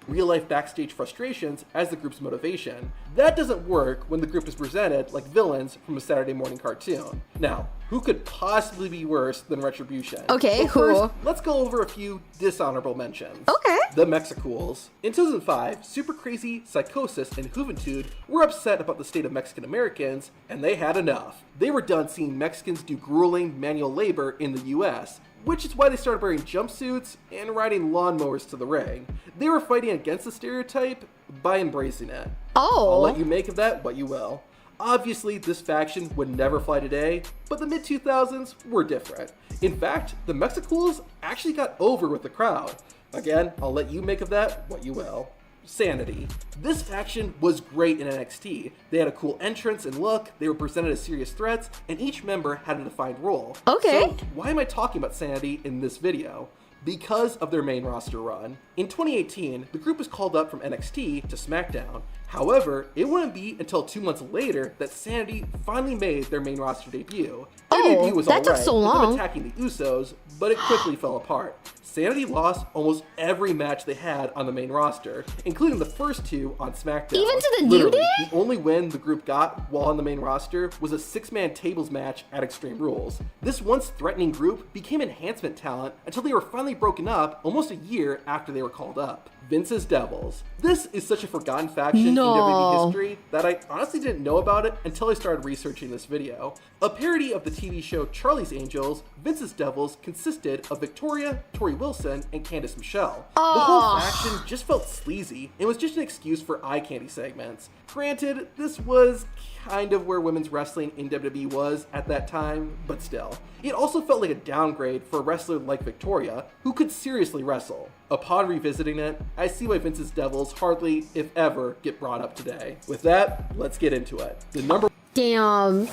S7: Real-life backstage frustrations as the group's motivation. That doesn't work when the group is presented like villains from a Saturday morning cartoon. Now, who could possibly be worse than Retribution?
S1: Okay,
S7: but first,
S1: cool.
S7: let's go over a few dishonorable mentions.
S1: Okay.
S7: The Mexicools. In 2005, Super Crazy, Psychosis, and Juventud were upset about the state of Mexican Americans, and they had enough. They were done seeing Mexicans do grueling manual labor in the US, which is why they started wearing jumpsuits and riding lawnmowers to the ring. They were fighting against the stereotype by embracing it. I'll let you make of that what you will. Obviously, this faction would never fly today, but the mid-2000s were different. In fact, the Mexicools actually got over with the crowd. Again, I'll let you make of that what you will. Sanity. This faction was great in NXT. They had a cool entrance and look, they were presented as serious threats, and each member had a defined role. So why am I talking about Sanity in this video? Because of their main roster run. In 2018, the group was called up from NXT to SmackDown. However, it wouldn't be until 2 months later that Sanity finally made their main roster debut. Their debut was alright, with them attacking the Usos, but it quickly fell apart. Sanity lost almost every match they had on the main roster, including the first 2 on SmackDown.
S1: Even to the New Day?
S7: The only win the group got while on the main roster was a 6-man tables match at Extreme Rules. This once threatening group became enhancement talent until they were finally broken up almost a year after they were called up. Vince's Devils. This is such a forgotten faction in WWE history that I honestly didn't know about it until I started researching this video. A parody of the TV show Charlie's Angels, Vince's Devils consisted of Victoria, Tori Wilson, and Candice Michelle. The whole faction just felt sleazy and was just an excuse for eye candy segments. Granted, this was kind of where women's wrestling in WWE was at that time, but still. It also felt like a downgrade for a wrestler like Victoria, who could seriously wrestle. Upon revisiting it, I see why Vince's Devils almost hardly, if ever, get brought up today. With that, let's get into it. The number...
S1: Damn,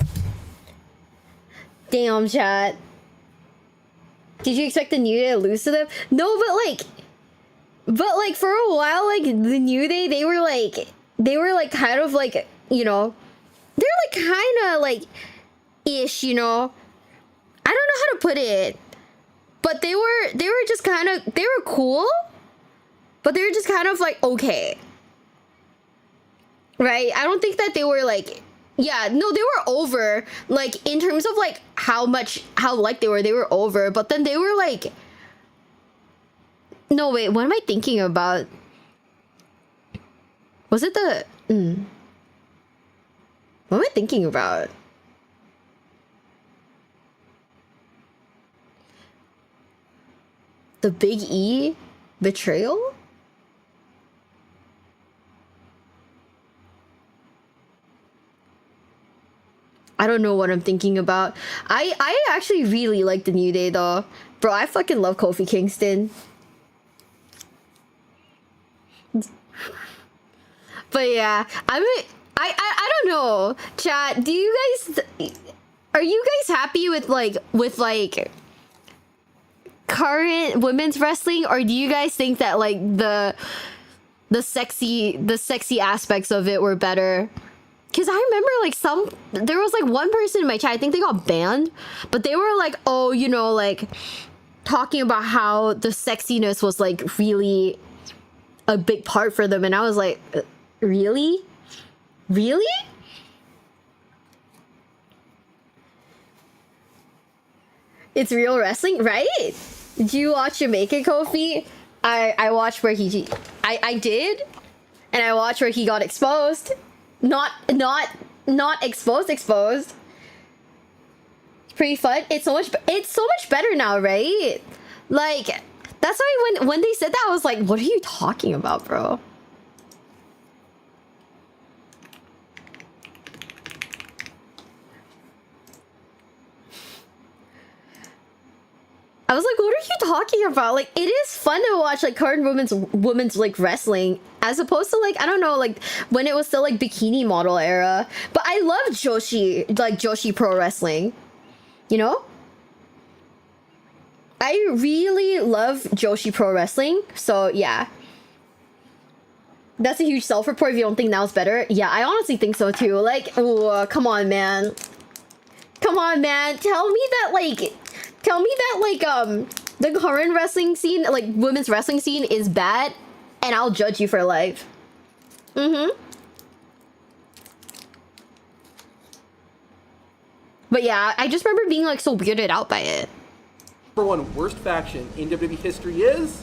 S1: chat. Did you expect the New Day to lose to them? No, but like for a while, like the New Day, they were like kind of like, you know, they're like kind of like ish, you know. I don't know how to put it, but they were just kind of, they were cool, but they were just kind of like okay, right? I don't think that they were like, yeah, no, they were over, like in terms of like how like they were over, but then they were like, no wait, what am I thinking about? Was it the what am I thinking about? The Big E betrayal? I don't know what I'm thinking about. I actually really like the New Day though. Bro, I fucking love Kofi Kingston. But yeah, I don't know. Chat, do you guys, are you guys happy with like current women's wrestling, or do you guys think that like the sexy aspects of it were better? Because I remember like there was like one person in my chat, I think they got banned, but they were like, oh, you know, like talking about how the sexiness was like really a big part for them, and I was like, really? It's real wrestling, right? Did you watch Jamaican Kofi? I watched where I did, and I watched where he got exposed. Not exposed. It's pretty fun. It's so much better now, right? Like, that's why when they said that, I was like, what are you talking about, bro? I was like, what are you talking about? Like, it is fun to watch like current women's like wrestling, as opposed to like, I don't know, like when it was still like bikini model era. But I love Joshi Pro Wrestling, you know? I really love Joshi Pro Wrestling. So yeah, that's a huge self-report if you don't think now's better. Yeah, I honestly think so too. Like, ooh, come on, man. Tell me that like the current wrestling scene, like women's wrestling scene, is bad, and I'll judge you for life. But yeah, I just remember being like so weirded out by it.
S7: Number one worst faction in WWE history is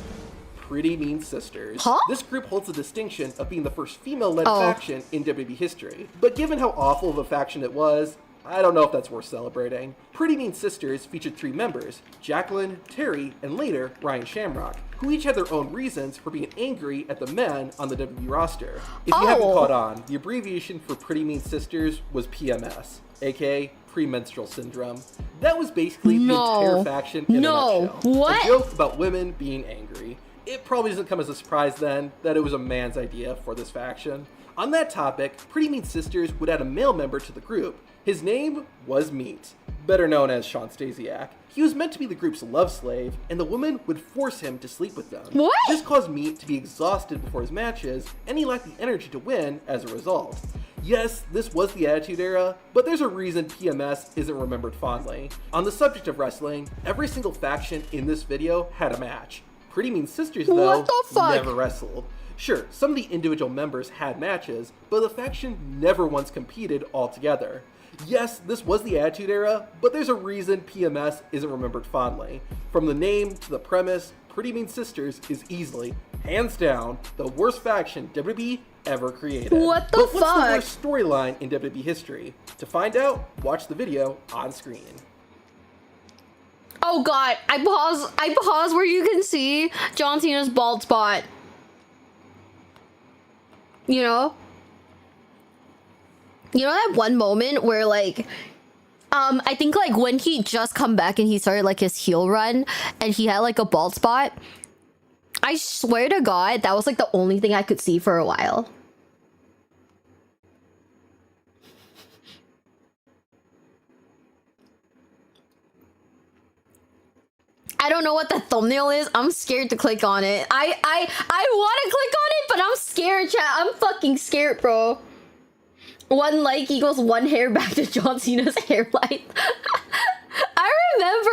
S7: Pretty Mean Sisters.
S1: Huh?
S7: This group holds the distinction of being the first female-led faction in WWE history. But given how awful of a faction it was, I don't know if that's worth celebrating. Pretty Mean Sisters featured 3 members, Jacqueline, Terry, and later Ryan Shamrock, who each had their own reasons for being angry at the men on the WWE roster. If you haven't caught on, the abbreviation for Pretty Mean Sisters was PMS, aka premenstrual syndrome. That was basically the entire faction in a nutshell.
S1: What?
S7: A joke about women being angry. It probably doesn't come as a surprise then that it was a man's idea for this faction. On that topic, Pretty Mean Sisters would add a male member to the group. His name was Meat, better known as Sean Stasiak. He was meant to be the group's love slave, and the women would force him to sleep with them.
S1: What?
S7: This caused Meat to be exhausted before his matches, and he lacked the energy to win as a result. Yes, this was the Attitude Era, but there's a reason PMS isn't remembered fondly. On the subject of wrestling, every single faction in this video had a match. Pretty Mean Sisters, though, never wrestled. Sure, some of the individual members had matches, but the faction never once competed all together. Yes, this was the Attitude Era, but there's a reason PMS isn't remembered fondly. From the name to the premise, Pretty Mean Sisters is easily, hands down, the worst faction WWE ever created.
S1: What the fuck?
S7: What's the worst storyline in WWE history? To find out, watch the video on screen.
S1: Oh god, I pause where you can see John Cena's bald spot. You know that one moment where like I think like when he just come back and he started like his heel run and he had like a bald spot, I swear to God, that was like the only thing I could see for a while. I don't know what the thumbnail is. I'm scared to click on it. I want to click on it, but I'm scared, chat. I'm fucking scared, bro. 1 like equals 1 hair back to John Cena's hairline. I remember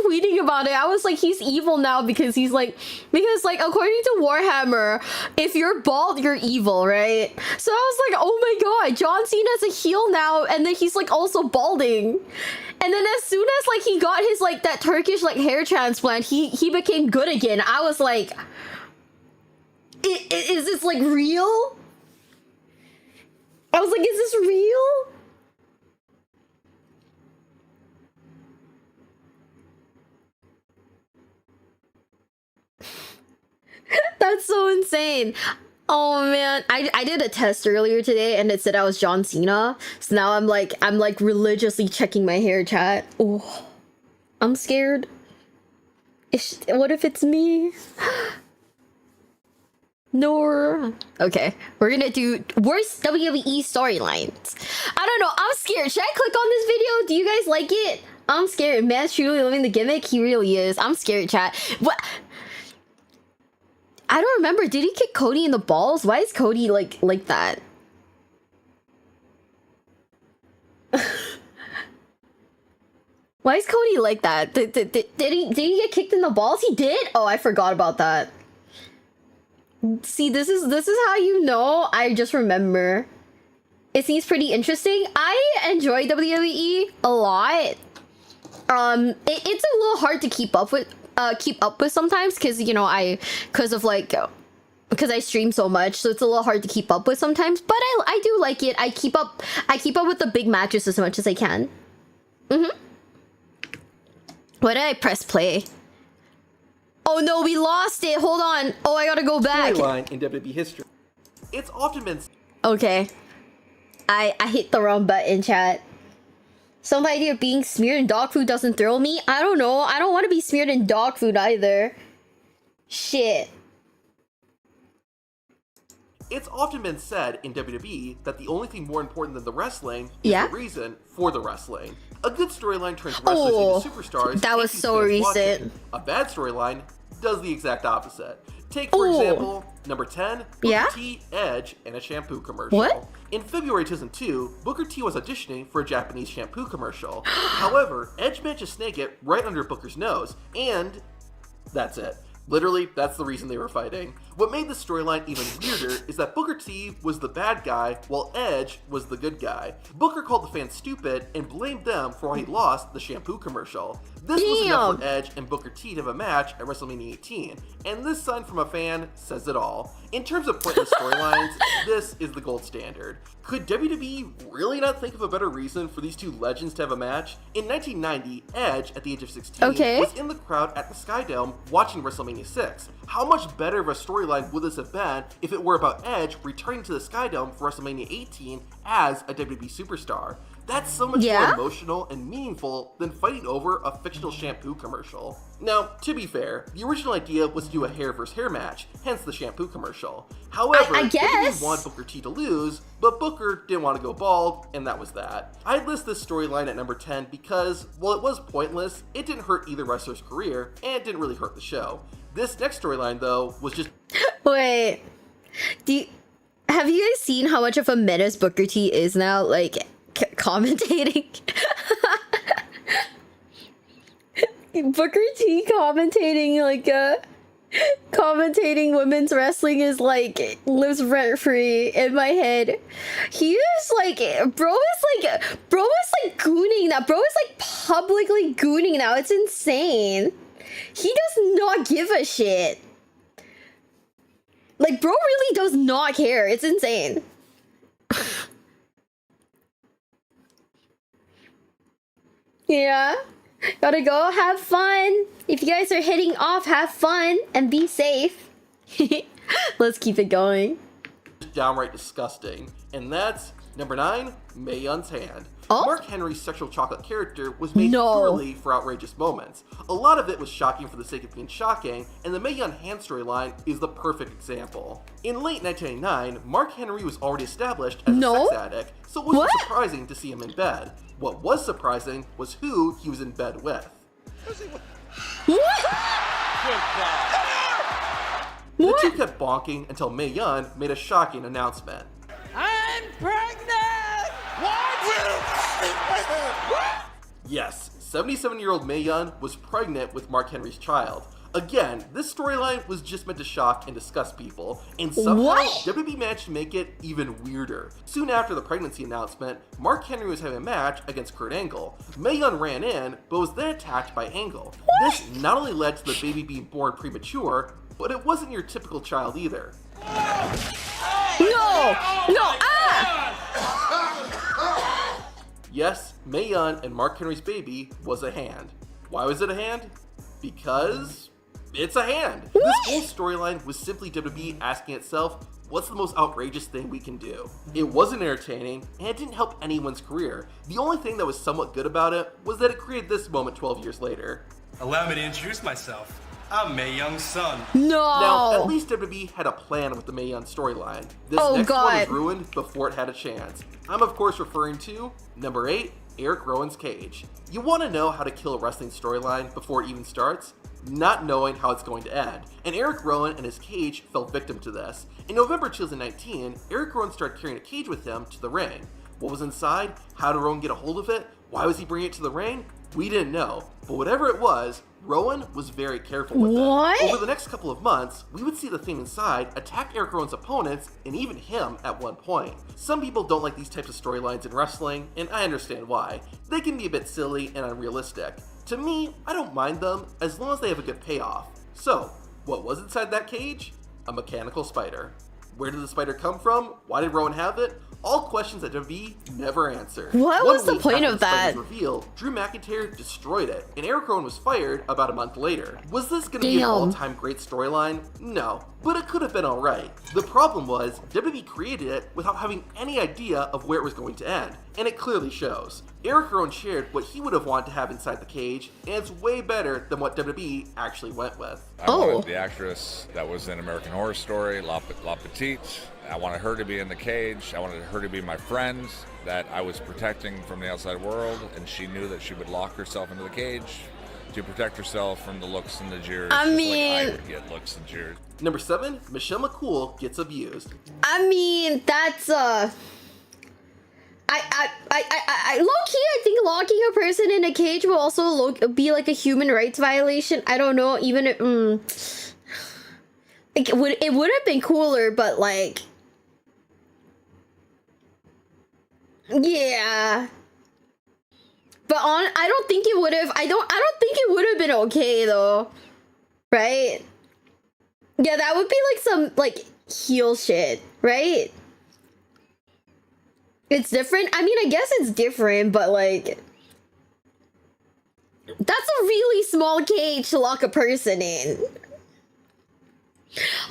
S1: tweeting about it. I was like, he's evil now because he's like, according to Warhammer, if you're bald, you're evil, right? So I was like, oh my God, John Cena's a heel now, and then he's like also balding. And then as soon as like he got his like that Turkish like hair transplant, he became good again. I was like, is this like real? I was like, is this real? That's so insane. Oh man, I did a test earlier today and it said I was John Cena. So now I'm like religiously checking my hair, chat. Oh, I'm scared. What if it's me? No. Okay, we're gonna do worst WWE storylines. I don't know. I'm scared. Should I click on this video? Do you guys like it? I'm scared. Man's truly living the gimmick. He really is. I'm scared, chat. What? I don't remember. Did he kick Cody in the balls? Why is Cody like that? Why is Cody like that? Did he get kicked in the balls? He did? Oh, I forgot about that. See, this is how you know. I just remember. It seems pretty interesting. I enjoy WWE a lot. It's a little hard to keep up with sometimes because you know because I stream so much, so it's a little hard to keep up with sometimes, but I do like it. I keep up with the big matches as much as I can. Why did I press play? Oh no, we lost it. Hold on. Oh, I gotta go back.
S7: Storyline in WWE history. It's often been
S1: okay. I hit the wrong button, chat. So the idea of being smeared in dog food doesn't thrill me. I don't know. I don't want to be smeared in dog food either. Shit.
S7: It's often been said in WWE that the only thing more important than the wrestling is the reason for the wrestling. A good storyline turns wrestlers into superstars.
S1: That was so recent.
S7: Watching. A bad storyline does the exact opposite. Take, for example, number 10, Booker T, Edge, and a shampoo commercial.
S1: What?
S7: In February 2002, Booker T was auditioning for a Japanese shampoo commercial. However, Edge managed to snake it right under Booker's nose, and that's it. Literally, that's the reason they were fighting. What made this storyline even weirder is that Booker T was the bad guy, while Edge was the good guy. Booker called the fans stupid and blamed them for why he lost the shampoo commercial. This was enough for Edge and Booker T to have a match at WrestleMania 18, and this sign from a fan says it all. In terms of pointless storylines, this is the gold standard. Could WWE really not think of a better reason for these two legends to have a match? In 1990, Edge, at the age of 16, was in the crowd at the Skydome watching WrestleMania 6. How much better of a storyline would this have been if it were about Edge returning to the Skydome for WrestleMania 18 as a WWE superstar? That's so much more emotional and meaningful than fighting over a fictional shampoo commercial. Now, to be fair, the original idea was to do a hair versus hair match, hence the shampoo commercial. However, WWE wanted Booker T to lose, but Booker didn't want to go bald, and that was that. I'd list this storyline at number 10 because, while it was pointless, it didn't hurt either wrestler's career, and it didn't really hurt the show. This next storyline, though, was just...
S1: Wait. Have you guys seen how much of a menace Booker T is now? Like... commentating. Booker T commentating commentating women's wrestling is like lives rent free in my head. He is like bro is like gooning now. Bro is like publicly gooning now. It's insane. He does not give a shit. Like bro really does not care. It's insane. Yeah, gotta go have fun. If you guys are heading off, have fun and be safe. Let's keep it going.
S7: Downright disgusting. And that's number 9, Mae Young's hand. Mark Henry's sexual chocolate character was made purely for outrageous moments. A lot of it was shocking for the sake of being shocking, and the Mae Young hand storyline is the perfect example. In late 1999, Mark Henry was already established as a sex addict, so it wasn't surprising to see him in bed. What was surprising was who he was in bed with. The two kept bonking until Mae Young made a shocking announcement.
S5: I'm pregnant! What?
S7: Yes, 77-year-old Mae Young was pregnant with Mark Henry's child. Again, this storyline was just meant to shock and disgust people, and somehow WB managed to make it even weirder. Soon after the pregnancy announcement, Mark Henry was having a match against Kurt Angle. Mae Young ran in, but was then attacked by Angle. This not only led to the baby being born premature, but it wasn't your typical child either. Yes, Mae Young and Mark Henry's baby was a hand. Why was it a hand? Because it's a hand. This whole storyline was simply WWE asking itself, what's the most outrageous thing we can do? It wasn't entertaining, and it didn't help anyone's career. The only thing that was somewhat good about it was that it created this moment 12 years later.
S8: Allow me to introduce myself. I'm Mae Young's son.
S7: Now, at least WWE had a plan with the Mae Young storyline. This next one was ruined before it had a chance. I'm of course referring to number 8, Eric Rowan's cage. You want to know how to kill a wrestling storyline before it even starts? Not knowing how it's going to end. And Eric Rowan and his cage fell victim to this. In November 2019, Eric Rowan started carrying a cage with him to the ring. What was inside? How did Rowan get a hold of it? Why was he bringing it to the ring? We didn't know. But whatever it was, Rowan was very careful with it. Over the next couple of months, we would see the thing inside attack Eric Rowan's opponents and even him at one point. Some people don't like these types of storylines in wrestling, and I understand why. They can be a bit silly and unrealistic. To me, I don't mind them as long as they have a good payoff. So, what was inside that cage? A mechanical spider. Where did the spider come from? Why did Rowan have it? All questions that WWE never answered.
S1: What was the point of that?
S7: Revealed, Drew McIntyre destroyed it, and Eric Rowan was fired about a month later. Was this going to be an all-time great storyline? No, but it could have been alright. The problem was, WWE created it without having any idea of where it was going to end, and it clearly shows. Eric Rowan shared what he would have wanted to have inside the cage, and it's way better than what WWE actually went with.
S9: I wanted the actress that was in American Horror Story, La Petite. I wanted her to be in the cage. I wanted her to be my friend that I was protecting from the outside world, and she knew that she would lock herself into the cage to protect herself from the looks and the jeers. I would get looks and jeers.
S7: Number 7, Michelle McCool gets abused.
S1: I mean, that's low-key, I think locking a person in a cage will also be like a human rights violation. I don't know, even if, it would have been cooler, but like, yeah. But I don't think it would have. I don't think it would have been okay though, right? Yeah, that would be like some like heel shit, right? It's different. I mean, I guess it's different, but like, that's a really small cage to lock a person in.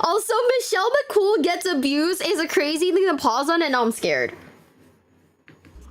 S1: Also, Michelle McCool gets abused is a crazy thing to pause on, and now I'm scared.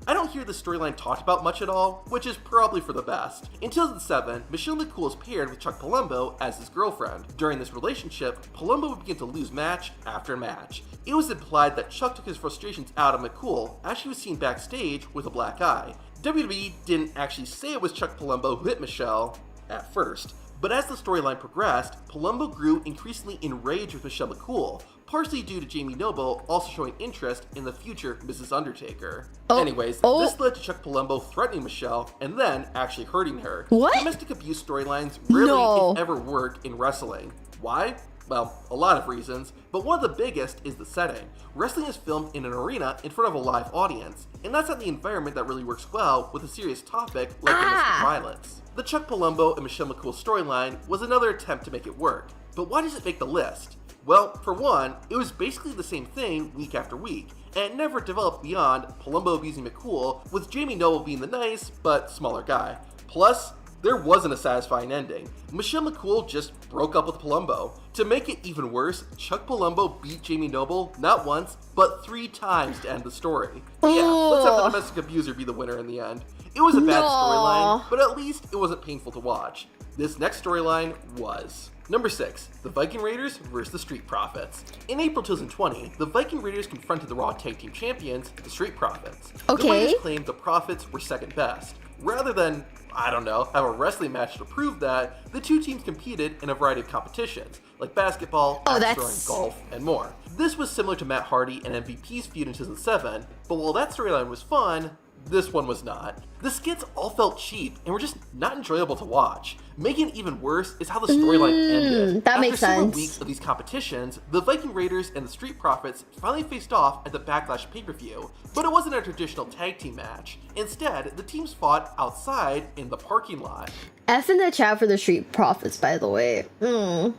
S7: I don't hear the storyline talked about much at all, which is probably for the best. In 2007, Michelle McCool is paired with Chuck Palumbo as his girlfriend. During this relationship, Palumbo would begin to lose match after match. It was implied that Chuck took his frustrations out on McCool as she was seen backstage with a black eye. WWE didn't actually say it was Chuck Palumbo who hit Michelle at first, but as the storyline progressed, Palumbo grew increasingly enraged with Michelle McCool, partially due to Jamie Noble also showing interest in the future Mrs. Undertaker. Anyways, this led to Chuck Palumbo threatening Michelle and then actually hurting her. Domestic abuse storylines rarely, if ever, work in wrestling. Why? Well, a lot of reasons, but one of the biggest is the setting. Wrestling is filmed in an arena in front of a live audience, and that's not the environment that really works well with a serious topic like domestic violence. The Chuck Palumbo and Michelle McCool storyline was another attempt to make it work, but why does it make the list? Well, for one, it was basically the same thing week after week, and it never developed beyond Palumbo abusing McCool, with Jamie Noble being the nice, but smaller guy. Plus, there wasn't a satisfying ending. Michelle McCool just broke up with Palumbo. To make it even worse, Chuck Palumbo beat Jamie Noble not once, but 3 times to end the story. Yeah, let's have the domestic abuser be the winner in the end. It was a bad storyline, but at least it wasn't painful to watch. This next storyline was. Number 6, the Viking Raiders versus the Street Profits. In April 2020, the Viking Raiders confronted the Raw Tag Team Champions, the Street Profits. The Raiders claimed the Profits were second best. Rather than, I don't know, have a wrestling match to prove that, the two teams competed in a variety of competitions, like basketball, axe throwing, golf, and more. This was similar to Matt Hardy and MVP's feud in 2007, but while that storyline was fun, this one was not. The skits all felt cheap and were just not enjoyable to watch. Making it even worse is how the storyline ended.
S1: That makes sense.
S7: After several weeks of these competitions, the Viking Raiders and the Street Profits finally faced off at the Backlash pay-per-view, but it wasn't a traditional tag team match. Instead, the teams fought outside in the parking lot.
S1: F in the chat for the Street Profits, by the way. We're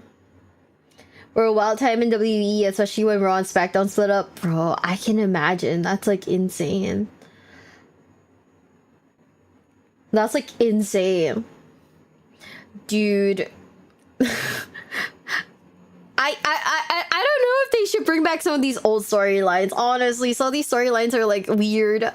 S1: a wild time in WWE, especially when Raw and SmackDown split up. Bro, I can imagine. That's like insane. That's like insane. Dude. I don't know if they should bring back some of these old storylines. Honestly, some of these storylines are like weird.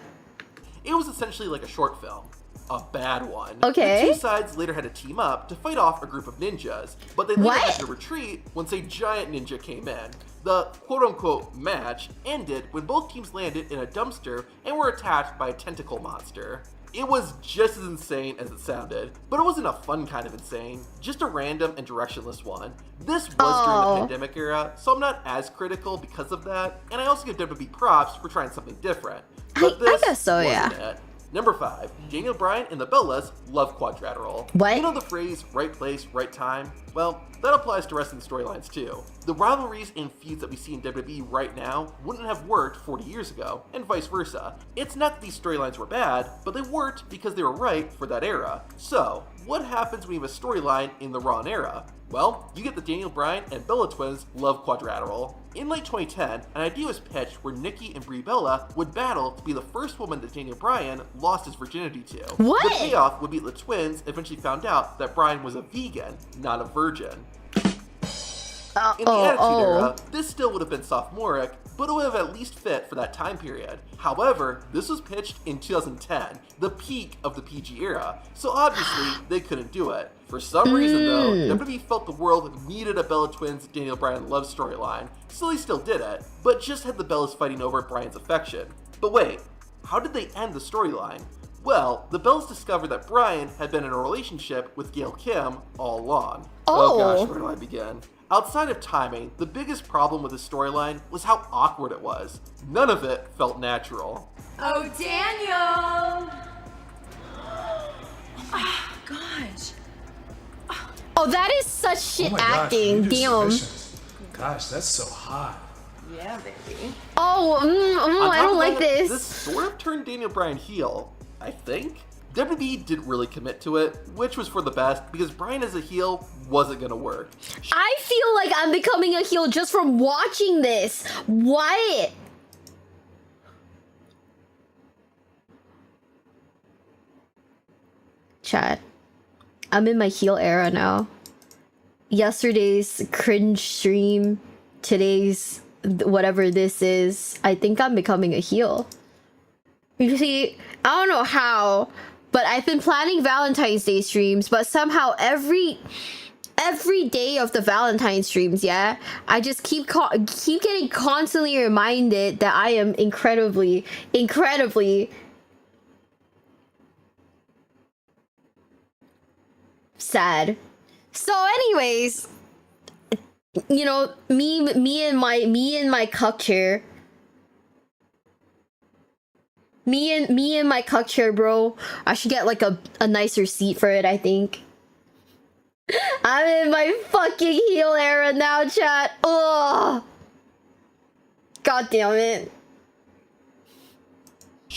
S7: It was essentially like a short film. A bad one.
S1: Okay.
S7: The two sides later had to team up to fight off a group of ninjas, but they later had to retreat once a giant ninja came in. The quote-unquote match ended when both teams landed in a dumpster and were attacked by a tentacle monster. It was just as insane as it sounded, but it wasn't a fun kind of insane, just a random and directionless one. This was during the pandemic era, so I'm not as critical because of that, and I also give WWE props for trying something different. But this
S1: I guess so,
S7: wasn't
S1: yeah.
S7: it. Number 5, Daniel Bryan and the Bellas love quadrilateral.
S1: What?
S7: You know the phrase, right place, right time? Well, that applies to wrestling storylines too. The rivalries and feuds that we see in WWE right now wouldn't have worked 40 years ago, and vice versa. It's not that these storylines were bad, but they worked because they were right for that era. So, what happens when you have a storyline in the Raw era? Well, you get the Daniel Bryan and Bella Twins love quadrilateral. In late 2010, an idea was pitched where Nikki and Brie Bella would battle to be the first woman that Daniel Bryan lost his virginity to.
S1: What?
S7: The payoff would be the twins eventually found out that Bryan was a vegan, not a virgin. In the Attitude Era, this still would have been sophomoric, but it would have at least fit for that time period. However, this was pitched in 2010, the peak of the PG era, so obviously they couldn't do it. For some reason though, WWE felt the world needed a Bella Twins Daniel Bryan love storyline, so they still did it, but just had the Bellas fighting over Bryan's affection. But wait, how did they end the storyline? Well, the Bellas discovered that Bryan had been in a relationship with Gail Kim all along. Oh gosh, where do I begin? Outside of timing, the biggest problem with the storyline was how awkward it was. None of it felt natural.
S10: Oh, Daniel! Oh, gosh.
S1: Oh, that is such shit acting. Damn.
S11: Gosh, that's so hot.
S10: Yeah, baby.
S1: Oh, I don't like this.
S7: This sort of turned Daniel Bryan heel, I think. WWE didn't really commit to it, which was for the best, because Bryan as a heel wasn't gonna work.
S1: I feel like I'm becoming a heel just from watching this. What? Chat. I'm in my heel era now. Yesterday's cringe stream, today's whatever this is. I think I'm becoming a heel. You see, I don't know how, but I've been planning Valentine's Day streams, but somehow every day of the Valentine's streams, yeah, I just keep getting constantly reminded that I am incredibly sad. So anyways, you know, me and my cuck chair. Me and my cuck chair, bro. I should get like a nicer seat for it, I think. I'm in my fucking heel era now, chat. Ugh. God damn it.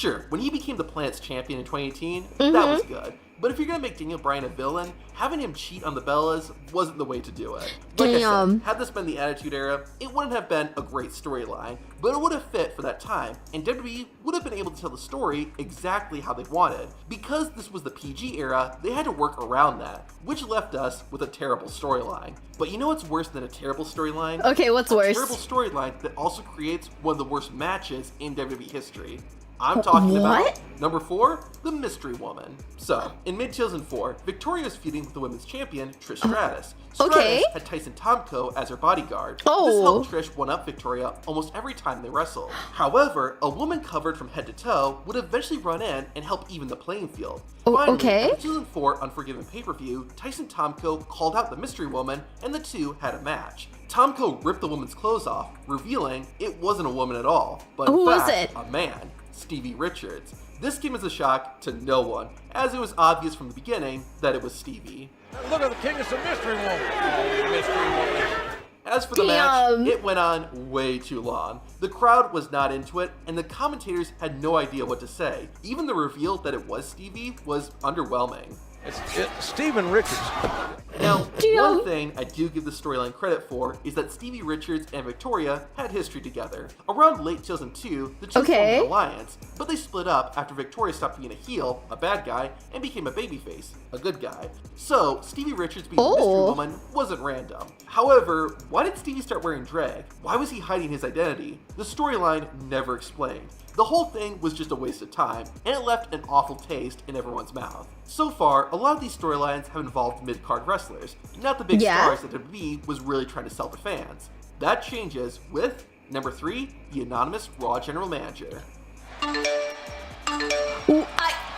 S7: Sure, when he became the planet's champion in 2018, that was good. But if you're gonna make Daniel Bryan a villain, having him cheat on the Bellas wasn't the way to do it. Like I said, had this been the Attitude Era, it wouldn't have been a great storyline, but it would have fit for that time, and WWE would have been able to tell the story exactly how they wanted. Because this was the PG era, they had to work around that, which left us with a terrible storyline. But you know what's worse than a terrible storyline?
S1: Okay, what's worse?
S7: A terrible storyline that also creates one of the worst matches in WWE history. I'm talking about number 4, the Mystery Woman. So, in mid-2004, Victoria was feuding with the women's champion, Trish Stratus. Stratus had Tyson Tomko as her bodyguard. This helped Trish one-up Victoria almost every time they wrestled. However, a woman covered from head to toe would eventually run in and help even the playing field. Finally, at the 2004 Unforgiven pay-per-view, Tyson Tomko called out the Mystery Woman, and the two had a match. Tomko ripped the woman's clothes off, revealing it wasn't a woman at all, but in fact, a man. Stevie Richards. This came as a shock to no one, as it was obvious from the beginning that it was Stevie.
S12: Look at the king of some mystery woman. Oh, mystery woman.
S7: As for the match, it went on way too long. The crowd was not into it, and the commentators had no idea what to say. Even the reveal that it was Stevie was underwhelming.
S12: It's Steven Richards.
S7: Now, one thing I do give the storyline credit for is that Stevie Richards and Victoria had history together. Around late 2002, the two formed an alliance, but they split up after Victoria stopped being a heel, a bad guy, and became a babyface, a good guy. So, Stevie Richards being the Mystery Woman wasn't random. However, why did Stevie start wearing drag? Why was he hiding his identity? The storyline never explained. The whole thing was just a waste of time, and it left an awful taste in everyone's mouth. So far, a lot of these storylines have involved mid-card wrestlers, not the big stars that WWE was really trying to sell to fans. That changes with, number 3, the anonymous Raw General Manager.
S1: Ooh,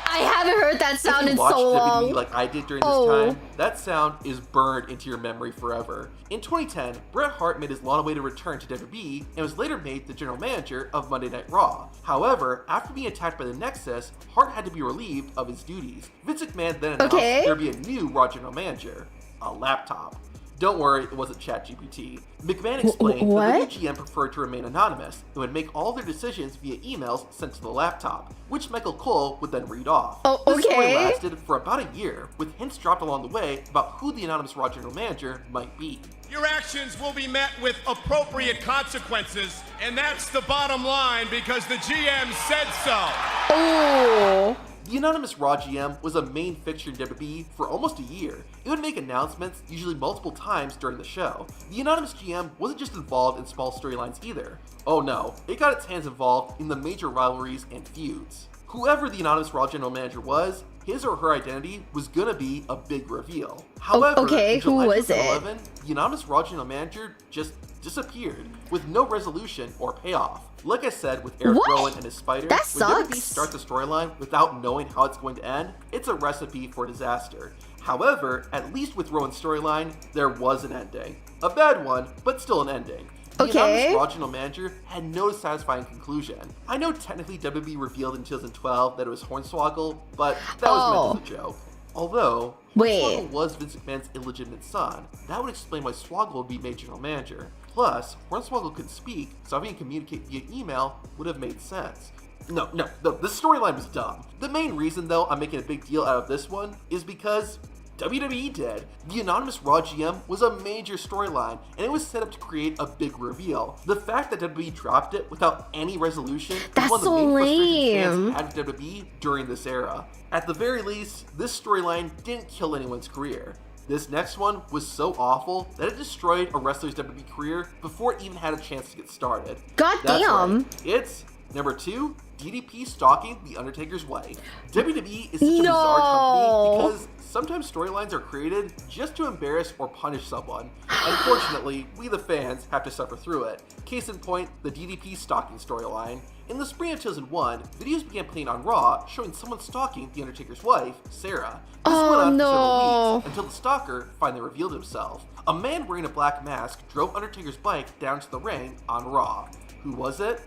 S1: I haven't heard that sound in so long.
S7: WWE like I did during this time, that sound is burned into your memory forever. In 2010, Bret Hart made his long-awaited return to WWE and was later made the general manager of Monday Night Raw. However, after being attacked by the Nexus, Hart had to be relieved of his duties. Vince McMahon then announced there would be a new Raw general manager, a laptop. Don't worry, it wasn't ChatGPT. McMahon explained that the new GM preferred to remain anonymous and would make all their decisions via emails sent to the laptop, which Michael Cole would then read off. This story lasted for about a year, with hints dropped along the way about who the anonymous Raw general manager might be.
S8: Your actions will be met with appropriate consequences, and that's the bottom line because the GM said so.
S7: The anonymous Raw GM was a main fixture in WWE for almost a year. It would make announcements, usually multiple times during the show. The anonymous GM wasn't just involved in small storylines either. Oh no, it got its hands involved in the major rivalries and feuds. Whoever the anonymous Raw general manager was, his or her identity was gonna be a big reveal. However, in July 2011, the anonymous Raw general manager just disappeared with no resolution or payoff. Like I said with Eric Rowan and his spider, when WWE starts a storyline without knowing how it's going to end, it's a recipe for disaster. However, at least with Rowan's storyline, there was an ending. A bad one, but still an ending. The anonymous Raw general manager had no satisfying conclusion. I know technically WWE revealed in 2012 that it was Hornswoggle, but that was meant as a joke. Although, Hornswoggle was Vince McMahon's illegitimate son, that would explain why Swoggle would be made general manager. Plus, Hornswoggle could speak, so having him communicate via email would have made sense. No, this storyline was dumb. The main reason, though, I'm making a big deal out of this one is because WWE did. The anonymous Raw GM was a major storyline, and it was set up to create a big reveal. The fact that WWE dropped it without any resolution is one of the main frustrations fans had with WWE during this era. At the very least, this storyline didn't kill anyone's career. This next one was so awful that it destroyed a wrestler's WWE career before it even had a chance to get started.
S1: God damn!
S7: Right. It's number 2, DDP stalking The Undertaker's wife. WWE is such a bizarre company because sometimes storylines are created just to embarrass or punish someone. Unfortunately, we the fans have to suffer through it. Case in point, the DDP stalking storyline. In the spring of 2001, videos began playing on Raw showing someone stalking The Undertaker's wife, Sarah. This went on for several weeks until the stalker finally revealed himself. A man wearing a black mask drove Undertaker's bike down to the ring on Raw. Who was it?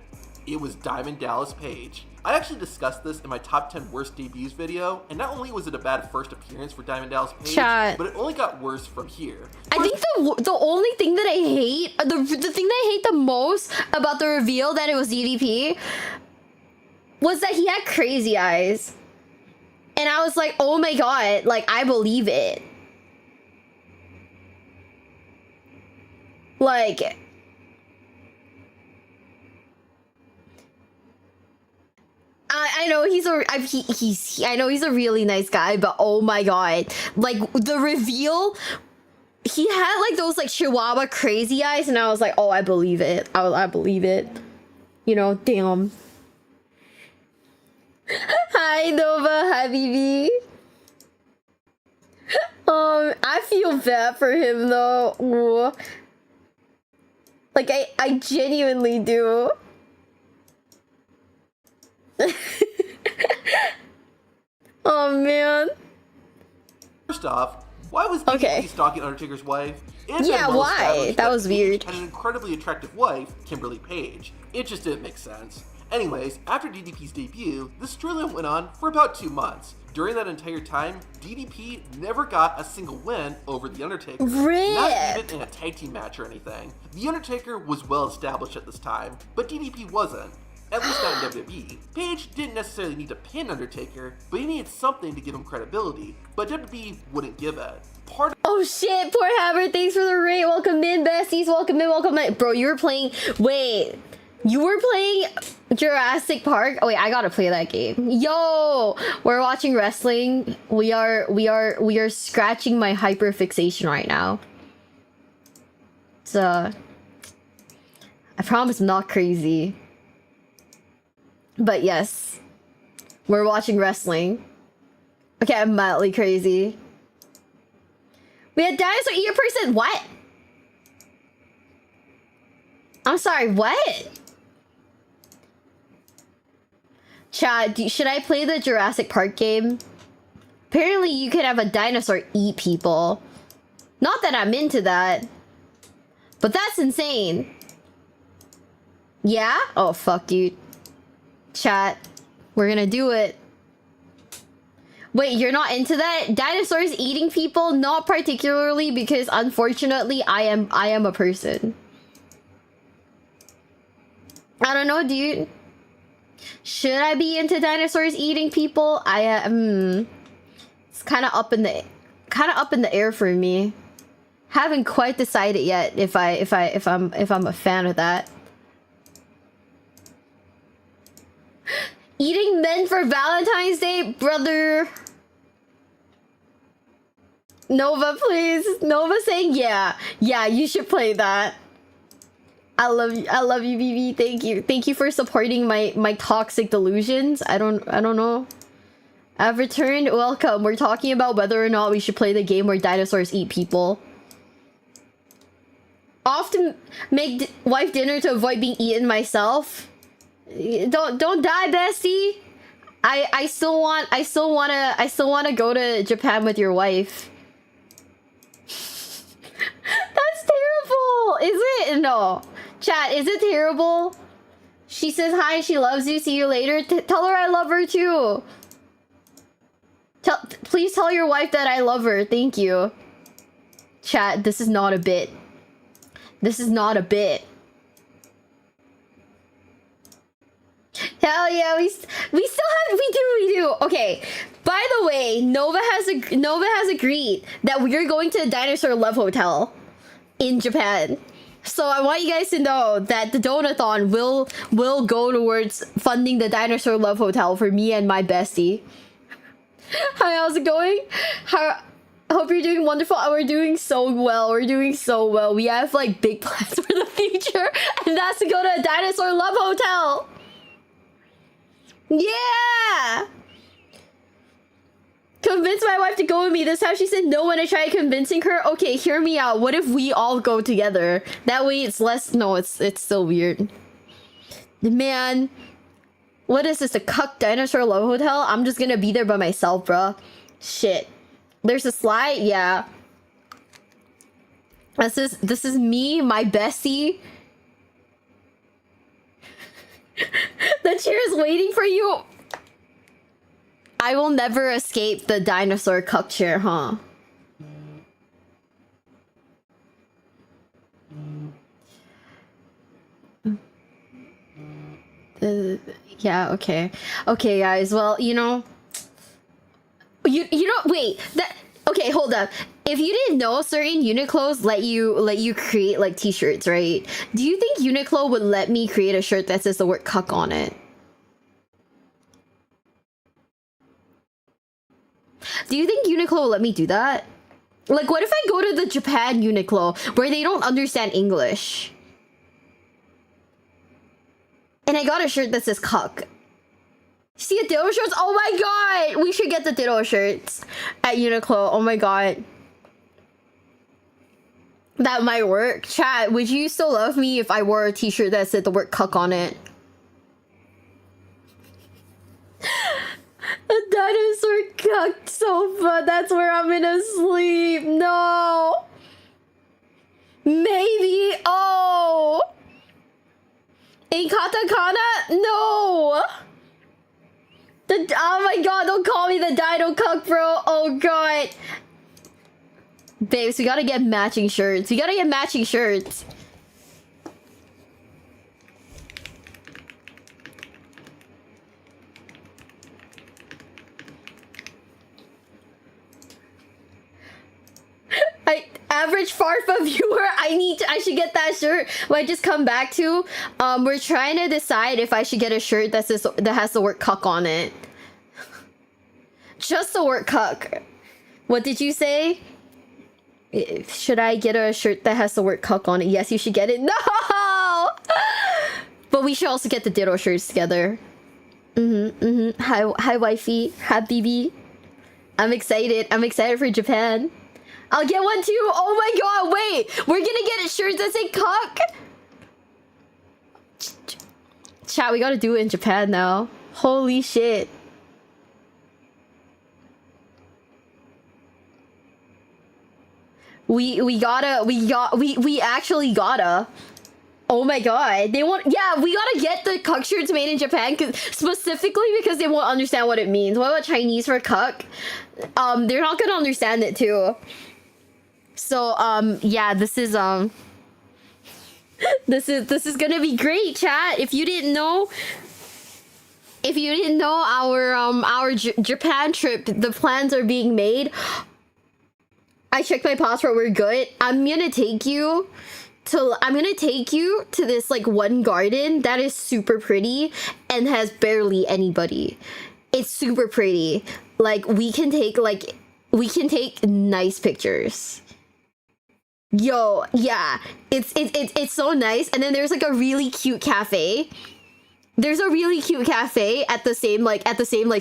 S7: It was Diamond Dallas Page. I actually discussed this in my top 10 worst debuts video, and not only was it a bad first appearance for Diamond Dallas Page, but it only got worse from here.
S1: I think the only thing that I hate, the thing that I hate the most about the reveal that it was DDP was that he had crazy eyes. And I was like, oh my god, like, I believe it. Like... I know I know he's a really nice guy, but oh my god. Like, the reveal... He had, like, those, like, Chihuahua crazy eyes, and I was like, oh, I believe it. I believe it. You know, damn. Hi, Nova. Hi, BB. I feel bad for him, though. Ooh. Like, I genuinely do. Oh, man.
S7: First off, why was DDP stalking Undertaker's wife?
S1: Yeah, why? That was weird.
S7: And an incredibly attractive wife, Kimberly Page. It just didn't make sense. Anyways, after DDP's debut, the storyline went on for about 2 months. During that entire time, DDP never got a single win over The Undertaker. Not even in a tag team match or anything. The Undertaker was well established at this time, but DDP wasn't. At least not in WWE. Page didn't necessarily need to pin Undertaker, but he needed something to give him credibility, but WWE wouldn't give it.
S1: Oh shit, poor Hammer, thanks for the raid. Welcome in, besties. Welcome in, welcome in. Bro, you were playing... Wait. You were playing Jurassic Park? Oh wait, I gotta play that game. Yo! We're watching wrestling. We are scratching my hyperfixation right now. It's I promise I'm not crazy. But yes. We're watching wrestling. Okay, I'm mildly crazy. We had dinosaur eat a person. What? I'm sorry, what? Chad, should I play the Jurassic Park game? Apparently you could have a dinosaur eat people. Not that I'm into that. But that's insane. Yeah? Oh, fuck, dude. Chat. We're gonna do it. Wait, you're not into that? Dinosaurs eating people? Not particularly, because unfortunately I am a person. I don't know, dude. Should I be into dinosaurs eating people? It's kind of up in the air for me. Haven't quite decided yet if I'm a fan of that. Eating men for Valentine's Day, brother. Nova, please. Nova saying yeah. Yeah, you should play that. I love you, BB. Thank you for supporting my toxic delusions. I don't know. I've returned. Welcome. We're talking about whether or not we should play the game where dinosaurs eat people. Often make wife dinner to avoid being eaten myself. Don't die, bestie. I still wanna go to Japan with your wife. That's terrible. Is it? No. Chat, is it terrible? She says hi, she loves you, see you later. Tell her I love her too. Please tell your wife that I love her. Thank you. Chat, this is not a bit. This is not a bit. Hell yeah, we do. Okay. By the way, Nova has agreed that we're going to the Dinosaur Love Hotel in Japan. So I want you guys to know that the Donathon will go towards funding the Dinosaur Love Hotel for me and my bestie. Hi, how's it going? Hope you're doing wonderful. We're doing so well. We have like big plans for the future, and that's to go to a Dinosaur Love Hotel. Yeah! Convince my wife to go with me. This is how she said no when I tried convincing her. Okay, hear me out. What if we all go together? That way it's less... No, it's still weird. Man. What is this? A cuck Dinosaur Love Hotel? I'm just gonna be there by myself, bruh. Shit. There's a slide? Yeah. This is me, my bestie. The chair is waiting for you. I will never escape the dinosaur cuck chair, huh? Yeah, okay. Okay, guys, well, you know, wait, okay, hold up. If you didn't know, certain Uniqlos let you create like t-shirts, right? Do you think Uniqlo would let me create a shirt that says the word cuck on it? Do you think Uniqlo will let me do that? Like, what if I go to the Japan Uniqlo where they don't understand English? And I got a shirt that says cuck. See a ditto shirts? Oh my god! We should get the ditto shirts at Uniqlo. Oh my god. That might work. Chat, would you still love me if I wore a t-shirt that said the word cuck on it? The dinosaur cucked sofa. That's where I'm gonna sleep. No. Maybe. Oh. In katakana? No. Oh my god, don't call me the dino cuck, bro. Oh god. Babes, we gotta get matching shirts. We gotta get matching shirts. Average Farfa viewer, I should get that shirt. What I just come back to, we're trying to decide if I should get a shirt that has the word cuck on it. Just the word cuck. What did you say? Should I get a shirt that has the word cuck on it? Yes, you should get it. No! But we should also get the ditto shirts together. Hi wifey. Hi BB. I'm excited. I'm excited for Japan. I'll get one too. Oh my god, wait. We're gonna get a shirt that say cuck. Chat, we gotta do it in Japan now. Holy shit. We actually gotta. Oh my god. They won't. Yeah, we gotta get the cuck shirts made in Japan specifically because they won't understand what it means. What about Chinese for cuck? They're not gonna understand it too. So yeah, this is gonna be great, chat. If you didn't know our Japan trip, the plans are being made. I checked my passport, we're good. I'm gonna take you to this like one garden that is super pretty and has barely anybody. It's super pretty. Like we can take nice pictures. Yo, yeah, it's so nice. And then there's like a really cute cafe. There's a really cute cafe at the same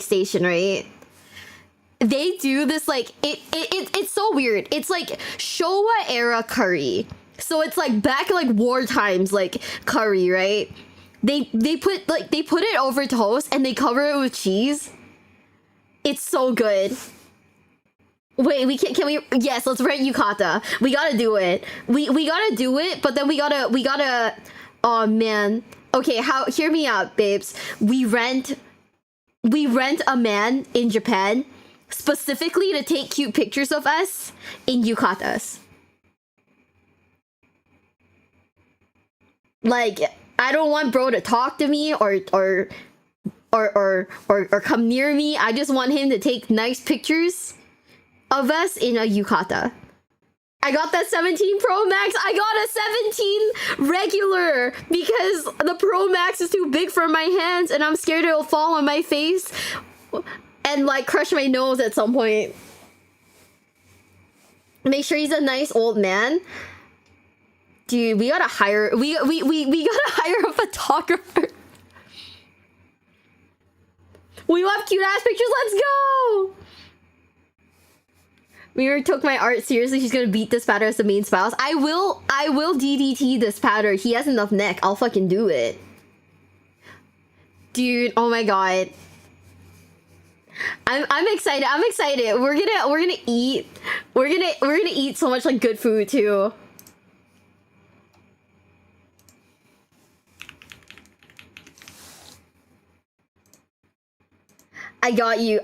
S1: station, right? They do this like it's so weird. It's like Showa era curry. So it's like back like war times like curry, right? They put it over toast and they cover it with cheese. It's so good. Wait, can we yes, let's rent yukata. We gotta do it. We gotta do it, but then we gotta oh man. Okay, hear me out, babes. We rent a man in Japan specifically to take cute pictures of us in yukatas. Like, I don't want bro to talk to me or come near me. I just want him to take nice pictures of us in a yukata. I got that 17 Pro Max. I got a 17 regular because the Pro Max is too big for my hands and I'm scared it'll fall on my face and like crush my nose at some point. Make sure he's a nice old man. Dude, we gotta hire we gotta hire a photographer. We want cute ass pictures. Let's go. Mira took my art seriously. She's gonna beat this patter as the main spouse. I will DDT this patter. He has enough neck. I'll fucking do it. Dude, oh my god. I'm excited. I'm excited. We're gonna eat. We're gonna eat so much like good food too. I got you,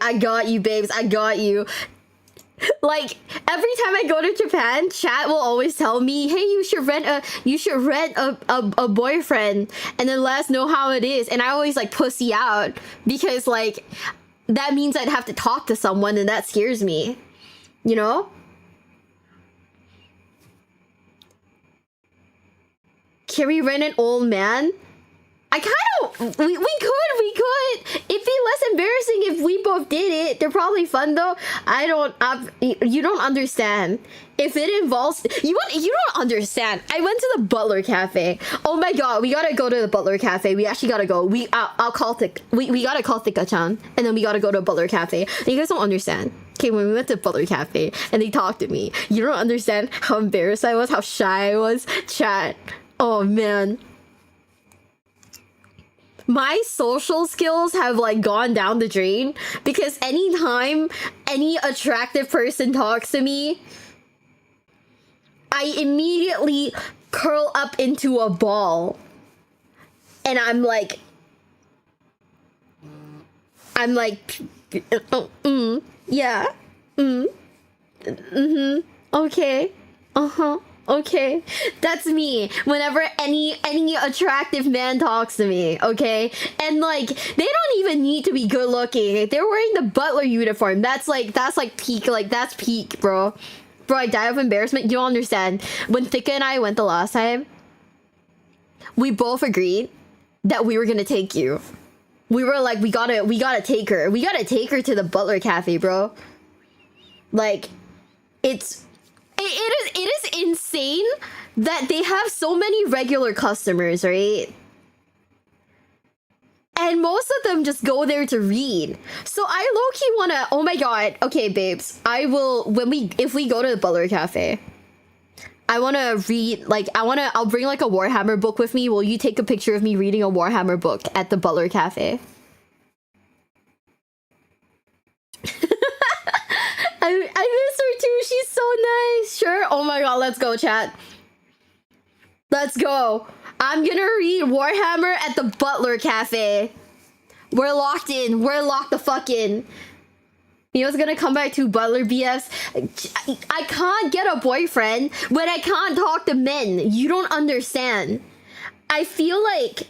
S1: babes. I got you. Like every time I go to Japan, chat will always tell me, "Hey, you should rent a boyfriend, and then let us know how it is." And I always like pussy out because like that means I'd have to talk to someone, and that scares me. You know? Can we rent an old man? I kind of we could. It'd be less embarrassing if we both did it. They're probably fun though. You don't understand. If it involves you don't understand. I went to the Butler Cafe. Oh my god, we gotta go to the Butler Cafe. We actually gotta go. We gotta call Thika-chan, and then we gotta go to Butler Cafe. And you guys don't understand. Okay, when we went to Butler Cafe and they talked to me, you don't understand how embarrassed I was, how shy I was. Chat. Oh man. My social skills have like gone down the drain because anytime any attractive person talks to me, I immediately curl up into a ball. And I'm like, yeah, okay, okay, that's me whenever any attractive man talks to me, okay? And like they don't even need to be good looking. They're wearing the butler uniform. That's peak, like that's peak, bro. I die of embarrassment. You don't understand. When Thika and I went the last time, we both agreed that we were gonna take you. We were like, we gotta take her. We gotta take her to the Butler Cafe, bro. Like, it is insane that they have so many regular customers, right? And most of them just go there to read. So I low-key wanna, oh my god, okay babes, I will, if we go to the Butler Cafe, I wanna read, like, I'll bring like a Warhammer book with me. Will you take a picture of me reading a Warhammer book at the Butler Cafe? I miss her too. She's so nice. Sure. Oh my god, let's go, chat. Let's go. I'm gonna read Warhammer at the Butler Cafe. We're locked in. We're locked the fuck in. You know what's gonna come back to Butler BS? I can't get a boyfriend when I can't talk to men. You don't understand. I feel like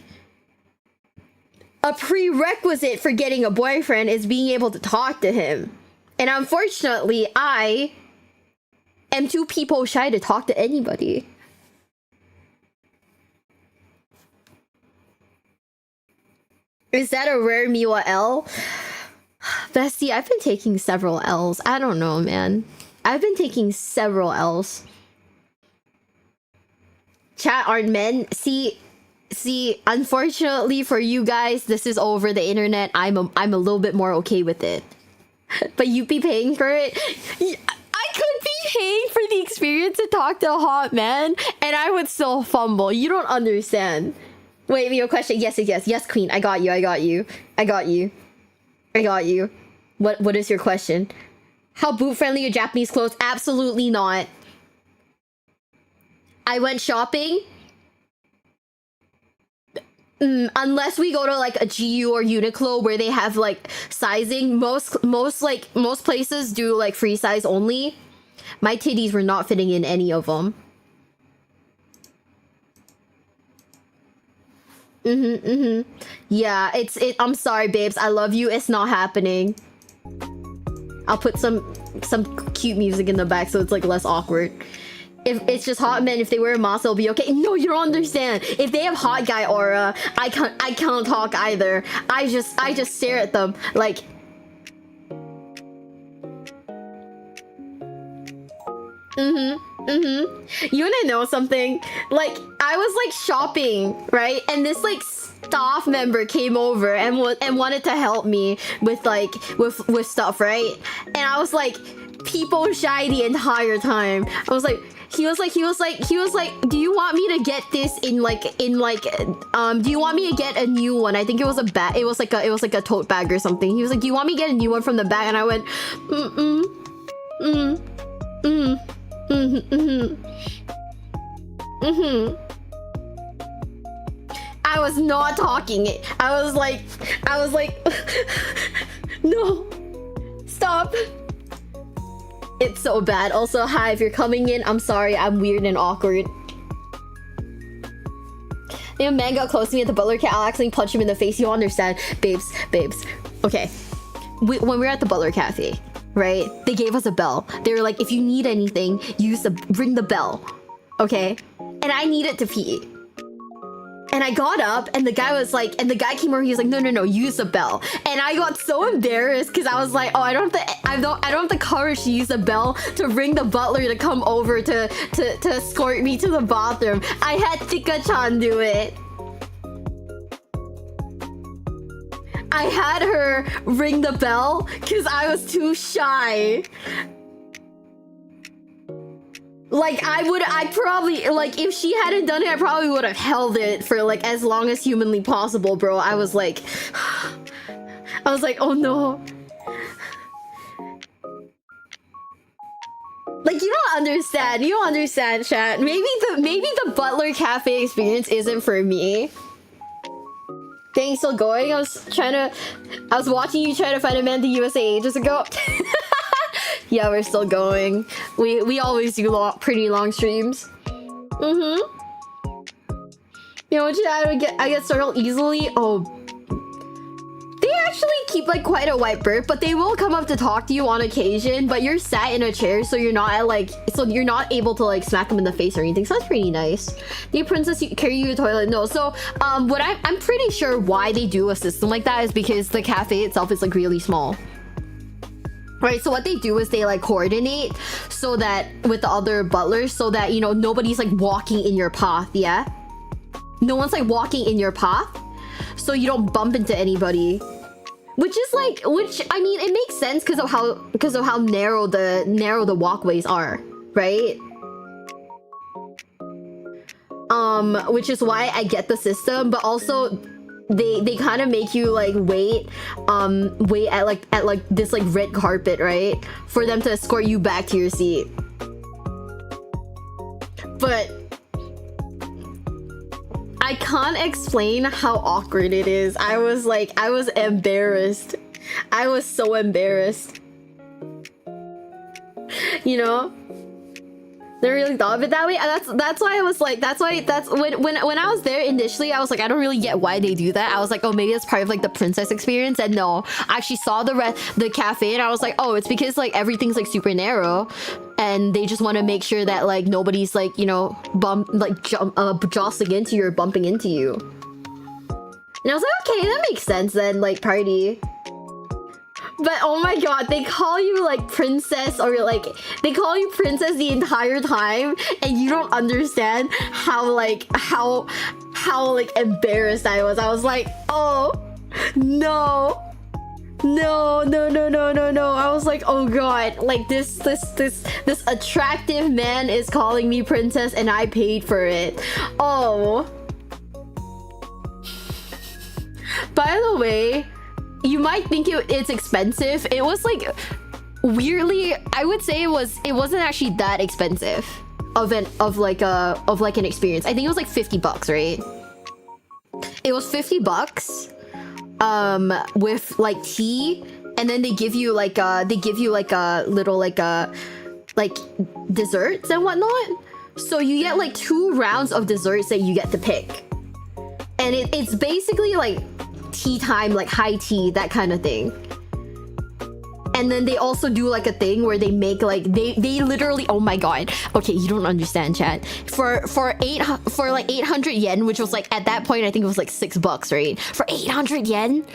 S1: a prerequisite for getting a boyfriend is being able to talk to him. And unfortunately, I am too people shy to talk to anybody. Is that a rare Miwa L? Bestie, I've been taking several L's. I don't know, man. I've been taking several L's. Chat aren't men. See, unfortunately for you guys, this is over the internet. I'm a little bit more okay with it. But you be paying for it? I could be paying for the experience to talk to a hot man, and I would still fumble. You don't understand. Wait, your question. Yes, queen. I got you. What is your question? How boot friendly are Japanese clothes? Absolutely not. I went shopping. Unless we go to like a GU or Uniqlo where they have like sizing, most places do like free size only. My titties were not fitting in any of them. Yeah, I'm sorry, babes. I love you. It's not happening. I'll put some cute music in the back so it's like less awkward. If it's just hot men, if they wear a mask, it'll be okay. No, you don't understand. If they have hot guy aura, I can't talk either. I just stare at them like. You wanna know something? Like, I was like shopping, right? And this like staff member came over and wanted to help me with like with stuff, right? And I was like people shy the entire time. I was like. He was like, do you want me to get this in like, do you want me to get a new one? I think it was a bag. It was like a tote bag or something. He was like, do you want me to get a new one from the bag? And I went, I was not talking it. I was like, no, stop. It's so bad. Also, hi, if you're coming in, I'm sorry, I'm weird and awkward. If a man got close to me at the butler cat, I'll actually punch him in the face. You don't understand. Babes. Okay. When we were at the butler cafe, right? They gave us a bell. They were like, if you need anything, ring the bell. Okay? And I needed to pee. And I got up, and the guy came over, he was like, no, use the bell. And I got so embarrassed, because I was like, oh, I don't have the courage to use the bell to ring the butler to come over to escort me to the bathroom. I had Tika-chan do it. I had her ring the bell, because I was too shy. Like, I probably, like, if she hadn't done it, I probably would have held it for, like, as long as humanly possible, bro. I was like, oh no. Like, you don't understand, chat. Maybe the Butler Cafe experience isn't for me. Dang, still going? I was watching you try to find a man in the USA ages ago. Yeah, we're still going. We always do pretty long streams. You know what, I get startled easily. Oh, they actually keep like quite a white berth, but they will come up to talk to you on occasion. But you're sat in a chair, so you're not you're not able to like smack them in the face or anything. So that's pretty nice. The princess carry you to the toilet? No. So what I'm pretty sure why they do a system like that is because the cafe itself is like really small. Right, so what they do is they like coordinate so that with the other butlers, so that, you know, nobody's like walking in your path. Yeah, no one's like walking in your path, so you don't bump into anybody. Which I mean, it makes sense because of how narrow the walkways are, right? Which is why I get the system, but also they kind of make you like wait at this like red carpet, right, for them to escort you back to your seat. But I can't explain how awkward it is. I was embarrassed. I was so embarrassed. You know? Never really thought of it that way. That's why I was like, when I was there initially, I was like, I don't really get why they do that. I was like, oh, maybe it's part of like the princess experience. And no, I actually saw the cafe and I was like, oh, it's because like everything's like super narrow and they just want to make sure that like nobody's like, you know, jostling into you or bumping into you. And I was like, okay, that makes sense then, like party. But oh my god, they call you like princess, or like they call you princess the entire time, and you don't understand how embarrassed I was. I was like, oh no. I was like, oh god, like this attractive man is calling me princess and I paid for it. Oh. By the way, you might think it's expensive. It was like weirdly, I would say it wasn't actually that expensive of an experience. I think it was like $50, right? It was $50 with like tea, and then they give you like a little like desserts and whatnot. So you get like 2 rounds of desserts that you get to pick. And it's basically like tea time, like high tea, that kind of thing. And then they also do like a thing where they make like they literally, oh my god, okay, you don't understand, chat. For like 800 yen, which was like at that point I think it was like $6, right? For 800 yen,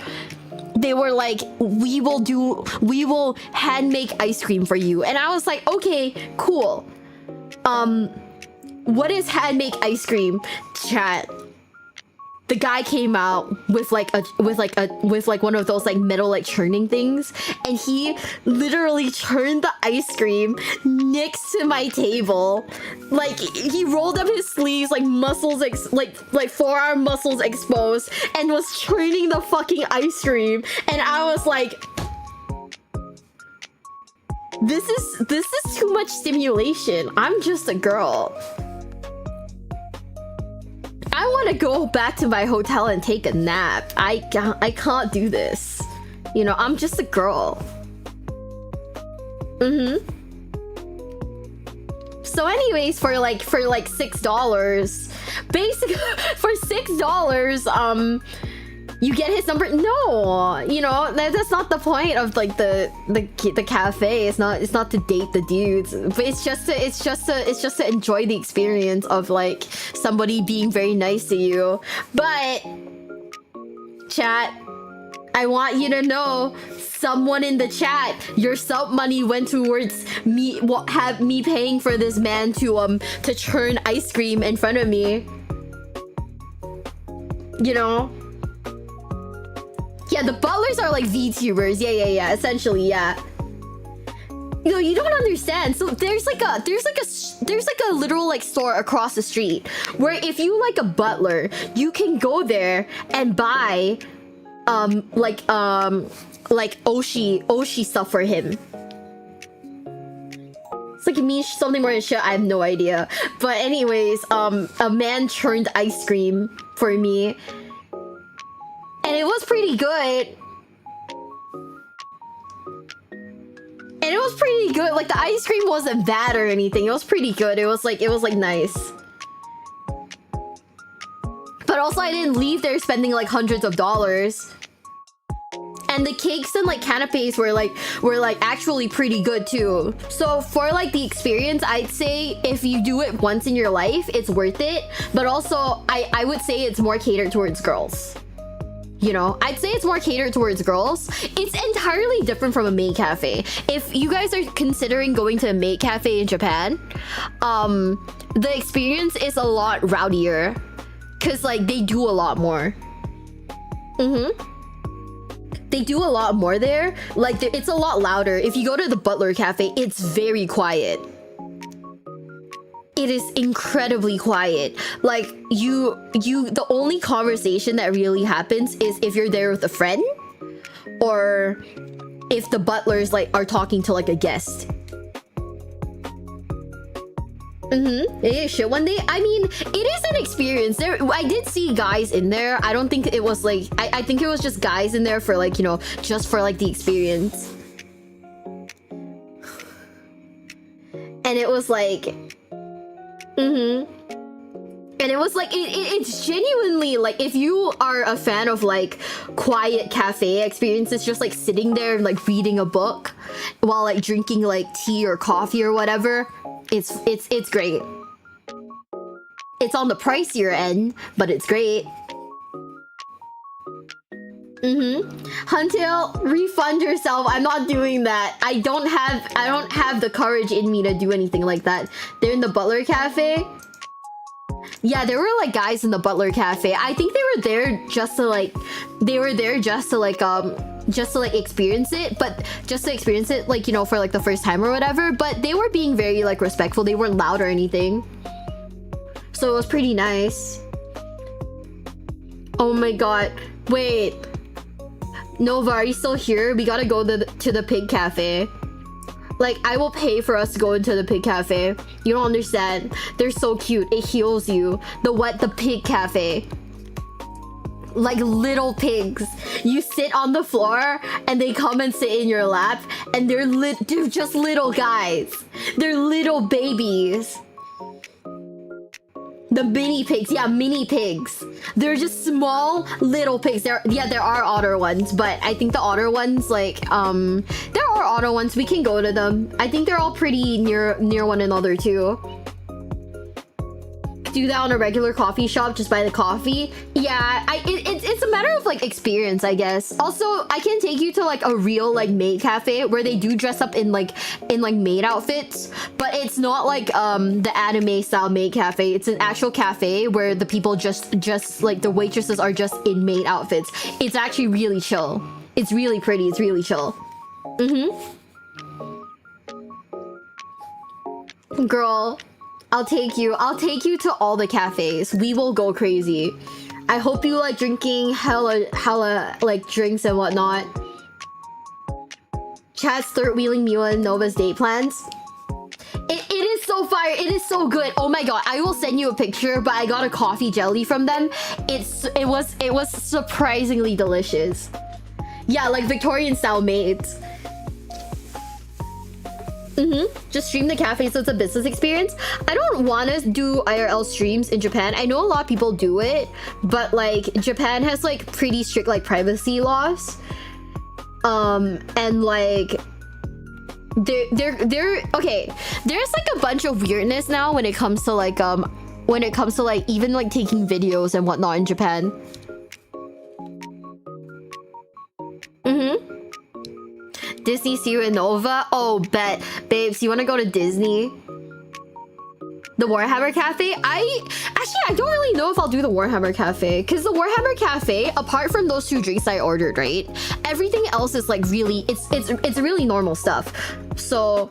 S1: they were like, we will hand make ice cream for you. And I was like, okay, cool. What is hand make ice cream, chat? The guy came out with one of those like metal like churning things, and he literally churned the ice cream next to my table. Like he rolled up his sleeves, like muscles like forearm muscles exposed, and was churning the fucking ice cream. And I was like, this is too much stimulation. I'm just a girl. I want to go back to my hotel and take a nap. I can't do this. You know, I'm just a girl. So anyways, for like $6, basically for $6, you get his number. No, you know, that's not the point of like the cafe. It's not to date the dudes, but it's just to enjoy the experience of like somebody being very nice to you. But chat, I want you to know, someone in the chat, your sub money went towards me paying for this man to churn ice cream in front of me. You know? Yeah, the butlers are like VTubers. Yeah. Essentially, yeah. You know, you don't understand. So there's like a literal like store across the street where if you like a butler, you can go there and buy like Oshi stuff for him. It's like it means something more than shit. I have no idea. But anyways, a man churned ice cream for me, and it was pretty good. And it was pretty good. Like the ice cream wasn't bad or anything. It was pretty good. It was like nice. But also I didn't leave there spending like hundreds of dollars. And the cakes and like canapes were like actually pretty good too. So for like the experience, I'd say if you do it once in your life, it's worth it. But also I would say it's more catered towards girls. You know, I'd say it's more catered towards girls. It's entirely different from a maid cafe. If you guys are considering going to a maid cafe in Japan, the experience is a lot rowdier, cause like they do a lot more. They do a lot more there. Like it's a lot louder. If you go to the Butler Cafe, it's very quiet. It is incredibly quiet. Like the only conversation that really happens is if you're there with a friend, or if the butlers like are talking to like a guest. Shit, one day. I mean, it is an experience. There, I did see guys in there. I don't think it was like I think it was just guys in there for like, you know, just for like the experience. And it was like and it was like it's genuinely like, if you are a fan of like quiet cafe experiences, just like sitting there and like reading a book while like drinking like tea or coffee or whatever, it's great. It's on the pricier end, but it's great. Huntail, refund yourself. I'm not doing that. I don't have the courage in me to do anything like that. They're in the Butler Cafe. Yeah, there were like guys in the Butler Cafe. I think they were there just to like experience it, but just to experience it, like, you know, for like the first time or whatever. But they were being very like respectful. They weren't loud or anything, so it was pretty nice. Oh my god, wait, Nova, are you still here? We gotta go to the Pig Cafe. Like, I will pay for us to go into the Pig Cafe. You don't understand. They're so cute. It heals you. The Pig Cafe. Like little pigs. You sit on the floor and they come and sit in your lap, and they're just little guys. They're little babies. The mini pigs, yeah, mini pigs. They're just small little pigs. There are otter ones, but I think the otter ones, like, there are otter ones. We can go to them. I think they're all pretty near one another too. Do that on a regular coffee shop, just buy the coffee. Yeah, it's a matter of like experience, I guess. Also, I can take you to like a real like maid cafe where they do dress up in like maid outfits, but it's not like the anime style maid cafe. It's an actual cafe where the people just like the waitresses are just in maid outfits. It's actually really chill. It's really pretty. It's really chill. Girl, I'll take you to all the cafes. We will go crazy. I hope you like drinking hella like drinks and whatnot. Chat's third wheeling Miwa and Nova's date plans. It is so fire. It is so good. Oh my god, I will send you a picture, but I got a coffee jelly from them. It was surprisingly delicious. Yeah, like Victorian style maids. Just stream the cafe so it's a business experience. I don't want to do IRL streams in Japan. I know a lot of people do it, but like Japan has like pretty strict like privacy laws. And like they're okay. There's like a bunch of weirdness now when it comes to like even like taking videos and whatnot in Japan. Disney Sierra Nova. Oh, bet. Babes, you want to go to Disney? The Warhammer Cafe? I don't really know if I'll do the Warhammer Cafe. Because the Warhammer Cafe, apart from those 2 drinks I ordered, right? Everything else is like really... It's really normal stuff. So...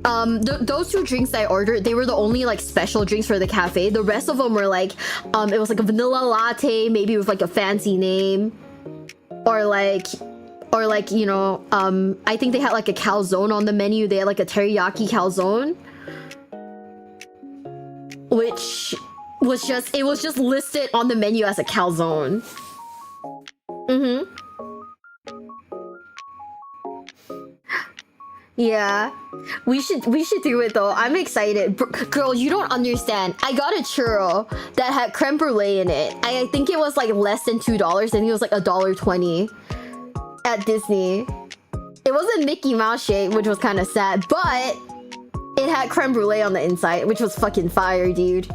S1: those 2 drinks I ordered, they were the only like special drinks for the cafe. The rest of them were like... it was like a vanilla latte, maybe with like a fancy name. Or like, you know, I think they had like a calzone on the menu. They had like a teriyaki calzone, which was just, it was just listed on the menu as a calzone. Yeah, we should do it though. I'm excited. Girl, you don't understand. I got a churro that had creme brulee in it. I think it was like less than $2. I think it was like $1.20 at Disney. It wasn't Mickey Mouse shape, which was kind of sad, but it had creme brulee on the inside, which was fucking fire, dude.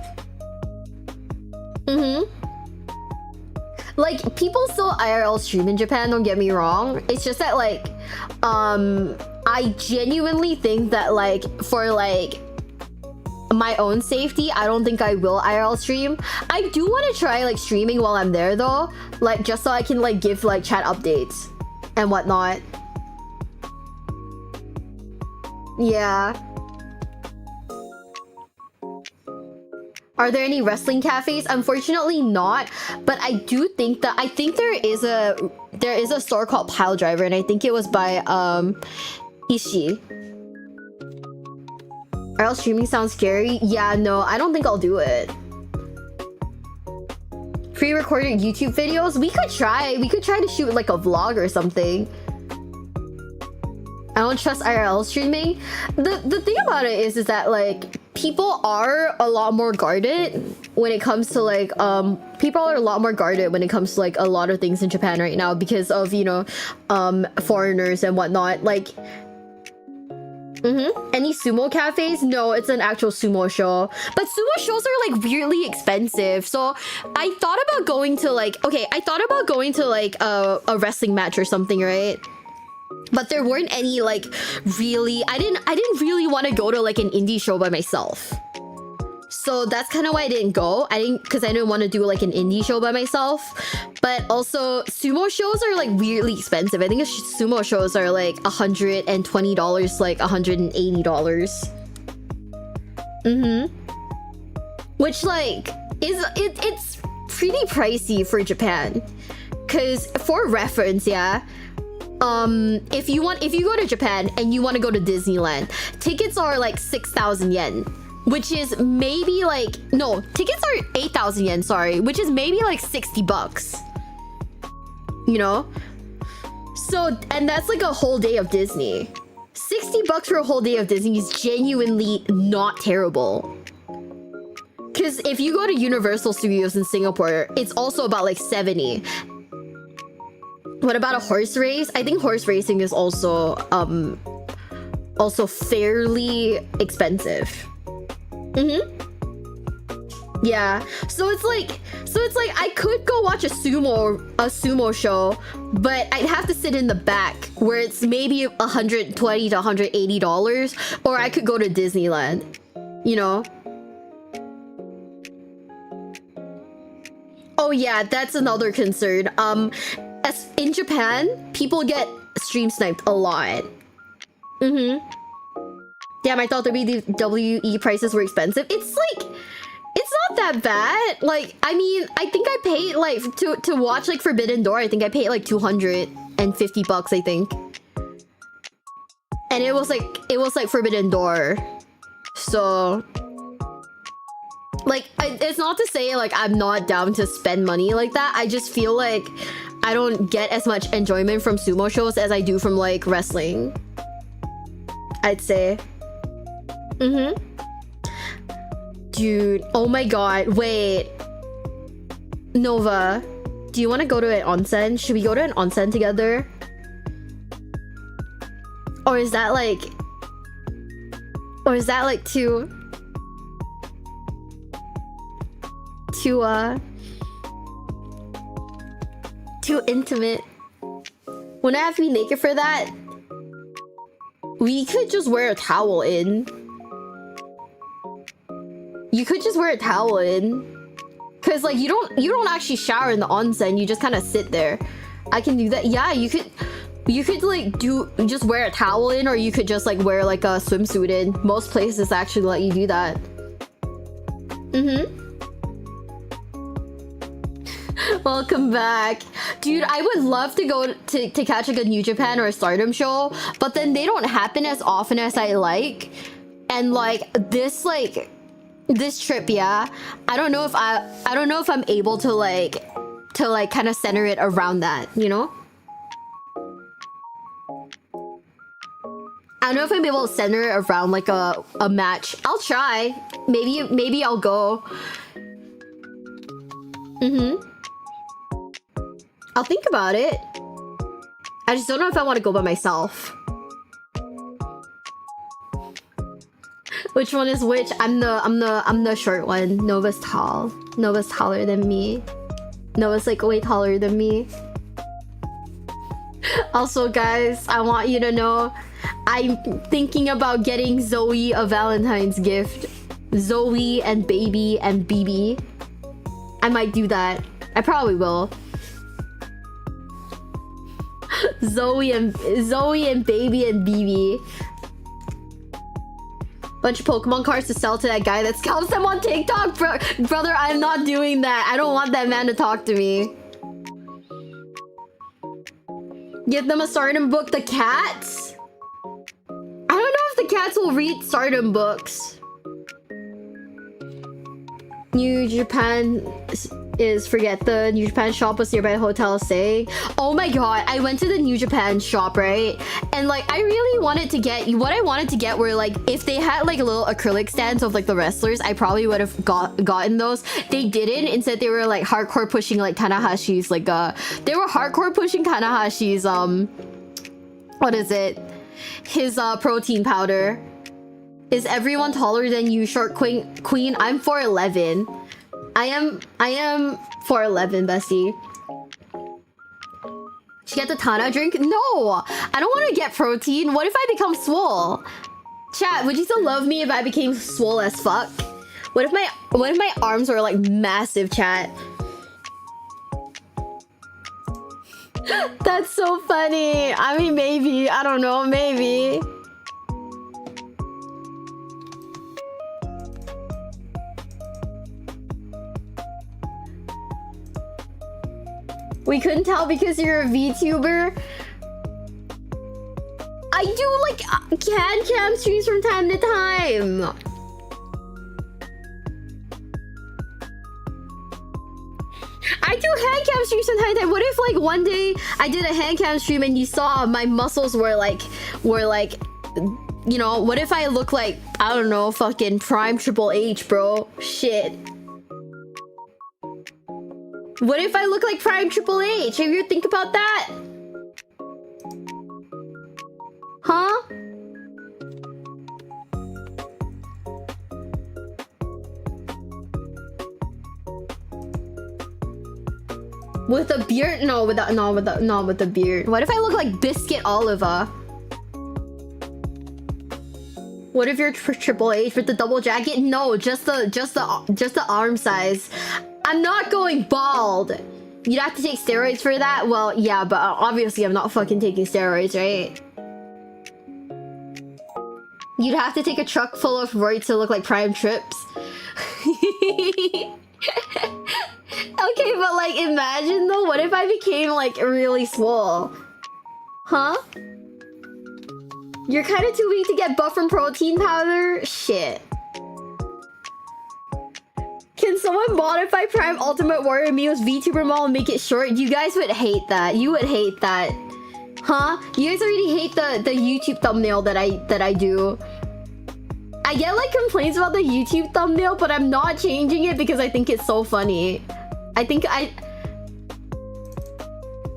S1: Like, people still IRL stream in Japan, don't get me wrong. It's just that like, I genuinely think that like, for like my own safety, I don't think I will IRL stream. I do want to try like streaming while I'm there though, like just so I can like give like chat updates and whatnot. Yeah. Are there any wrestling cafes? Unfortunately not, but I do think that there is a store called Pile Driver, and I think it was by Ishii. IRL streaming sounds scary. Yeah, no, I don't think I'll do it. Pre-recorded YouTube videos? We could try to shoot like a vlog or something. I don't trust IRL streaming. The thing about it is that like people are a lot more guarded when it comes to like people are a lot more guarded when it comes to like a lot of things in Japan right now because of, you know, foreigners and whatnot. Like any sumo cafes? No, it's an actual sumo show. But sumo shows are like weirdly expensive. So I thought about going to like a wrestling match or something, right? But there weren't any like really, I didn't really want to go to like an indie show by myself. So that's kind of why I didn't go. Because I didn't want to do like an indie show by myself. But also sumo shows are like weirdly expensive. I think sumo shows are like $120, like $180. Which like it's pretty pricey for Japan. Cause for reference, yeah. If you go to Japan and you want to go to Disneyland, tickets are like 6,000 yen, which is maybe like, no, tickets are 8,000 yen, sorry, which is maybe like $60, you know? So, and that's like a whole day of Disney. $60 for a whole day of Disney is genuinely not terrible. Because if you go to Universal Studios in Singapore, it's also about like 70. What about a horse race? I think horse racing is also fairly expensive. Yeah. So it's like I could go watch a sumo show, but I'd have to sit in the back where it's maybe $120 to $180, or I could go to Disneyland, you know? Oh yeah, that's another concern. As in Japan, people get stream sniped a lot. Damn, I thought WWE prices were expensive. It's like, it's not that bad. Like, I mean, I think I paid like to watch like Forbidden Door. I think I paid like $250, I think. And it was like Forbidden Door. So, like, it's not to say like I'm not down to spend money like that. I just feel like I don't get as much enjoyment from sumo shows as I do from like wrestling, I'd say. Dude, oh my god, wait. Nova, do you want to go to an onsen? Should we go to an onsen together? Or is that like too intimate? Wouldn't I have to be naked for that? We could just wear a towel in. You could just wear a towel in. Cause like you don't actually shower in the onsen, you just kind of sit there. I can do that. Yeah, you could like just wear a towel in, or you could just like wear like a swimsuit in. Most places actually let you do that. Welcome back. Dude, I would love to go to catch like a New Japan or a Stardom show, but then they don't happen as often as I like. And like this trip, yeah, I don't know if I'm able to like kind of center it around that, you know? I don't know if I'm able to center it around like a match. I'll try. Maybe I'll go. I'll think about it. I just don't know if I want to go by myself. Which one is which? I'm the short one. Nova's tall. Nova's taller than me. Nova's like way taller than me. Also, guys, I want you to know I'm thinking about getting Zoe a Valentine's gift. Zoe and Baby and BB. I might do that. I probably will. Zoe and Baby and BB. Bunch of Pokemon cards to sell to that guy that scalps them on TikTok, brother. I'm not doing that. I don't want that man to talk to me. Give them a Stardom book. The cats? I don't know if the cats will read Stardom books. New Japan is forget the New Japan shop was nearby the hotel saying, oh my god, I went to the New Japan shop, right? And like I really wanted to get what I wanted to get were like if they had like a little acrylic stands of like the wrestlers, I probably would have gotten those. They didn't. Instead they were like hardcore pushing like Tanahashi's like they were hardcore pushing Tanahashi's what is it? His protein powder. Is everyone taller than you, short queen? I'm 4'11". I am 4'11", bestie. Should get the Tana drink? No, I don't want to get protein. What if I become swole? Chat, would you still love me if I became swole as fuck? What if my arms were like massive, chat? That's so funny. I mean, maybe. I don't know. Maybe. We couldn't tell because you're a VTuber. I do like cam streams from time to time. I do hand cam streams from time to time. What if like one day I did a hand cam stream and you saw my muscles were like, you know, what if I look like, I don't know, fucking prime Triple H, bro? Shit. What if I look like prime Triple H? Have you ever think about that? Huh? With a beard? No, with the beard. What if I look like Biscuit Oliva? What if you're Triple H with the double jacket? No, just the arm size. I'm not going bald. You'd have to take steroids for that? Well, yeah, but obviously I'm not fucking taking steroids, right? You'd have to take a truck full of roids to look like Prime Trips. Okay, but like imagine though, what if I became like really swole? Huh? You're kind of too weak to get buff from protein powder? Shit. Can someone modify Prime Ultimate Warrior Meals VTuber model and make it short? You guys would hate that. You would hate that. Huh? You guys already hate the YouTube thumbnail that I do. I get like complaints about the YouTube thumbnail, but I'm not changing it because I think it's so funny.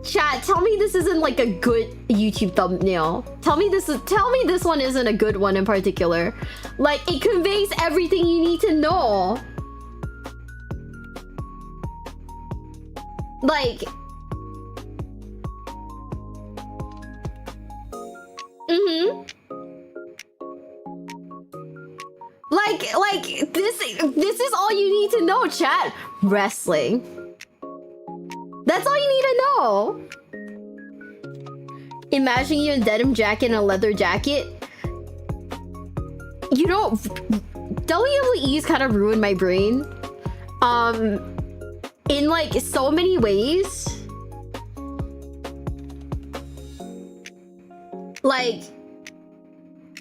S1: Chat, tell me this isn't like a good YouTube thumbnail. Tell me this one isn't a good one in particular. Like, it conveys everything you need to know. Like, like this is all you need to know, chat. Wrestling. That's all you need to know. Imagine you in a denim jacket and a leather jacket. You know, WWE's kind of ruined my brain. In like so many ways. Like,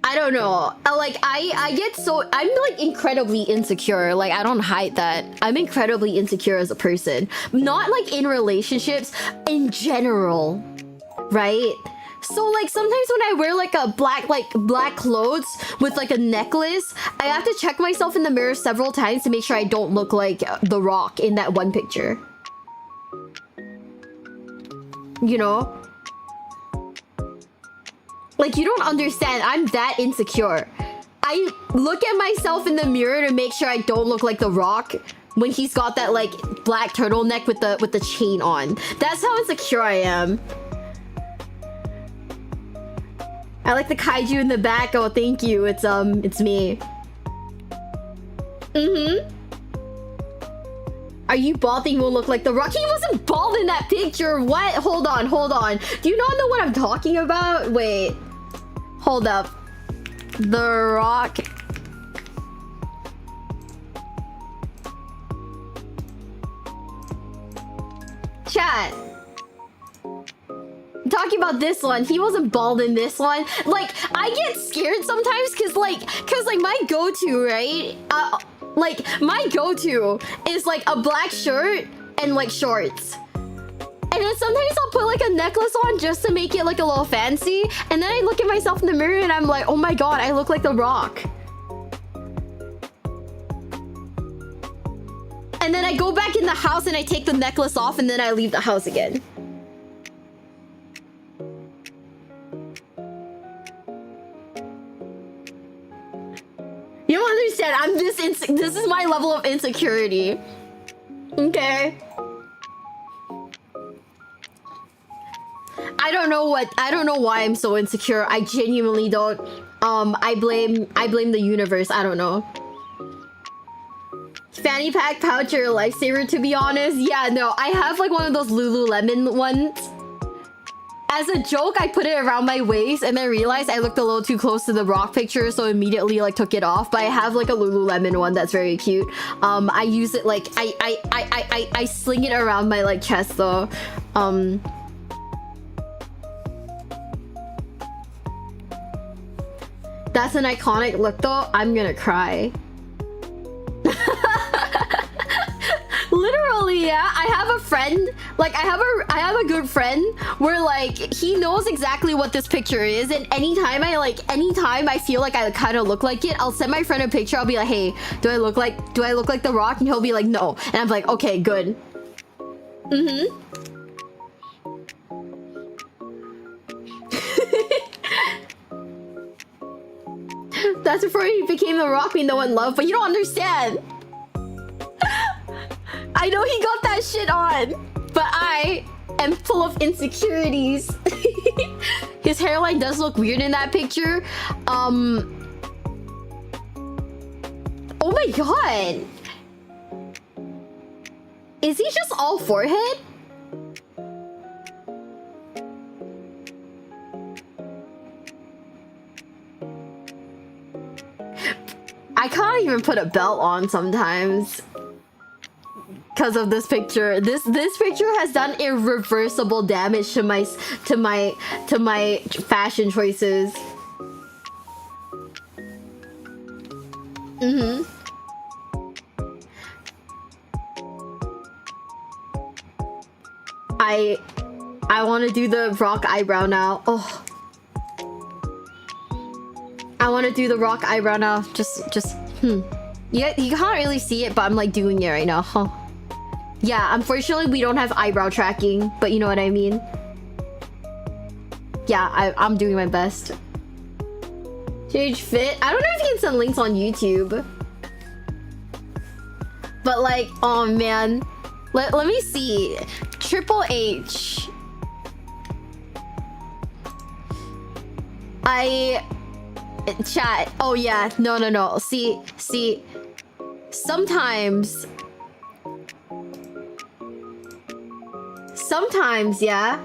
S1: I don't know. Like, I get so... I'm like incredibly insecure. Like, I don't hide that. I'm incredibly insecure as a person. Not like in relationships, in general. Right? So like sometimes when I wear like a black clothes with like a necklace, I have to check myself in the mirror several times to make sure I don't look like The Rock in that one picture. You know? Like, you don't understand. I'm that insecure. I look at myself in the mirror to make sure I don't look like The Rock when he's got that like black turtleneck with the chain on. That's how insecure I am. I like the kaiju in the back. Oh, thank you. It's me. Are you bald? Think you will look like The Rock? He wasn't bald in that picture. What? Hold on. Do you not know what I'm talking about? Wait. Hold up. The Rock. Chat. I'm talking about this one. He wasn't bald in this one. Like, I get scared sometimes because like my go-to, right? Like, my go-to is like a black shirt and like shorts. And then sometimes I'll put like a necklace on just to make it like a little fancy. And then I look at myself in the mirror and I'm like, oh my god, I look like The Rock. And then I go back in the house and I take the necklace off and then I leave the house again. You don't understand. I'm this is my level of insecurity. Okay. I don't know why I'm so insecure. I genuinely don't. I blame the universe. I don't know. Fanny pack pouch or a lifesaver, to be honest. Yeah, no, I have like one of those Lululemon ones. As a joke, I put it around my waist and then realized I looked a little too close to the Rock picture, so immediately like took it off. But I have like a Lululemon one that's very cute. I use it like I sling it around my like chest though. That's an iconic look though. I'm gonna cry. Literally, yeah. I have a friend, like I have a good friend where like he knows exactly what this picture is, and anytime I feel like I kind of look like it, I'll send my friend a picture. I'll be like, hey, do I look like The Rock? And he'll be like, no. And I'm like, okay, good. That's before he became The Rock we know and love, but you don't understand. I know he got that shit on, but I am full of insecurities. His hairline does look weird in that picture. Oh my god. Is he just all forehead? I can't even put a belt on sometimes because of this picture. This picture has done irreversible damage to my fashion choices. I want to do the Rock eyebrow now. Oh. I want to do the rock eyebrow now. Yeah, you can't really see it, but I'm like doing it right now, huh? Yeah, unfortunately we don't have eyebrow tracking, but you know what I mean. Yeah, I'm doing my best. Huge fit. I don't know if you can send links on YouTube. But like, oh man. Let me see. Triple H. Chat. Oh yeah. No. See. Sometimes, yeah.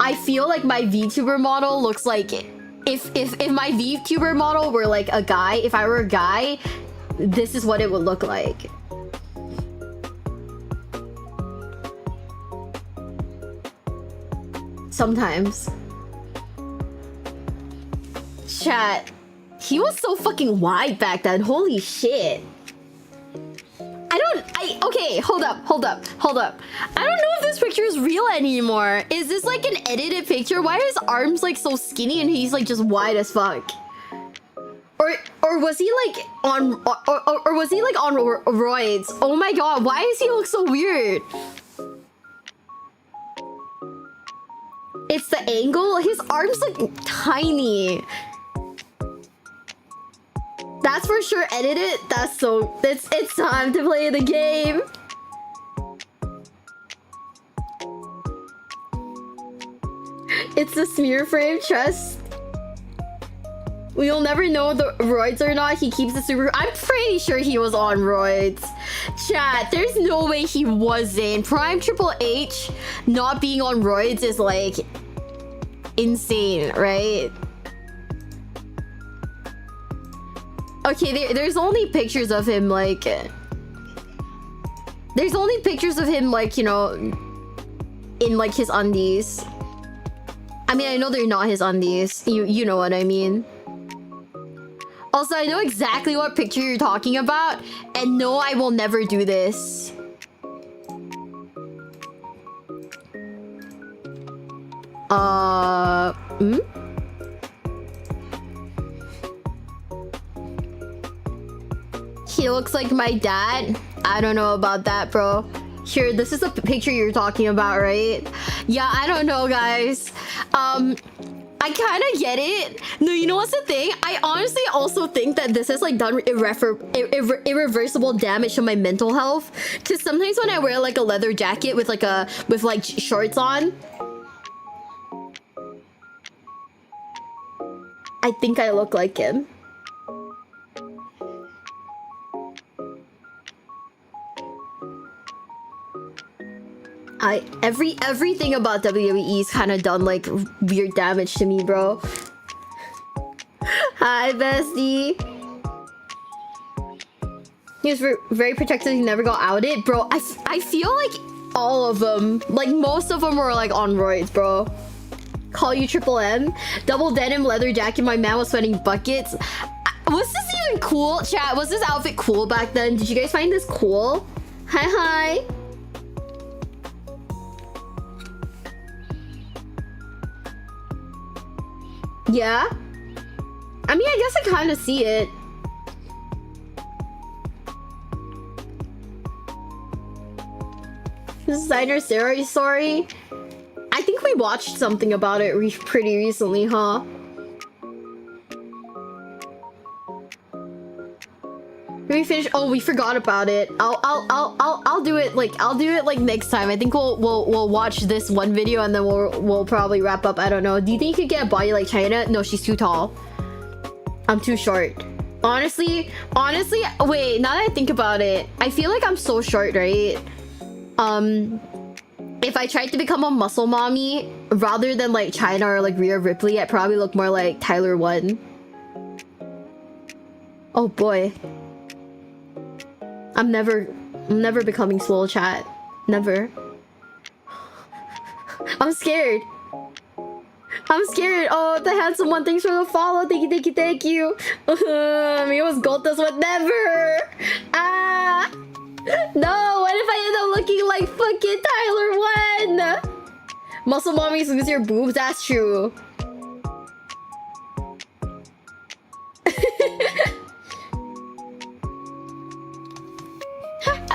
S1: I feel like my VTuber model looks like if my VTuber model were like a guy, if I were a guy, this is what it would look like. Sometimes. Chat. He was so fucking wide back then. Holy shit. Okay, hold up. I don't know if this picture is real anymore. Is this like an edited picture? Why are his arms like so skinny and he's like just wide as fuck? Or was he like on or was he like on roids? Oh my god, why does he look so weird? It's the angle. His arms look tiny. That's for sure edited. It's time to play the game. It's the smear frame chest. We'll never know the roids or not. He keeps the super. I'm pretty sure he was on roids. Chat, there's no way he wasn't. Prime Triple H not being on roids is like insane, right? Okay, there's only pictures of him like... There's only pictures of him like, you know, in like his undies. I mean, I know they're not his undies. You know what I mean. Also, I know exactly what picture you're talking about. And no, I will never do this. He looks like my dad. I don't know about that, bro. Here, this is the picture you're talking about, right? Yeah, I don't know, guys. I kind of get it. No, you know what's the thing? I honestly also think that this has like done irreversible damage to my mental health. Because sometimes when I wear like a leather jacket with like shorts on, I think I look like him. Everything about WWE's kind of done like weird damage to me, bro. Hi, bestie. He was very protective. He never got outed, bro. I feel like all of them, like most of them, were like on roids, bro. Call you Triple M. Double denim leather jacket. My man was sweating buckets. Was this even cool, chat? Was this outfit cool back then? Did you guys find this cool? Hi. Yeah? I mean, I guess I kind of see it. Designer steroid story? I think we watched something about it pretty recently, huh? We finished. Oh, we forgot about it. I'll do it like next time. I think we'll watch this one video and then we'll probably wrap up. I don't know. Do you think you could get a body like China? No, she's too tall. I'm too short. Honestly, wait, now that I think about it, I feel like I'm so short, right? If I tried to become a muscle mommy rather than like China or like Rhea Ripley, I'd probably look more like Tyler 1. Oh boy. I'm never becoming swole, chat. Never. I'm scared. Oh, the handsome one. Thanks for the follow. Thank you. Me was Goltas would never. No, what if I end up looking like fucking Tyler 1? Muscle mommies lose your boobs. That's true.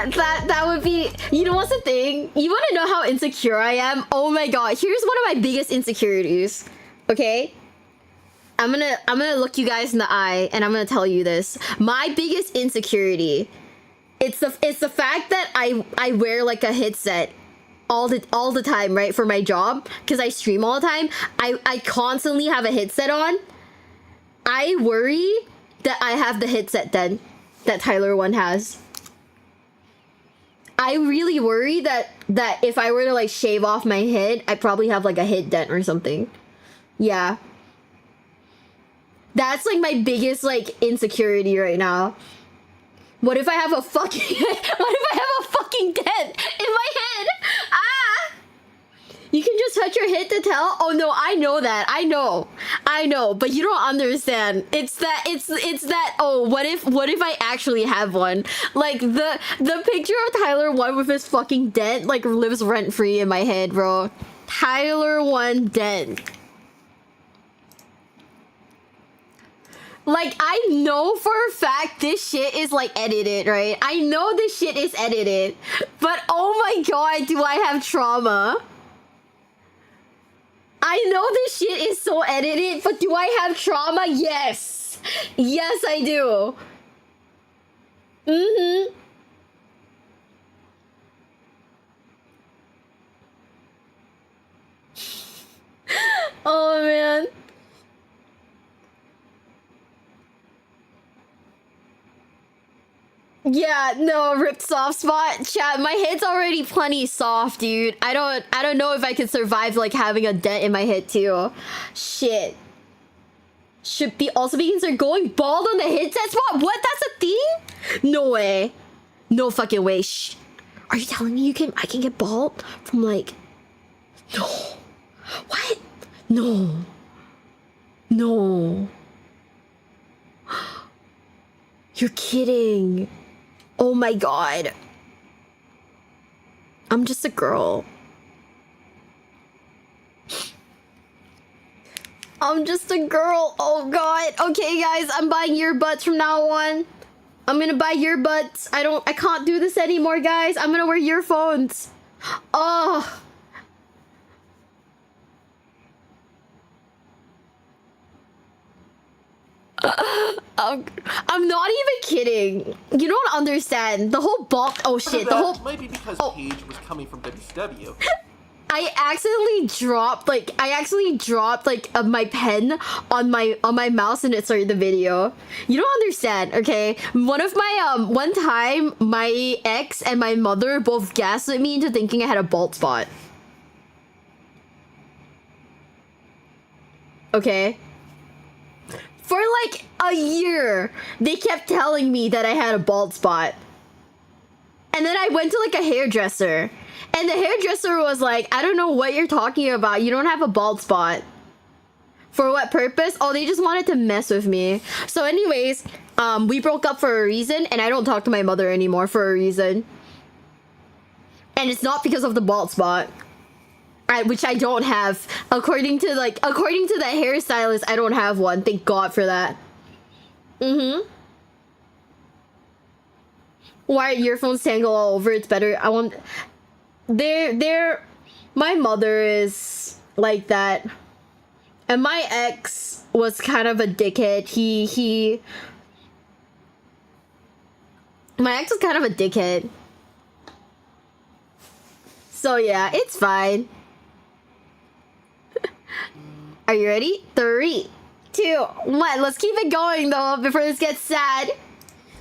S1: That would be. You know what's the thing? You want to know how insecure I am? Oh my god! Here's one of my biggest insecurities. Okay, I'm gonna look you guys in the eye and I'm gonna tell you this. My biggest insecurity. It's the fact that I wear like a headset all the time, right, for my job, because I stream all the time. I constantly have a headset on. I worry that I have the headset then that Tyler 1 has. I really worry that if I were to like shave off my head, I'd probably have like a head dent or something. Yeah. That's like my biggest like insecurity right now. What if I have a fucking dent in my head? Ah! You can just touch your head to tell? Oh no, I know that. I know, but you don't understand. It's that, oh, what if I actually have one? Like the picture of Tyler 1 with his fucking dent like lives rent free in my head, bro. Tyler 1 dent. Like, I know for a fact this shit is, like, edited, right? I know this shit is edited. But, oh my god, do I have trauma? I know this shit is so edited, but do I have trauma? Yes. Yes, I do. Mm-hmm. Oh, man. Yeah, no, ripped soft spot. Chat, my head's already plenty soft, dude. I don't know if I could survive like having a dent in my head too. Shit. Should be also be considered going bald on the headset spot? What? That's a thing? No way. No fucking way. Shh. Are you telling me I can get bald from like... No. What? No. No. You're kidding. Oh my god. I'm just a girl. I'm just a girl. Oh god. Okay guys, I'm buying earbuds from now on. I'm gonna buy earbuds. I can't do this anymore, guys. I'm gonna wear earphones. Oh. I'm not even kidding. You don't understand. The whole bulk. Oh shit. The whole
S7: might be because Paige was coming from WCW.
S1: I accidentally dropped like my pen on my mouse and it started the video. You don't understand, okay? One time my ex and my mother both gaslit me into thinking I had a bald spot. Okay? For like a year, they kept telling me that I had a bald spot. And then I went to like a hairdresser. And the hairdresser was like, I don't know what you're talking about. You don't have a bald spot. For what purpose? Oh, they just wanted to mess with me. So anyways, we broke up for a reason. And I don't talk to my mother anymore for a reason. And it's not because of the bald spot. Which I don't have. According to the hairstylist, I don't have one. Thank God for that. Mm-hmm. Why earphones tangle all over? It's better. I want... My mother is like that. And my ex was kind of a dickhead. My ex was kind of a dickhead. So yeah, it's fine. Are you ready? 3, 2, 1. Let's keep it going though before this gets sad.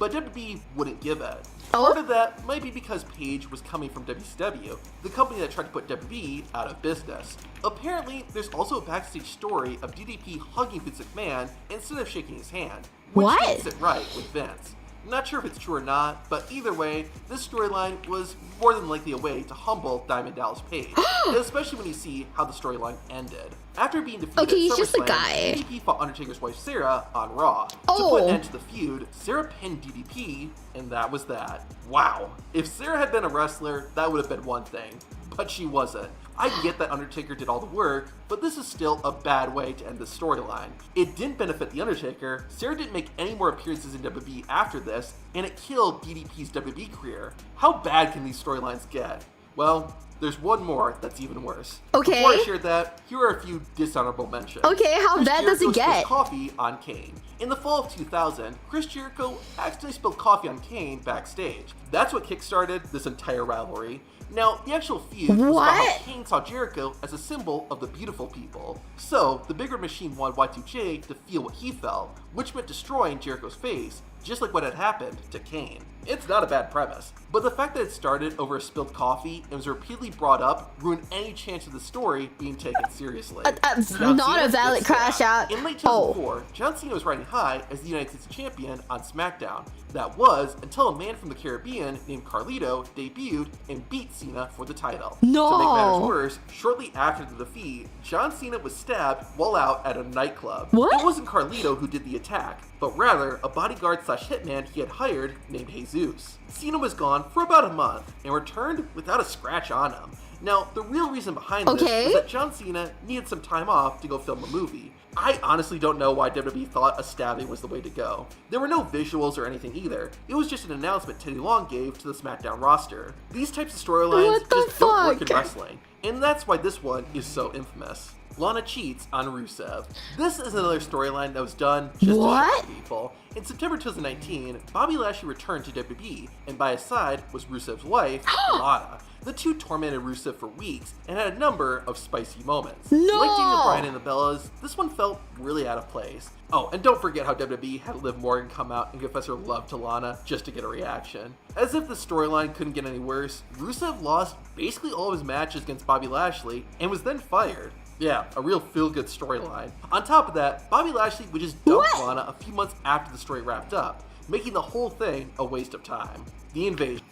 S7: But WB wouldn't give it.
S1: Oh?
S7: Part of that might be because Paige was coming from WCW, the company that tried to put WB out of business. Apparently, there's also a backstage story of DDP hugging Vince McMahon instead of shaking his hand, which didn't sit right with Vince. Not sure if it's true or not, but either way, this storyline was more than likely a way to humble Diamond Dallas Page, especially when you see how the storyline ended. After being defeated
S1: he's
S7: at
S1: just a
S7: SummerSlam,
S1: guy.
S7: DDP fought Undertaker's wife Sarah on Raw. To put an end to the feud, Sarah pinned DDP, and that was that. Wow. If Sarah had been a wrestler, that would have been one thing, but she wasn't. I get that Undertaker did all the work, but this is still a bad way to end the storyline. It didn't benefit The Undertaker, Sarah didn't make any more appearances in WWE after this, and it killed DDP's WWE career. How bad can these storylines get? Well, there's one more that's even worse.
S1: Okay.
S7: Before I share that, here are a few dishonorable mentions.
S1: Okay, how
S7: Chris
S1: bad does it
S7: Jericho
S1: get?
S7: spilled coffee on Kane. In the fall of 2000, Chris Jericho accidentally spilled coffee on Kane backstage. That's what kickstarted this entire rivalry. Now, the actual feud was about how Kane saw Jericho as a symbol of the beautiful people. So, the bigger machine wanted Y2J to feel what he felt, which meant destroying Jericho's face, just like what had happened to Kane. It's not a bad premise, but the fact that it started over a spilled coffee and was repeatedly brought up ruined any chance of the story being taken seriously.
S1: Not a valid crash out.
S7: In late 2004, John Cena was riding high as the United States champion on SmackDown. That was until a man from the Caribbean named Carlito debuted and beat Cena for the title.
S1: No!
S7: To make matters worse, shortly after the defeat, John Cena was stabbed while out at a nightclub.
S1: What?
S7: It wasn't Carlito who did the attack, but rather a bodyguard/hitman he had hired named Jesus. Cena was gone for about a month and returned without a scratch on him. Now, the real reason behind this was that John Cena needed some time off to go film a movie. I honestly don't know why WWE thought a stabbing was the way to go. There were no visuals or anything either. It was just an announcement Teddy Long gave to the SmackDown roster. These types of storylines just don't work in wrestling, and that's why this one is so infamous. Lana cheats on Rusev. This is another storyline that was done just to shock people. In September 2019, Bobby Lashley returned to WWE, and by his side was Rusev's wife, Lana. The two tormented Rusev for weeks and had a number of spicy moments. Like Daniel Bryan and the Bellas, this one felt really out of place. Oh, and don't forget how WWE had Liv Morgan come out and confess her love to Lana just to get a reaction. As if the storyline couldn't get any worse, Rusev lost basically all of his matches against Bobby Lashley and was then fired. Yeah, a real feel-good storyline. On top of that, Bobby Lashley would just dump Lana a few months after the story wrapped up, making the whole thing a waste of time. The invasion.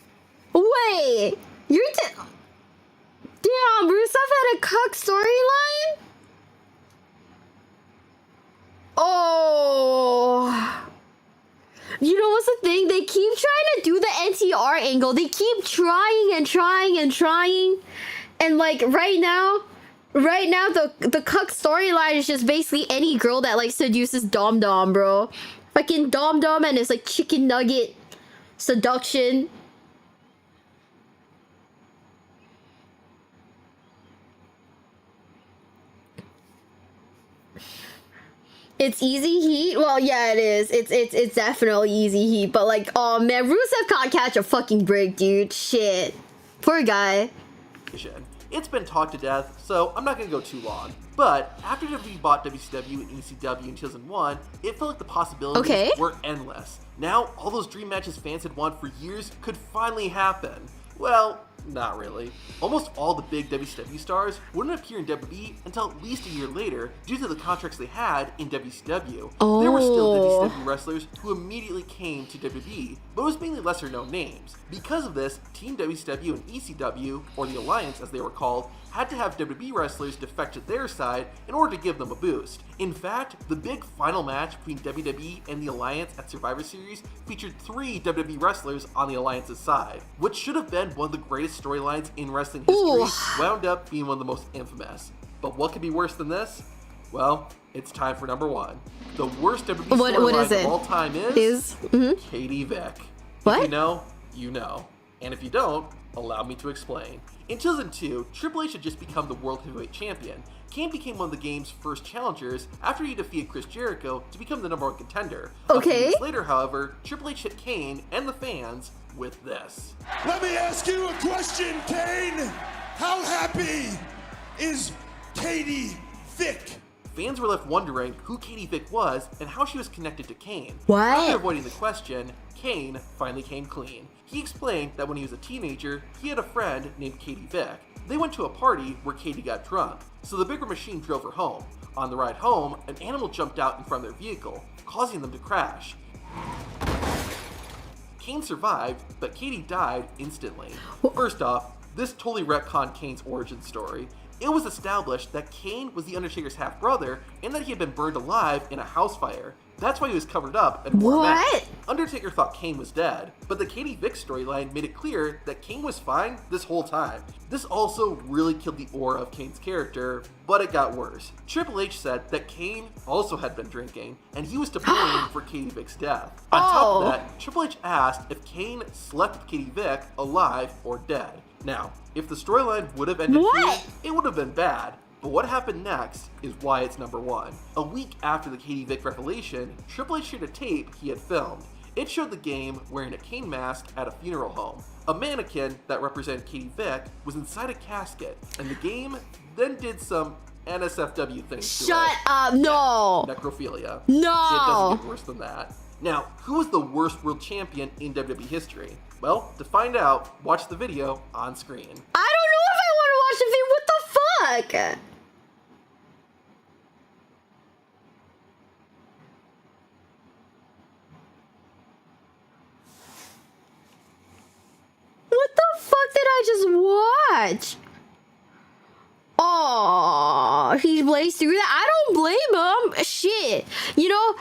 S1: Wait, damn, Rusev had a cuck storyline? Oh. You know what's the thing? They keep trying to do the NTR angle. They keep trying and trying and trying. And like right now the cuck storyline is just basically any girl that like seduces Dom Dom, bro. Fucking Dom Dom and his like chicken nugget seduction. It's easy heat? Well, yeah, it is. It's definitely easy heat. But like, oh man, Rusev can't catch a fucking break, dude. Shit. Poor guy.
S7: It's been talked to death, so I'm not going to go too long. But after WWE bought WCW and ECW in 2001, it felt like the possibilities were endless. Now, all those dream matches fans had wanted for years could finally happen. Well, not really. Almost all the big WCW stars wouldn't appear in WWE until at least a year later due to the contracts they had in WCW. There were still WCW wrestlers who immediately came to WWE, but it was mainly lesser known names. Because of this, Team WCW and ECW, or the Alliance as they were called, had to have WWE wrestlers defect to their side in order to give them a boost. In fact, the big final match between WWE and the Alliance at Survivor Series featured 3 WWE wrestlers on the Alliance's side, which should have been one of the greatest storylines in wrestling history, wound up being one of the most infamous. But what could be worse than this? Well, it's time for number 1. The worst WWE storyline of all time is Katie Vick. If you know, you know. And if you don't, allow me to explain. In 2002, Triple H had just become the World Heavyweight Champion. Kane became one of the game's first challengers after he defeated Chris Jericho to become the #1 contender. A few weeks later, however, Triple H hit Kane and the fans with this.
S5: Let me ask you a question, Kane. How happy is Katie Vick?
S7: Fans were left wondering who Katie Vick was and how she was connected to Kane.
S1: What?
S7: After avoiding the question, Kane finally came clean. He explained that when he was a teenager, he had a friend named Katie Vick. They went to a party where Katie got drunk, so the bigger machine drove her home. On the ride home, an animal jumped out in front of their vehicle, causing them to crash. Kane survived, but Katie died instantly. First off, this totally retconned Kane's origin story. It was established that Kane was the Undertaker's half-brother and that he had been burned alive in a house fire. That's why he was covered up and wore a mask. Undertaker thought Kane was dead, but the Katie Vick storyline made it clear that Kane was fine this whole time. This also really killed the aura of Kane's character, but it got worse. Triple H said that Kane also had been drinking, and he was to blame for Katie Vick's death. On top of that, Triple H asked if Kane slept with Katie Vick alive or dead. Now, if the storyline would have ended here, it would have been bad. But what happened next is why it's number one. A week after the Katie Vick revelation, Triple H shared a tape he had filmed. It showed the game wearing a Kane mask at a funeral home. A mannequin that represented Katie Vick was inside a casket, and the game then did some NSFW things to it.
S1: Shut up, no!
S7: Necrophilia.
S1: No!
S7: It doesn't get worse than that. Now, who was the worst world champion in WWE history? Well, to find out, watch the video on screen.
S1: I don't know if I want to watch the video. What the fuck? What the fuck did I just watch? Oh, he blazed through that. I don't blame him. Shit. You know,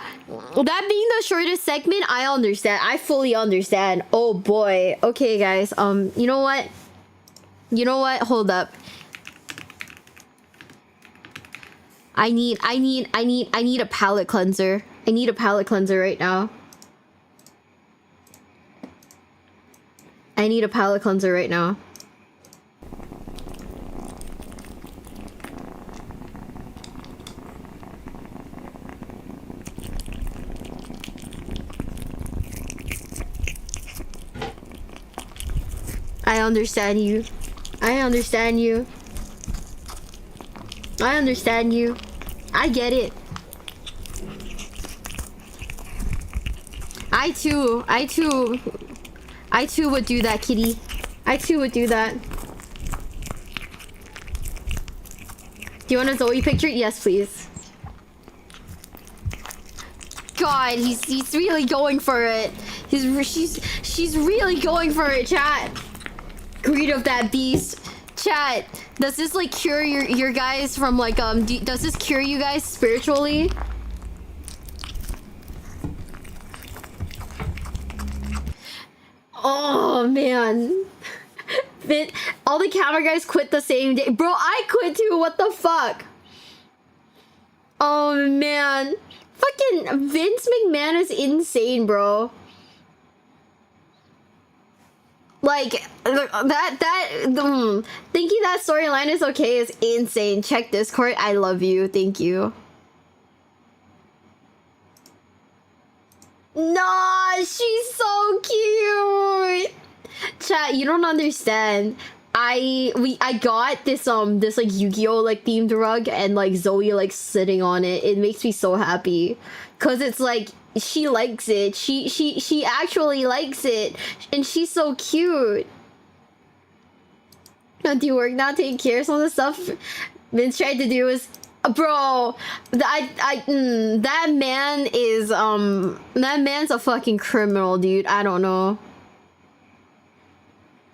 S1: that being the shortest segment, I understand. I fully understand. Oh boy. Okay, guys. You know what? You know what? Hold up. I need a palate cleanser. I need a palate cleanser right now. I need a palate cleanser right now. I understand you. I understand you. I understand you. I get it. I too would do that, kitty. I too would do that. Do you want a Zoe picture? Yes, please. God, he's really going for it. She's really going for it, chat. Greed of that beast. Chat, does this like cure your guys from like does this cure you guys spiritually? Oh man. All the camera guys quit the same day. Bro, I quit too. What the fuck? Oh man. Fucking Vince McMahon is insane, bro. Like thinking that storyline is okay is insane. Check Discord. I love you. Thank you. Nah, she's so cute. Chat, you don't understand. I got this like Yu-Gi-Oh like themed rug and like Zoe like sitting on it. It makes me so happy because it's like she likes it. She actually likes it, and she's so cute. Now do you work now? Take care. Some of the stuff Vince tried to do is, bro. That man is that man's a fucking criminal, dude. I don't know.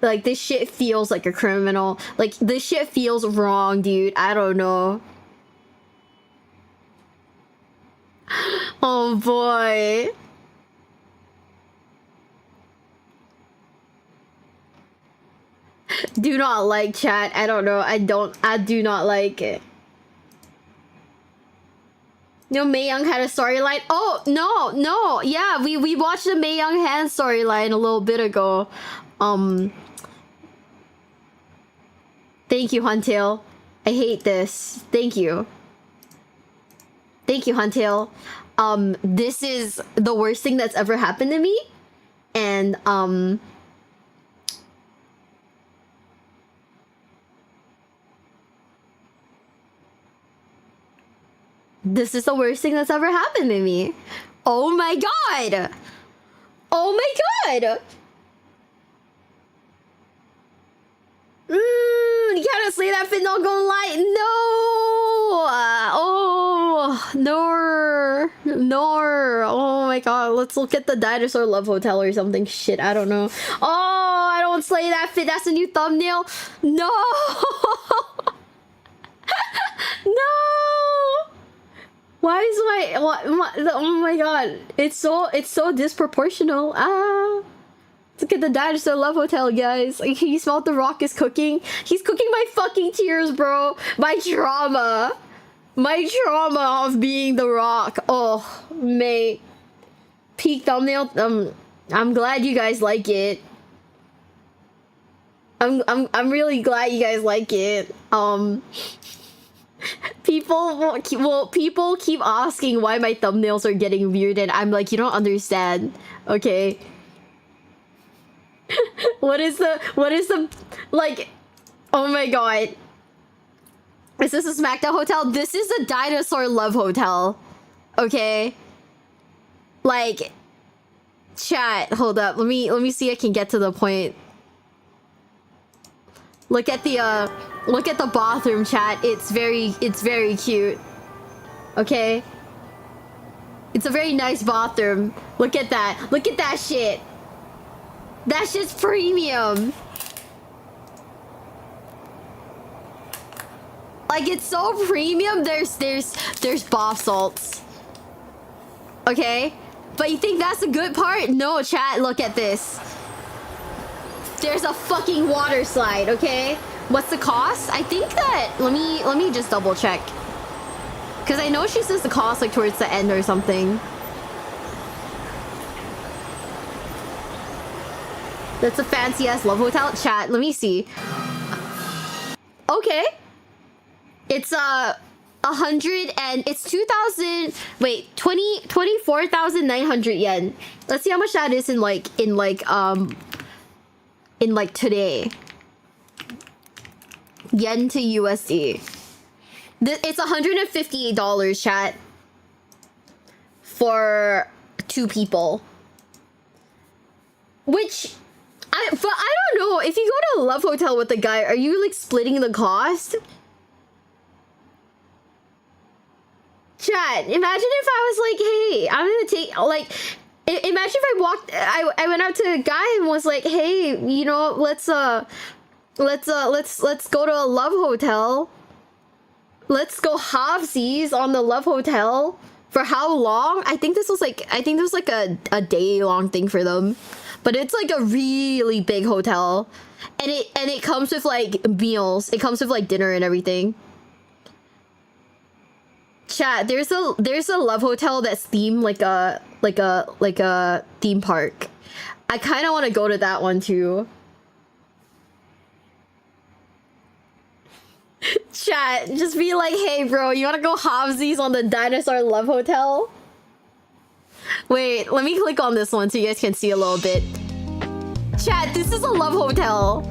S1: Like, this shit feels like a criminal. Like, this shit feels wrong, dude. I don't know. Oh, boy. Do not like, chat. I don't know. I do not like it. You know, Mae Young had a storyline. Oh, no. Yeah, we watched the Mae Young hand storyline a little bit ago. Thank you, Huntail. I hate this. Thank you. Thank you, Huntail. This is the worst thing that's ever happened to me. And, this is the worst thing that's ever happened to me. Oh my god! Oh my god! You gotta say that, Finn, not gonna lie. No! Oh, no. Oh my god, let's look at the Dinosaur Love Hotel or something. Shit, I don't know. Oh, I don't slay that, Finn. That's a new thumbnail. No! Why is oh my god. It's so disproportional. Look at the dinosaur love hotel, guys. Like, can you smell what the Rock is cooking? He's cooking my fucking tears, bro. My trauma of being the Rock. Oh, mate. Peak thumbnail. I'm glad you guys like it. I'm really glad you guys like it. People keep asking why my thumbnails are getting weird, and I'm like, you don't understand, okay? What is the like? Oh my god! Is this a SmackDown hotel? This is a dinosaur love hotel, okay? Like, chat. Hold up. Let me see. I can get to the point. Look at the bathroom, chat. It's very cute. Okay? It's a very nice bathroom. Look at that. Look at that shit. That shit's premium. Like, it's so premium. There's bath salts. Okay? But you think that's the good part? No, chat, look at this. There's a fucking water slide, okay? What's the cost? I think that... Let me just double check. Because I know she says the cost, like, towards the end or something. That's a fancy-ass love hotel. Chat, let me see. Okay. It's, 100 and... It's 2,000... Wait, 24,900 yen. Let's see how much that is in today. Yen to USD. It's $158, chat. For 2 people. Which... But I don't know. If you go to a love hotel with a guy, are you, like, splitting the cost? Chat, imagine if I was like, hey, I'm gonna take, like... Imagine if I went up to a guy and was like, hey, you know, let's go to a love hotel. Let's go halvesies on the love hotel. For how long? I think this was like a day-long thing for them. But it's like a really big hotel. And it comes with like meals. It comes with like dinner and everything. Chat, there's a love hotel that's themed like a theme park. I kind of want to go to that one too. Chat, just be like, hey bro, you want to go halvesies on the dinosaur love hotel? Wait, let me click on this one so you guys can see a little bit. Chat, this is a love hotel.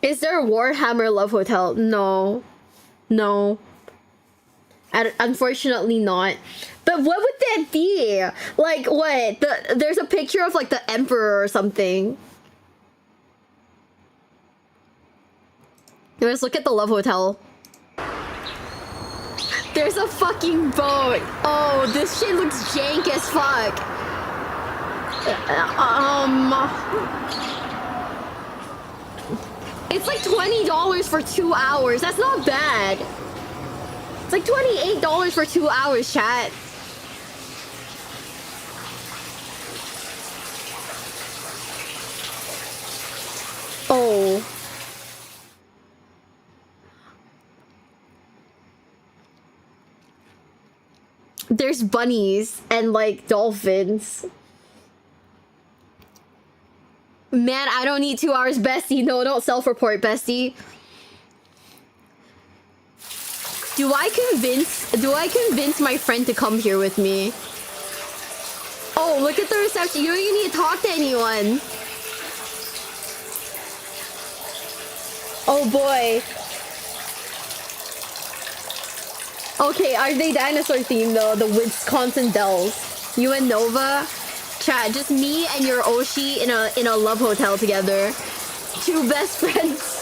S1: Is there a Warhammer love hotel? No. Unfortunately not. But what would that be? Like, what? There's a picture of like the emperor or something. Let's look at the love hotel. There's a fucking boat. Oh, this shit looks jank as fuck. It's like $20 for 2 hours. That's not bad. It's like $28 for 2 hours, chat. Oh. There's bunnies and like dolphins. Man, I don't need 2 hours, bestie. No, don't self-report, bestie. Do I convince my friend to come here with me? Oh, look at the reception. You don't even need to talk to anyone. Oh boy. Okay, are they dinosaur themed though? The Wisconsin Dells. You and Nova? Chat, just me and your Oshi in a love hotel together. 2 best friends.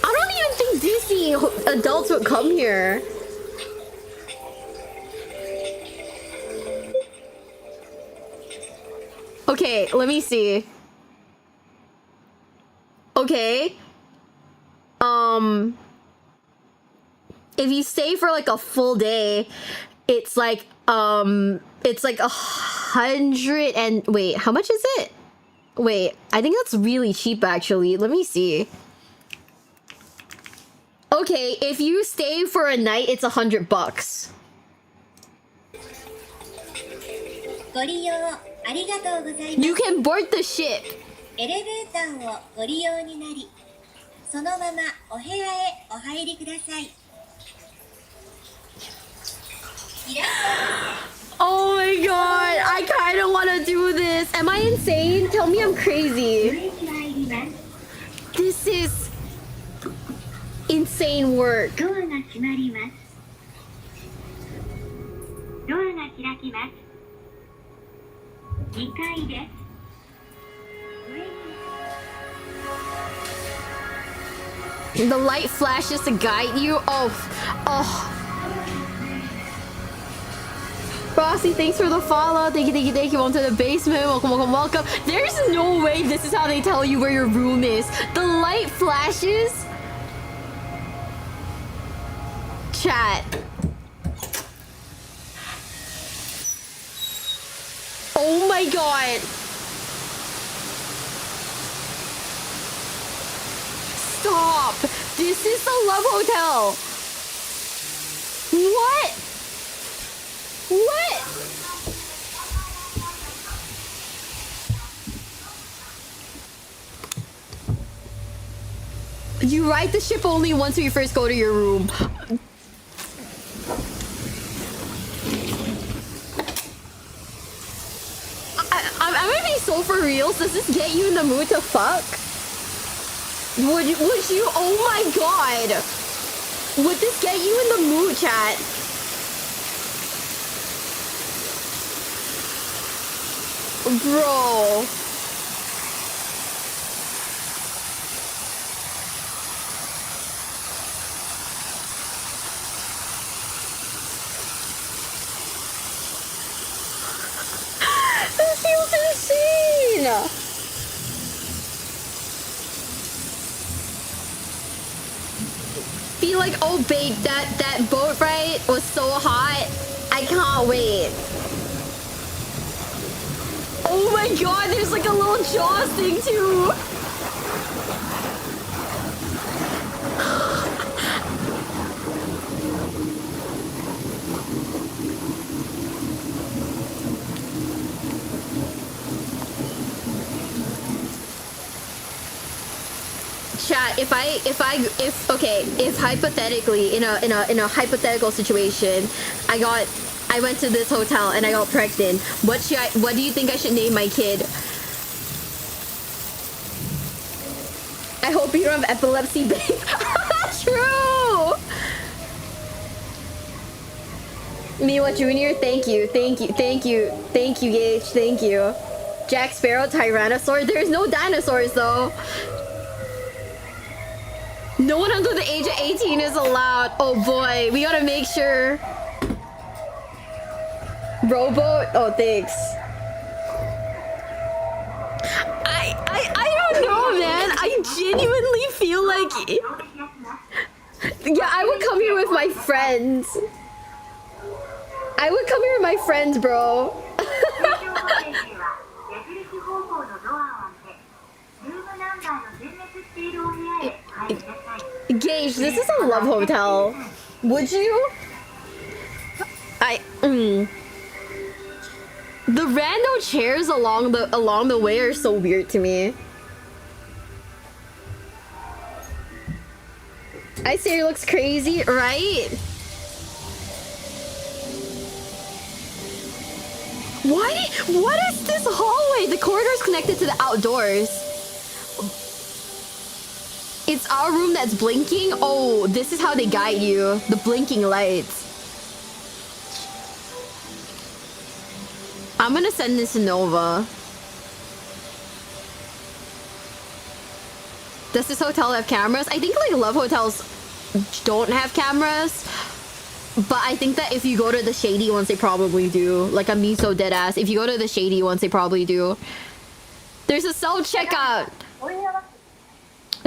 S1: I don't even think Disney thinking adults would come here. Okay, let me see. Okay. If you stay for like a full day, it's like 100 and wait, how much is it? Wait, I think that's really cheap actually. Let me see. Okay, if you stay for a night, it's $100. You can board the ship. Oh my god, I kind of want to do this. Am I insane? Tell me I'm crazy. This is insane work. The light flashes to guide you. Oh. Frosty, thanks for the follow. Thank you. Welcome to the basement. Welcome. There's no way this is how they tell you where your room is. The light flashes. Chat. Oh my god. Stop. This is the Love Hotel. What? What? You ride the ship only once when you first go to your room. I'm gonna be so for real. Does this get you in the mood to fuck? Would you? Oh my god. Would this get you in the mood, chat? Bro. This feels insane. Feel like, oh babe, that boat ride was so hot. I can't wait. Oh my god, there's like a little Jaws thing too. Chat, if hypothetically in a hypothetical situation, I went to this hotel and I got pregnant. What do you think I should name my kid? I hope you don't have epilepsy, babe. True. Miwa Jr., thank you, Gage, thank you. Jack Sparrow, Tyrannosaur. There's no dinosaurs though. No one under the age of 18 is allowed. Oh boy, we gotta make sure. Rowboat? Oh, thanks. I don't know, man. I genuinely feel like... Yeah, I would come here with my friends. Bro. Gage, this is a love hotel. Would you? The rando chairs along the way are so weird to me. I say it looks crazy, right? What is this hallway? The corridor's connected to the outdoors. It's our room that's blinking? Oh, this is how they guide you. The blinking lights. I'm gonna send this to Nova. Does this hotel have cameras? I think like love hotels don't have cameras. But I think that if you go to the shady ones, they probably do. Like, I'm being so dead ass. If you go to the shady ones, they probably do. There's a self-checkout.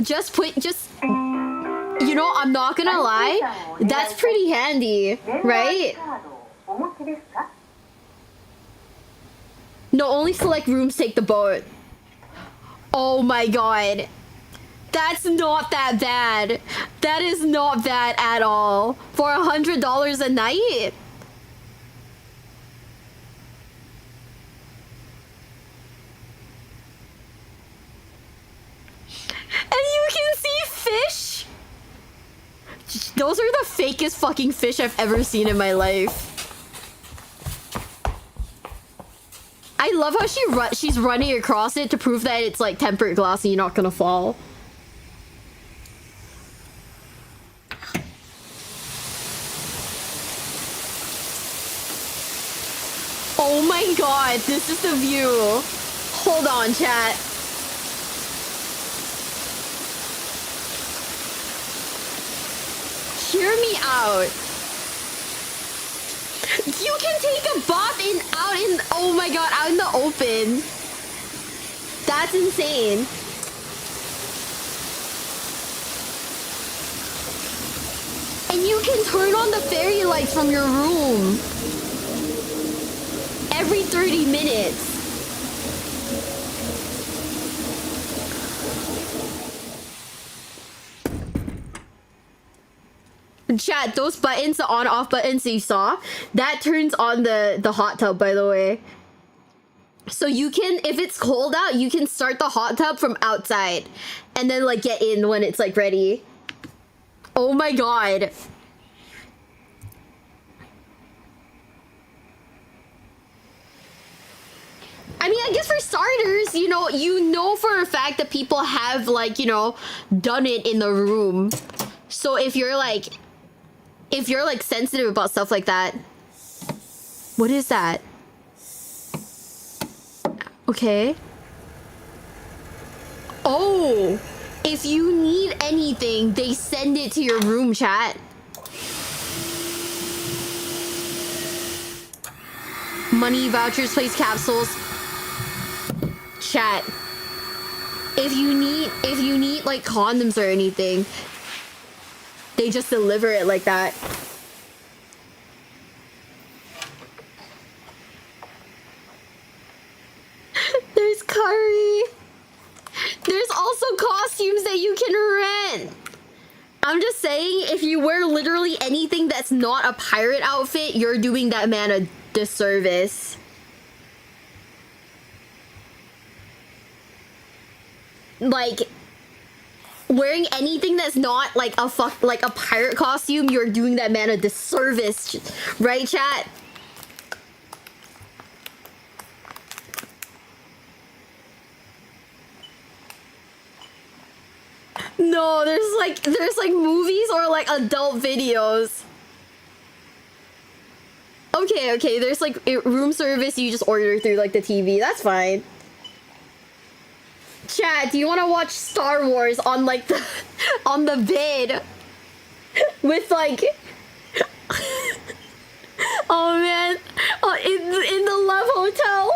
S1: Just, you know, I'm not gonna lie. That's pretty handy, right? No, only select rooms take the boat. Oh my god. That's not that bad. That is not bad at all. For $100 a night? And you can see fish? Those are the fakest fucking fish I've ever seen in my life. I love how she's running across it to prove that it's like tempered glass and you're not gonna fall. Oh my god, this is the view. Hold on, chat. Hear me out. You can take a bath out in, oh my god, out in the open. That's insane. And you can turn on the fairy lights from your room every 30 minutes. Chat, those buttons, the on-off buttons that you saw, that turns on the hot tub, by the way. So you can, if it's cold out, you can start the hot tub from outside and then like get in when it's like ready. Oh my god. I mean, I guess for starters, you know for a fact that people have like, you know, done it in the room. So if you're like sensitive about stuff like that. What is that? Okay. Oh, if you need anything, they send it to your room, chat. Money, vouchers, place capsules. Chat. If you need like condoms or anything, they just deliver it like that. There's curry. There's also costumes that you can rent. I'm just saying, if you wear literally anything that's not a pirate outfit, you're doing that man a disservice. Like, wearing anything that's not like a pirate costume, you're doing that man a disservice, right, chat? No, there's like movies or like adult videos. Okay, there's like room service, you just order through like the TV. That's fine. Chat, do you want to watch Star Wars on like the on the bed with like oh man, in the Love Hotel?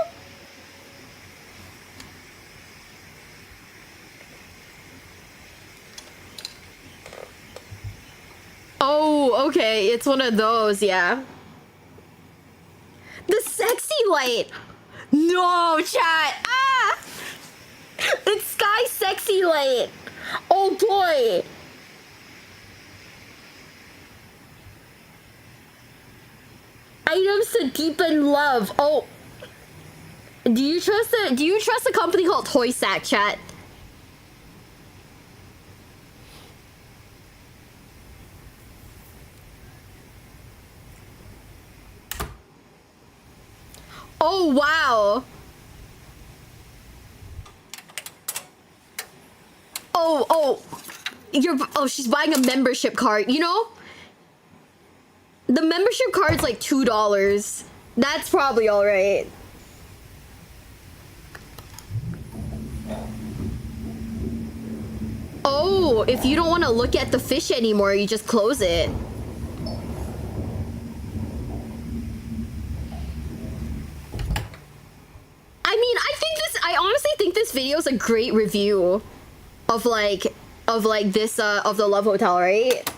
S1: Oh, okay, it's one of those, yeah. The sexy light. No, chat. Ah! It's Sky Sexy Light. Oh boy. Items to deepen love. Oh. Do you trust a company called Toy Sack, chat? Oh wow. She's buying a membership card, you know? The membership card's like $2. That's probably all right. Oh Oh, if you don't want to look at the fish anymore, you just close it. I mean, I honestly think this video is a great review of like this of the Love Hotel, right?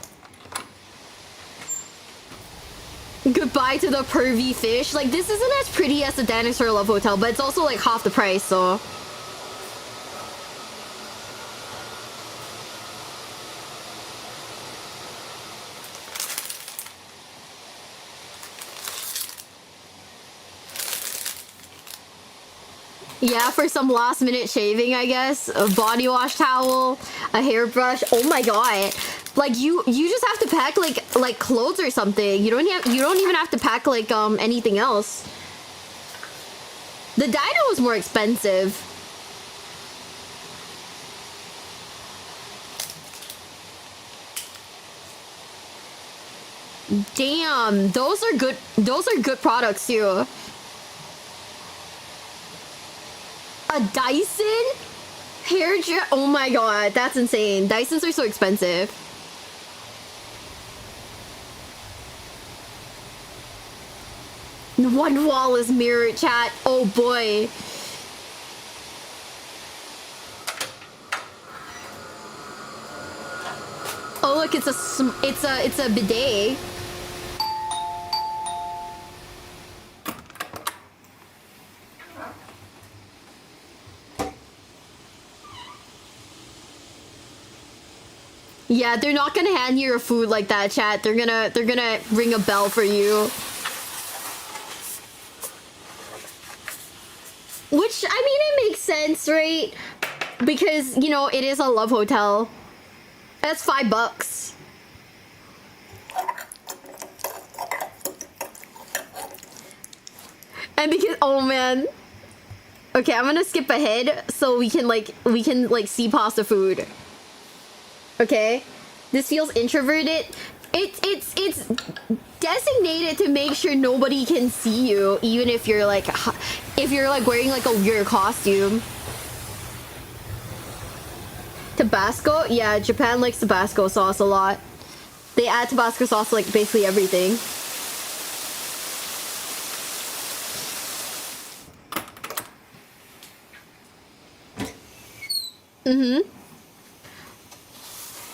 S1: Goodbye to the pervy fish. Like, this isn't as pretty as the Dinosaur Love Hotel, but it's also like half the price, so. Yeah, for some last minute shaving, I guess. A body wash towel, a hairbrush. Oh my god. Like you just have to pack like clothes or something. You don't even have to pack like anything else. The dino was more expensive. Damn, those are good products too. A Dyson hair dryer. Oh my god, that's insane. Dysons are so expensive. One wall is mirror, chat. Oh boy. Oh look, it's a bidet. Yeah, they're not gonna hand you your food like that, chat. They're gonna ring a bell for you. Which, I mean, it makes sense, right? Because, you know, it is a Love Hotel. That's $5. And because, oh man. Okay, I'm gonna skip ahead so we can see past the food. Okay, this feels introverted. It's designated to make sure nobody can see you, even if you're like wearing like a weird costume. Tabasco, yeah, Japan likes Tabasco sauce a lot. They add Tabasco sauce to like basically everything. Mm-hmm.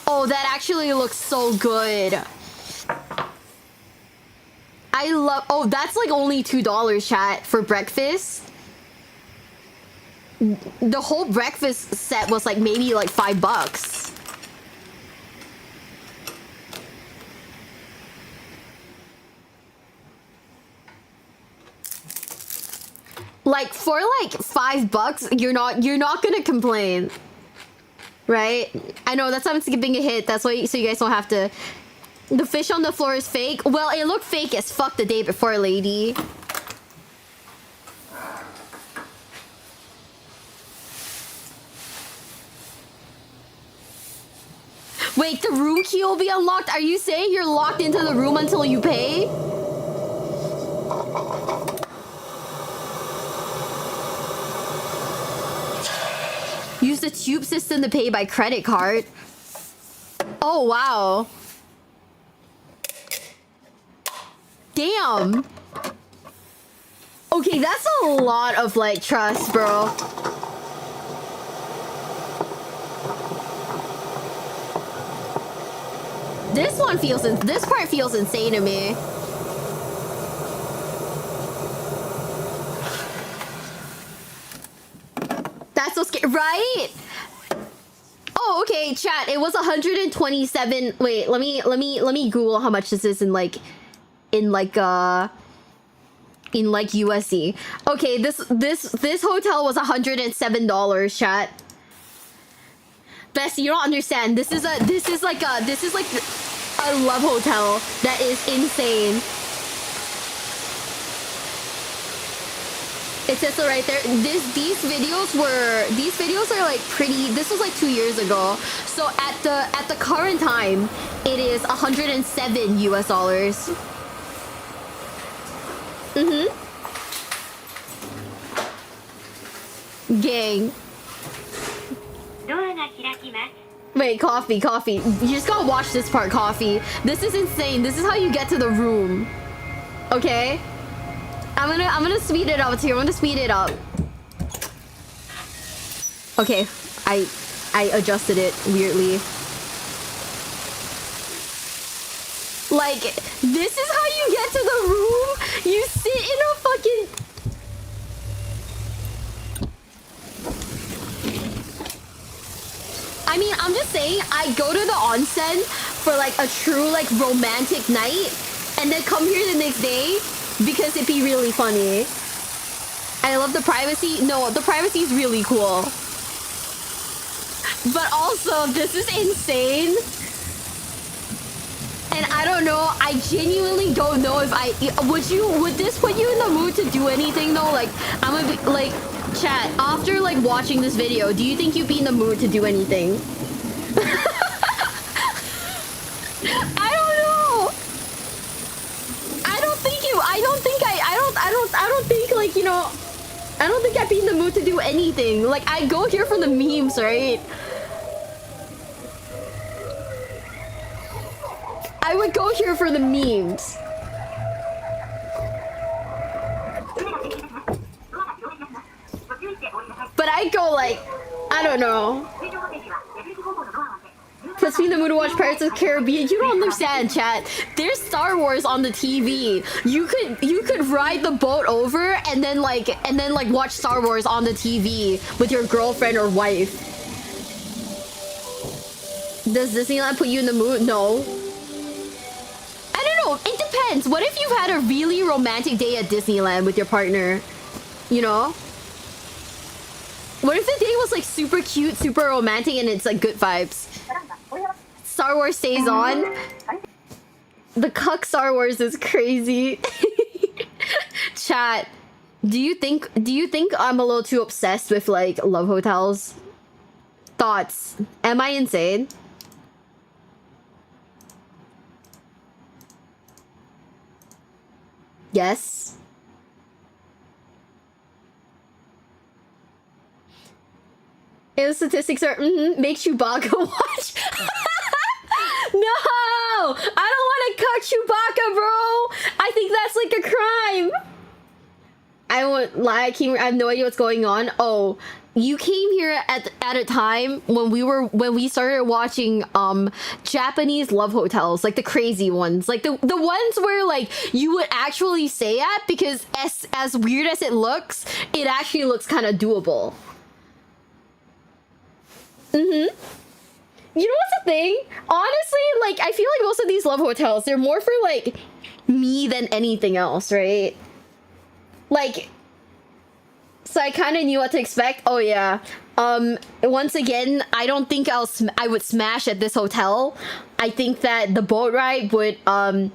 S1: Oh, that actually looks so good. I love... Oh, that's like only $2, chat, for breakfast. The whole breakfast set was like maybe like $5. Like, for like $5, you're not gonna complain. Right? I know, that's why I'm skipping a hit. That's why, so you guys don't have to... The fish on the floor is fake? Well, it looked fake as fuck the day before, lady. Wait, the room key will be unlocked? Are you saying you're locked into the room until you pay? Use the tube system to pay by credit card. Oh, wow. Damn. Okay, that's a lot of, like, trust, bro. This part feels insane to me. That's so scary, right? Oh, okay, chat. It was 127. Wait, let me Google how much this is in USD. Okay, this hotel was $107, chat. Bestie, you don't understand. This is like a Love Hotel that is insane. It says so right there. These videos are like pretty. This was like 2 years ago. So at the current time, it is $107 US. Gang. Wait, coffee. You just gotta watch this part, coffee. This is insane. This is how you get to the room. Okay? I'm gonna speed it up here. I'm gonna speed it up. Okay, I adjusted it weirdly. Like, this is how you get to the room? You sit in a fucking... I mean, I'm just saying, I go to the onsen for like a true like romantic night and then come here the next day because it'd be really funny. I love the privacy. No, the privacy is really cool. But also, this is insane. And I don't know, I genuinely don't know if would this put you in the mood to do anything though? Like, I'm gonna be, like, chat, after like watching this video, do you think you'd be in the mood to do anything? I don't know. I don't think like, you know, I don't think I'd be in the mood to do anything. Like, I go here for the memes, right? I would go here for the memes. But I go like, I don't know. Puts me in the mood to watch Pirates of the Caribbean. You don't understand, chat. There's Star Wars on the TV. You could ride the boat over and then like watch Star Wars on the TV with your girlfriend or wife. Does Disneyland put you in the mood? No. I don't know. It depends. What if you've had a really romantic day at Disneyland with your partner? You know? What if the day was like super cute, super romantic, and it's like good vibes? Star Wars stays on. The cuck Star Wars is crazy. Chat, do you think I'm a little too obsessed with like love hotels? Thoughts? Am I insane? Yes. And the statistics are make Chewbacca watch. No, I don't want to cut Chewbacca, bro. I think that's like a crime. I won't lie. I have no idea what's going on. Oh, you came here at a time when we started watching Japanese love hotels, like the crazy ones, like the ones where like you would actually stay at, because as weird as it looks, it actually looks kind of doable. You know what's the thing? Honestly, like, I feel like most of these love hotels, they're more for, like, me than anything else, right? Like, so I kind of knew what to expect. Oh, yeah. Once again, I don't think I would smash at this hotel. I think that the boat ride would, the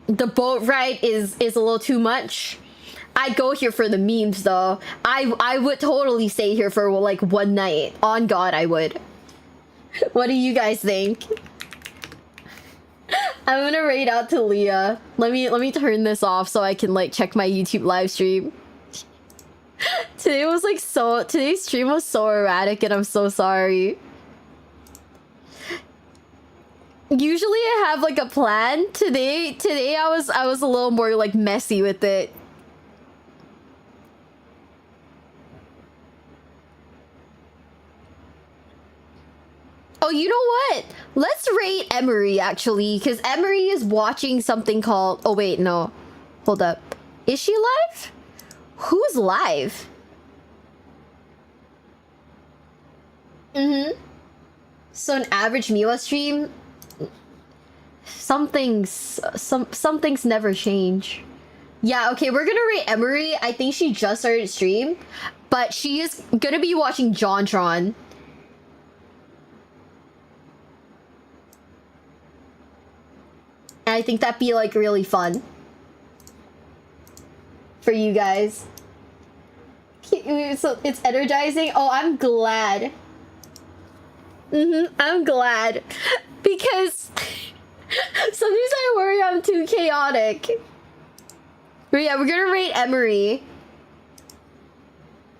S1: boat ride is a little too much. I go here for the memes though. I would totally stay here for like one night. On God, I would. What do you guys think? I'm gonna raid out to Leah. Let me turn this off so I can like check my YouTube live stream. Today's stream was so erratic and I'm so sorry. Usually I have like a plan. Today I was a little more like messy with it. Oh, you know what? Let's rate Emery, actually, because Emery is watching something called... Oh, wait, no. Hold up. Is she live? Who's live? So an average Miwa stream? Something's never change. Yeah, okay, we're gonna rate Emery. I think she just started stream, but she is gonna be watching JonTron. And I think that'd be like really fun for you guys. So it's energizing. Oh, I'm glad. I'm glad, because sometimes I worry I'm too chaotic. But yeah, we're gonna rate Emery.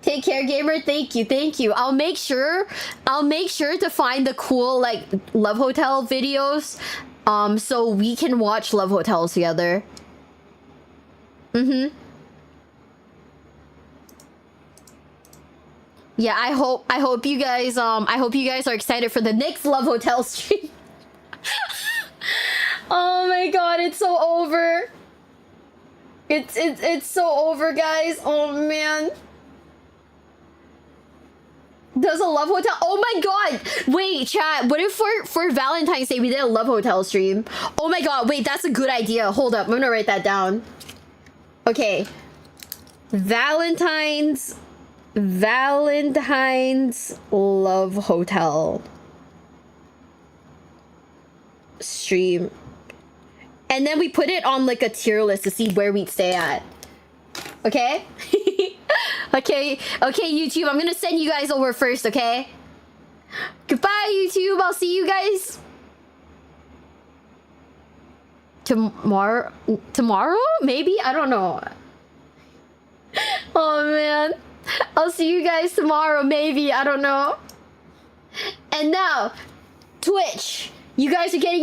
S1: Take care, gamer. Thank you. I'll make sure to find the cool like Love Hotel videos, so we can watch Love Hotel together. Yeah, I hope you guys are excited for the next Love Hotel stream. Oh my god, it's so over. It's so over, guys. Oh man. Does a Love Hotel? Oh my god! Wait, chat. What if for Valentine's Day we did a Love Hotel stream? Oh my god! Wait, that's a good idea. Hold up, I'm gonna write that down. Okay. Valentine's Love Hotel stream, and then we put it on like a tier list to see where we'd stay at. Okay. Okay, YouTube, I'm gonna send you guys over first, okay? Goodbye, YouTube. I'll see you guys tomorrow, maybe? I don't know. Oh man, I'll see you guys tomorrow, maybe. I don't know. And now Twitch, you guys are getting